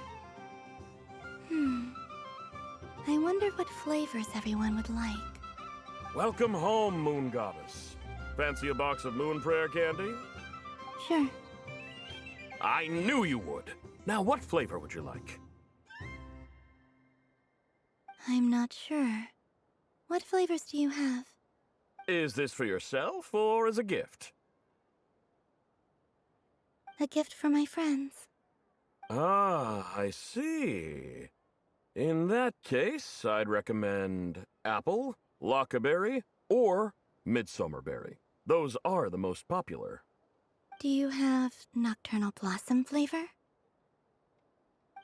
I wonder what flavors everyone would like. Welcome home, Moon Goddess. Fancy a box of moon prayer candy? Sure. I knew you would. Now, what flavor would you like? I'm not sure. What flavors do you have? Is this for yourself or as a gift? A gift for my friends. Ah, I see. In that case, I'd recommend apple, lockaberry, or midsummerberry. Those are the most popular. Do you have nocturnal blossom flavor?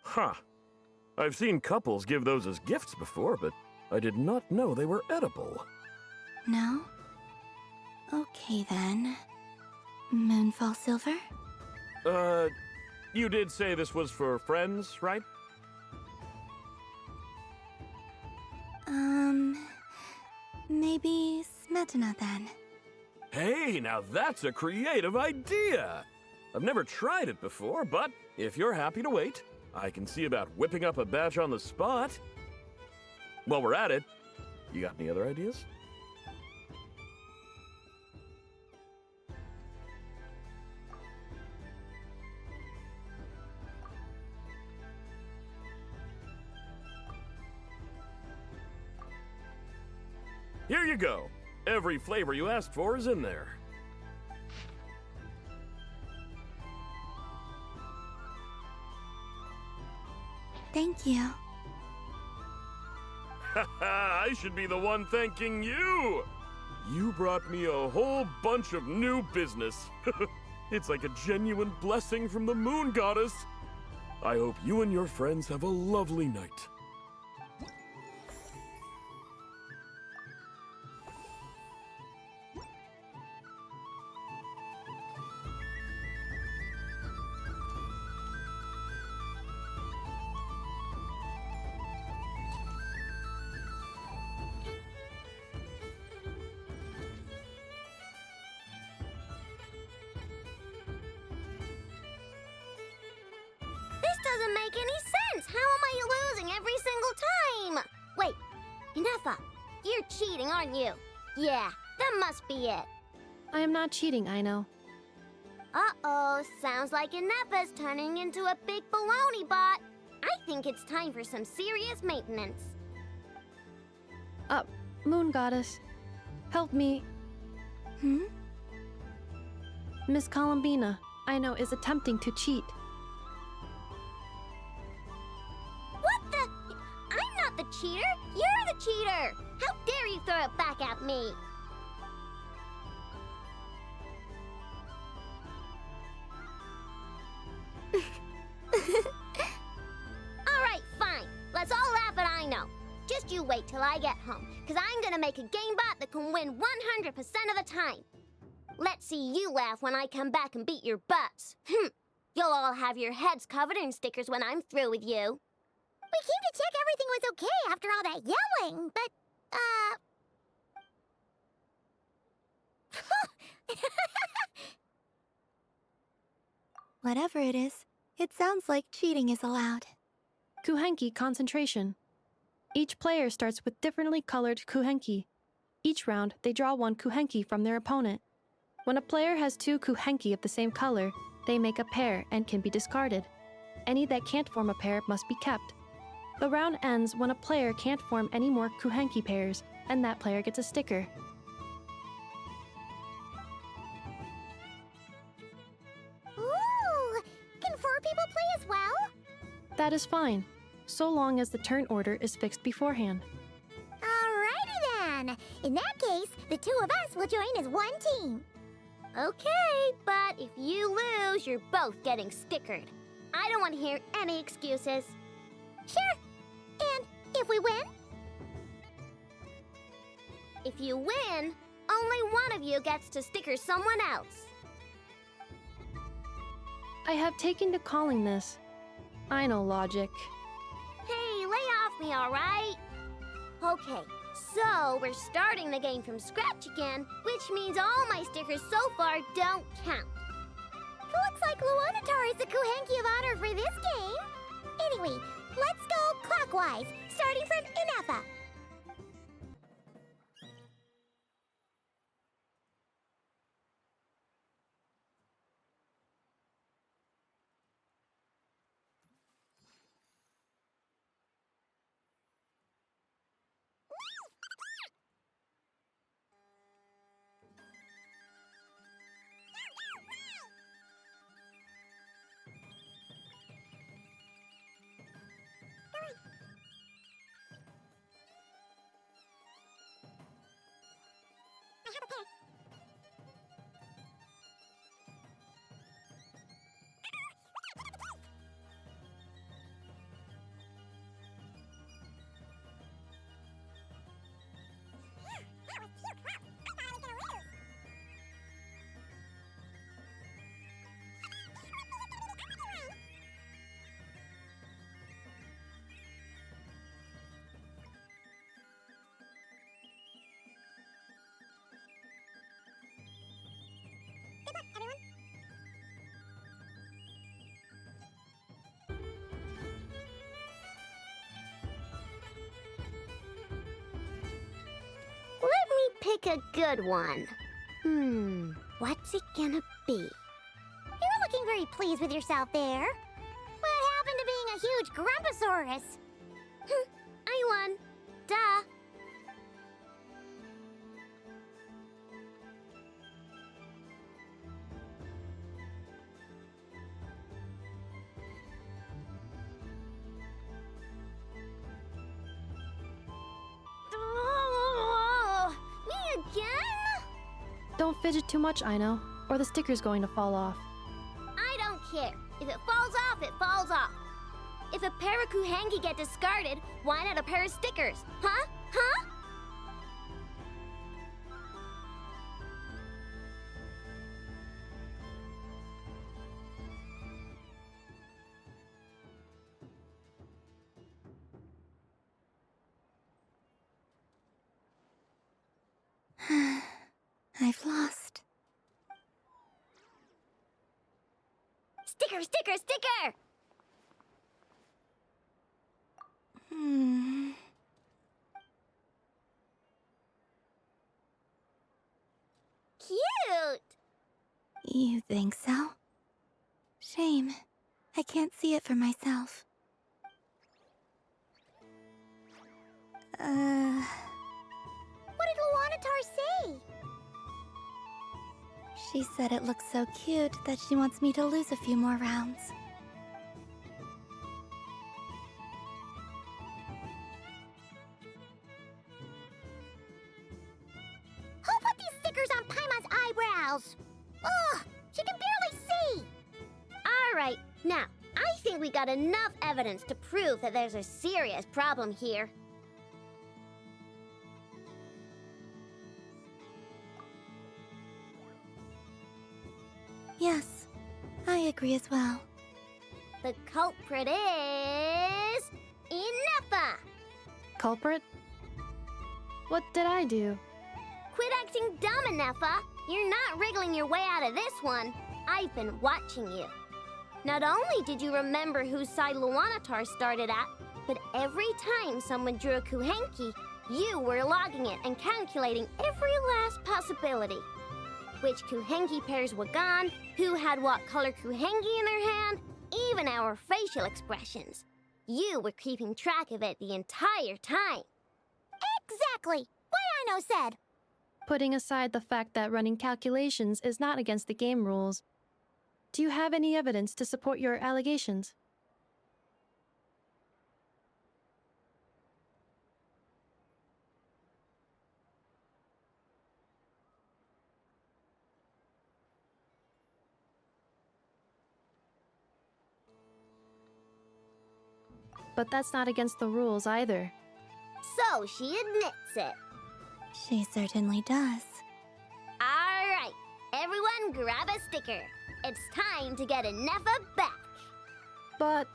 Huh. I've seen couples give those as gifts before, but I did not know they were edible. No? Okay then. Moonfall silver? You did say this was for friends, right? Maybe smetana then. Hey, now that's a creative idea! I've never tried it before, but if you're happy to wait, I can see about whipping up a batch on the spot. While we're at it, you got any other ideas? Here you go. Every flavor you asked for is in there. Thank you. I should be the one thanking you! You brought me a whole bunch of new business. It's like a genuine blessing from the Moon Goddess. I hope you and your friends have a lovely night. Doesn't make any sense. How am I losing every single time? Wait, Inefa, you're cheating, aren't you? Yeah, that must be it. I am not cheating, I know. Uh-oh, sounds like Inefa's turning into a big baloney bot. I think it's time for some serious maintenance. Moon Goddess, help me. Miss Colombiana, I know, is attempting to cheat. I'm not the cheater. You're the cheater. How dare you throw it back at me? All right, fine. Let's all laugh at I know. Just you wait till I get home, because I'm going to make a game bot that can win 100% of the time. Let's see you laugh when I come back and beat your butts. You'll all have your heads covered in stickers when I'm through with you. We came to check everything was okay after all that yelling, but, Whatever it is, it sounds like cheating is allowed. Kuhenki concentration. Each player starts with differently colored kuhenki. Each round, they draw one kuhenki from their opponent. When a player has two kuhenki of the same color, they make a pair and can be discarded. Any that can't form a pair must be kept. The round ends when a player can't form any more kuhenki pairs, and that player gets a sticker. Ooh! Can 4 people play as well? That is fine, so long as the turn order is fixed beforehand. Alrighty then! In that case, the 2 of us will join as one team. Okay, but if you lose, you're both getting stickered. I don't want to hear any excuses. Sure. And if we win? If you win, only one of you gets to sticker someone else. I have taken to calling this. I know logic. Hey, lay off me, all right? Okay, so we're starting the game from scratch again, which means all my stickers so far don't count. Looks like Luanatar is the Kuhenki of honor for this game. Anyway, let's go clockwise, starting from Inafa. Let me pick a good one. What's it gonna be? You're looking very pleased with yourself there. What happened to being a huge Grumposaurus? I won. Duh. Don't fidget too much, Ino, or the sticker's going to fall off. I don't care. If it falls off, it falls off. If a pair of Kuhenki get discarded, why not a pair of stickers? Huh? Huh? I've lost. Sticker, sticker, sticker! Cute! You think so? Shame. I can't see it for myself. What did Luanatar say? She said it looks so cute that she wants me to lose a few more rounds. Who put these stickers on Paimon's eyebrows? Ugh, she can barely see! Alright, now, I think we got enough evidence to prove that there's a serious problem here. Yes, I agree as well. The culprit is... Inafa! Culprit? What did I do? Quit acting dumb, Inafa! You're not wriggling your way out of this one. I've been watching you. Not only did you remember whose side Luanatar started at, but every time someone drew a Kuhenki, you were logging it and calculating every last possibility. Which Kuhenki pairs were gone, who had what color Kuhenki in their hand, even our facial expressions. You were keeping track of it the entire time. Exactly! What Ino said! Putting aside the fact that running calculations is not against the game rules, do you have any evidence to support your allegations? But that's not against the rules either. So she admits it. She certainly does. Alright, everyone grab a sticker. It's time to get Inafa back. But...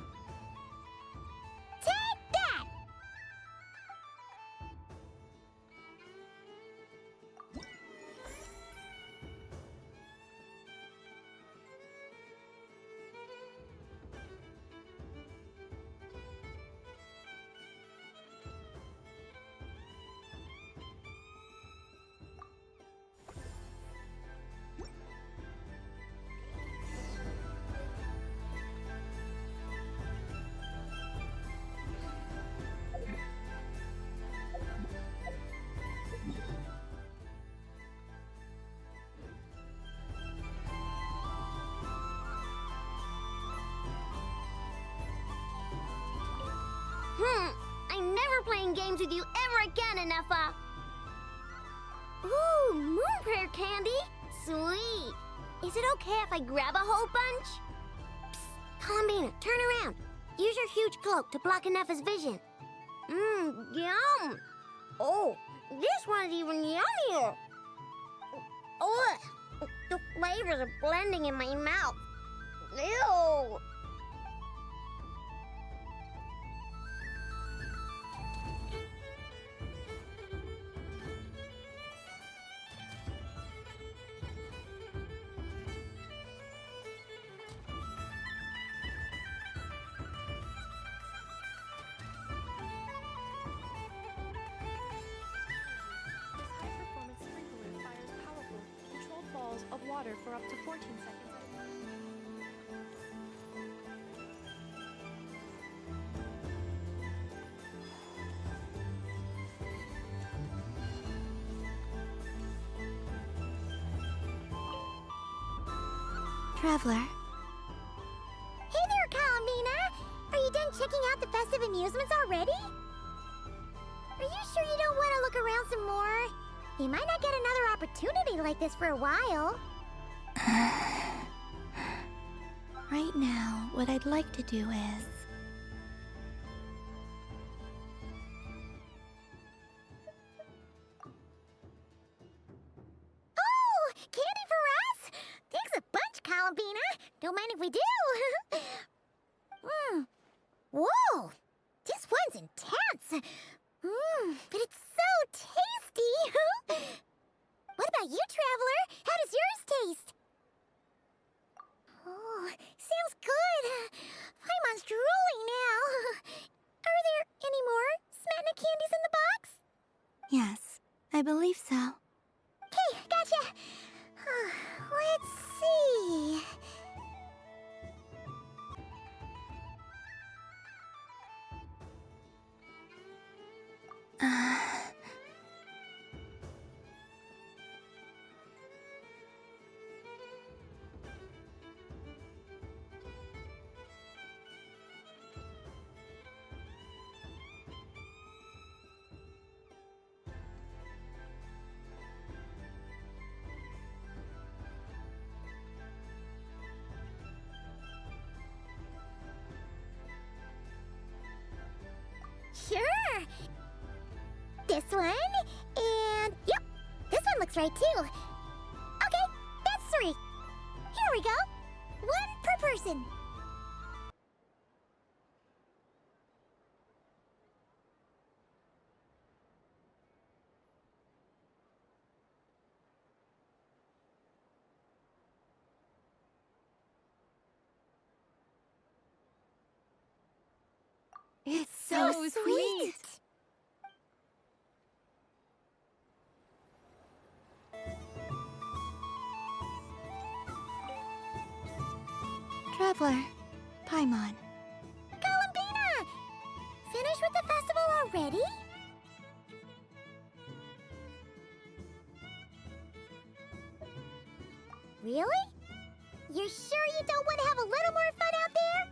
Take that! never playing games with you ever again, Inefa. Ooh, moon prayer candy. Sweet. Is it okay if I grab a whole bunch? Psst, Colombina, turn around. Use your huge cloak to block Inefa's vision. Yum. Oh, this one's even yummier. Oh, the flavors are blending in my mouth. Ew. Of water for up to 14 seconds. Traveler. Hey there, Colombiana! Are you done checking out the festive amusements already? Are you sure you don't want to look around some more? You might not get another opportunity like this for a while. Right now, what I'd like to do is... Oh! Candy for us? Thanks a bunch, Colombina. Don't mind if we do. Whoa! This one's intense. But it's so tasty. What about you, Traveler? How does yours taste? Oh, sounds good. Paimon's drooling now. Are there any more Smatna candies in the box? Yes, I believe so. Okay, gotcha. Let's see. Sure. This one, and yep, this one looks right too. Okay, that's 3. Here we go. 1 per person. It's so sweet. Traveler, Paimon. Colombina! Finished with the festival already? Really? You're sure you don't want to have a little more fun out there?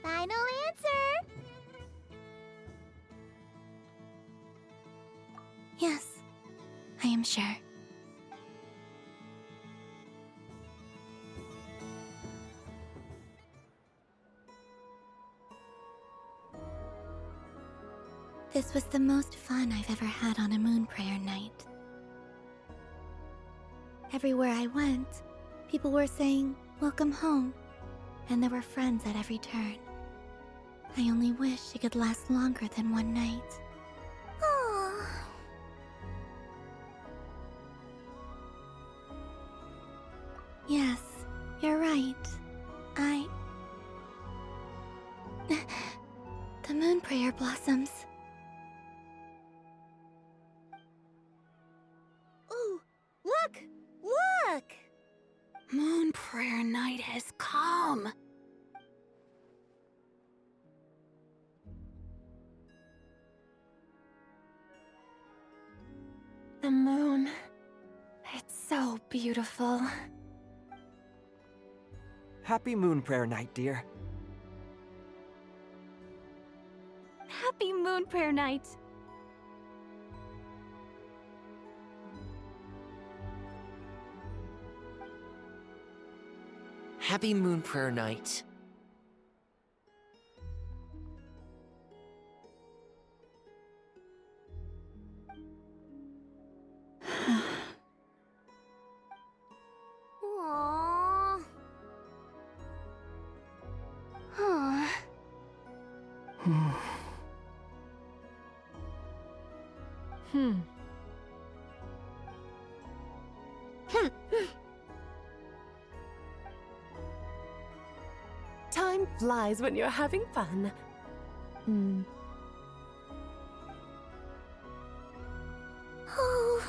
Final answer. Yes, I am sure. This was the most fun I've ever had on a moon prayer night. Everywhere I went, people were saying, "Welcome home," and there were friends at every turn. I only wish it could last longer than one night. Oh. Yes, you're right. The moon prayer blossoms. Ooh, look! Look! Moon prayer night has come. The moon. It's so beautiful. Happy Moon Prayer Night, dear. Happy Moon Prayer Night! Happy Moon Prayer Night. Aww. Huh. Time flies when you're having fun. Oh.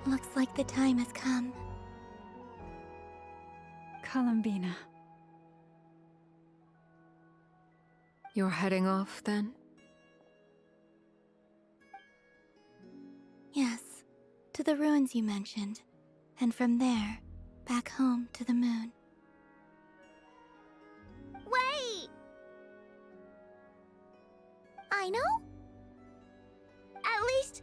Looks like the time has come. Colombiene. You're heading off, then? Yes, to the ruins you mentioned. And from there, back home to the moon. Wait! I know? At least...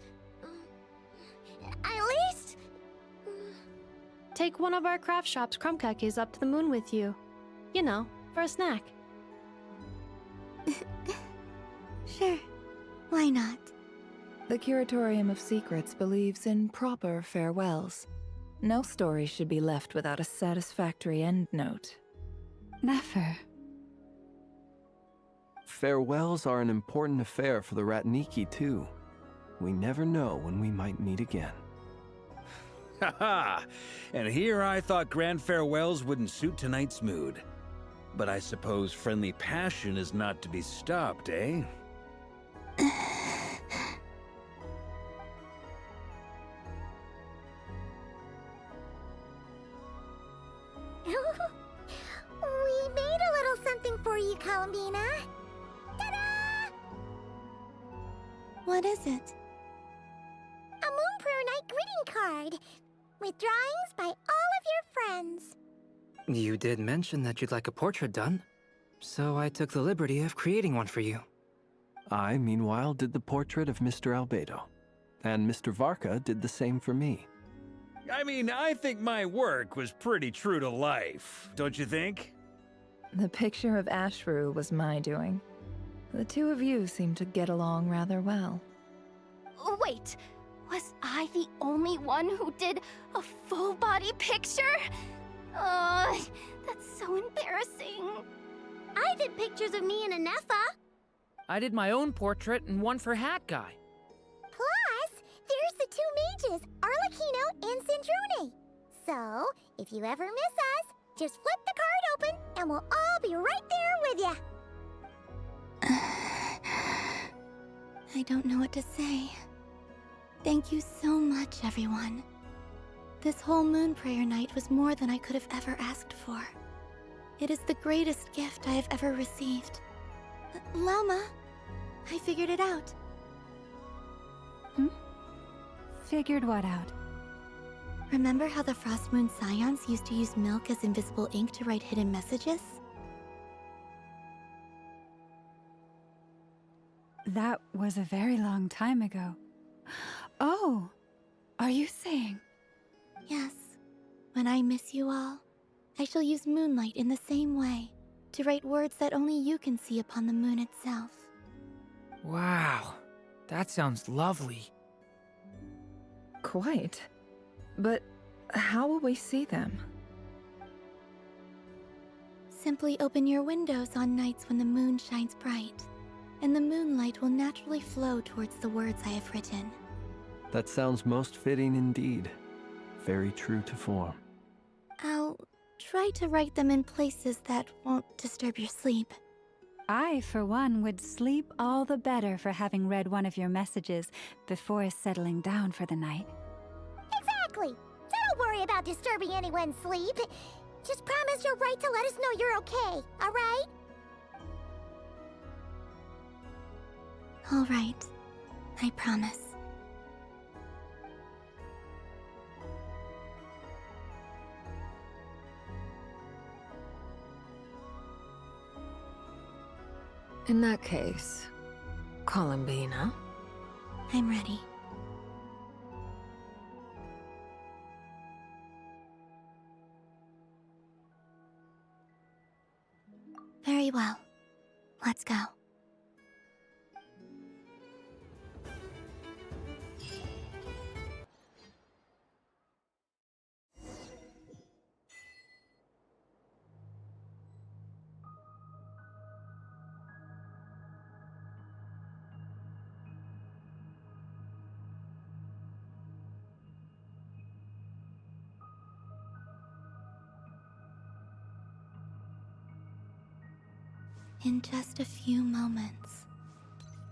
Take one of our craft shop's crumb cookies up to the moon with you. You know, for a snack. Sure, why not? The Curatorium of Secrets believes in proper farewells. No story should be left without a satisfactory endnote. Never. Farewells are an important affair for the Ratniki, too. We never know when we might meet again. Ha-ha! And here I thought grand farewells wouldn't suit tonight's mood. But I suppose friendly passion is not to be stopped, eh? We made a little something for you, Colombiene. Ta-da! What is it? A Moon Prayer Night greeting card with drawings by all of your friends. You did mention that you'd like a portrait done, so I took the liberty of creating one for you. I, meanwhile, did the portrait of Mr. Albedo, and Mr. Varka did the same for me. I mean, I think my work was pretty true to life, don't you think? The picture of Ashru was my doing. The two of you seem to get along rather well. Wait, was I the only one who did a full body picture? That's so embarrassing. I did pictures of me and Anefa. I did my own portrait and one for Hat Guy. Plus, there's the two mages, Arlecchino and Sandrone. So, if you ever miss us, just flip the card open and we'll all be right there with you. I don't know what to say. Thank you so much, everyone. This whole Moon Prayer Night was more than I could have ever asked for. It is the greatest gift I have ever received. Lama, I figured it out. Figured what out? Remember how the Frost Moon Scions used to use milk as invisible ink to write hidden messages? That was a very long time ago. Oh, are you saying? Yes. When I miss you all, I shall use moonlight in the same way, to write words that only you can see upon the moon itself. Wow, that sounds lovely. Quite. But how will we see them? Simply open your windows on nights when the moon shines bright, and the moonlight will naturally flow towards the words I have written. That sounds most fitting indeed. Very true to form. I'll try to write them in places that won't disturb your sleep. I, for one, would sleep all the better for having read one of your messages before settling down for the night. Exactly. So don't worry about disturbing anyone's sleep. Just promise you'll write to let us know you're okay, all right? All right. I promise. In that case, Colombine, I'm ready. Very well. Let's go. In just a few moments,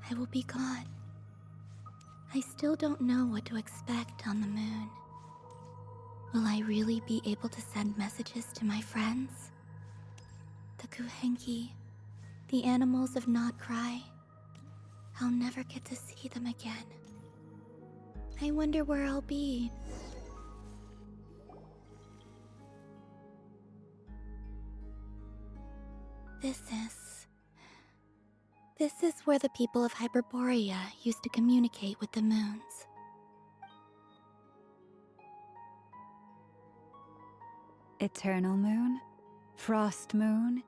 I will be gone. I still don't know what to expect on the moon. Will I really be able to send messages to my friends? The Kuhenki, the animals of Nod-craya. I'll never get to see them again. I wonder where I'll be. This is where the people of Hyperborea used to communicate with the moons. Eternal moon, frost moon,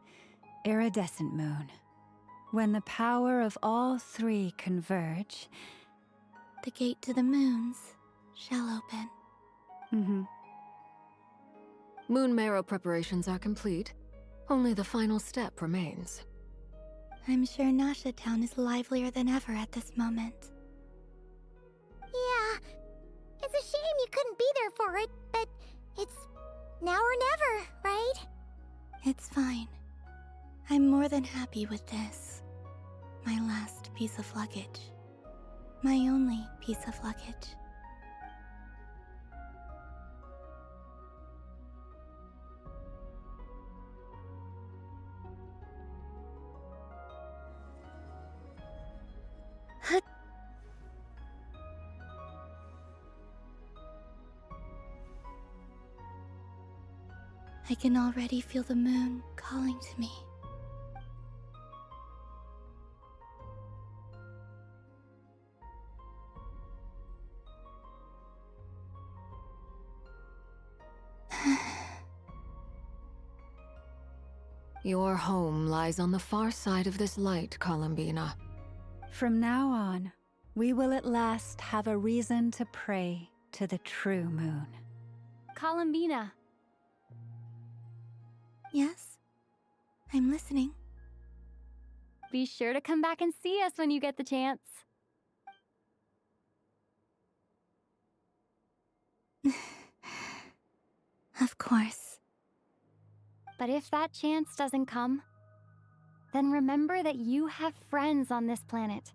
iridescent moon. When the power of all three converge, the gate to the moons shall open. Moon marrow preparations are complete. Only the final step remains. I'm sure Nasha Town is livelier than ever at this moment. Yeah, it's a shame you couldn't be there for it, but it's now or never, right? It's fine. I'm more than happy with this. My last piece of luggage. My only piece of luggage. I can already feel the moon calling to me. Your home lies on the far side of this light, Colombine. From now on, we will at last have a reason to pray to the true moon. Colombiне. Yes? I'm listening. Be sure to come back and see us when you get the chance. Of course. But if that chance doesn't come, then remember that you have friends on this planet.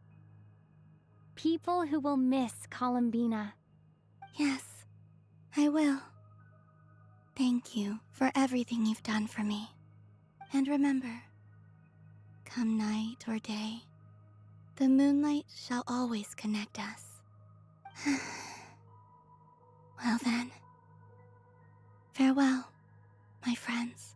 People who will miss Colombine. Yes, I will. Thank you for everything you've done for me. And remember, come night or day, the moonlight shall always connect us. Well then, farewell, my friends.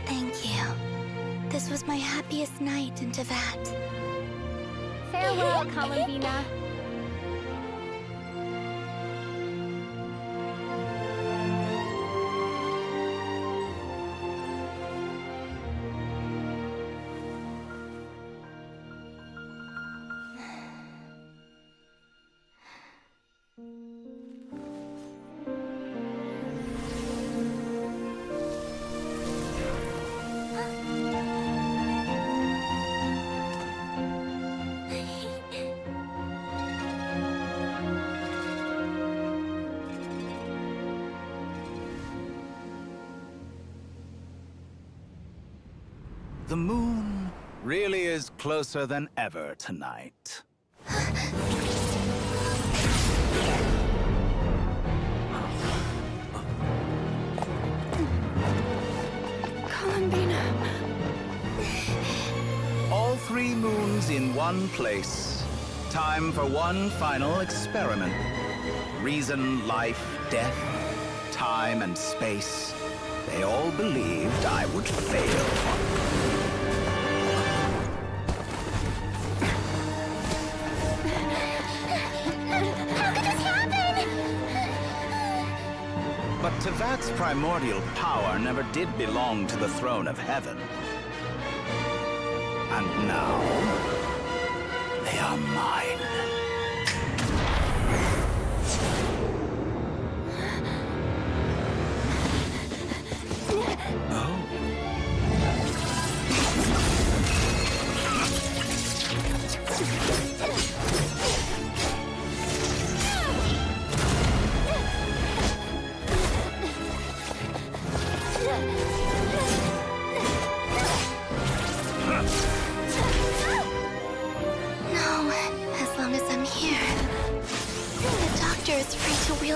Thank you. This was my happiest night in Tevat. Farewell, Colombiне. The moon really is closer than ever tonight. 3 moons in one place. Time for one final experiment. Reason, life, death, time, and space. They all believed I would fail. How could this happen? But Tevat's primordial power never did belong to the throne of heaven. And now, they are mine.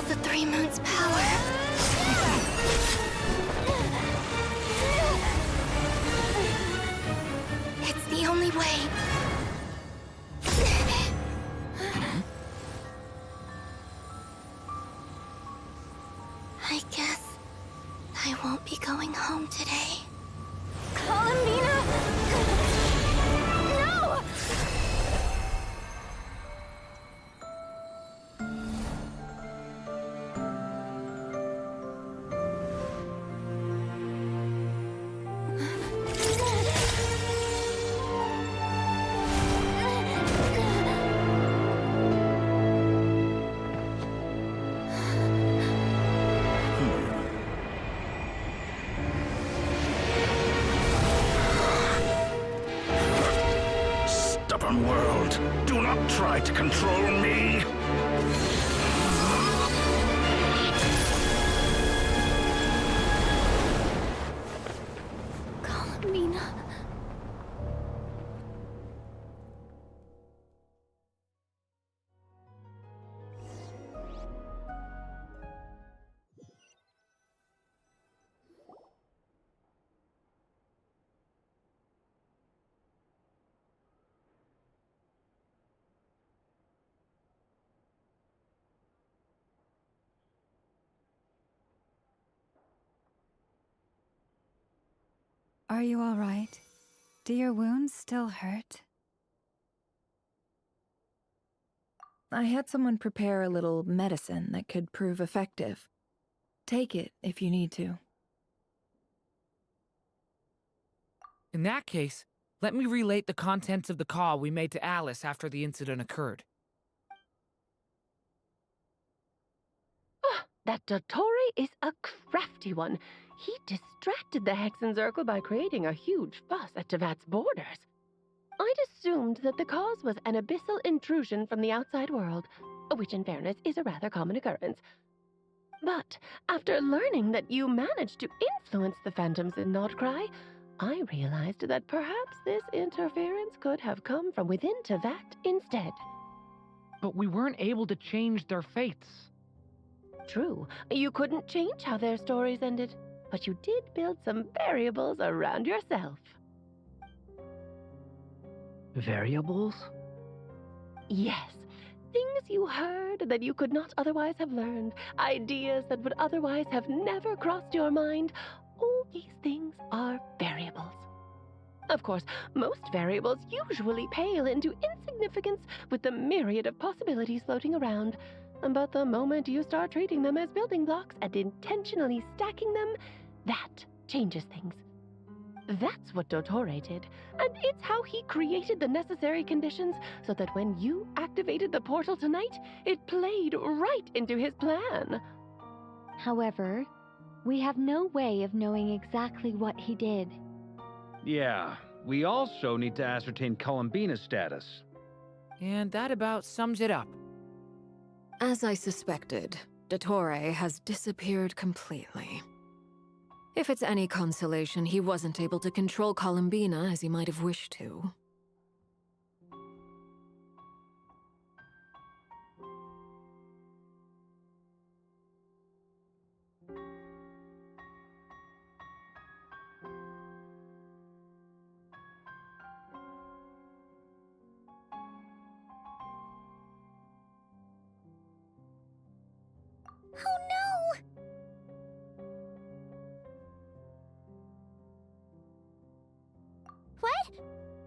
The 3 moons' power. It's the only way. I guess I won't be going home today. Colombina! No! Stubborn world, do not try to control me. Colombina. Are you all right? Do your wounds still hurt? I had someone prepare a little medicine that could prove effective. Take it if you need to. In that case, let me relate the contents of the call we made to Alice after the incident occurred. That Dottore is a crafty one. He distracted the Hexenzirkel by creating a huge fuss at Tevat's borders. I'd assumed that the cause was an abyssal intrusion from the outside world, which in fairness is a rather common occurrence. But after learning that you managed to influence the phantoms in Nod-craya, I realized that perhaps this interference could have come from within Tevat instead. But we weren't able to change their fates. True, you couldn't change how their stories ended, but you did build some variables around yourself. Variables? Yes, things you heard that you could not otherwise have learned, ideas that would otherwise have never crossed your mind. All these things are variables. Of course, most variables usually pale into insignificance with the myriad of possibilities floating around. But the moment you start treating them as building blocks and intentionally stacking them, that changes things. That's what Dottore did, and it's how he created the necessary conditions so that when you activated the portal tonight, it played right into his plan. However, we have no way of knowing exactly what he did. Yeah, we also need to ascertain Colombine's status. And that about sums it up. As I suspected, Dottore has disappeared completely. If it's any consolation, he wasn't able to control Colombine as he might have wished to.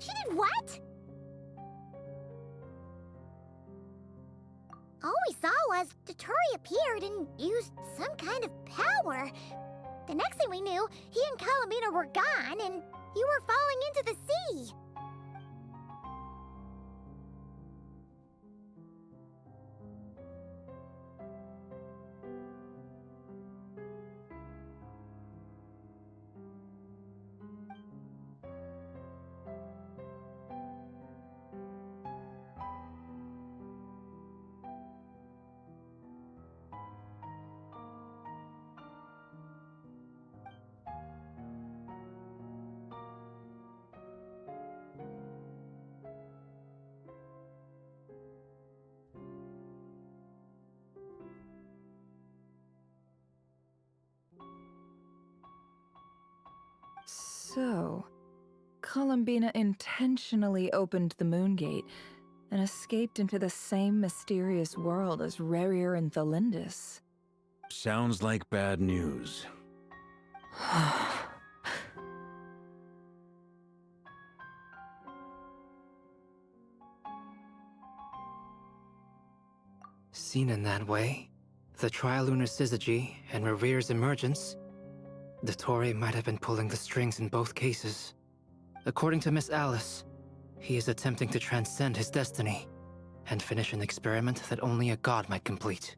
She did what? All we saw was Dottore appeared and used some kind of power. The next thing we knew, he and Colombiне were gone, and you were falling into the sea. So, Colombiне intentionally opened the moon gate and escaped into the same mysterious world as Rerir and Thalindis. Sounds like bad news. Seen in that way, the trilunar syzygy and Rerir's emergence, Dottore might have been pulling the strings in both cases. According to Miss Alice, he is attempting to transcend his destiny and finish an experiment that only a god might complete.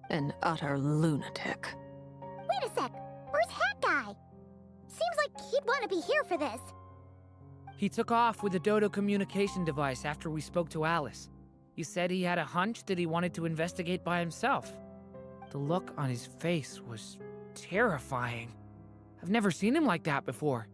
An utter lunatic. Wait a sec, where's Hat Guy? Seems like he'd want to be here for this. He took off with the Dodo communication device after we spoke to Alice. He said he had a hunch that he wanted to investigate by himself. The look on his face was terrifying. I've never seen him like that before.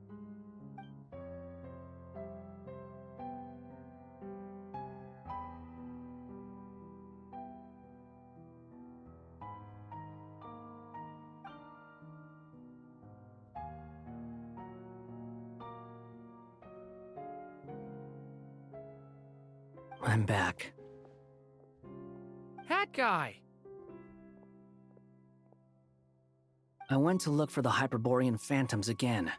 I'm back. Hat Guy! I went to look for the Hyperborean phantoms again.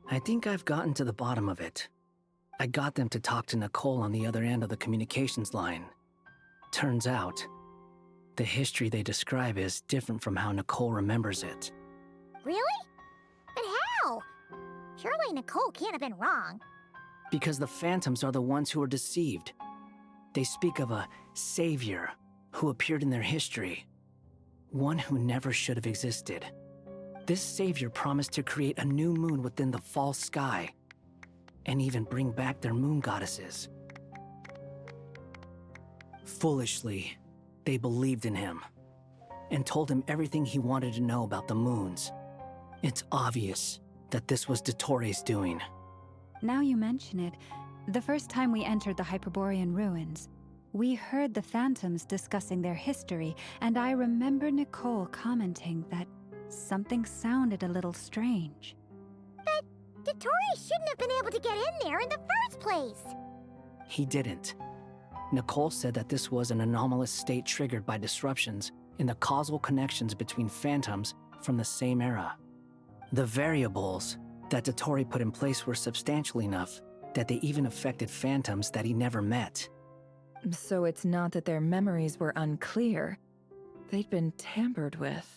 I think I've gotten to the bottom of it. I got them to talk to Nicole on the other end of the communications line. Turns out, the history they describe is different from how Nicole remembers it. Really? But how? Surely Nicole can't have been wrong. Because the phantoms are the ones who are deceived. They speak of a savior who appeared in their history. One who never should have existed. This savior promised to create a new moon within the false sky, and even bring back their moon goddesses. Foolishly, they believed in him, and told him everything he wanted to know about the moons. It's obvious that this was Dottore's doing. Now you mention it, the first time we entered the Hyperborean ruins, we heard the phantoms discussing their history, and I remember Nicole commenting that something sounded a little strange. But Dottore shouldn't have been able to get in there in the first place. He didn't. Nicole said that this was an anomalous state triggered by disruptions in the causal connections between phantoms from the same era. The variables that Dottore put in place were substantial enough that they even affected phantoms that he never met. So it's not that their memories were unclear. They'd been tampered with.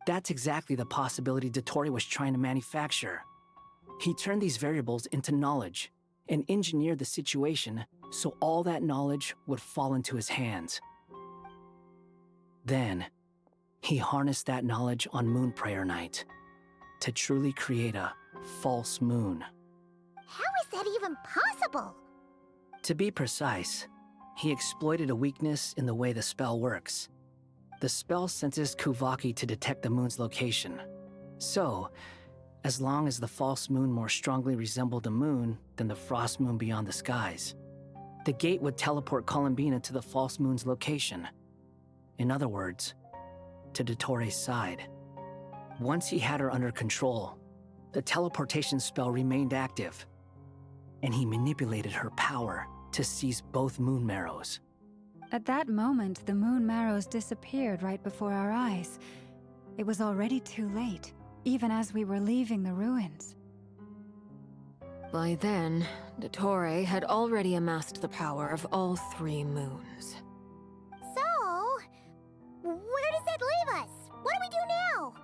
That's exactly the possibility Dottore was trying to manufacture. He turned these variables into knowledge and engineered the situation so all that knowledge would fall into his hands. Then, he harnessed that knowledge on Moon Prayer Night to truly create a false moon. How is that even possible? To be precise, he exploited a weakness in the way the spell works. The spell senses Kuvaki to detect the moon's location. So, as long as the false moon more strongly resembled a moon than the frost moon beyond the skies, the gate would teleport Colombiне to the false moon's location. In other words, to Dottore's side. Once he had her under control, the teleportation spell remained active, and he manipulated her power to seize both moon marrows. At that moment, the moon marrows disappeared right before our eyes. It was already too late, even as we were leaving the ruins. By then, Dottore had already amassed the power of all 3 moons. So, where does that leave us? What do we do now?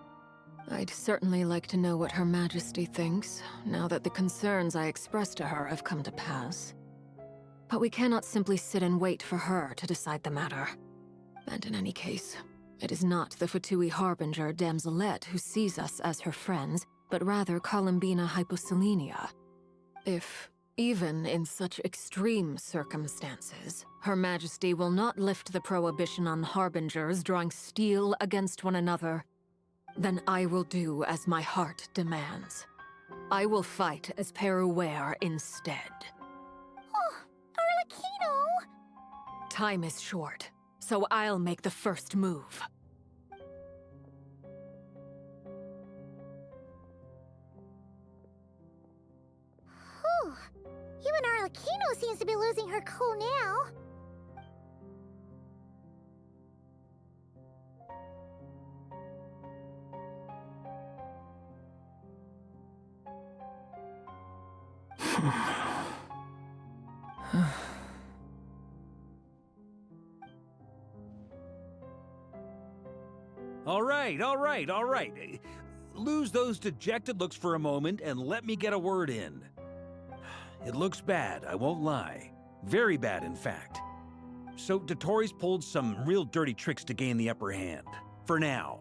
I'd certainly like to know what Her Majesty thinks, now that the concerns I expressed to her have come to pass. But we cannot simply sit and wait for her to decide the matter. And in any case, it is not the Fatui Harbinger Damselette who sees us as her friends, but rather Colombina Hyposelenia. If, even in such extreme circumstances, Her Majesty will not lift the prohibition on Harbingers drawing steel against one another, then I will do as my heart demands. I will fight as Peruware instead. Oh, Arlecchino! Time is short, so I'll make the first move. Whew. Even Arlecchino seems to be losing her cool now. All right. Lose those dejected looks for a moment and let me get a word in. It looks bad, I won't lie. Very bad, in fact. So Dottore's pulled some real dirty tricks to gain the upper hand. For now.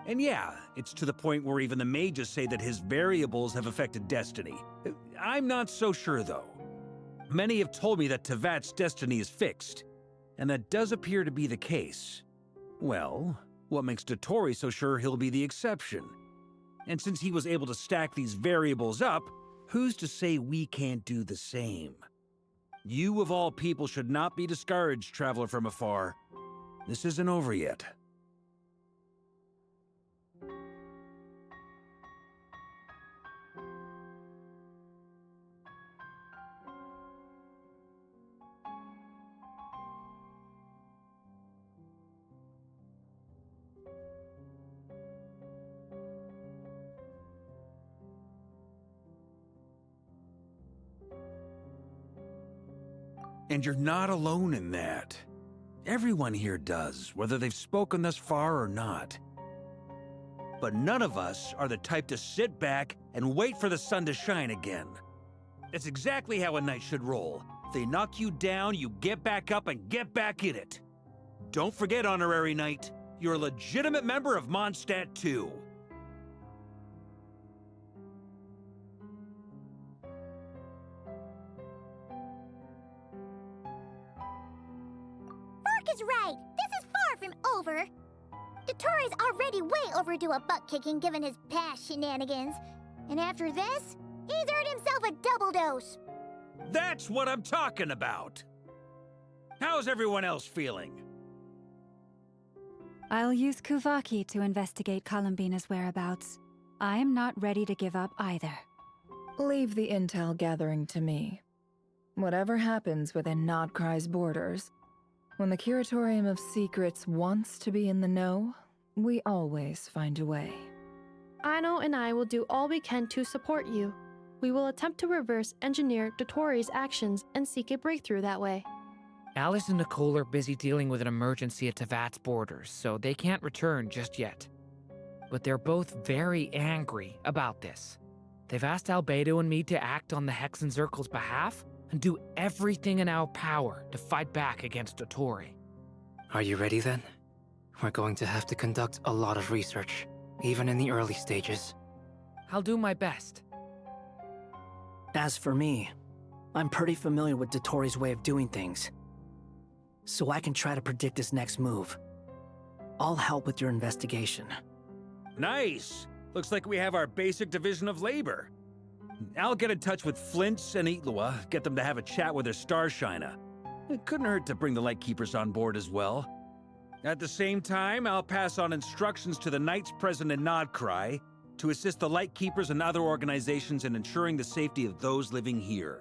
And yeah, it's to the point where even the mages say that his variables have affected destiny. I'm not so sure, though. Many have told me that Tevat's destiny is fixed, and that does appear to be the case. Well, what makes Dottore so sure he'll be the exception? And since he was able to stack these variables up, who's to say we can't do the same? You, of all people, should not be discouraged, traveler from afar. This isn't over yet. And you're not alone in that. Everyone here does, whether they've spoken thus far or not. But none of us are the type to sit back and wait for the sun to shine again. That's exactly how a knight should roll. If they knock you down, you get back up and get back in it. Don't forget, Honorary Knight, you're a legitimate member of Mondstadt too. Is right. This is far from over. Dottore's already way overdue a butt-kicking given his past shenanigans. And after this, he's earned himself a double dose. That's what I'm talking about. How's everyone else feeling? I'll use Kuvaki to investigate Colombina's whereabouts. I am not ready to give up either. Leave the intel gathering to me. Whatever happens within Nod-cray's borders, when the Curatorium of Secrets wants to be in the know, we always find a way. Aino and I will do all we can to support you. We will attempt to reverse engineer Dottore's actions and seek a breakthrough that way. Alice and Nicole are busy dealing with an emergency at Tevat's borders, so they can't return just yet. But they're both very angry about this. They've asked Albedo and me to act on the Hexen Circle's behalf and do everything in our power to fight back against Dottore. Are you ready then? We're going to have to conduct a lot of research, even in the early stages. I'll do my best. As for me, I'm pretty familiar with Dottore's way of doing things, so I can try to predict his next move. I'll help with your investigation. Nice! Looks like we have our basic division of labor. I'll get in touch with Flints and Itlua, get them to have a chat with their Starshiner. It couldn't hurt to bring the Lightkeepers on board as well. At the same time, I'll pass on instructions to the knights present in Nod-craya to assist the Lightkeepers and other organizations in ensuring the safety of those living here.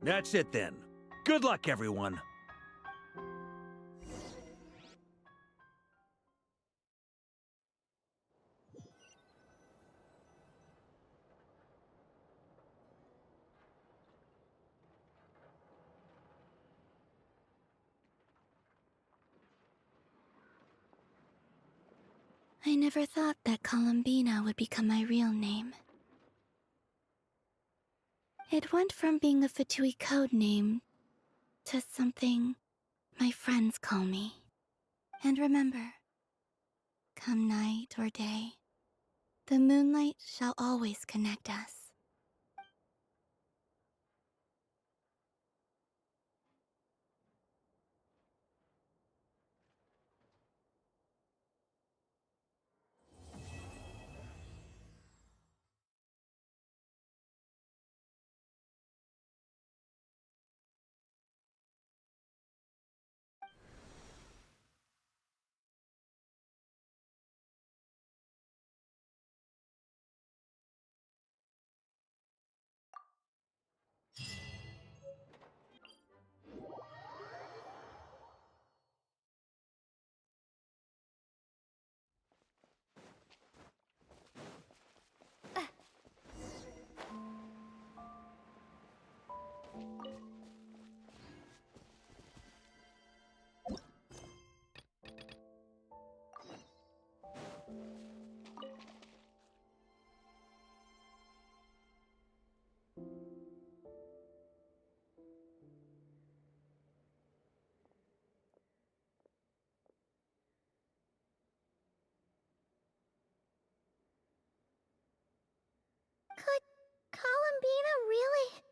That's it then. Good luck, everyone. I never thought that Colombiне would become my real name. It went from being a Fatui code name to something my friends call me. And remember, come night or day, the moonlight shall always connect us. Could Colombiне really?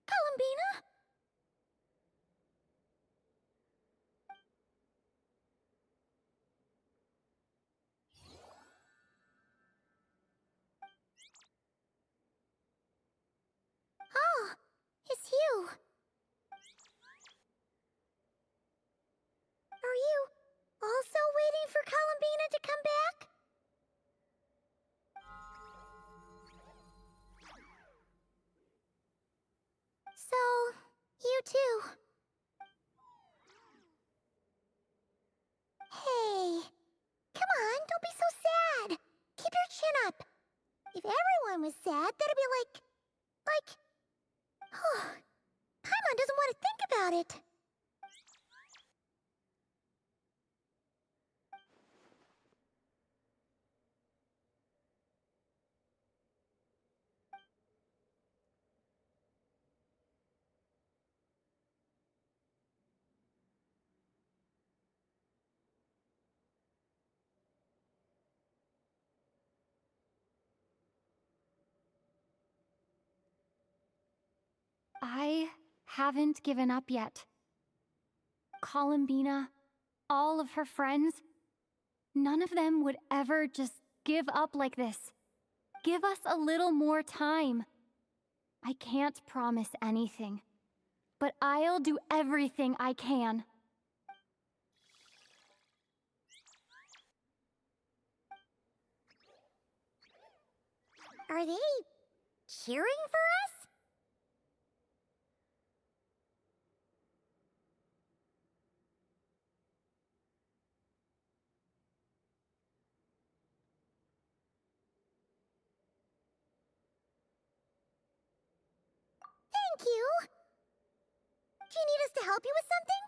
Colombiне? Oh, it's you. Are you also waiting for Colombiне to come back? So, you too. Hey, come on, don't be so sad. Keep your chin up. If everyone was sad, that'd be like... Paimon doesn't want to think about it. I haven't given up yet. Colombiне, all of her friends, none of them would ever just give up like this. Give us a little more time. I can't promise anything, but I'll do everything I can. Are they cheering for us? Thank you. Do you need us to help you with something?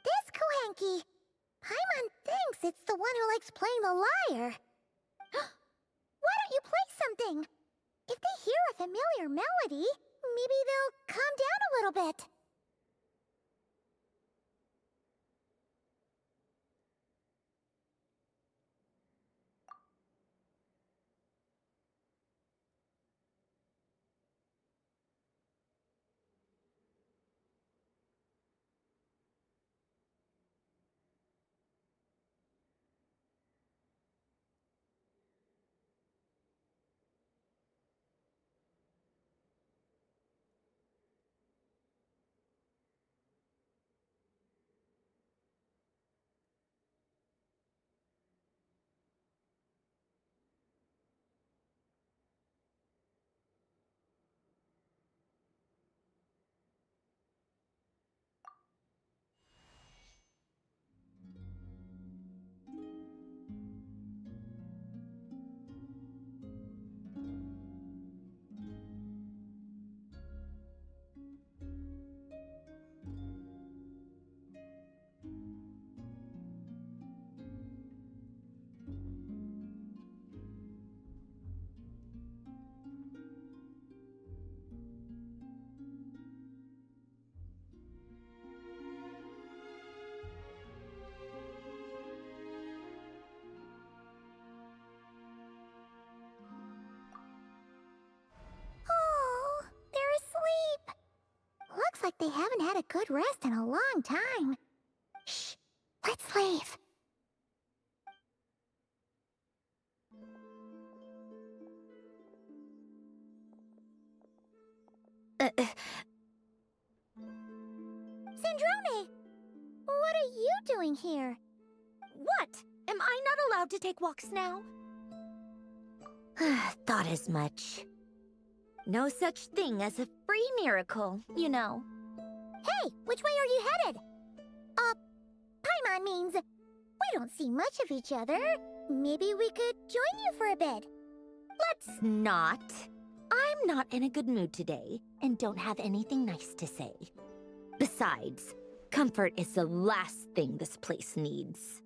This Kuhenki. Paimon thinks it's the one who likes playing the lyre. Why don't you play something? If they hear a familiar melody, maybe they'll calm down a little bit. looks like they haven't had a good rest in a long time. Shh, let's leave. Sandrone! What are you doing here? What? Am I not allowed to take walks now? Thought as much. No such thing as a free miracle, you know. Hey, which way are you headed? Paimon means we don't see much of each other. Maybe we could join you for a bit. Let's not. I'm not in a good mood today, and don't have anything nice to say. Besides, comfort is the last thing this place needs.